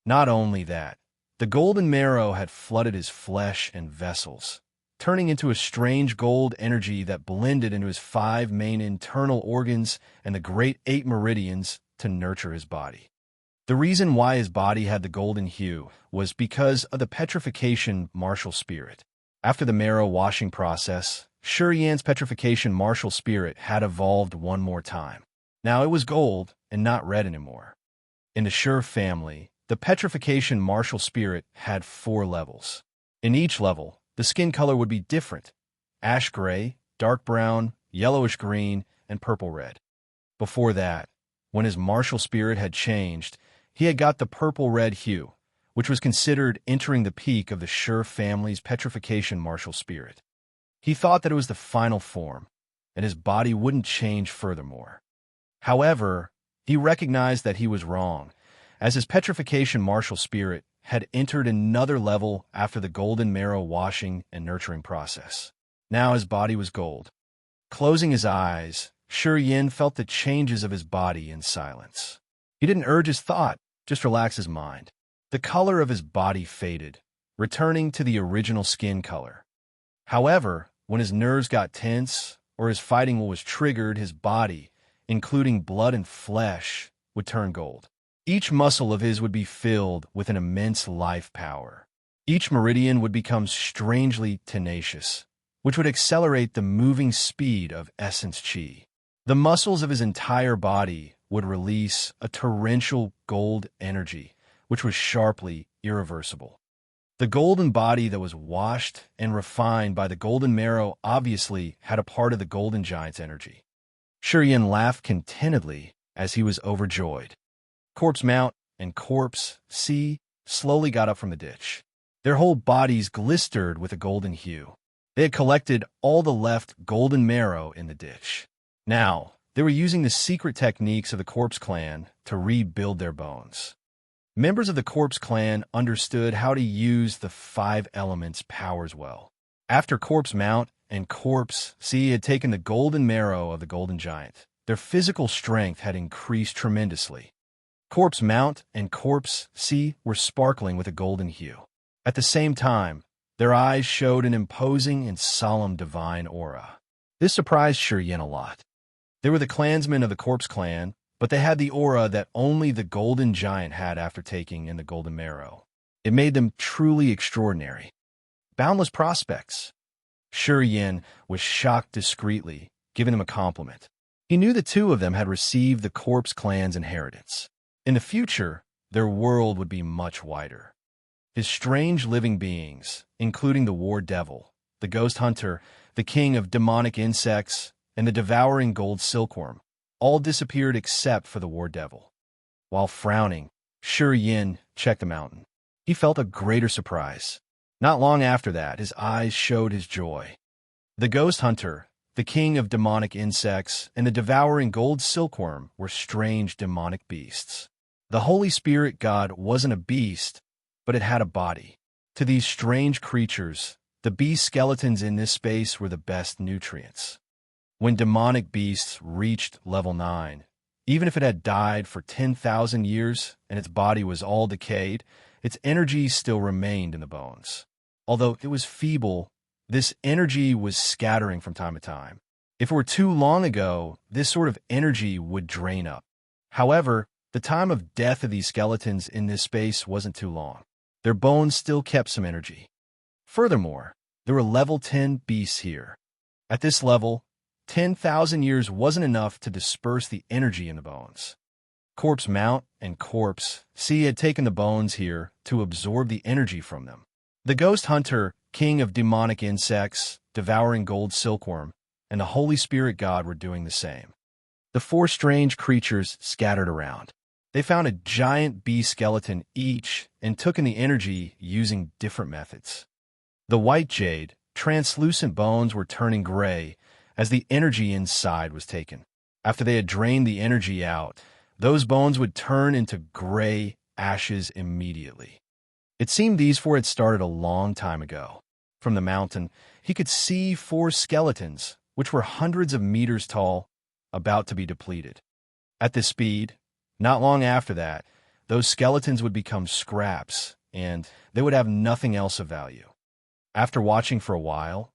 Not only that, the golden marrow had flooded his flesh and vessels, turning into a strange gold energy that blended into his 5 main internal organs and the great 8 meridians to nurture his body. The reason why his body had the golden hue was because of the petrification martial spirit. After the marrow washing process, Yan's petrification martial spirit had evolved one more time. Now it was gold and not red anymore. In the Shur family, the petrification martial spirit had 4 levels. In each level, the skin color would be different: ash gray, dark brown, yellowish green, and purple red. Before that, when his martial spirit had changed, he had got the purple-red hue, which was considered entering the peak of the Shur family's petrification martial spirit. He thought that it was the final form, and his body wouldn't change furthermore. However, he recognized that he was wrong, as his petrification martial spirit had entered another level after the golden marrow washing and nurturing process. Now his body was gold. Closing his eyes, Yin felt the changes of his body in silence. He didn't urge his thought, just relax his mind. The color of his body faded, returning to the original skin color. However, when his nerves got tense or his fighting will was triggered, his body, including blood and flesh, would turn gold. Each muscle of his would be filled with an immense life power. Each meridian would become strangely tenacious, which would accelerate the moving speed of essence chi. The muscles of his entire body would release a torrential gold energy, which was sharply irreversible. The golden body that was washed and refined by the golden marrow obviously had a part of the golden giant's energy. Yin laughed contentedly as he was overjoyed. Corpse Mount and Corpse C slowly got up from the ditch. Their whole bodies glistered with a golden hue. They had collected all the left golden marrow in the ditch. Now, they were using the secret techniques of the Corpse clan to rebuild their bones. Members of the Corpse clan understood how to use the 5 elements powers well. After Corpse Mount and Corpse C had taken the golden marrow of the golden giant, their physical strength had increased tremendously. Corpse Mount and Corpse C were sparkling with a golden hue. At the same time, Their eyes showed an imposing and solemn divine aura. This surprised Yin a lot. They were the clansmen of the Corpse Clan, but they had the aura that only the Golden Giant had after taking in the Golden Marrow. It made them truly extraordinary. Boundless prospects. Yin was shocked discreetly, giving them a compliment. He knew the two of them had received the Corpse Clan's inheritance. In the future, their world would be much wider. His strange living beings, including the War Devil, the Ghost Hunter, the King of Demonic Insects, and the Devouring Gold Silkworm, all disappeared except for the War Devil. While frowning, Yin checked the mountain. He felt a greater surprise. Not long after that, his eyes showed his joy. The Ghost Hunter, the King of Demonic Insects, and the Devouring Gold Silkworm were strange demonic beasts. The Holy Spirit God wasn't a beast, but it had a body. To these strange creatures, the beast skeletons in this space were the best nutrients. When demonic beasts reached level 9, even if it had died for 10,000 years and its body was all decayed, its energy still remained in the bones. Although it was feeble, this energy was scattering from time to time. If it were too long ago, this sort of energy would drain up. However, the time of death of these skeletons in this space wasn't too long. Their bones still kept some energy. Furthermore, there were level 10 beasts here. At this level, 10,000 years wasn't enough to disperse the energy in the bones. Corpse Mount and Corpse Sea had taken the bones here to absorb the energy from them. The Ghost Hunter, King of Demonic Insects, Devouring Gold Silkworm, and the Holy Spirit God were doing the same. The four strange creatures scattered around. They found a giant bee skeleton each and took in the energy using different methods. The white jade, translucent bones were turning gray as the energy inside was taken. After they had drained the energy out, those bones would turn into gray ashes immediately. It seemed these four had started a long time ago. From the mountain, he could see four skeletons, which were hundreds of meters tall, about to be depleted. At this speed, not long after that, those skeletons would become scraps, and they would have nothing else of value. After watching for a while,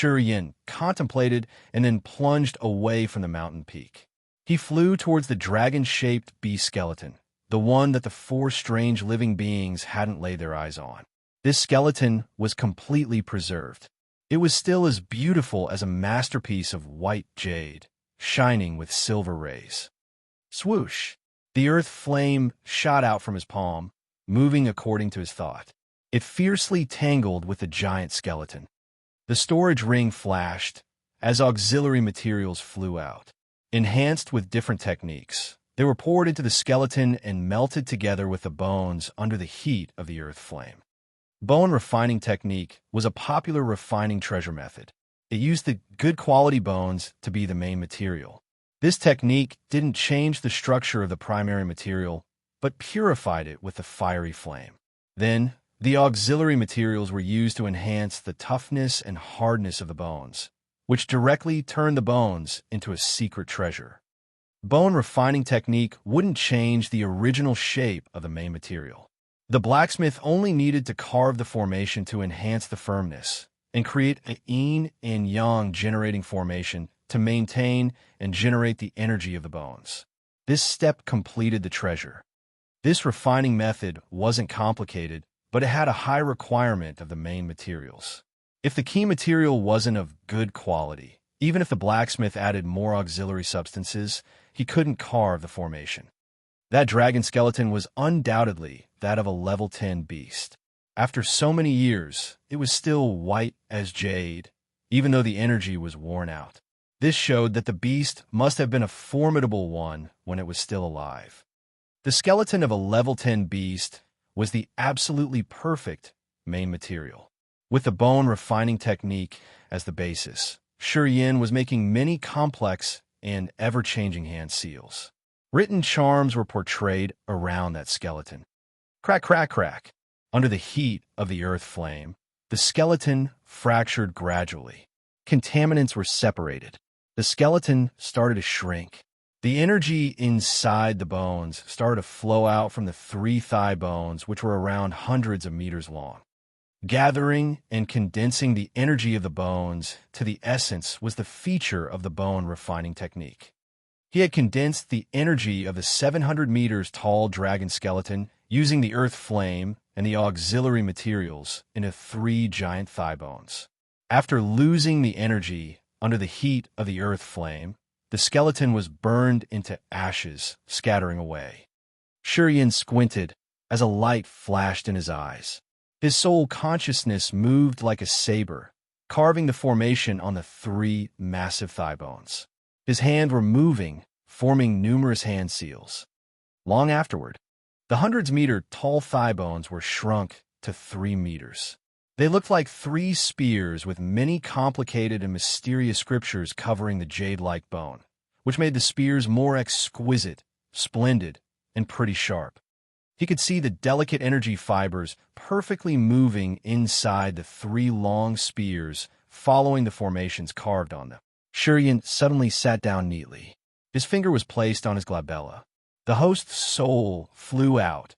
Yin contemplated and then plunged away from the mountain peak. He flew towards the dragon-shaped beast skeleton, the one that the four strange living beings hadn't laid their eyes on. This skeleton was completely preserved. It was still as beautiful as a masterpiece of white jade, shining with silver rays. Swoosh! The earth flame shot out from his palm, moving according to his thought. It fiercely tangled with the giant skeleton. The storage ring flashed as auxiliary materials flew out. Enhanced with different techniques, they were poured into the skeleton and melted together with the bones under the heat of the earth flame. Bone refining technique was a popular refining treasure method. It used the good quality bones to be the main material. This technique didn't change the structure of the primary material, but purified it with the fiery flame. Then, the auxiliary materials were used to enhance the toughness and hardness of the bones, which directly turned the bones into a secret treasure. Bone refining technique wouldn't change the original shape of the main material. The blacksmith only needed to carve the formation to enhance the firmness and create a yin and yang generating formation to maintain and generate the energy of the bones. This step completed the treasure. This refining method wasn't complicated, but it had a high requirement of the main materials. If the key material wasn't of good quality, even if the blacksmith added more auxiliary substances, he couldn't carve the formation. That dragon skeleton was undoubtedly that of a level 10 beast. After so many years, it was still white as jade, even though the energy was worn out. This showed that the beast must have been a formidable one when it was still alive. The skeleton of a level 10 beast was the absolutely perfect main material. With the bone refining technique as the basis, Yin was making many complex and ever-changing hand seals. Written charms were portrayed around that skeleton. Crack, crack, crack. Under the heat of the earth flame, the skeleton fractured gradually. Contaminants were separated. The skeleton started to shrink. The energy inside the bones started to flow out from the three thigh bones, which were around hundreds of meters long. Gathering and condensing the energy of the bones to the essence was the feature of the bone refining technique. He had condensed the energy of the 700 meters tall dragon skeleton using the earth flame and the auxiliary materials into 3 giant thigh bones. After losing the energy under the heat of the earth flame, the skeleton was burned into ashes, scattering away. Shurian squinted as a light flashed in his eyes. His soul consciousness moved like a saber, carving the formation on the 3 massive thigh bones. His hands were moving, forming numerous hand seals. Long afterward, the hundreds-meter-tall thigh bones were shrunk to 3 meters. They looked like 3 spears with many complicated and mysterious scriptures covering the jade-like bone, which made the spears more exquisite, splendid, and pretty sharp. He could see the delicate energy fibers perfectly moving inside the 3 long spears following the formations carved on them. Shurian suddenly sat down neatly. His finger was placed on his glabella. The host's soul flew out,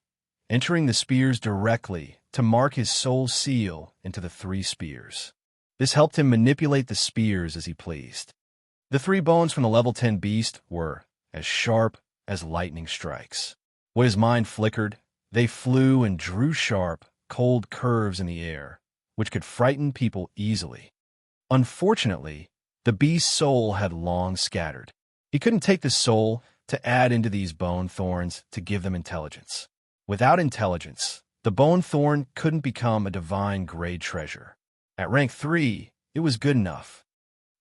entering the spears directly to mark his soul seal into the 3 spears. This helped him manipulate the spears as he pleased. The 3 bones from the level 10 beast were as sharp as lightning strikes. When his mind flickered, they flew and drew sharp, cold curves in the air, which could frighten people easily. Unfortunately, the beast's soul had long scattered. He couldn't take the soul to add into these bone thorns to give them intelligence. Without intelligence, the bone thorn couldn't become a divine grade treasure. At rank 3, it was good enough.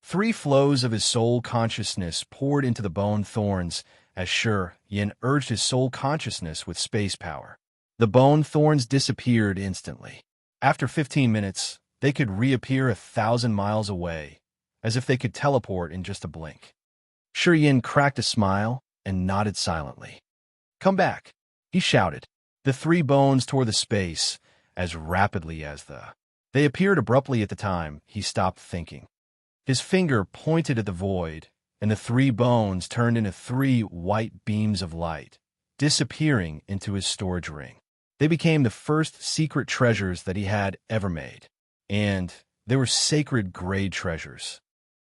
3 flows of his soul consciousness poured into the bone thorns as Yin urged his soul consciousness with space power. The bone thorns disappeared instantly. After 15 minutes, they could reappear 1,000 miles away, as if they could teleport in just a blink. Yin cracked a smile and nodded silently. "Come back," he shouted. The 3 bones tore the space as rapidly as They appeared abruptly at the time he stopped thinking. His finger pointed at the void, and the 3 bones turned into 3 white beams of light, disappearing into his storage ring. They became the first secret treasures that he had ever made, and they were sacred grade treasures.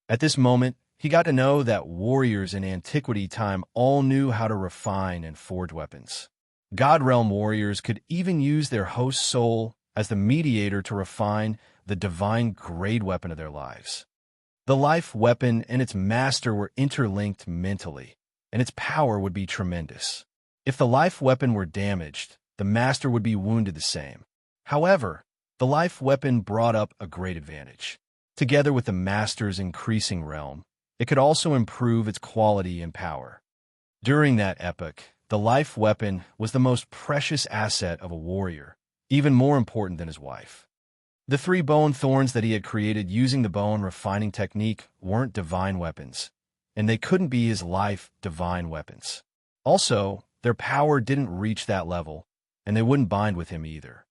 At this moment, he got to know that warriors in antiquity time all knew how to refine and forge weapons. God Realm warriors could even use their host's soul as the mediator to refine the divine grade weapon of their lives. The life weapon and its master were interlinked mentally, and its power would be tremendous. If the life weapon were damaged, the master would be wounded the same. However, the life weapon brought up a great advantage. Together with the master's increasing realm, it could also improve its quality and power. During that epoch, the life weapon was the most precious asset of a warrior, even more important than his wife. The 3 bone thorns that he had created using the bone refining technique weren't divine weapons, and they couldn't be his life divine weapons. Also, their power didn't reach that level, and they wouldn't bind with him either.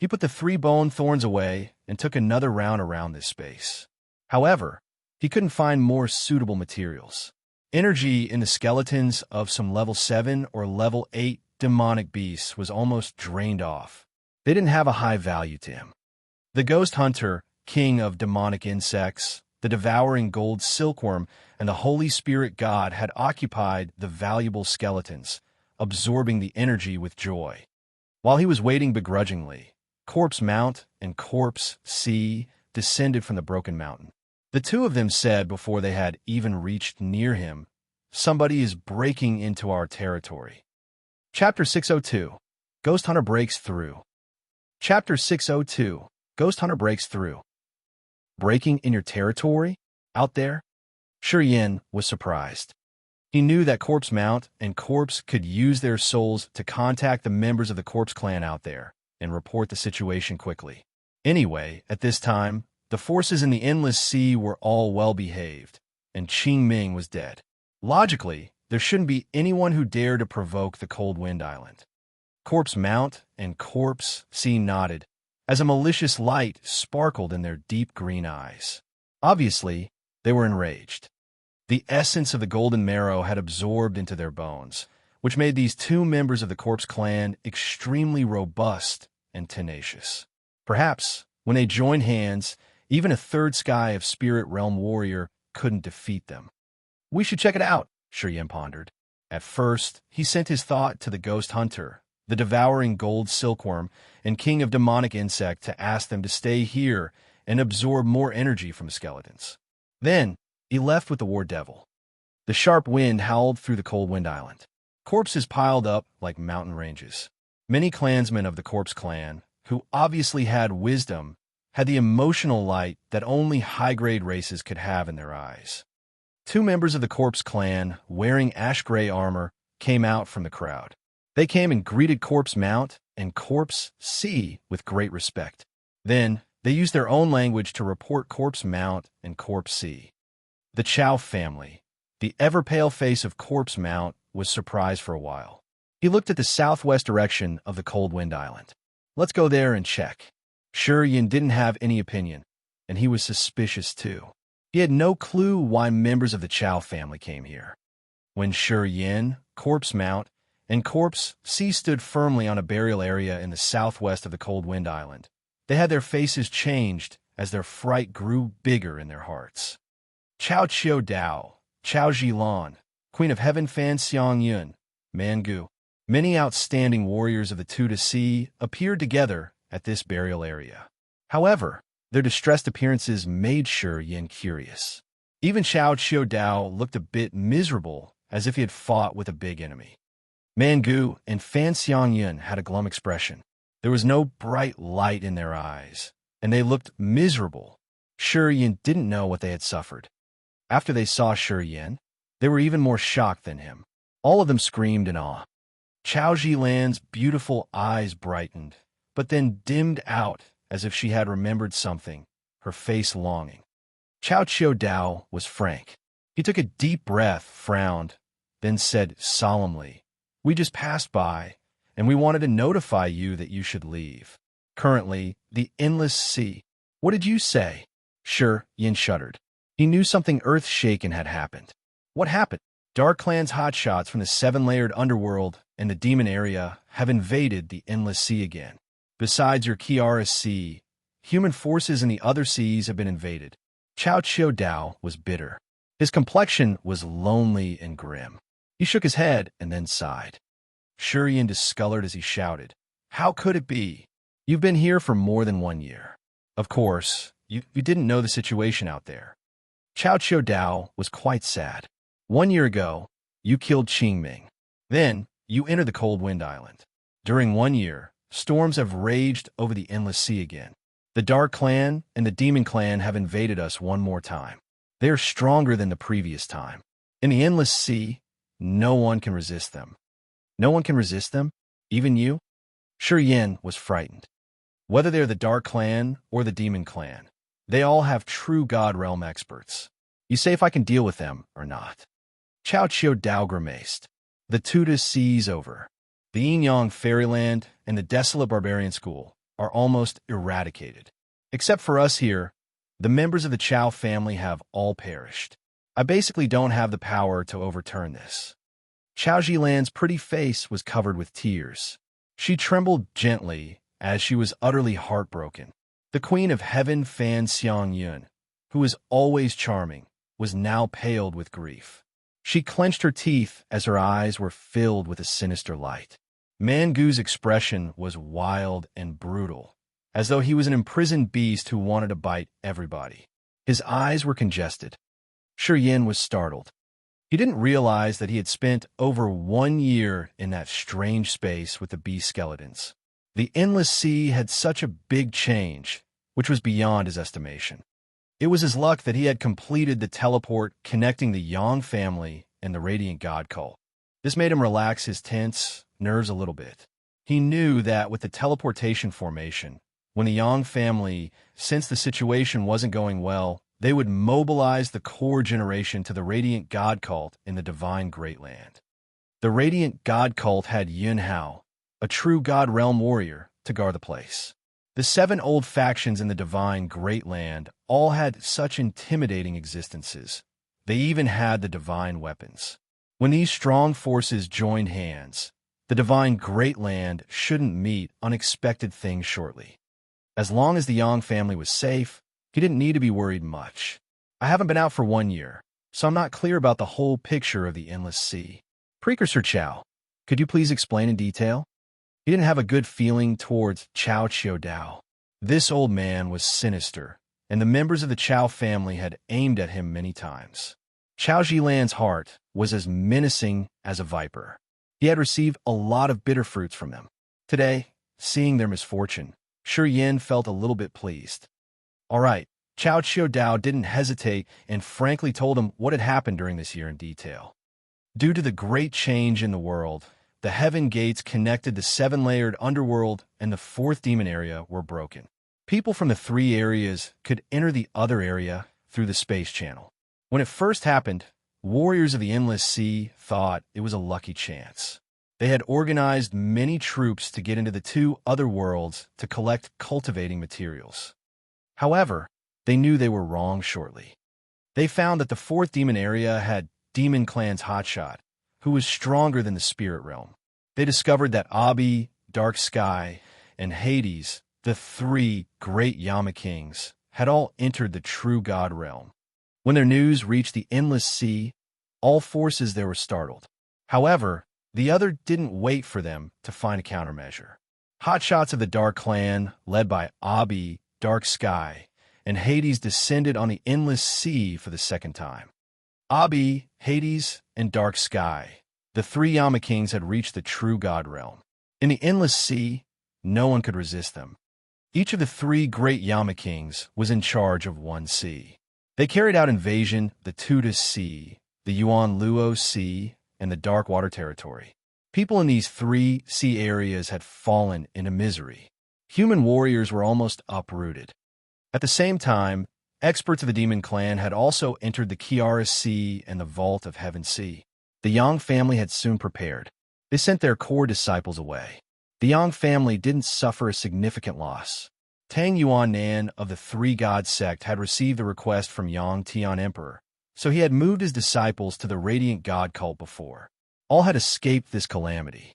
He put the 3 bone thorns away and took another round around this space. However, he couldn't find more suitable materials. Energy in the skeletons of some level 7 or level 8 demonic beasts was almost drained off. They didn't have a high value to him. The ghost hunter, king of demonic insects, the devouring gold silkworm, and the Holy Spirit god had occupied the valuable skeletons, absorbing the energy with joy. While he was waiting begrudgingly, Corpse Mount and Corpse Sea descended from the broken mountain. The 2 of them said before they had even reached near him, "Somebody is breaking into our territory." Chapter 602, Ghost Hunter Breaks Through. Chapter 602, Ghost Hunter Breaks Through. Breaking in your territory? Out there? Yin was surprised. He knew that Corpse Mount and Corpse could use their souls to contact the members of the Corpse clan out there and report the situation quickly. Anyway, at this time, the forces in the Endless Sea were all well-behaved, and Qing Ming was dead. Logically, there shouldn't be anyone who dared to provoke the Cold Wind Island. Corpse Mount and Corpse Sea nodded, as a malicious light sparkled in their deep green eyes. Obviously, they were enraged. The essence of the golden marrow had absorbed into their bones, which made these 2 members of the Corpse clan extremely robust and tenacious. Perhaps, when they joined hands, even a third sky of spirit realm warrior couldn't defeat them. We should check it out, Shuryen pondered. At first, he sent his thought to the ghost hunter, the devouring gold silkworm and king of demonic insect, to ask them to stay here and absorb more energy from the skeletons. Then, he left with the war devil. The sharp wind howled through the cold wind island. Corpses piled up like mountain ranges. Many clansmen of the corpse clan, who obviously had wisdom, had the emotional light that only high-grade races could have in their eyes. Two members of the corpse clan, wearing ash-gray armor, came out from the crowd. They came and greeted Corpse Mount and Corpse C with great respect. Then, they used their own language to report Corpse Mount and Corpse C. The Chow family, the ever-pale face of Corpse Mount, was surprised for a while. He looked at the southwest direction of the cold wind island. Let's go there and check. Shuryen didn't have any opinion, and he was suspicious too. He had no clue why members of the Chow family came here. When Shuryen, Corpse Mount, and Corpse C stood firmly on a burial area in the southwest of the cold wind island, they had their faces changed as their fright grew bigger in their hearts. Chao Chiu Dao, Chao Jilan, Queen of Heaven Fan Xiang Yun, Mangu, many outstanding warriors of the Two to Sea appeared together at this burial area. However, their distressed appearances made Shuryen curious. Even Chao Chiu Dao looked a bit miserable, as if he had fought with a big enemy. Mangu and Fan Xiang Yun had a glum expression. There was no bright light in their eyes, and they looked miserable. Shuryen didn't know what they had suffered. After they saw Shuryen, they were even more shocked than him. All of them screamed in awe. Chao Jilan's beautiful eyes brightened, but then dimmed out as if she had remembered something, her face longing. Chao Chiu Dao was frank. He took a deep breath, frowned, then said solemnly, "We just passed by, and we wanted to notify you that you should leave. Currently, the endless sea." "What did you say?" Shuryen shuddered. He knew something earth-shaken had happened. What happened? Dark Clan's hotshots from the seven-layered underworld and the demon area have invaded the endless sea again. Besides your Kiara Sea, human forces in the other seas have been invaded. Chao Chiu Dao was bitter. His complexion was lonely and grim. He shook his head and then sighed. Shuryen discolored as he shouted, "How could it be? You've been here for more than 1 year. Of course, you didn't know the situation out there." Chao Chiu Dao was quite sad. 1 year ago, you killed Qingming. Then, you entered the cold wind island. During 1 year, storms have raged over the endless sea again. The Dark Clan and the Demon Clan have invaded us one more time. They are stronger than the previous time. In the endless sea, no one can resist them. No one can resist them? Even you? Shuryen was frightened. Whether they're the Dark Clan or the Demon Clan, they all have true God Realm experts. You say if I can deal with them or not. Chao Chiu Dao grimaced. The Tuta Sea's over. The Yin-Yang Fairyland and the Desolate Barbarian School are almost eradicated. Except for us here, the members of the Chow family have all perished. I basically don't have the power to overturn this. Chao Jilan's pretty face was covered with tears. She trembled gently as she was utterly heartbroken. The Queen of Heaven Fan Xiang Yun, who was always charming, was now paled with grief. She clenched her teeth as her eyes were filled with a sinister light. Mangu's expression was wild and brutal, as though he was an imprisoned beast who wanted to bite everybody. His eyes were congested. Shuryen was startled. He didn't realize that he had spent over 1 year in that strange space with the beast skeletons. The endless sea had such a big change, which was beyond his estimation. It was his luck that he had completed the teleport connecting the Yang family and the Radiant God cult. This made him relax his tense nerves a little bit. He knew that with the teleportation formation, when the Yang family sensed the situation wasn't going well, they would mobilize the core generation to the Radiant God cult in the Divine Great Land. The Radiant God cult had Yun Hao, a true God Realm warrior, to guard the place. The 7 old factions in the Divine Great Land all had such intimidating existences. They even had the divine weapons. When these strong forces joined hands, the Divine Great Land shouldn't meet unexpected things shortly. As long as the Yang family was safe, he didn't need to be worried much. I haven't been out for 1 year, so I'm not clear about the whole picture of the endless sea. Precursor Chow, could you please explain in detail? He didn't have a good feeling towards Chow Chiu Dao. This old man was sinister, and the members of the Chow family had aimed at him many times. Chow Jilan's heart was as menacing as a viper. He had received a lot of bitter fruits from them. Today, seeing their misfortune, Shi Yin felt a little bit pleased. All right, Chow Chiu Dao didn't hesitate and frankly told him what had happened during this year in detail. Due to the great change in the world, the heaven gates connected the seven-layered underworld and the fourth demon area were broken. People from the three areas could enter the other area through the space channel. When it first happened, warriors of the Endless Sea thought it was a lucky chance. They had organized many troops to get into the two other worlds to collect cultivating materials. However, they knew they were wrong shortly. They found that the fourth demon area had Demon Clan's hotshot, who was stronger than the spirit realm. They discovered that Abi, Dark Sky, and Hades, the three great Yama kings, had all entered the true god realm. When their news reached the Endless Sea, all forces there were startled. However, the other didn't wait for them to find a countermeasure. Hotshots of the Dark Clan, led by Abi, Dark Sky, and Hades descended on the Endless Sea for the second time. Abi, Hades, and Dark Sky, the three Yama kings had reached the true god realm. In the Endless Sea, no one could resist them. Each of the three great Yama kings was in charge of one sea. They carried out invasion the Tuda Sea, the Yuan Luo Sea, and the Dark Water Territory. People in these three sea areas had fallen into misery. Human warriors were almost uprooted. At the same time, experts of the Demon Clan had also entered the Kiara Sea and the Vault of Heaven Sea. The Yang family had soon prepared. They sent their core disciples away. The Yang family didn't suffer a significant loss. Tang Yuan-nan of the Three God sect had received a request from Yang Tian Emperor, so he had moved his disciples to the Radiant God cult before. All had escaped this calamity.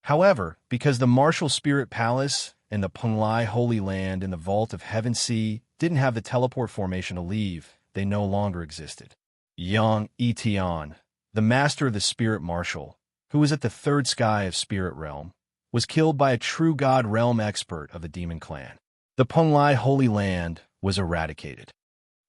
However, because the Martial Spirit Palace and the Penglai Holy Land in the Vault of Heaven Sea didn't have the teleport formation to leave, they no longer existed. Yang Etian, the master of the Spirit Martial, who was at the third sky of Spirit Realm, was killed by a true God realm expert of the Demon Clan. The Penglai Holy Land was eradicated.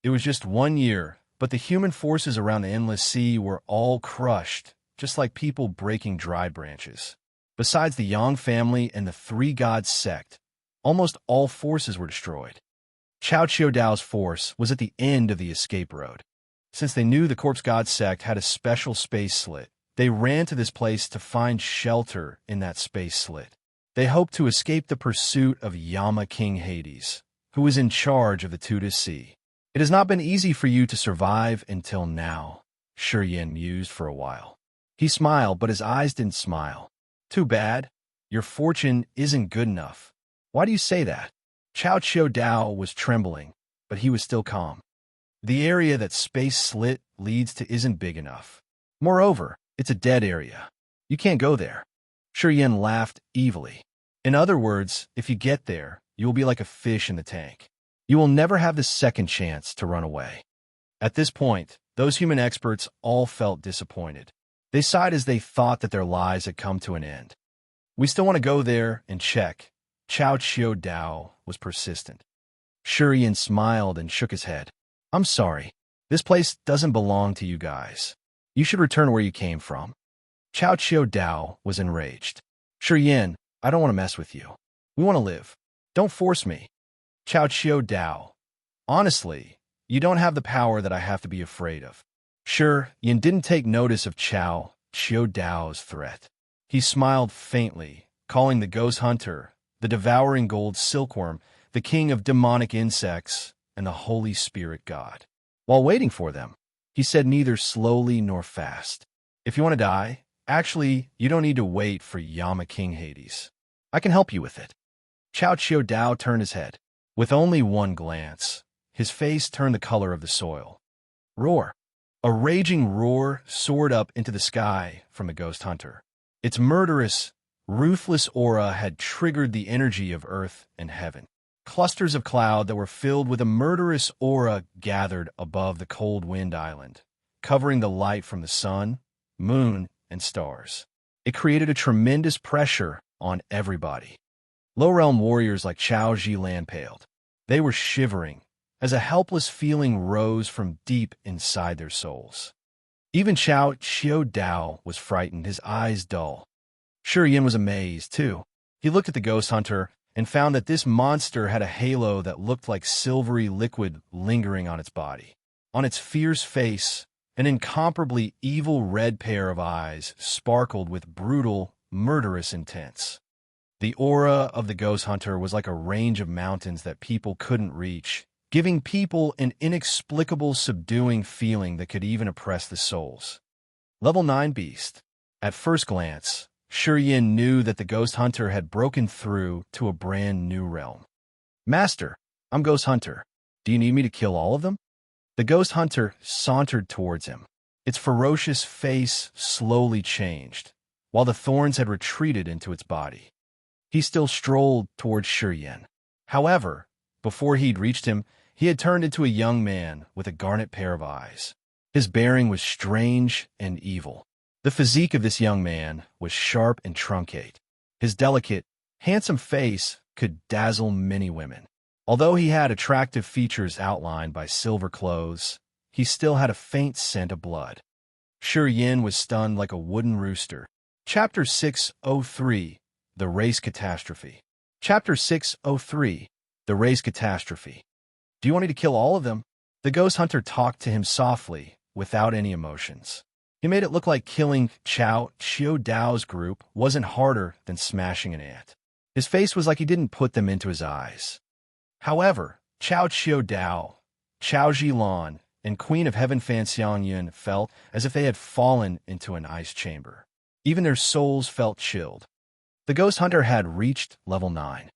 It was just 1 year, but the human forces around the Endless Sea were all crushed, just like people breaking dry branches. Besides the Yang family and the Three Gods sect, almost all forces were destroyed. Chow Chiu Dao's force was at the end of the escape road. Since they knew the Corpse God sect had a special space slit, they ran to this place to find shelter in that space slit. They hoped to escape the pursuit of Yama King Hades, who was in charge of the Tuda Sea. It has not been easy for you to survive until now, Shi Yin mused for a while. He smiled, but his eyes didn't smile. Too bad. Your fortune isn't good enough. Why do you say that? Chow Chiu Dao was trembling, but he was still calm. The area that space slit leads to isn't big enough. Moreover, it's a dead area. You can't go there. Shi Yin laughed evilly. In other words, if you get there, you will be like a fish in the tank. You will never have the second chance to run away. At this point, those human experts all felt disappointed. They sighed as they thought that their lives had come to an end. We still want to go there and check. Chow Chiu Dao was persistent. Shi Yin smiled and shook his head. I'm sorry. This place doesn't belong to you guys. You should return where you came from. Chow Chiu Dao was enraged. Shi Yin, I don't want to mess with you. We want to live. Don't force me. Chow Chiu Dao. Honestly, you don't have the power that I have to be afraid of. Shi Yin didn't take notice of Chow Chiu Dao's threat. He smiled faintly, calling the ghost hunter, the devouring gold silkworm, the king of demonic insects, and the Holy Spirit God. While waiting for them, he said neither slowly nor fast. If you want to die, actually, you don't need to wait for Yama King Hades. I can help you with it. Chow Chiu Dao turned his head. With only one glance, his face turned the color of the soil. Roar. A raging roar soared up into the sky from the ghost hunter. Its murderous, ruthless aura had triggered the energy of earth and heaven. Clusters of cloud that were filled with a murderous aura gathered above the cold wind island, covering the light from the sun, moon, and stars. It created a tremendous pressure on everybody. Low-realm warriors like Chao Zilan paled. They were shivering, as a helpless feeling rose from deep inside their souls. Even Chao Qiu was frightened, his eyes dull. Shi Yin was amazed, too. He looked at the ghost hunter and found that this monster had a halo that looked like silvery liquid lingering on its body. On its fierce face, an incomparably evil red pair of eyes sparkled with brutal, murderous intent. The aura of the ghost hunter was like a range of mountains that people couldn't reach, giving people an inexplicable, subduing feeling that could even oppress the souls. Level 9 Beast. At first glance, Shi Yin knew that the ghost hunter had broken through to a brand new realm. Master, I'm Ghost Hunter. Do you need me to kill all of them? The ghost hunter sauntered towards him. Its ferocious face slowly changed, while the thorns had retreated into its body. He still strolled towards Shi Yin. However, before he'd reached him, he had turned into a young man with a garnet pair of eyes. His bearing was strange and evil. The physique of this young man was sharp and truncate. His delicate, handsome face could dazzle many women. Although he had attractive features outlined by silver clothes, he still had a faint scent of blood. Shi Yin was stunned like a wooden rooster. Chapter 603, The Race Catastrophe. Chapter 603, The Race Catastrophe. Do you want me to kill all of them? The ghost hunter talked to him softly, without any emotions. He made it look like killing Chao Qiudao's group wasn't harder than smashing an ant. His face was like he didn't put them into his eyes. However, Chao Qiudao, Chao Zilan, and Queen of Heaven Fan Xiangyun felt as if they had fallen into an ice chamber. Even their souls felt chilled. The ghost hunter had reached level 9.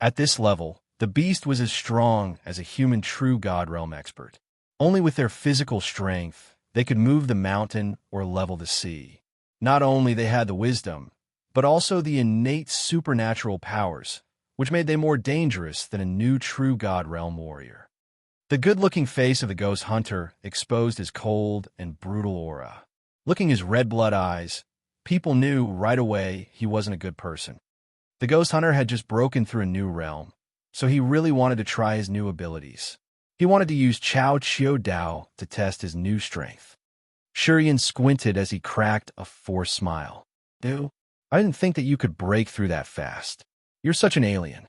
At this level, the beast was as strong as a human true God realm expert. Only with their physical strength, they could move the mountain or level the sea. Not only they had the wisdom, but also the innate supernatural powers, which made them more dangerous than a new true God realm warrior. The good-looking face of the ghost hunter exposed his cold and brutal aura. Looking his red blood eyes, people knew right away he wasn't a good person. The ghost hunter had just broken through a new realm, so he really wanted to try his new abilities. He wanted to use Chao Qiudao to test his new strength. Shi Yin squinted as he cracked a forced smile. Dude, I didn't think that you could break through that fast. You're such an alien.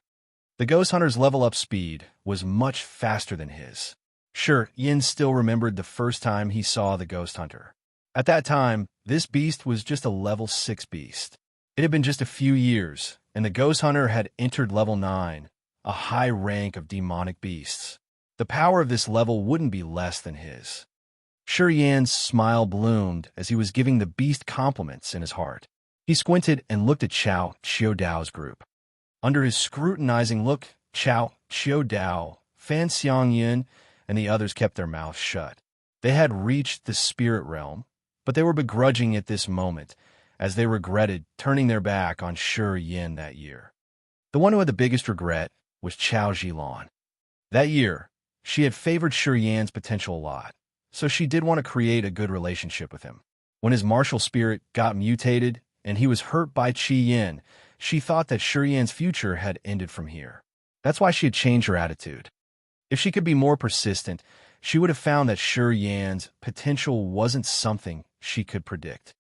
The ghost hunter's level-up speed was much faster than his. Sure, Yin still remembered the first time he saw the ghost hunter. At that time, this beast was just a level 6 beast. It had been just a few years, and the ghost hunter had entered level 9, a high rank of demonic beasts. The power of this level wouldn't be less than his. Shi Yan's smile bloomed as he was giving the beast compliments in his heart. He squinted and looked at Chao Qiudao's group. Under his scrutinizing look, Chao Qiudao, Fan Xiangyun, and the others kept their mouths shut. They had reached the spirit realm, but they were begrudging at this moment, as they regretted turning their back on Shi Yin that year. The one who had the biggest regret was Chao Zilan. That year, she had favored Shi Yan's potential a lot, so she did want to create a good relationship with him. When his martial spirit got mutated and he was hurt by Qi Yin, she thought that Shi Yan's future had ended from here. That's why she had changed her attitude. If she could be more persistent, she would have found that Shi Yan's potential wasn't something she could predict.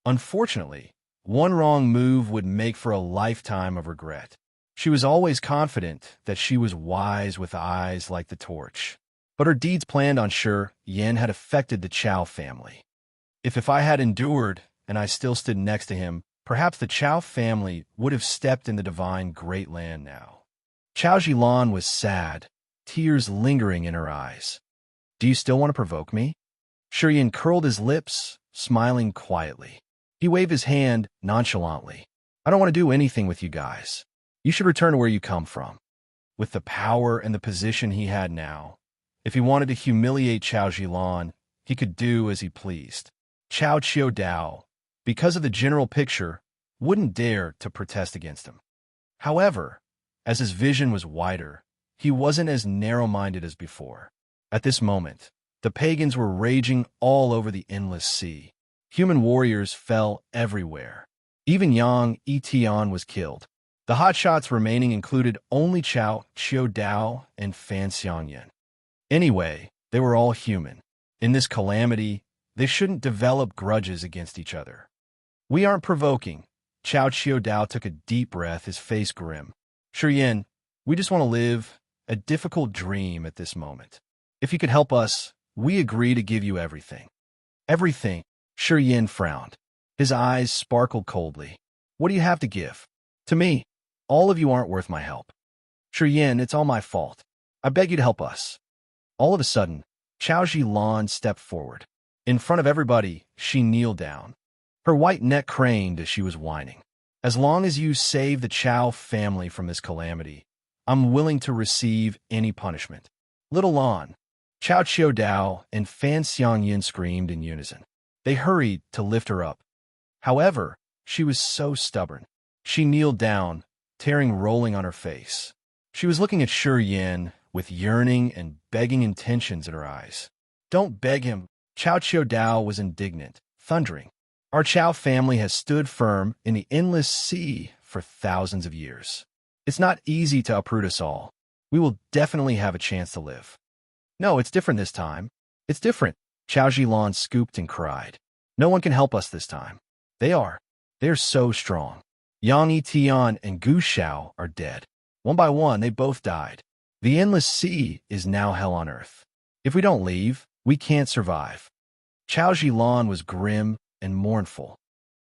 Unfortunately, one wrong move would make for a lifetime of regret. She was always confident that she was wise with eyes like the torch. But her deeds planned on Shi Yin had affected the Chao family. If I had endured and I still stood next to him, perhaps the Chao family would have stepped in the divine great land now. Chao Zilan was sad, tears lingering in her eyes. Do you still want to provoke me? Shi Yin curled his lips, smiling quietly. He waved his hand nonchalantly. I don't want to do anything with you guys. You should return to where you come from. With the power and the position he had now, if he wanted to humiliate Chao Zilan, he could do as he pleased. Chao Qiudao, because of the general picture, wouldn't dare to protest against him. However, As his vision was wider, he wasn't as narrow-minded as before. At this moment, the pagans were raging all over the endless sea. Human warriors fell everywhere. Even Yang Etian was killed. The hotshots remaining included only Chao Qiudao and Fan Xiangyan. Anyway, they were all human. In this calamity, they shouldn't develop grudges against each other. We aren't provoking. Chao Qiudao took a deep breath, his face grim. Shiyin, we just want to live a difficult dream at this moment. If you could help us, we agree to give you everything. Everything. Shiyin frowned. His eyes sparkled coldly. What do you have to give? To me, all of you aren't worth my help. Shiyin, it's all my fault. I beg you to help us. All of a sudden, Chao Zhilan stepped forward. In front of everybody, she kneeled down. Her white neck craned as she was whining. As long as you save the Chao family from this calamity, I'm willing to receive any punishment. Little Lan, Chao Qiudao, and Fan Xiangyan screamed in unison. They hurried to lift her up. However, she was so stubborn. She kneeled down, tearing rolling on her face. She was looking at Shiyin with yearning and begging intentions in her eyes. Don't beg him. Chao Qiudao was indignant, thundering. Our Chao family has stood firm in the endless sea for thousands of years. It's not easy to uproot us all. We will definitely have a chance to live. No, it's different this time. It's different. Chao Zhilan scooped and cried. No one can help us this time. They are so strong. Yang Etian and Gu Shao are dead. One by one, they both died. The endless sea is now hell on earth. If we don't leave, we can't survive. Chao Zhilan was grim and mournful.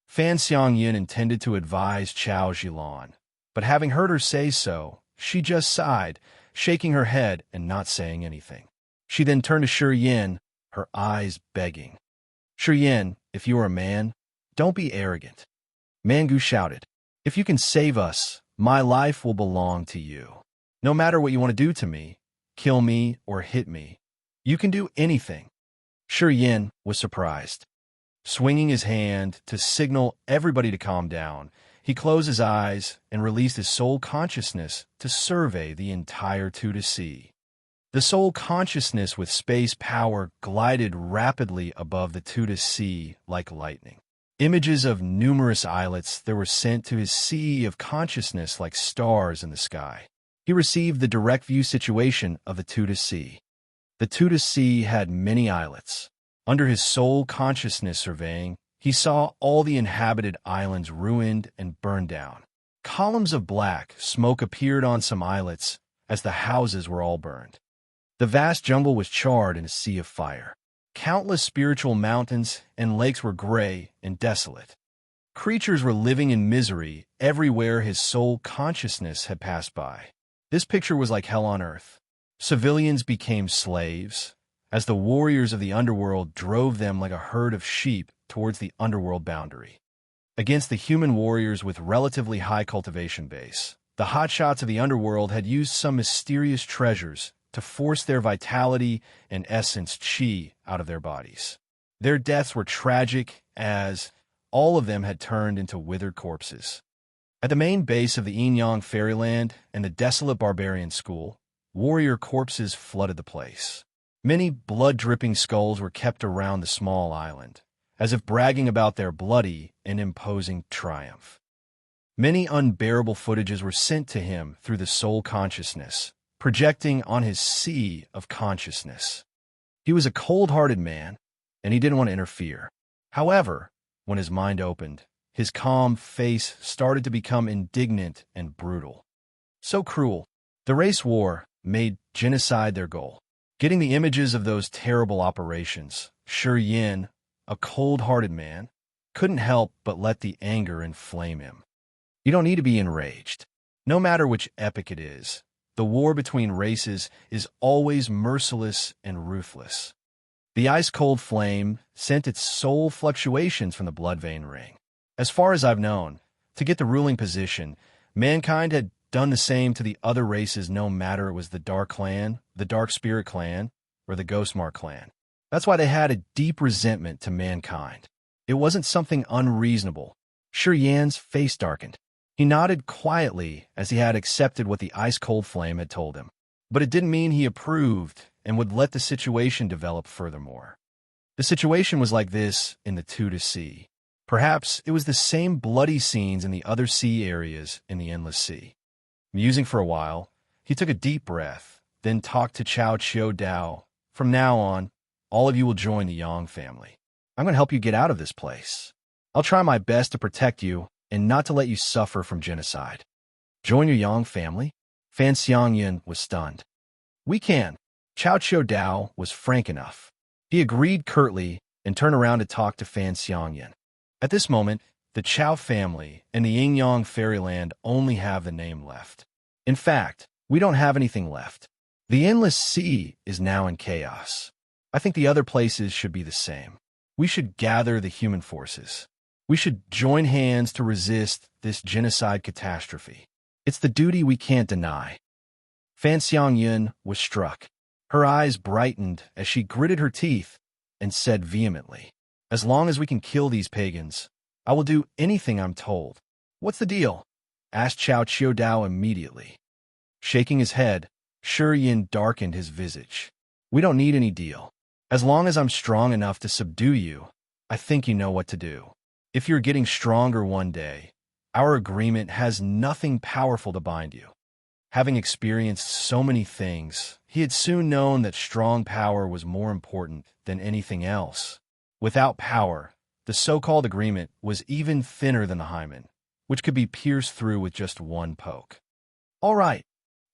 Fan Xiangyan intended to advise Chao Zhilan, but having heard her say so, she just sighed, shaking her head and not saying anything. She then turned to Shiyin, her eyes begging. Shiyin, if you are a man, don't be arrogant. Mangu shouted. If you can save us, my life will belong to you. No matter what you want to do to me, kill me or hit me, you can do anything. Shiyin was surprised. Swinging his hand to signal everybody to calm down, he closed his eyes and released his soul consciousness to survey the entire Tuda Sea. The soul consciousness with space power glided rapidly above the Tuda Sea like lightning. Images of numerous islets that were sent to his sea of consciousness like stars in the sky. He received the direct view situation of the Tuda Sea. The Tuda Sea had many islets. Under his soul consciousness surveying, he saw all the inhabited islands ruined and burned down. Columns of black smoke appeared on some islets as the houses were all burned. The vast jungle was charred in a sea of fire. Countless spiritual mountains and lakes were gray and desolate. Creatures were living in misery everywhere his soul consciousness had passed by. This picture was like hell on earth. Civilians became slaves, as the warriors of the underworld drove them like a herd of sheep towards the underworld boundary. Against the human warriors with relatively high cultivation base, the hotshots of the underworld had used some mysterious treasures to force their vitality and essence chi out of their bodies. Their deaths were tragic, as all of them had turned into withered corpses. At the main base of the Yin-Yang Fairyland and the desolate barbarian school, warrior corpses flooded the place. Many blood-dripping skulls were kept around the small island, as if bragging about their bloody and imposing triumph. Many unbearable footages were sent to him through the soul consciousness, projecting on his sea of consciousness. He was a cold-hearted man, and he didn't want to interfere. However, when his mind opened, his calm face started to become indignant and brutal. So cruel. The race war made genocide their goal. Getting the images of those terrible operations, Shiyin, a cold-hearted man, couldn't help but let the anger inflame him. You don't need to be enraged. No matter which epoch it is, the war between races is always merciless and ruthless. The ice-cold flame sent its soul fluctuations from the blood vein ring. As far as I've known, to get the ruling position, mankind had done the same to the other races, no matter it was the Dark Clan, the Dark Spirit Clan, or the Ghostmark Clan. That's why they had a deep resentment to mankind. It wasn't something unreasonable. Shiyin's face darkened. He nodded quietly as he had accepted what the ice-cold flame had told him. But it didn't mean he approved and would let the situation develop furthermore. The situation was like this in the Two to Sea. Perhaps it was the same bloody scenes in the other sea areas in the Endless Sea. Musing for a while, he took a deep breath, then talked to Chao Chiu Dao. From now on, all of you will join the Yang family. I'm going to help you get out of this place. I'll try my best to protect you and not to let you suffer from genocide. Join your Yang family? Fan Xiangyan was stunned. We can. Chao Chiu Dao was frank enough. He agreed curtly and turned around to talk to Fan Xiangyan. At this moment, the Chao family and the Yin-Yang fairyland only have the name left. In fact, we don't have anything left. The Endless Sea is now in chaos. I think the other places should be the same. We should gather the human forces. We should join hands to resist this genocide catastrophe. It's the duty we can't deny. Fan Xiangyan was struck. Her eyes brightened as she gritted her teeth and said vehemently, "As long as we can kill these pagans, I will do anything I'm told." "What's the deal?" asked Chao Chiu Dao immediately. Shaking his head, Shi Yin darkened his visage. "We don't need any deal. As long as I'm strong enough to subdue you, I think you know what to do. If you're getting stronger one day, our agreement has nothing powerful to bind you." Having experienced so many things, he had soon known that strong power was more important than anything else. Without power, the so-called agreement was even thinner than the hymen, which could be pierced through with just one poke. "All right,"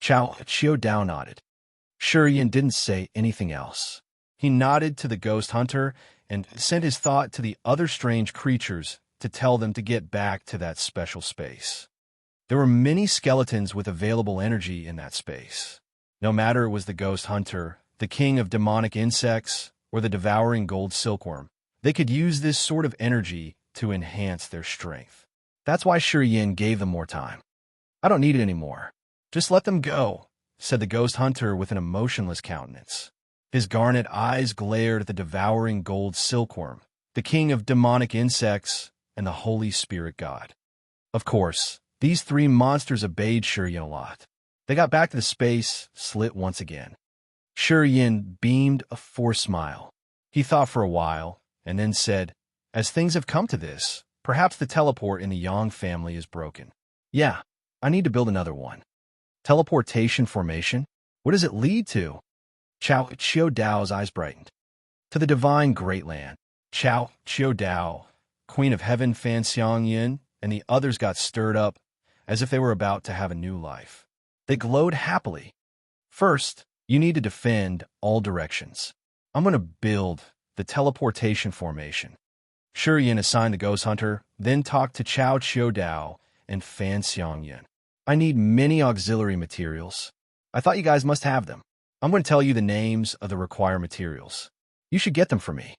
Chao Chiu Dao nodded. Shi Yin didn't say anything else. He nodded to the ghost hunter and sent his thought to the other strange creatures to tell them to get back to that special space. There were many skeletons with available energy in that space. No matter it was the ghost hunter, the king of demonic insects, or the devouring gold silkworm, they could use this sort of energy to enhance their strength. That's why Shi Yin gave them more time. "I don't need it anymore. Just let them go," said the ghost hunter with an emotionless countenance. His garnet eyes glared at the devouring gold silkworm, the king of demonic insects, and the Holy Spirit God. Of course, these three monsters obeyed Shi Yin a lot. They got back to the space slit once again. Shi Yin beamed a forced smile. He thought for a while, and then said, "As things have come to this, perhaps the teleport in the Yang family is broken. Yeah, I need to build another one." Teleportation formation? What does it lead to? Chao Chiu Dao's eyes brightened. "To the divine great land." Chao Chiu Dao, Queen of Heaven Fan Xiangyan, and the others got stirred up as if they were about to have a new life. They glowed happily. "First, you need to defend all directions. I'm going to build the teleportation formation." Shi Yin assigned the ghost hunter, then talked to Chao Chiu Dao and Fan Xiangyan. "I need many auxiliary materials. I thought you guys must have them. I'm going to tell you the names of the required materials. You should get them for me."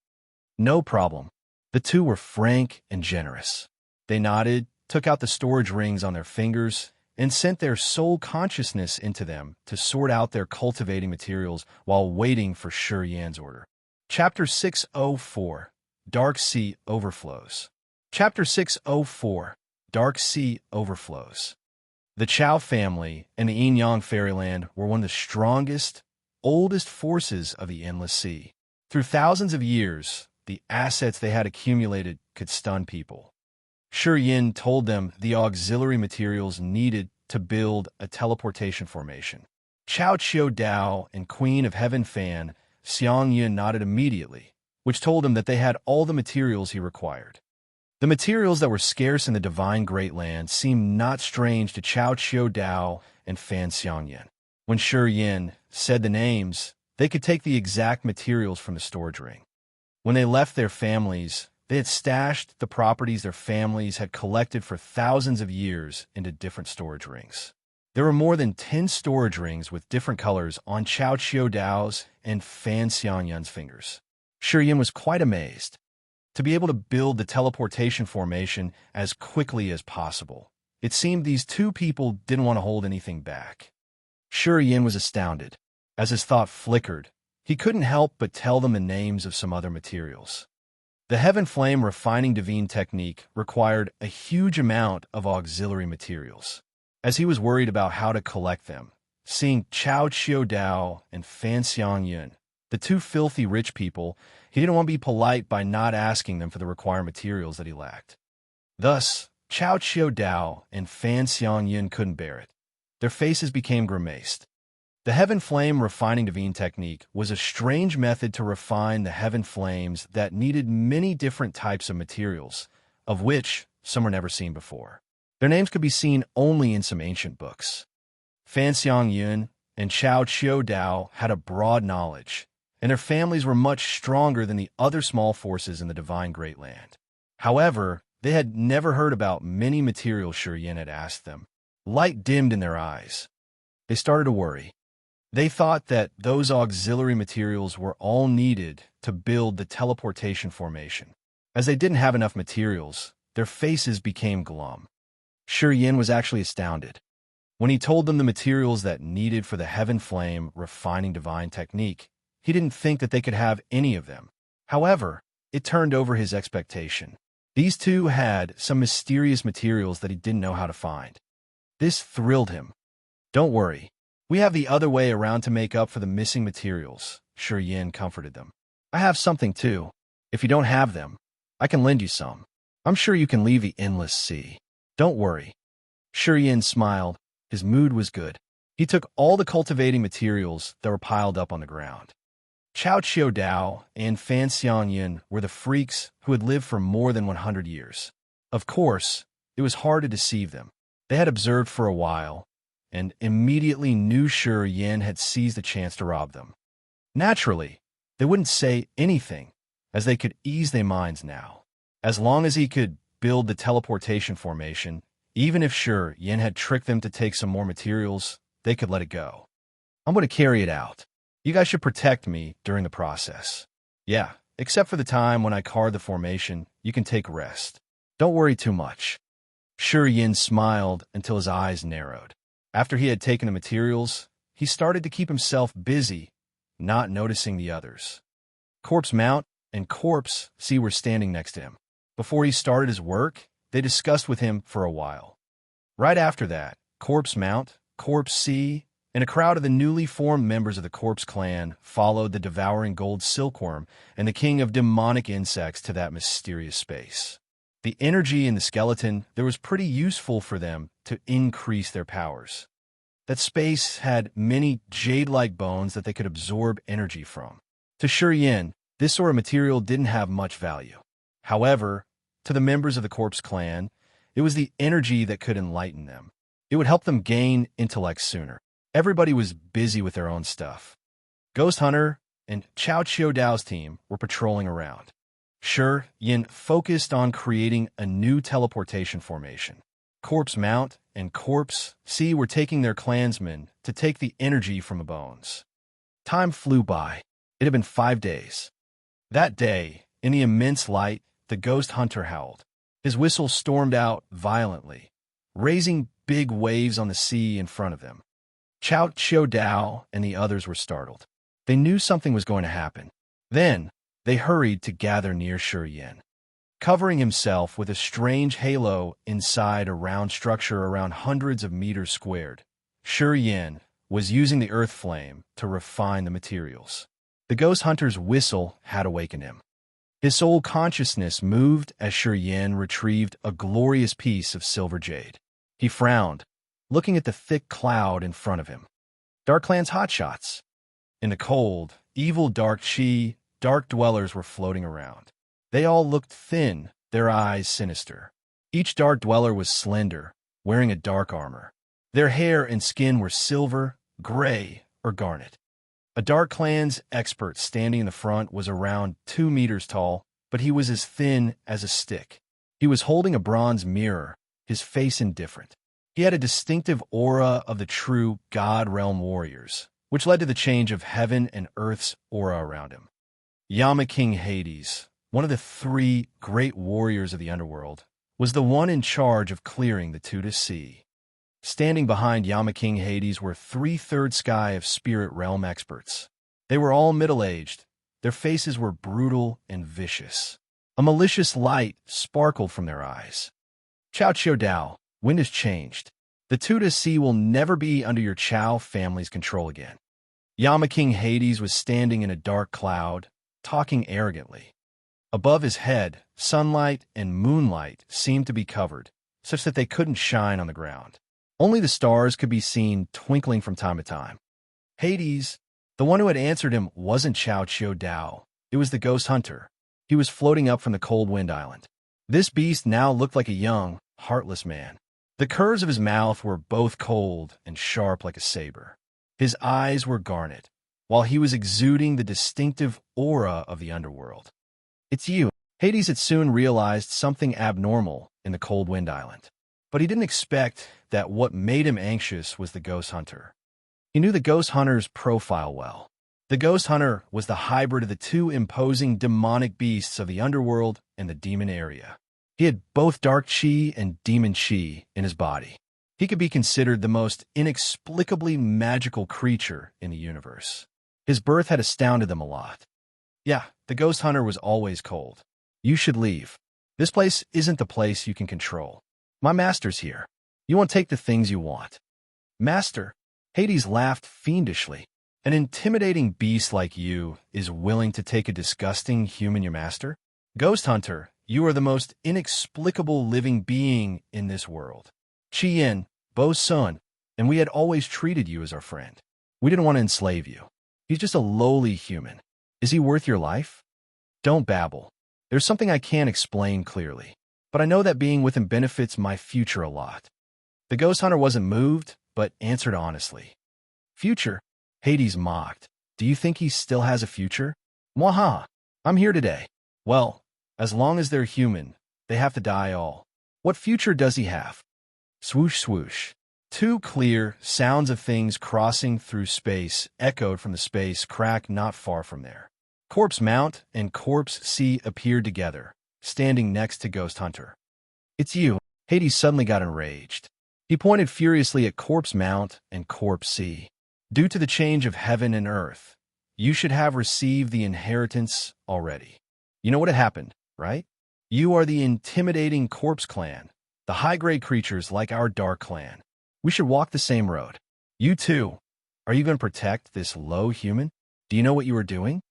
"No problem." The two were frank and generous. They nodded, took out the storage rings on their fingers, and sent their soul consciousness into them to sort out their cultivating materials while waiting for Shi Yan's order. Chapter 604, Dark Sea Overflows. Chapter 604, Dark Sea Overflows. The Chao family and the Yin-Yang fairyland were one of the strongest, oldest forces of the Endless Sea. Through thousands of years, the assets they had accumulated could stun people. Shi Yin told them the auxiliary materials needed to build a teleportation formation. Chao Chiu Dao and Queen of Heaven Fan Xiangyan nodded immediately, which told him that they had all the materials he required. The materials that were scarce in the divine great land seemed not strange to Chao Chiu Dao and Fan Xiangyan. When Shi Yin said the names, they could take the exact materials from the storage ring. When they left their families, they had stashed the properties their families had collected for thousands of years into different storage rings. There were more than 10 storage rings with different colors on Chao Chiu Dao's and Fan Xiangyan's fingers. Shi Yin was quite amazed. To be able to build the teleportation formation as quickly as possible, it seemed these two people didn't want to hold anything back. Shi Yin was astounded. As his thought flickered, he couldn't help but tell them the names of some other materials. The heaven flame refining divine technique required a huge amount of auxiliary materials. As he was worried about how to collect them, seeing Chao Chiu Dao and Fan Xiang Yun, the two filthy rich people, he didn't want to be polite by not asking them for the required materials that he lacked. Thus, Chao Chiu Dao and Fan Xiang Yun couldn't bear it. Their faces became grimaced. The heaven flame refining divine technique was a strange method to refine the heaven flames that needed many different types of materials, of which some were never seen before. Their names could be seen only in some ancient books. Fan Xiang Yun and Chao Chiu Dao had a broad knowledge, and their families were much stronger than the other small forces in the divine Great Land. However, they had never heard about many materials Shi Yin had asked them. Light dimmed in their eyes. They started to worry. They thought that those auxiliary materials were all needed to build the teleportation formation. As they didn't have enough materials, their faces became glum. Shi Yin was actually astounded. When he told them the materials that needed for the heaven flame refining divine technique, he didn't think that they could have any of them. However, it turned over his expectation. These two had some mysterious materials that he didn't know how to find. This thrilled him. Don't worry. We have the other way around to make up for the missing materials, Shi Yin comforted them. I have something too. If you don't have them, I can lend you some. I'm sure you can leave the endless sea. Don't worry. Shi Yin smiled. His mood was good. He took all the cultivating materials that were piled up on the ground. Chao Chiu Dao and Fan Xiang Yun were the freaks who had lived for more than 100 years. Of course, it was hard to deceive them. They had observed for a while, and immediately knew Shi Yin had seized the chance to rob them. Naturally, they wouldn't say anything, as they could ease their minds now. As long as he could build the teleportation formation, even if Shi Yin had tricked them to take some more materials, they could let it go. I'm going to carry it out. You guys should protect me during the process. Yeah, except for the time when I carve the formation, you can take rest. Don't worry too much. Shi Yin smiled until his eyes narrowed. After he had taken the materials, he started to keep himself busy, not noticing the others. Corpse Mount and Corpse C were standing next to him. Before he started his work, they discussed with him for a while. Right after that, Corpse Mount, Corpse C, and a crowd of the newly formed members of the Corpse clan followed the devouring gold silkworm and the king of demonic insects to that mysterious space. The energy in the skeleton there was pretty useful for them to increase their powers. That space had many jade-like bones that they could absorb energy from. To Shi Yin, this sort of material didn't have much value. However, to the members of the Corpse clan, it was the energy that could enlighten them. It would help them gain intellect sooner. Everybody was busy with their own stuff. Ghost Hunter and Chao Chiu Dao's team were patrolling around. Shi Yin focused on creating a new teleportation formation. Corpse Mount and Corpse C were taking their clansmen to take the energy from the bones. Time flew by. It had been 5 days. That day, in the immense light, the Ghost Hunter howled. His whistle stormed out violently, raising big waves on the sea in front of them. Chao Chiu Dao and the others were startled. They knew something was going to happen. Then, they hurried to gather near Shi Yin. Covering himself with a strange halo inside a round structure around hundreds of meters squared, Shi Yin was using the earth flame to refine the materials. The Ghost Hunter's whistle had awakened him. His soul consciousness moved as Shi Yin retrieved a glorious piece of silver jade. He frowned, looking at the thick cloud in front of him. Darkland's hotshots. In the cold, evil dark chi, dark dwellers were floating around. They all looked thin, their eyes sinister. Each dark dweller was slender, wearing a dark armor. Their hair and skin were silver, gray, or garnet. A Dark Clan's expert standing in the front was around 2 meters tall, but he was as thin as a stick. He was holding a bronze mirror, his face indifferent. He had a distinctive aura of the true God Realm warriors, which led to the change of heaven and earth's aura around him. Yama King Hades, one of the 3 great warriors of the underworld, was the one in charge of clearing the Tuta Sea. Standing behind Yama King Hades were 3/3 sky of spirit realm experts. They were all middle-aged. Their faces were brutal and vicious. A malicious light sparkled from their eyes. Chao Chiu Dao, wind has changed. The Tuda Sea will never be under your Chao family's control again. Yama King Hades was standing in a dark cloud, talking arrogantly. Above his head, sunlight and moonlight seemed to be covered, such that they couldn't shine on the ground. Only the stars could be seen twinkling from time to time. Hades, the one who had answered him, wasn't Chao Chiu Dao. It was the ghost hunter. He was floating up from the cold wind island. This beast now looked like a young, heartless man. The curves of his mouth were both cold and sharp like a saber. His eyes were garnet, while he was exuding the distinctive aura of the underworld. "It's you." Hades had soon realized something abnormal in the cold wind island. But he didn't expect that what made him anxious was the ghost hunter. He knew the ghost hunter's profile well. The ghost hunter was the hybrid of the two imposing demonic beasts of the underworld and the demon area. He had both dark chi and demon chi in his body. He could be considered the most inexplicably magical creature in the universe. His birth had astounded them a lot. Yeah, the ghost hunter was always cold. "You should leave. This place isn't the place you can control. My master's here. You won't take the things you want." "Master?" Hades laughed fiendishly. "An intimidating beast like you is willing to take a disgusting human your master? Ghost hunter, you are the most inexplicable living being in this world. Chien, Bo's son, and we had always treated you as our friend. We didn't want to enslave you. He's just a lowly human. Is he worth your life?" "Don't babble. There's something I can't explain clearly, but I know that being with him benefits my future a lot." The ghost hunter wasn't moved, but answered honestly. "Future?" Hades mocked. "Do you think he still has a future?" "Mwaha! I'm here today." "Well, as long as they're human, they have to die all. What future does he have?" Swoosh, swoosh. Two clear sounds of things crossing through space echoed from the space crack not far from there. Corpse Mount and Corpse Sea appeared together, standing next to Ghost Hunter. "It's you." Hades suddenly got enraged. He pointed furiously at Corpse Mount and Corpse Sea. "Due to the change of heaven and earth, you should have received the inheritance already. You know what had happened, right? You are the intimidating Corpse Clan, the high-grade creatures like our Dark Clan. We should walk the same road. You too. Are you going to protect this low human? Do you know what you are doing?"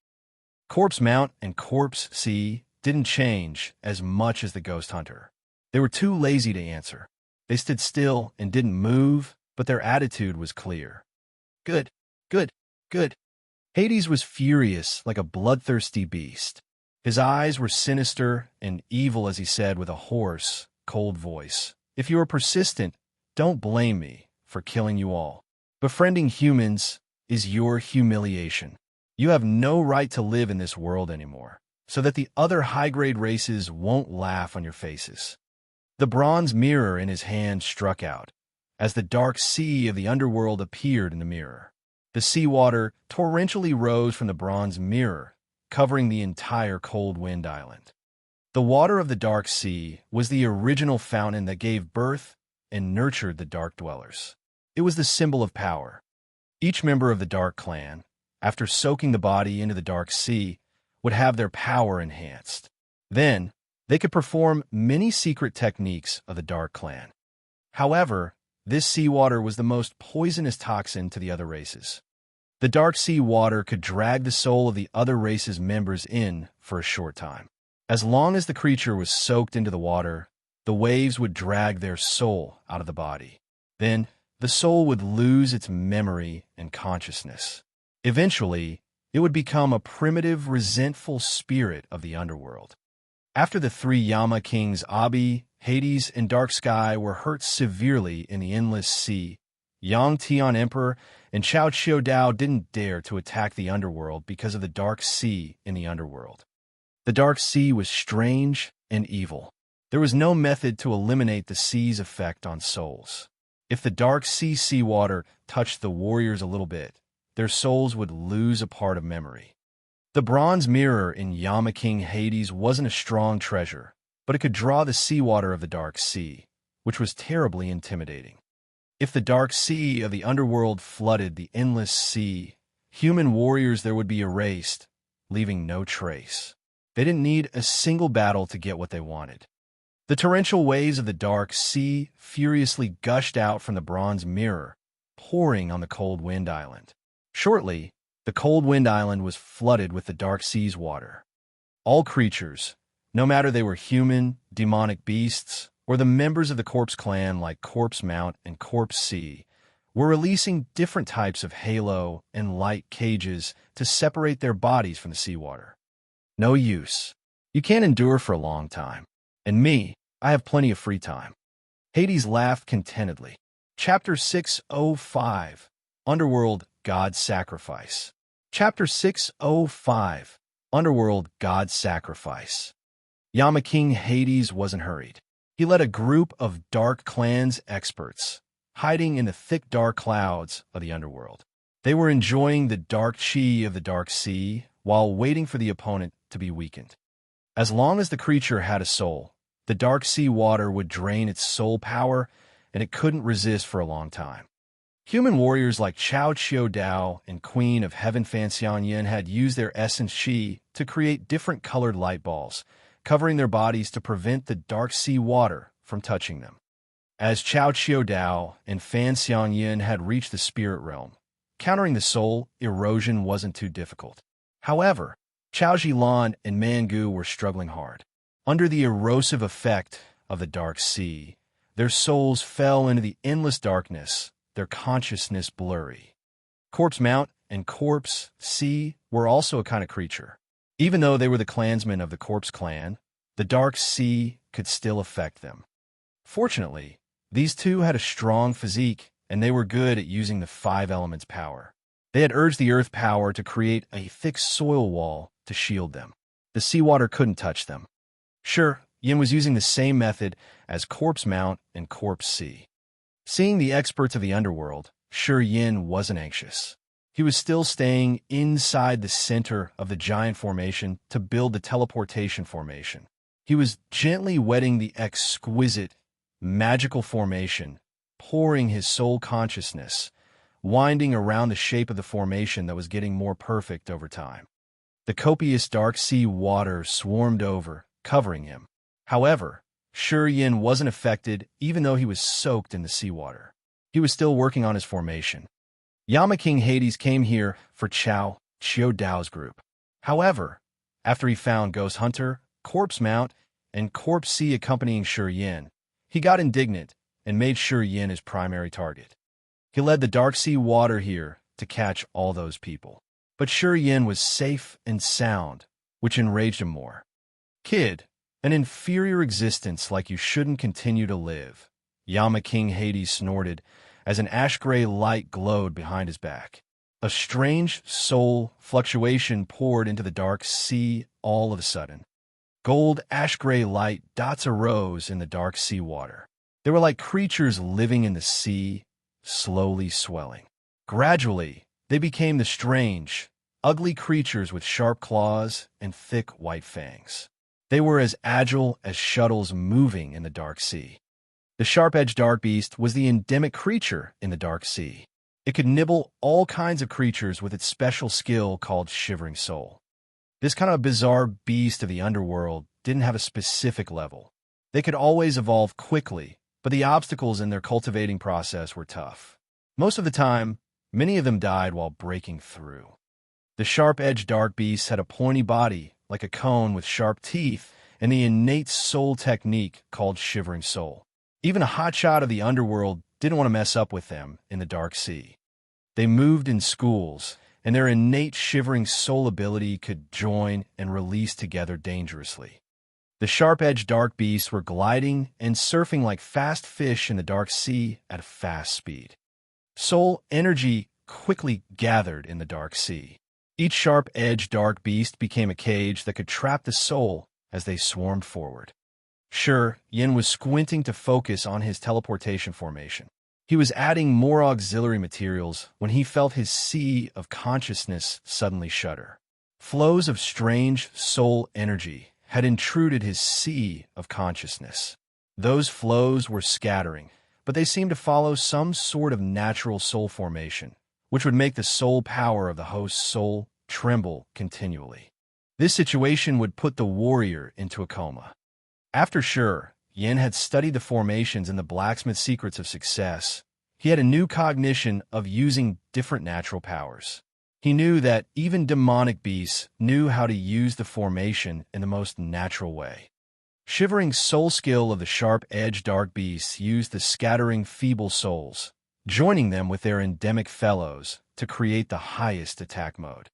Corpse Mount and Corpse Sea didn't change as much as the Ghost Hunter. They were too lazy to answer. They stood still and didn't move, but their attitude was clear. "Good, good, good." Hades was furious like a bloodthirsty beast. His eyes were sinister and evil as he said with a hoarse, cold voice, "If you are persistent, don't blame me for killing you all. Befriending humans is your humiliation. You have no right to live in this world anymore, so that the other high-grade races won't laugh on your faces." The bronze mirror in his hand struck out, as the dark sea of the underworld appeared in the mirror. The seawater torrentially rose from the bronze mirror, covering the entire cold wind island. The water of the dark sea was the original fountain that gave birth and nurtured the dark dwellers. It was the symbol of power. Each member of the Dark Clan, after soaking the body into the dark sea, would have their power enhanced. Then, they could perform many secret techniques of the Dark Clan. However, this seawater was the most poisonous toxin to the other races. The dark sea water could drag the soul of the other race's members in for a short time. As long as the creature was soaked into the water, the waves would drag their soul out of the body. Then, the soul would lose its memory and consciousness. Eventually, it would become a primitive, resentful spirit of the underworld. After the three Yama kings Abi, Hades, and Dark Sky were hurt severely in the Endless Sea, Yang Tian Emperor and Chao Chiu Dao didn't dare to attack the underworld because of the Dark Sea in the underworld. The Dark Sea was strange and evil. There was no method to eliminate the sea's effect on souls. If the Dark Sea seawater touched the warriors a little bit, their souls would lose a part of memory. The bronze mirror in Yama King Hades wasn't a strong treasure, but it could draw the seawater of the Dark Sea, which was terribly intimidating. If the Dark Sea of the underworld flooded the Endless Sea, human warriors there would be erased, leaving no trace. They didn't need a single battle to get what they wanted. The torrential waves of the dark sea furiously gushed out from the bronze mirror, pouring on the cold wind island. Shortly, the cold wind island was flooded with the dark sea's water. All creatures, no matter they were human, demonic beasts, or the members of the corpse clan like Corpse Mount and Corpse Sea, were releasing different types of halo and light cages to separate their bodies from the seawater. No use. You can't endure for a long time. And me, I have plenty of free time. Hades laughed contentedly. Chapter 605, Underworld God's Sacrifice. Chapter 605, Underworld God's Sacrifice. Yama King Hades wasn't hurried. He led a group of dark clans experts, hiding in the thick dark clouds of the underworld. They were enjoying the dark chi of the dark sea while waiting for the opponent to be weakened. As long as the creature had a soul, the dark sea water would drain its soul power, and it couldn't resist for a long time. Human warriors like Chao Chiu Dao and Queen of Heaven Fan Xian Yin had used their essence chi to create different colored light balls, covering their bodies to prevent the dark sea water from touching them. As Chao Chiu Dao and Fan Xian Yin had reached the spirit realm, countering the soul erosion wasn't too difficult. However, Chao Jilan and Mangu were struggling hard. Under the erosive effect of the dark sea, their souls fell into the endless darkness, their consciousness blurry. Corpse Mount and Corpse Sea were also a kind of creature. Even though they were the clansmen of the Corpse clan, the dark sea could still affect them. Fortunately, these two had a strong physique, and they were good at using the five elements' power. They had urged the earth power to create a thick soil wall to shield them. The seawater couldn't touch them. Sure, Yin was using the same method as Corpse Mount and Corpse Sea. Seeing the experts of the underworld, Sure Yin wasn't anxious. He was still staying inside the center of the giant formation to build the teleportation formation. He was gently wetting the exquisite, magical formation, pouring his soul consciousness, winding around the shape of the formation that was getting more perfect over time. The copious dark sea water swarmed over, covering him. However, Sure Yin wasn't affected even though he was soaked in the seawater. He was still working on his formation. Yama King Hades came here for Chao Chiu Dao's group. However, after he found Ghost Hunter, Corpse Mount, and Corpse Sea accompanying Sure Yin, he got indignant and made Sure Yin his primary target. He led the dark sea water here to catch all those people. But Sure Yin was safe and sound, which enraged him more. Kid, an inferior existence like you shouldn't continue to live, Yama King Hades snorted as an ash-gray light glowed behind his back. A strange soul fluctuation poured into the dark sea all of a sudden. Gold ash-gray light dots arose in the dark sea water. They were like creatures living in the sea, slowly swelling. Gradually, they became the strange, ugly creatures with sharp claws and thick white fangs. They were as agile as shuttles moving in the dark sea. The sharp-edged dark beast was the endemic creature in the dark sea. It could nibble all kinds of creatures with its special skill called Shivering Soul. This kind of bizarre beast of the underworld didn't have a specific level. They could always evolve quickly, but the obstacles in their cultivating process were tough. Most of the time, many of them died while breaking through. The sharp-edged dark beast had a pointy body, like a cone with sharp teeth, and the innate soul technique called Shivering Soul. Even a hotshot of the underworld didn't want to mess up with them in the dark sea. They moved in schools, and their innate Shivering Soul ability could join and release together dangerously. The sharp-edged dark beasts were gliding and surfing like fast fish in the dark sea at a fast speed. Soul energy quickly gathered in the dark sea. Each sharp-edged dark beast became a cage that could trap the soul as they swarmed forward. Sure, Yin was squinting to focus on his teleportation formation. He was adding more auxiliary materials when he felt his sea of consciousness suddenly shudder. Flows of strange soul energy had intruded his sea of consciousness. Those flows were scattering, but they seemed to follow some sort of natural soul formation, which would make the soul power of the host's soul tremble continually. This situation would put the warrior into a coma. After Yin had studied the formations and the blacksmith's secrets of success, he had a new cognition of using different natural powers. He knew that even demonic beasts knew how to use the formation in the most natural way. Shivering soul skill of the sharp-edged dark beasts used the scattering feeble souls, joining them with their endemic fellows to create the highest attack mode.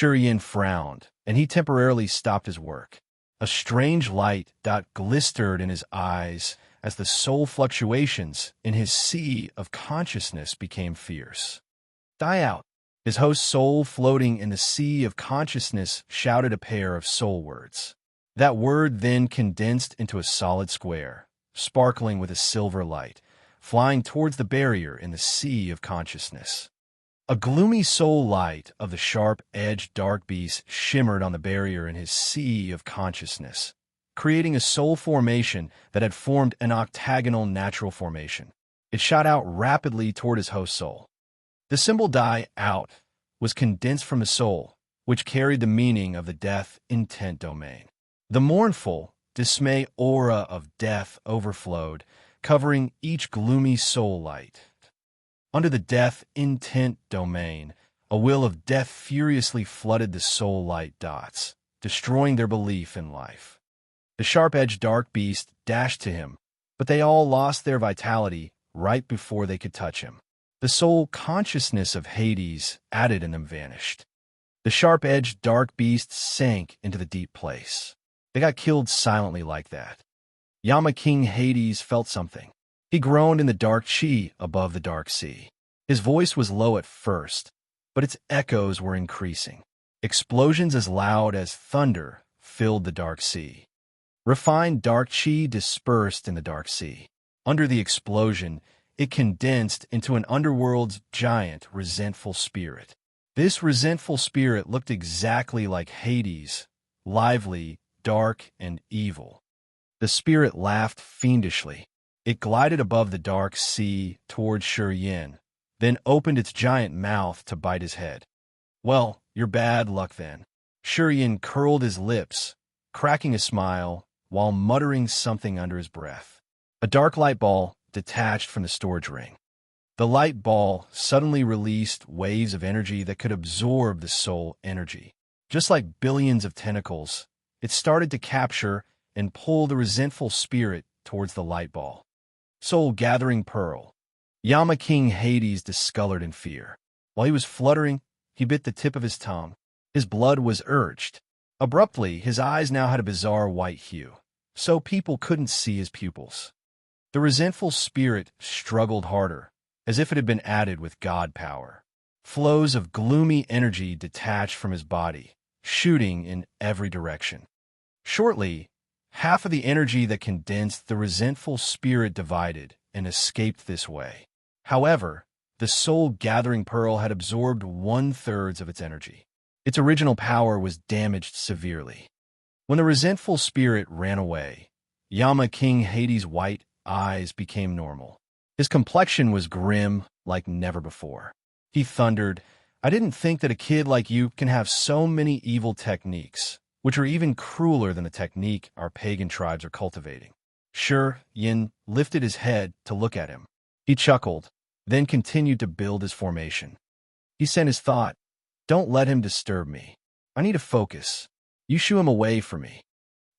Yin frowned, and he temporarily stopped his work. A strange light glistered in his eyes as the soul fluctuations in his sea of consciousness became fierce. Die out. His host's soul floating in the sea of consciousness shouted a pair of soul words. That word then condensed into a solid square, sparkling with a silver light, flying towards the barrier in the sea of consciousness. A gloomy soul light of the sharp-edged dark beast shimmered on the barrier in his sea of consciousness, creating a soul formation that had formed an octagonal natural formation. It shot out rapidly toward his host soul. The symbol die out was condensed from his soul, which carried the meaning of the death intent domain. The mournful, dismay aura of death overflowed, covering each gloomy soul light. Under the death intent domain, a will of death furiously flooded the soul light dots, destroying their belief in life. The sharp-edged dark beast dashed to him, but they all lost their vitality right before they could touch him. The soul consciousness of Hades added in them vanished. The sharp-edged dark beast sank into the deep place. They got killed silently like that. Yama King Hades felt something. He groaned in the dark chi above the dark sea. His voice was low at first, but its echoes were increasing. Explosions as loud as thunder filled the dark sea. Refined dark chi dispersed in the dark sea. Under the explosion, it condensed into an underworld's giant, resentful spirit. This resentful spirit looked exactly like Hades, lively, dark, and evil. The spirit laughed fiendishly. It glided above the dark sea toward Yin, then opened its giant mouth to bite his head. Well, you're bad luck then. Yin curled his lips, cracking a smile, while muttering something under his breath. A dark light ball detached from the storage ring. The light ball suddenly released waves of energy that could absorb the soul energy. Just like billions of tentacles, it started to capture and pull the resentful spirit towards the light ball. Soul-gathering pearl. Yama King Hades discolored in fear. While he was fluttering, he bit the tip of his tongue. His blood was urged. Abruptly, his eyes now had a bizarre white hue, so people couldn't see his pupils. The resentful spirit struggled harder, as if it had been added with god power. Flows of gloomy energy detached from his body, shooting in every direction. Shortly, half of the energy that condensed the resentful spirit divided and escaped this way. However, the soul-gathering pearl had absorbed 1/3 of its energy. Its original power was damaged severely. When the resentful spirit ran away, Yama King Hades' white eyes became normal. His complexion was grim like never before. He thundered, "I didn't think that a kid like you can have so many evil techniques, which are even crueler than the technique our pagan tribes are cultivating." Yin lifted his head to look at him. He chuckled, then continued to build his formation. He sent his thought, "Don't let him disturb me. I need to focus. You shoo him away from me."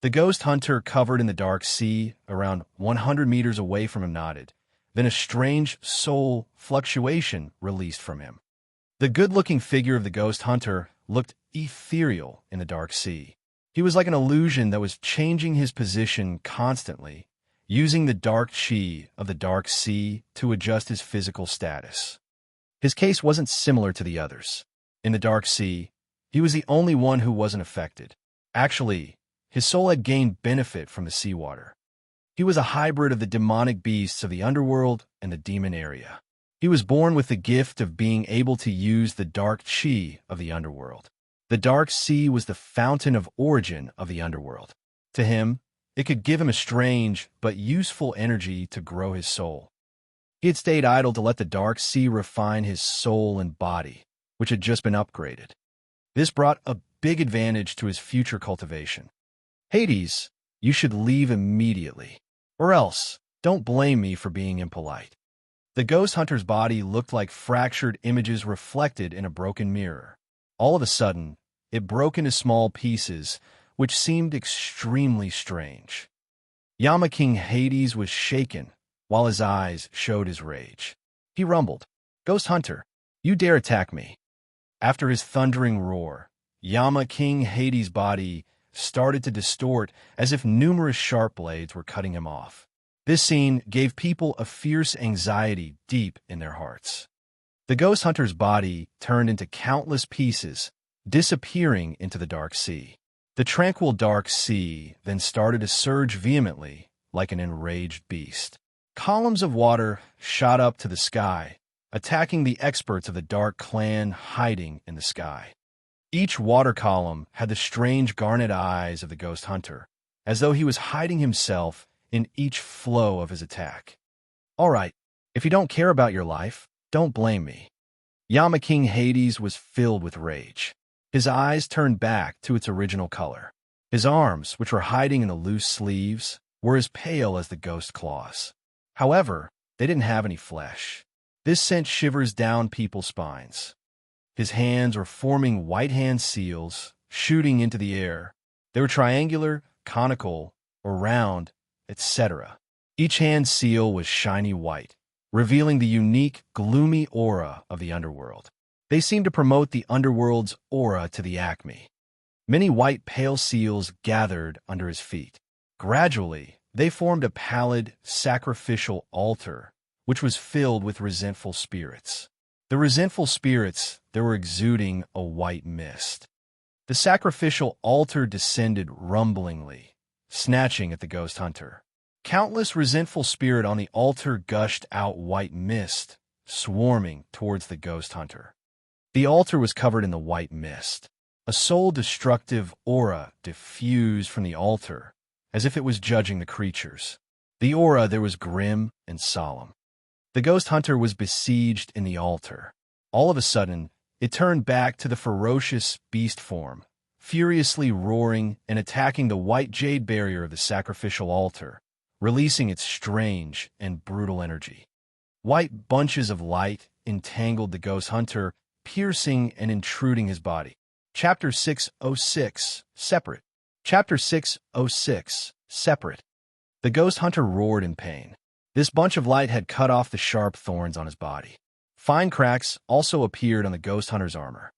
The ghost hunter covered in the dark sea around 100 meters away from him nodded. Then a strange soul fluctuation released from him. The good-looking figure of the ghost hunter looked ethereal in the dark sea. He was like an illusion that was changing his position constantly, using the dark chi of the dark sea to adjust his physical status. His case wasn't similar to the others. In the dark sea, he was the only one who wasn't affected. Actually, his soul had gained benefit from the seawater. He was a hybrid of the demonic beasts of the underworld and the demon area. He was born with the gift of being able to use the dark chi of the underworld. The dark sea was the fountain of origin of the underworld. To him, it could give him a strange but useful energy to grow his soul. He had stayed idle to let the dark sea refine his soul and body, which had just been upgraded. This brought a big advantage to his future cultivation. Hades, you should leave immediately. Or else, don't blame me for being impolite. The ghost hunter's body looked like fractured images reflected in a broken mirror. All of a sudden, it broke into small pieces, which seemed extremely strange. Yama King Hades was shaken, while his eyes showed his rage. He rumbled, "Ghost Hunter, you dare attack me." After his thundering roar, Yama King Hades' body started to distort as if numerous sharp blades were cutting him off. This scene gave people a fierce anxiety deep in their hearts. The ghost hunter's body turned into countless pieces, disappearing into the dark sea. The tranquil dark sea then started to surge vehemently like an enraged beast. Columns of water shot up to the sky, attacking the experts of the Dark Clan hiding in the sky. Each water column had the strange garnet eyes of the ghost hunter, as though he was hiding himself in each flow of his attack. All right, if you don't care about your life, don't blame me. Yama King Hades was filled with rage. His eyes turned back to its original color. His arms, which were hiding in the loose sleeves, were as pale as the ghost claws. However, they didn't have any flesh. This sent shivers down people's spines. His hands were forming white hand seals, shooting into the air. They were triangular, conical, or round, etc. Each hand seal was shiny white, revealing the unique, gloomy aura of the underworld. They seemed to promote the underworld's aura to the acme. Many white pale seals gathered under his feet. Gradually, they formed a pallid, sacrificial altar, which was filled with resentful spirits. The resentful spirits, they were exuding a white mist. The sacrificial altar descended rumblingly, snatching at the ghost hunter. Countless resentful spirit on the altar gushed out white mist, swarming towards the ghost hunter. The altar was covered in the white mist. A soul-destructive aura diffused from the altar, as if it was judging the creatures. The aura there was grim and solemn. The ghost hunter was besieged in the altar. All of a sudden, it turned back to the ferocious beast form, furiously roaring and attacking the white jade barrier of the sacrificial altar, releasing its strange and brutal energy. White bunches of light entangled the ghost hunter, piercing and intruding his body. Chapter 606, Separate. Chapter 606, Separate. The ghost hunter roared in pain. This bunch of light had cut off the sharp thorns on his body. Fine cracks also appeared on the ghost hunter's armor.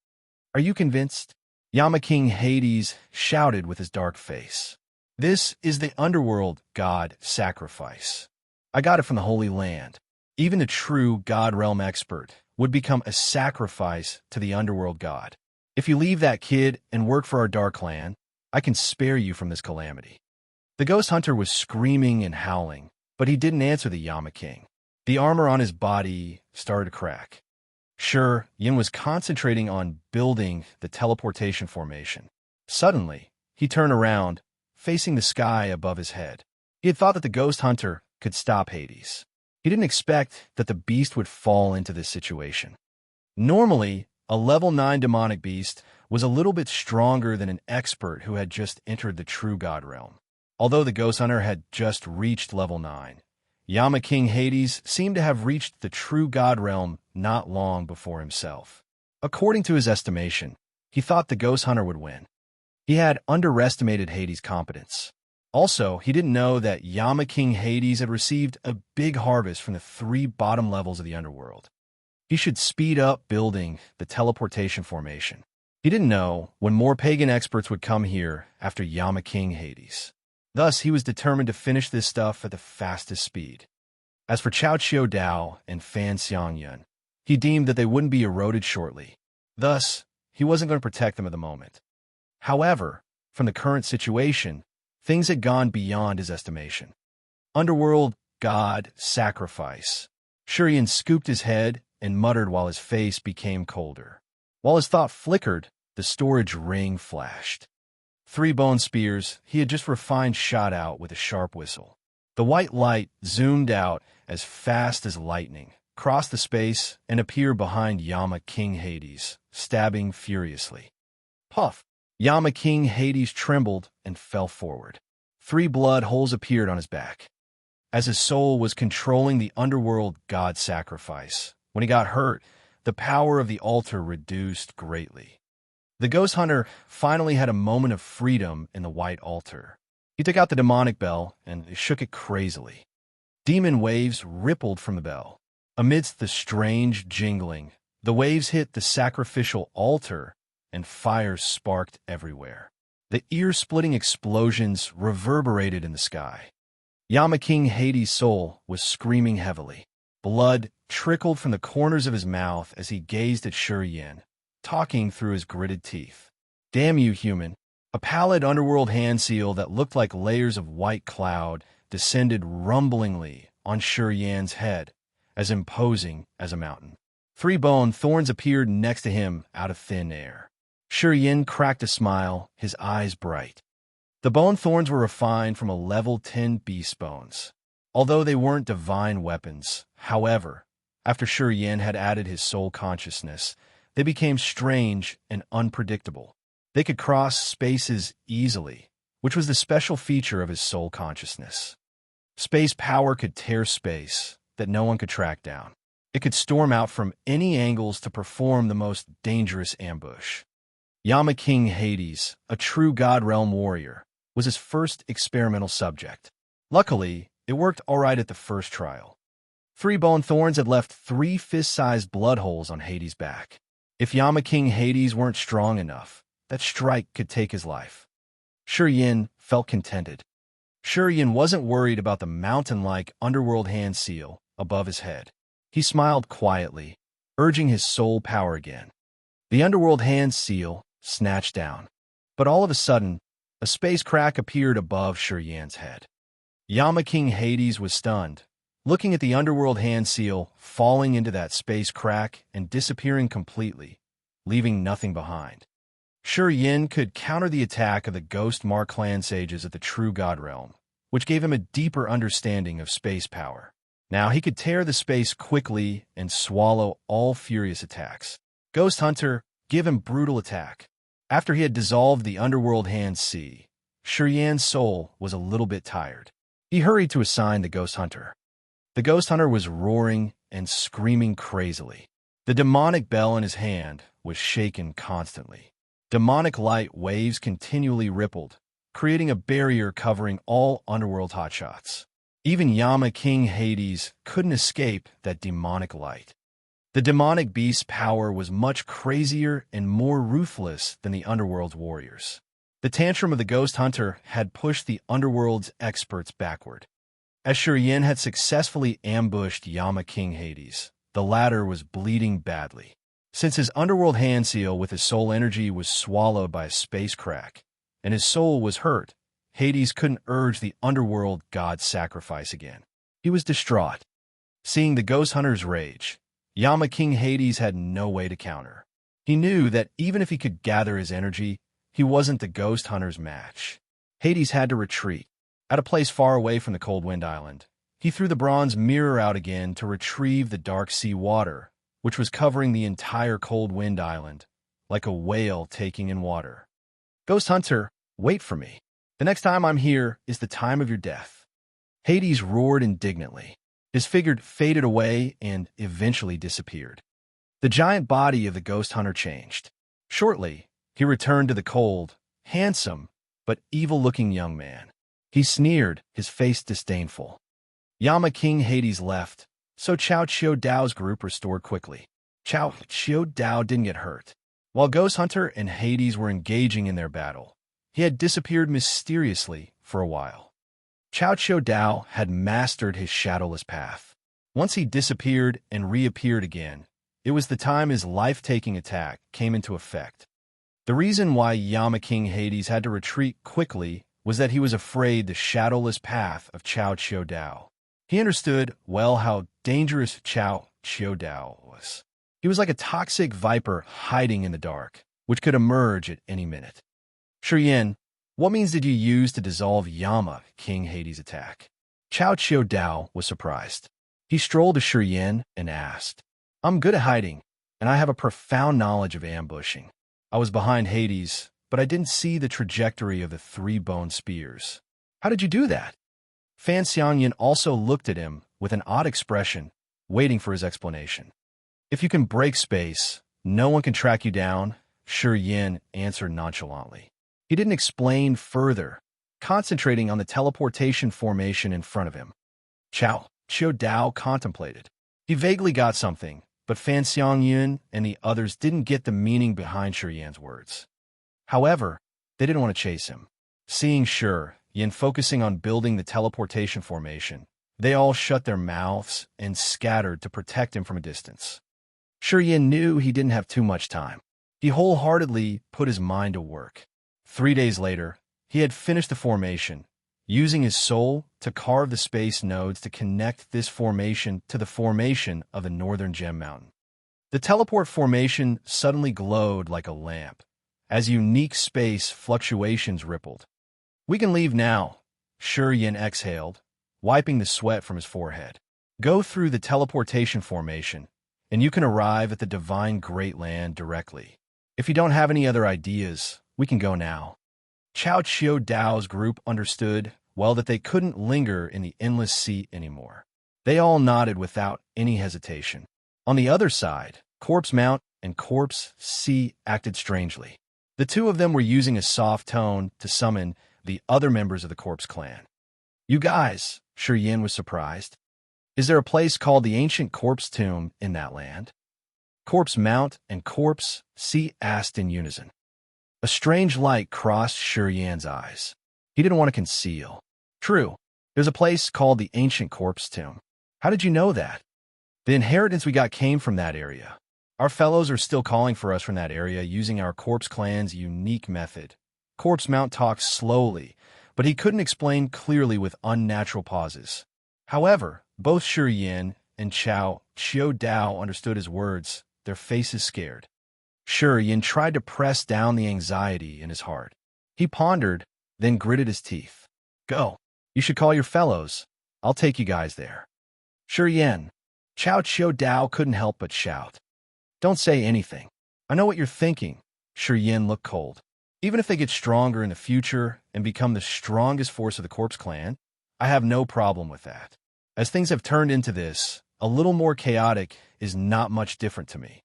"Are you convinced?" Yama King Hades shouted with his dark face. "This is the underworld god sacrifice. I got it from the Holy Land. Even a true god realm expert would become a sacrifice to the underworld god. If you leave that kid and work for our Dark Clan, I can spare you from this calamity." The ghost hunter was screaming and howling, but he didn't answer the Yama King. The armor on his body started to crack. Sure, Yin was concentrating on building the teleportation formation. Suddenly, he turned around, facing the sky above his head. He had thought that the ghost hunter could stop Hades. He didn't expect that the beast would fall into this situation. Normally, a level 9 demonic beast was a little bit stronger than an expert who had just entered the true god realm. Although the ghost hunter had just reached level 9, Yama King Hades seemed to have reached the true god realm not long before himself. According to his estimation, he thought the ghost hunter would win. He had underestimated Hades' competence. Also, he didn't know that Yama King Hades had received a big harvest from the 3 bottom levels of the underworld. He should speed up building the teleportation formation. He didn't know when more pagan experts would come here after Yama King Hades. Thus, he was determined to finish this stuff at the fastest speed. As for Chao Qiu Dao and Fan Xiangyun, he deemed that they wouldn't be eroded shortly. Thus, he wasn't going to protect them at the moment. However, from the current situation, things had gone beyond his estimation. Underworld god sacrifice. Shurian scooped his head and muttered while his face became colder. While his thought flickered, the storage ring flashed. 3 bone spears he had just refined shot out with a sharp whistle. The white light zoomed out as fast as lightning, crossed the space, and appeared behind Yama King Hades, stabbing furiously. Puff! Yama King Hades trembled and fell forward. 3 blood holes appeared on his back. As his soul was controlling the underworld god sacrifice, when he got hurt, the power of the altar reduced greatly. The ghost hunter finally had a moment of freedom in the white altar. He took out the demonic bell and shook it crazily. Demon waves rippled from the bell. Amidst the strange jingling, the waves hit the sacrificial altar and fires sparked everywhere. The ear-splitting explosions reverberated in the sky. Yama King Hades' soul was screaming heavily. Blood trickled from the corners of his mouth as he gazed at Shuriyen, talking through his gritted teeth. "Damn you, human." A pallid underworld hand seal that looked like layers of white cloud descended rumblingly on Shuriyen's head, as imposing as a mountain. 3 bone thorns appeared next to him out of thin air. Shuriyen cracked a smile, his eyes bright. The bone thorns were refined from a level 10 beast bones. Although they weren't divine weapons, however, after Shuriyen had added his soul consciousness, they became strange and unpredictable. They could cross spaces easily, which was the special feature of his soul consciousness. Space power could tear space that no one could track down. It could storm out from any angles to perform the most dangerous ambush. Yama King Hades, a true God Realm warrior, was his first experimental subject. Luckily, it worked all right at the first trial. 3 bone thorns had left 3 fist-sized blood holes on Hades' back. If Yama King Hades weren't strong enough, that strike could take his life. Shuriyen felt contented. Shuriyen wasn't worried about the mountain-like underworld hand seal above his head. He smiled quietly, urging his soul power again. The underworld hand seal snatched down. But all of a sudden, a space crack appeared above Shuriyen's head. Yama King Hades was stunned, looking at the underworld hand seal falling into that space crack and disappearing completely, leaving nothing behind. Shuriyen could counter the attack of the Ghost Mar clan sages of the True God Realm, which gave him a deeper understanding of space power. Now he could tear the space quickly and swallow all furious attacks. Ghost Hunter, give him brutal attack. After he had dissolved the underworld hand sea, Shuriyen's soul was a little bit tired. He hurried to assign the Ghost Hunter. The Ghost Hunter was roaring and screaming crazily. The demonic bell in his hand was shaken constantly. Demonic light waves continually rippled, creating a barrier covering all underworld hotshots. Even Yama King Hades couldn't escape that demonic light. The demonic beast's power was much crazier and more ruthless than the underworld's warriors. The tantrum of the Ghost Hunter had pushed the underworld's experts backward. As Shuriyen had successfully ambushed Yama King Hades, the latter was bleeding badly. Since his underworld hand seal with his soul energy was swallowed by a space crack, and his soul was hurt, Hades couldn't urge the underworld god's sacrifice again. He was distraught. Seeing the Ghost Hunter's rage, Yama King Hades had no way to counter. He knew that even if he could gather his energy, he wasn't the Ghost Hunter's match. Hades had to retreat. At a place far away from the Cold Wind Island, he threw the bronze mirror out again to retrieve the dark sea water, which was covering the entire Cold Wind Island, like a whale taking in water. "Ghost Hunter, wait for me. The next time I'm here is the time of your death." Hades roared indignantly. His figure faded away and eventually disappeared. The giant body of the Ghost Hunter changed. Shortly, he returned to the cold, handsome, but evil-looking young man. He sneered, his face disdainful. Yama King Hades left, so Chao Chiu Dao's group restored quickly. Chao Chiu Dao didn't get hurt. While Ghost Hunter and Hades were engaging in their battle, he had disappeared mysteriously for a while. Chao Chiu Dao had mastered his shadowless path. Once he disappeared and reappeared again, it was the time his life-taking attack came into effect. The reason why Yama King Hades had to retreat quickly was that he was afraid the shadowless path of Chao Chiu Dao. He understood well how dangerous Chao Chiu Dao was. He was like a toxic viper hiding in the dark, which could emerge at any minute. "Shuriyen, what means did you use to dissolve Yama King Hades' attack?" Chao Chiu Dao was surprised. He strolled to Shuriyen and asked, "I'm good at hiding, and I have a profound knowledge of ambushing. I was behind Hades, but but I didn't see the trajectory of the 3 bone spears. How did you do that? Fan Xiangyan also looked at him with an odd expression, waiting for his explanation. If you can break space, no one can track you down, Shi Yin answered nonchalantly. He didn't explain further, concentrating on the teleportation formation in front of him. Xiao Dao contemplated. He vaguely got something, but Fan Xiangyan and the others didn't get the meaning behind Shi Yan's words. However, they didn't want to chase him. Seeing Shi Yin focusing on building the teleportation formation, they all shut their mouths and scattered to protect him from a distance. Shi Yin knew he didn't have too much time. He wholeheartedly put his mind to work. 3 days later, he had finished the formation, using his soul to carve the space nodes to connect this formation to the formation of the northern gem mountain. The teleport formation suddenly glowed like a lamp, as unique space fluctuations rippled. We can leave now, Shi Yin exhaled, wiping the sweat from his forehead. Go through the teleportation formation, and you can arrive at the divine Great Land directly. If you don't have any other ideas, we can go now. Xiao Dao's group understood well that they couldn't linger in the endless sea anymore. They all nodded without any hesitation. On the other side, Corpse Mount and Corpse Sea acted strangely. The two of them were using a soft tone to summon the other members of the Corpse clan. You guys, Shi Yin was surprised. Is there a place called the Ancient Corpse Tomb in that land? Corpse Mount and Corpse Sea asked in unison. A strange light crossed Shi Yan's eyes. He didn't want to conceal. True, there's a place called the Ancient Corpse Tomb. How did you know that? The inheritance we got came from that area. Our fellows are still calling for us from that area using our Corpse clan's unique method. Corpse Mount talked slowly, but he couldn't explain clearly with unnatural pauses. However, both Shi Yin and Xiao Dao understood his words, their faces scared. Shi Yin tried to press down the anxiety in his heart. He pondered, then gritted his teeth. Go. You should call your fellows. I'll take you guys there. Shi Yin. Xiao Dao couldn't help but shout. Don't say anything. I know what you're thinking. Shi Yin looked cold. Even if they get stronger in the future and become the strongest force of the Corpse Clan, I have no problem with that. As things have turned into this, a little more chaotic is not much different to me.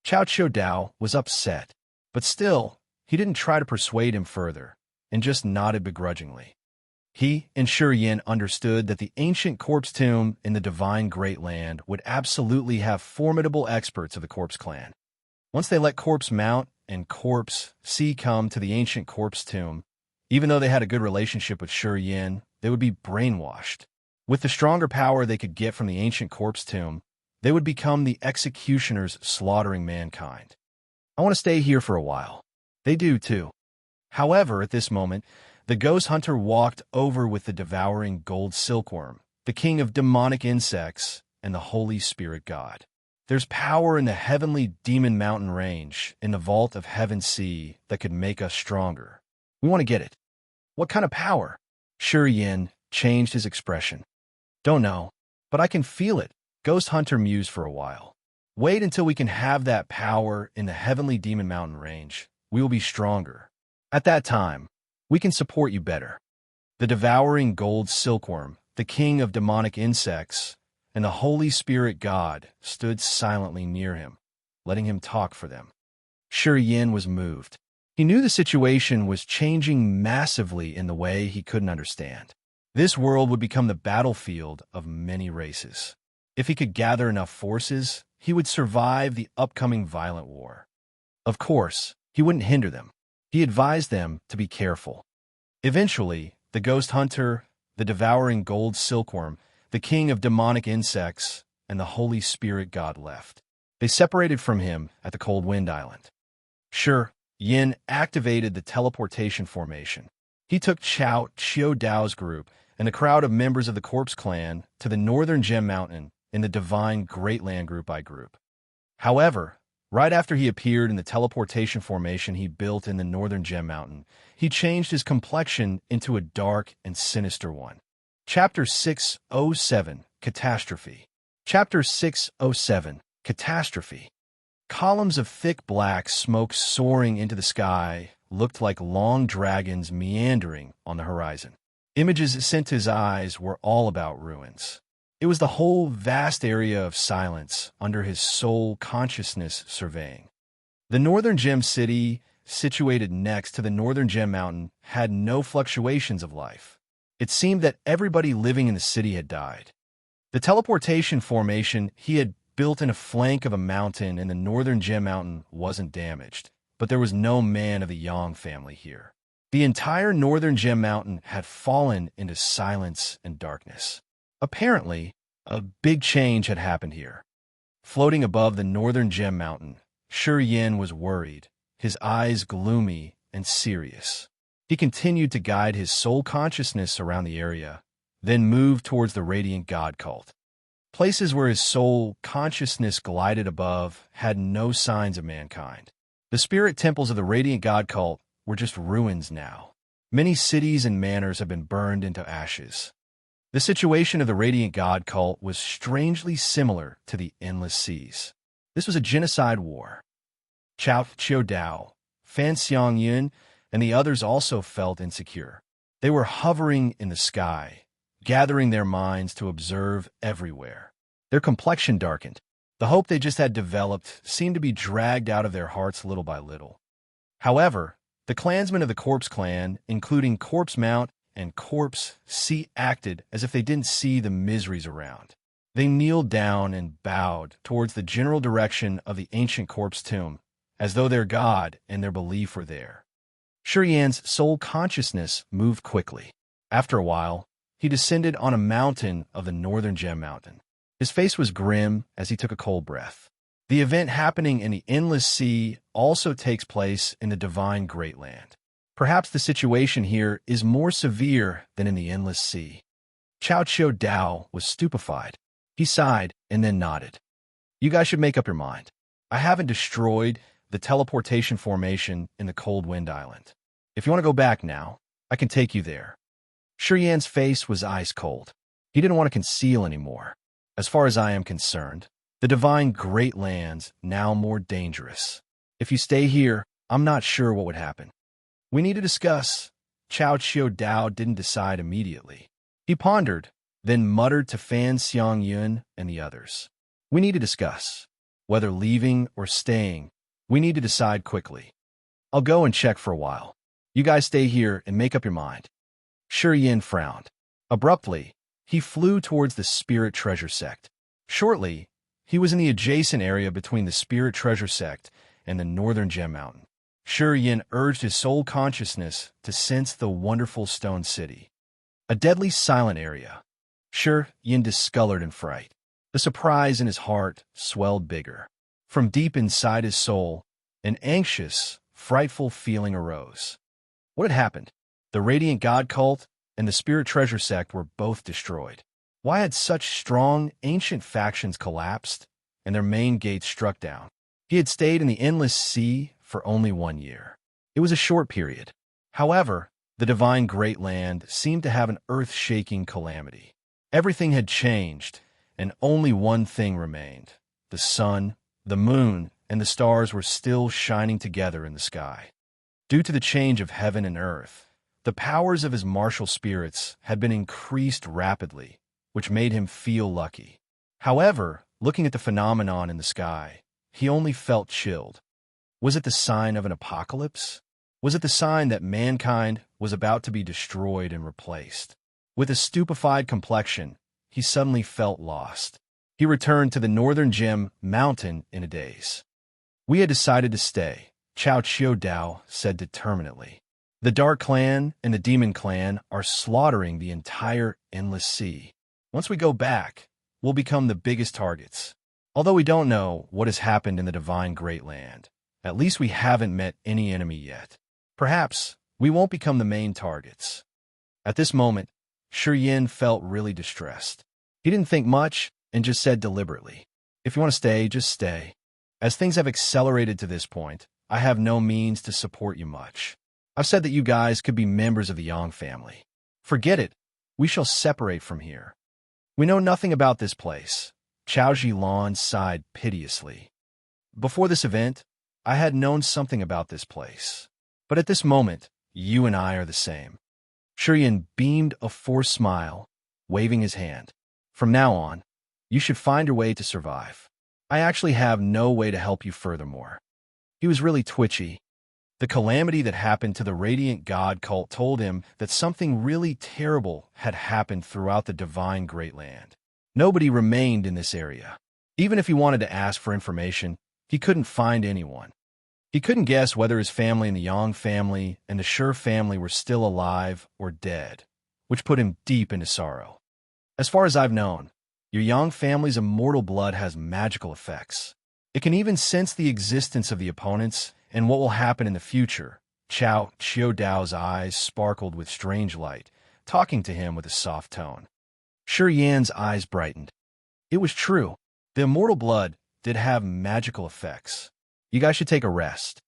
Xiao Dao was upset, but still, he didn't try to persuade him further, and just nodded begrudgingly. He and Shi Yin understood that the ancient corpse tomb in the divine Great Land would absolutely have formidable experts of the Corpse Clan. Once they let Corpse Mount and Corpse Sea come to the ancient corpse tomb, even though they had a good relationship with Shi Yin, they would be brainwashed. With the stronger power they could get from the ancient corpse tomb, they would become the executioners slaughtering mankind. I want to stay here for a while. They do, too. However, at this moment, the ghost hunter walked over with the devouring gold silkworm, the king of demonic insects, and the Holy Spirit God. There's power in the heavenly demon mountain range, in the vault of Heaven Sea, that could make us stronger. We want to get it. What kind of power? Shi Yin changed his expression. Don't know, but I can feel it. Ghost hunter mused for a while. Wait until we can have that power in the heavenly demon mountain range. We will be stronger. At that time, we can support you better. The devouring gold silkworm, the king of demonic insects, and the Holy Spirit God stood silently near him, letting him talk for them. Shi Yin was moved. He knew the situation was changing massively in the way he couldn't understand. This world would become the battlefield of many races. If he could gather enough forces, he would survive the upcoming violent war. Of course, he wouldn't hinder them. He advised them to be careful. Eventually, the ghost hunter, the devouring gold silkworm, the king of demonic insects, and the Holy Spirit God left. They separated from him at the Cold Wind Island. Shi Yin activated the teleportation formation. He took Xiao Dao's group and the crowd of members of the Corpse Clan to the northern Gem Mountain in the divine Great Land group by group. However, right after he appeared in the teleportation formation he built in the northern Gem Mountain, he changed his complexion into a dark and sinister one. Chapter 607, Catastrophe. Chapter 607, Catastrophe. Columns of thick black smoke soaring into the sky looked like long dragons meandering on the horizon. Images sent to his eyes were all about ruins. It was the whole vast area of silence under his soul consciousness surveying. The northern gem city, situated next to the northern gem mountain, had no fluctuations of life. It seemed that everybody living in the city had died. The teleportation formation he had built in a flank of a mountain in the northern gem mountain wasn't damaged, but there was no man of the Yang family here. The entire northern gem mountain had fallen into silence and darkness. Apparently, a big change had happened here. Floating above the northern gem mountain, Shi Yin was worried, his eyes gloomy and serious. He continued to guide his soul consciousness around the area, then moved towards the radiant god cult. Places where his soul consciousness glided above had no signs of mankind. The spirit temples of the radiant god cult were just ruins now. Many cities and manors have been burned into ashes. The situation of the radiant god cult was strangely similar to the endless seas. This was a genocide war. Chao Dao, Fan Xiangyun, and the others also felt insecure. They were hovering in the sky, gathering their minds to observe everywhere. Their complexion darkened. The hope they just had developed seemed to be dragged out of their hearts little by little. However, the clansmen of the Corpse Clan, including Corpse Mount and Corpse C, acted as if they didn't see the miseries around. They kneeled down and bowed towards the general direction of the ancient corpse tomb, as though their god and their belief were there. Shi Yan's soul consciousness moved quickly. After a while, he descended on a mountain of the northern gem mountain. His face was grim as he took a cold breath. The event happening in the endless sea also takes place in the divine great land. Perhaps the situation here is more severe than in the endless sea. Chao Dao was stupefied. He sighed and then nodded. You guys should make up your mind. I haven't destroyed the teleportation formation in the Cold Wind Island. If you want to go back now, I can take you there. Shi Yan's face was ice cold. He didn't want to conceal anymore. As far as I am concerned, the divine great land's now more dangerous. If you stay here, I'm not sure what would happen. We need to discuss. Chao Dao didn't decide immediately. He pondered, then muttered to Fan Xiangyun and the others. We need to discuss. Whether leaving or staying, we need to decide quickly. I'll go and check for a while. You guys stay here and make up your mind. Shi Yin frowned. Abruptly, he flew towards the Spirit Treasure Sect. Shortly, he was in the adjacent area between the Spirit Treasure Sect and the Northern Gem Mountain. Shi Yin urged his soul consciousness to sense the wonderful stone city. A deadly silent area. Shi Yin discolored in fright. The surprise in his heart swelled bigger. From deep inside his soul, an anxious, frightful feeling arose. What had happened? The Radiant God Cult and the Spirit Treasure Sect were both destroyed. Why had such strong, ancient factions collapsed and their main gates struck down? He had stayed in the Endless Sea for only 1 year. It was a short period. However, the Divine Great Land seemed to have an earth-shaking calamity. Everything had changed, and only one thing remained. The sun, the moon, and the stars were still shining together in the sky. Due to the change of heaven and earth, the powers of his martial spirits had been increased rapidly, which made him feel lucky. However, looking at the phenomenon in the sky, he only felt chilled. Was it the sign of an apocalypse? Was it the sign that mankind was about to be destroyed and replaced? With a stupefied complexion, he suddenly felt lost. He returned to the Northern Gem Mountain in a daze. We had decided to stay, Chao Dao said determinedly. The Dark Clan and the Demon Clan are slaughtering the entire Endless Sea. Once we go back, we'll become the biggest targets. Although we don't know what has happened in the Divine Great Land, at least we haven't met any enemy yet. Perhaps we won't become the main targets. At this moment, Shi Yin felt really distressed. He didn't think much and just said deliberately, if you want to stay, just stay. As things have accelerated to this point, I have no means to support you much. I've said that you guys could be members of the Yang family. Forget it. We shall separate from here. We know nothing about this place. Chao Zhilan sighed piteously. Before this event, I had known something about this place. But at this moment, you and I are the same. Shurian beamed a forced smile, waving his hand. From now on, you should find your way to survive. I actually have no way to help you furthermore. He was really twitchy. The calamity that happened to the Radiant God cult told him that something really terrible had happened throughout the divine Great Land. Nobody remained in this area. Even if he wanted to ask for information, he couldn't find anyone. He couldn't guess whether his family and the Yang family and the Sure family were still alive or dead, which put him deep into sorrow. As far as I've known, your Yang family's immortal blood has magical effects. It can even sense the existence of the opponents and what will happen in the future. Chao Dao's eyes sparkled with strange light, talking to him with a soft tone. Shi Yan's eyes brightened. It was true. The immortal blood did have magical effects. You guys should take a rest.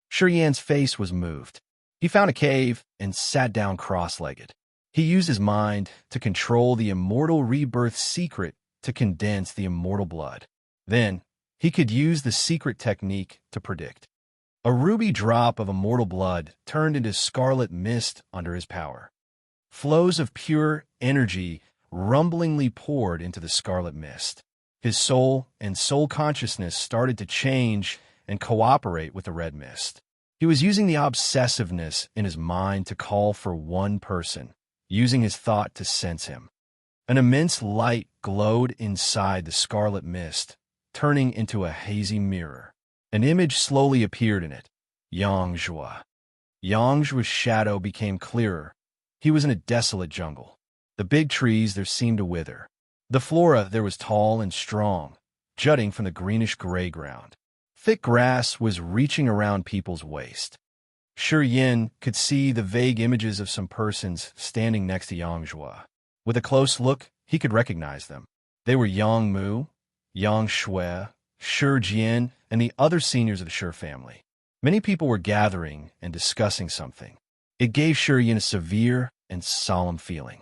Shi Yan's face was moved. He found a cave and sat down cross-legged. He used his mind to control the immortal rebirth secret to condense the immortal blood. Then, he could use the secret technique to predict. A ruby drop of immortal blood turned into scarlet mist under his power. Flows of pure energy rumblingly poured into the scarlet mist. His soul and soul consciousness started to change and cooperate with the red mist. He was using the obsessiveness in his mind to call for one person, using his thought to sense him. An immense light glowed inside the scarlet mist, turning into a hazy mirror. An image slowly appeared in it. Yangzhua. Yangzhua's shadow became clearer. He was in a desolate jungle. The big trees there seemed to wither. The flora there was tall and strong, jutting from the greenish-gray ground. Thick grass was reaching around people's waist. Shi Yan could see the vague images of some persons standing next to Yangzhua. With a close look, he could recognize them. They were Yang Mu, Yang Shui, Shi Jian, and the other seniors of the Shi family. Many people were gathering and discussing something. It gave Shi Yan a severe and solemn feeling.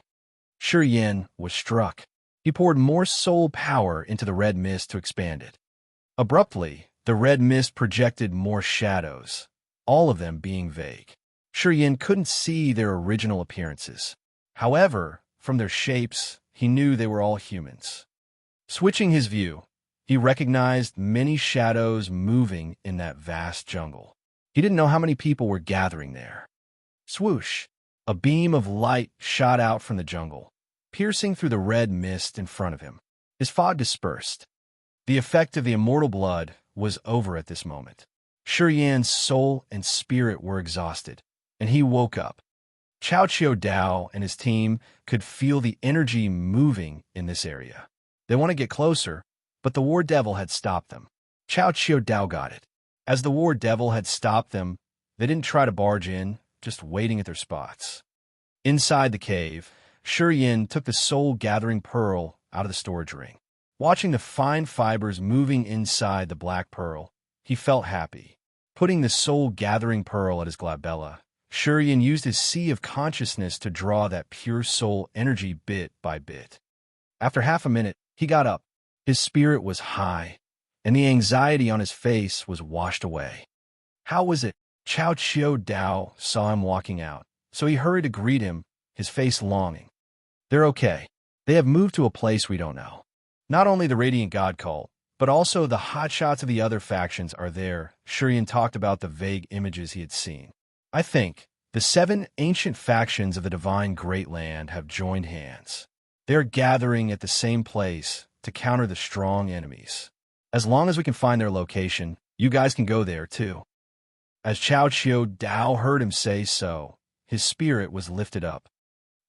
Shi Yan was struck. He poured more soul power into the red mist to expand it. Abruptly, the red mist projected more shadows, all of them being vague. Shi Yan couldn't see their original appearances. However, from their shapes, he knew they were all humans. Switching his view, he recognized many shadows moving in that vast jungle. He didn't know how many people were gathering there. Swoosh! A beam of light shot out from the jungle, piercing through the red mist in front of him. His fog dispersed. The effect of the immortal blood was over at this moment. Shi Yan's soul and spirit were exhausted, and he woke up. Chao Dao and his team could feel the energy moving in this area. They want to get closer, but the War Devil had stopped them. Chao Dao got it. As the War Devil had stopped them, they didn't try to barge in, just waiting at their spots. Inside the cave, Shi Yan took the soul-gathering pearl out of the storage ring. Watching the fine fibers moving inside the black pearl, he felt happy. Putting the soul-gathering pearl at his glabella, Shi Yan used his sea of consciousness to draw that pure soul energy bit by bit. After half a minute, he got up. His spirit was high, and the anxiety on his face was washed away. How was it? Chao Dao saw him walking out, so he hurried to greet him, his face longing. They're okay. They have moved to a place we don't know. Not only the Radiant God cult, but also the hotshots of the other factions are there. Shi Yan talked about the vague images he had seen. I think the 7 ancient factions of the divine Great Land have joined hands. They're gathering at the same place to counter the strong enemies. As long as we can find their location, you guys can go there too. As Chao Dao heard him say so, his spirit was lifted up.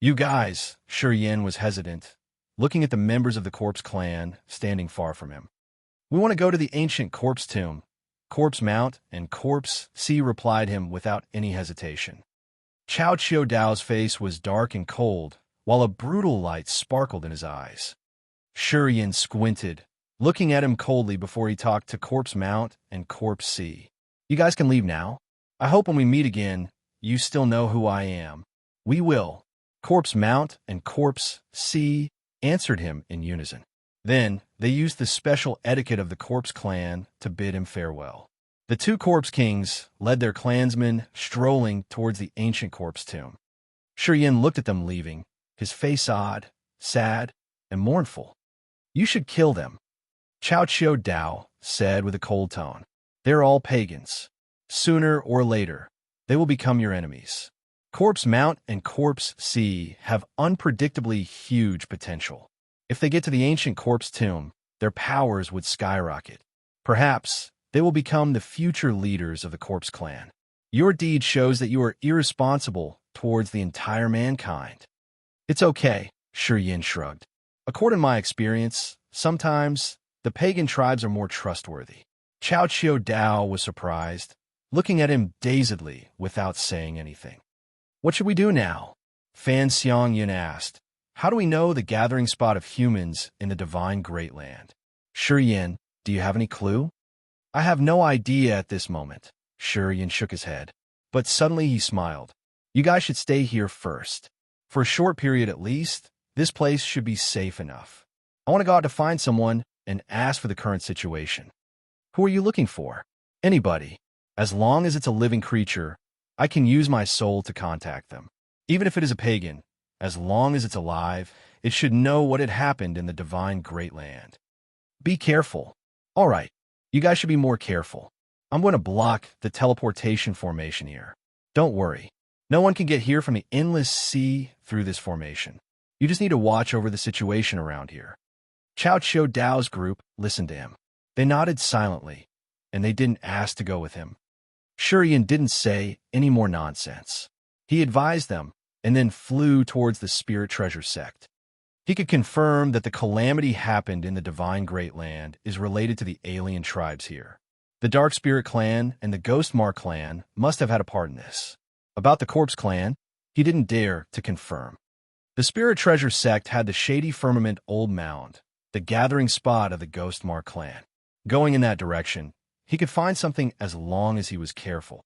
You guys, Shi Yan was hesitant, looking at the members of the Corpse Clan standing far from him. We want to go to the ancient Corpse Tomb. Corpse Mount and Corpse Sea replied him without any hesitation. Chao Dao's face was dark and cold, while a brutal light sparkled in his eyes. Shi Yan squinted, looking at him coldly before he talked to Corpse Mount and Corpse Sea. You guys can leave now. I hope when we meet again, you still know who I am. We will. Corpse Mount and Corpse Sea answered him in unison. Then, they used the special etiquette of the Corpse Clan to bid him farewell. The two corpse kings led their clansmen strolling towards the ancient corpse tomb. Yin looked at them leaving, his face odd, sad, and mournful. You should kill them, Cao Qiu Dao said with a cold tone. They're all pagans. Sooner or later, they will become your enemies. Corpse Mount and Corpse Sea have unpredictably huge potential. If they get to the ancient corpse tomb, their powers would skyrocket. Perhaps they will become the future leaders of the corpse clan. Your deed shows that you are irresponsible towards the entire mankind. It's okay, Yin shrugged. According to my experience, sometimes the pagan tribes are more trustworthy. Cao Qiu Dao was surprised, looking at him dazedly without saying anything. What should we do now? Fan Xiongyin asked. How do we know the gathering spot of humans in the divine Great Land? Yin, do you have any clue? I have no idea at this moment. Yin shook his head, but suddenly he smiled. You guys should stay here first. For a short period at least, this place should be safe enough. I want to go out to find someone and ask for the current situation. Who are you looking for? Anybody. As long as it's a living creature, I can use my soul to contact them. Even if it is a pagan, as long as it's alive, it should know what had happened in the divine Great Land. Be careful. All right, you guys should be more careful. I'm going to block the teleportation formation here. Don't worry. No one can get here from the endless sea through this formation. You just need to watch over the situation around here. Cao Qiu Dao's group listened to him. They nodded silently, and they didn't ask to go with him. Yin didn't say any more nonsense. He advised them, and then flew towards the Spirit Treasure sect. He could confirm that the calamity happened in the Divine Great Land is related to the alien tribes here. The Dark Spirit Clan and the Ghostmark Clan must have had a part in this. About the Corpse Clan, he didn't dare to confirm. The Spirit Treasure sect had the Shady Firmament Old Mound, the gathering spot of the Ghostmark Clan. Going in that direction, he could find something as long as he was careful.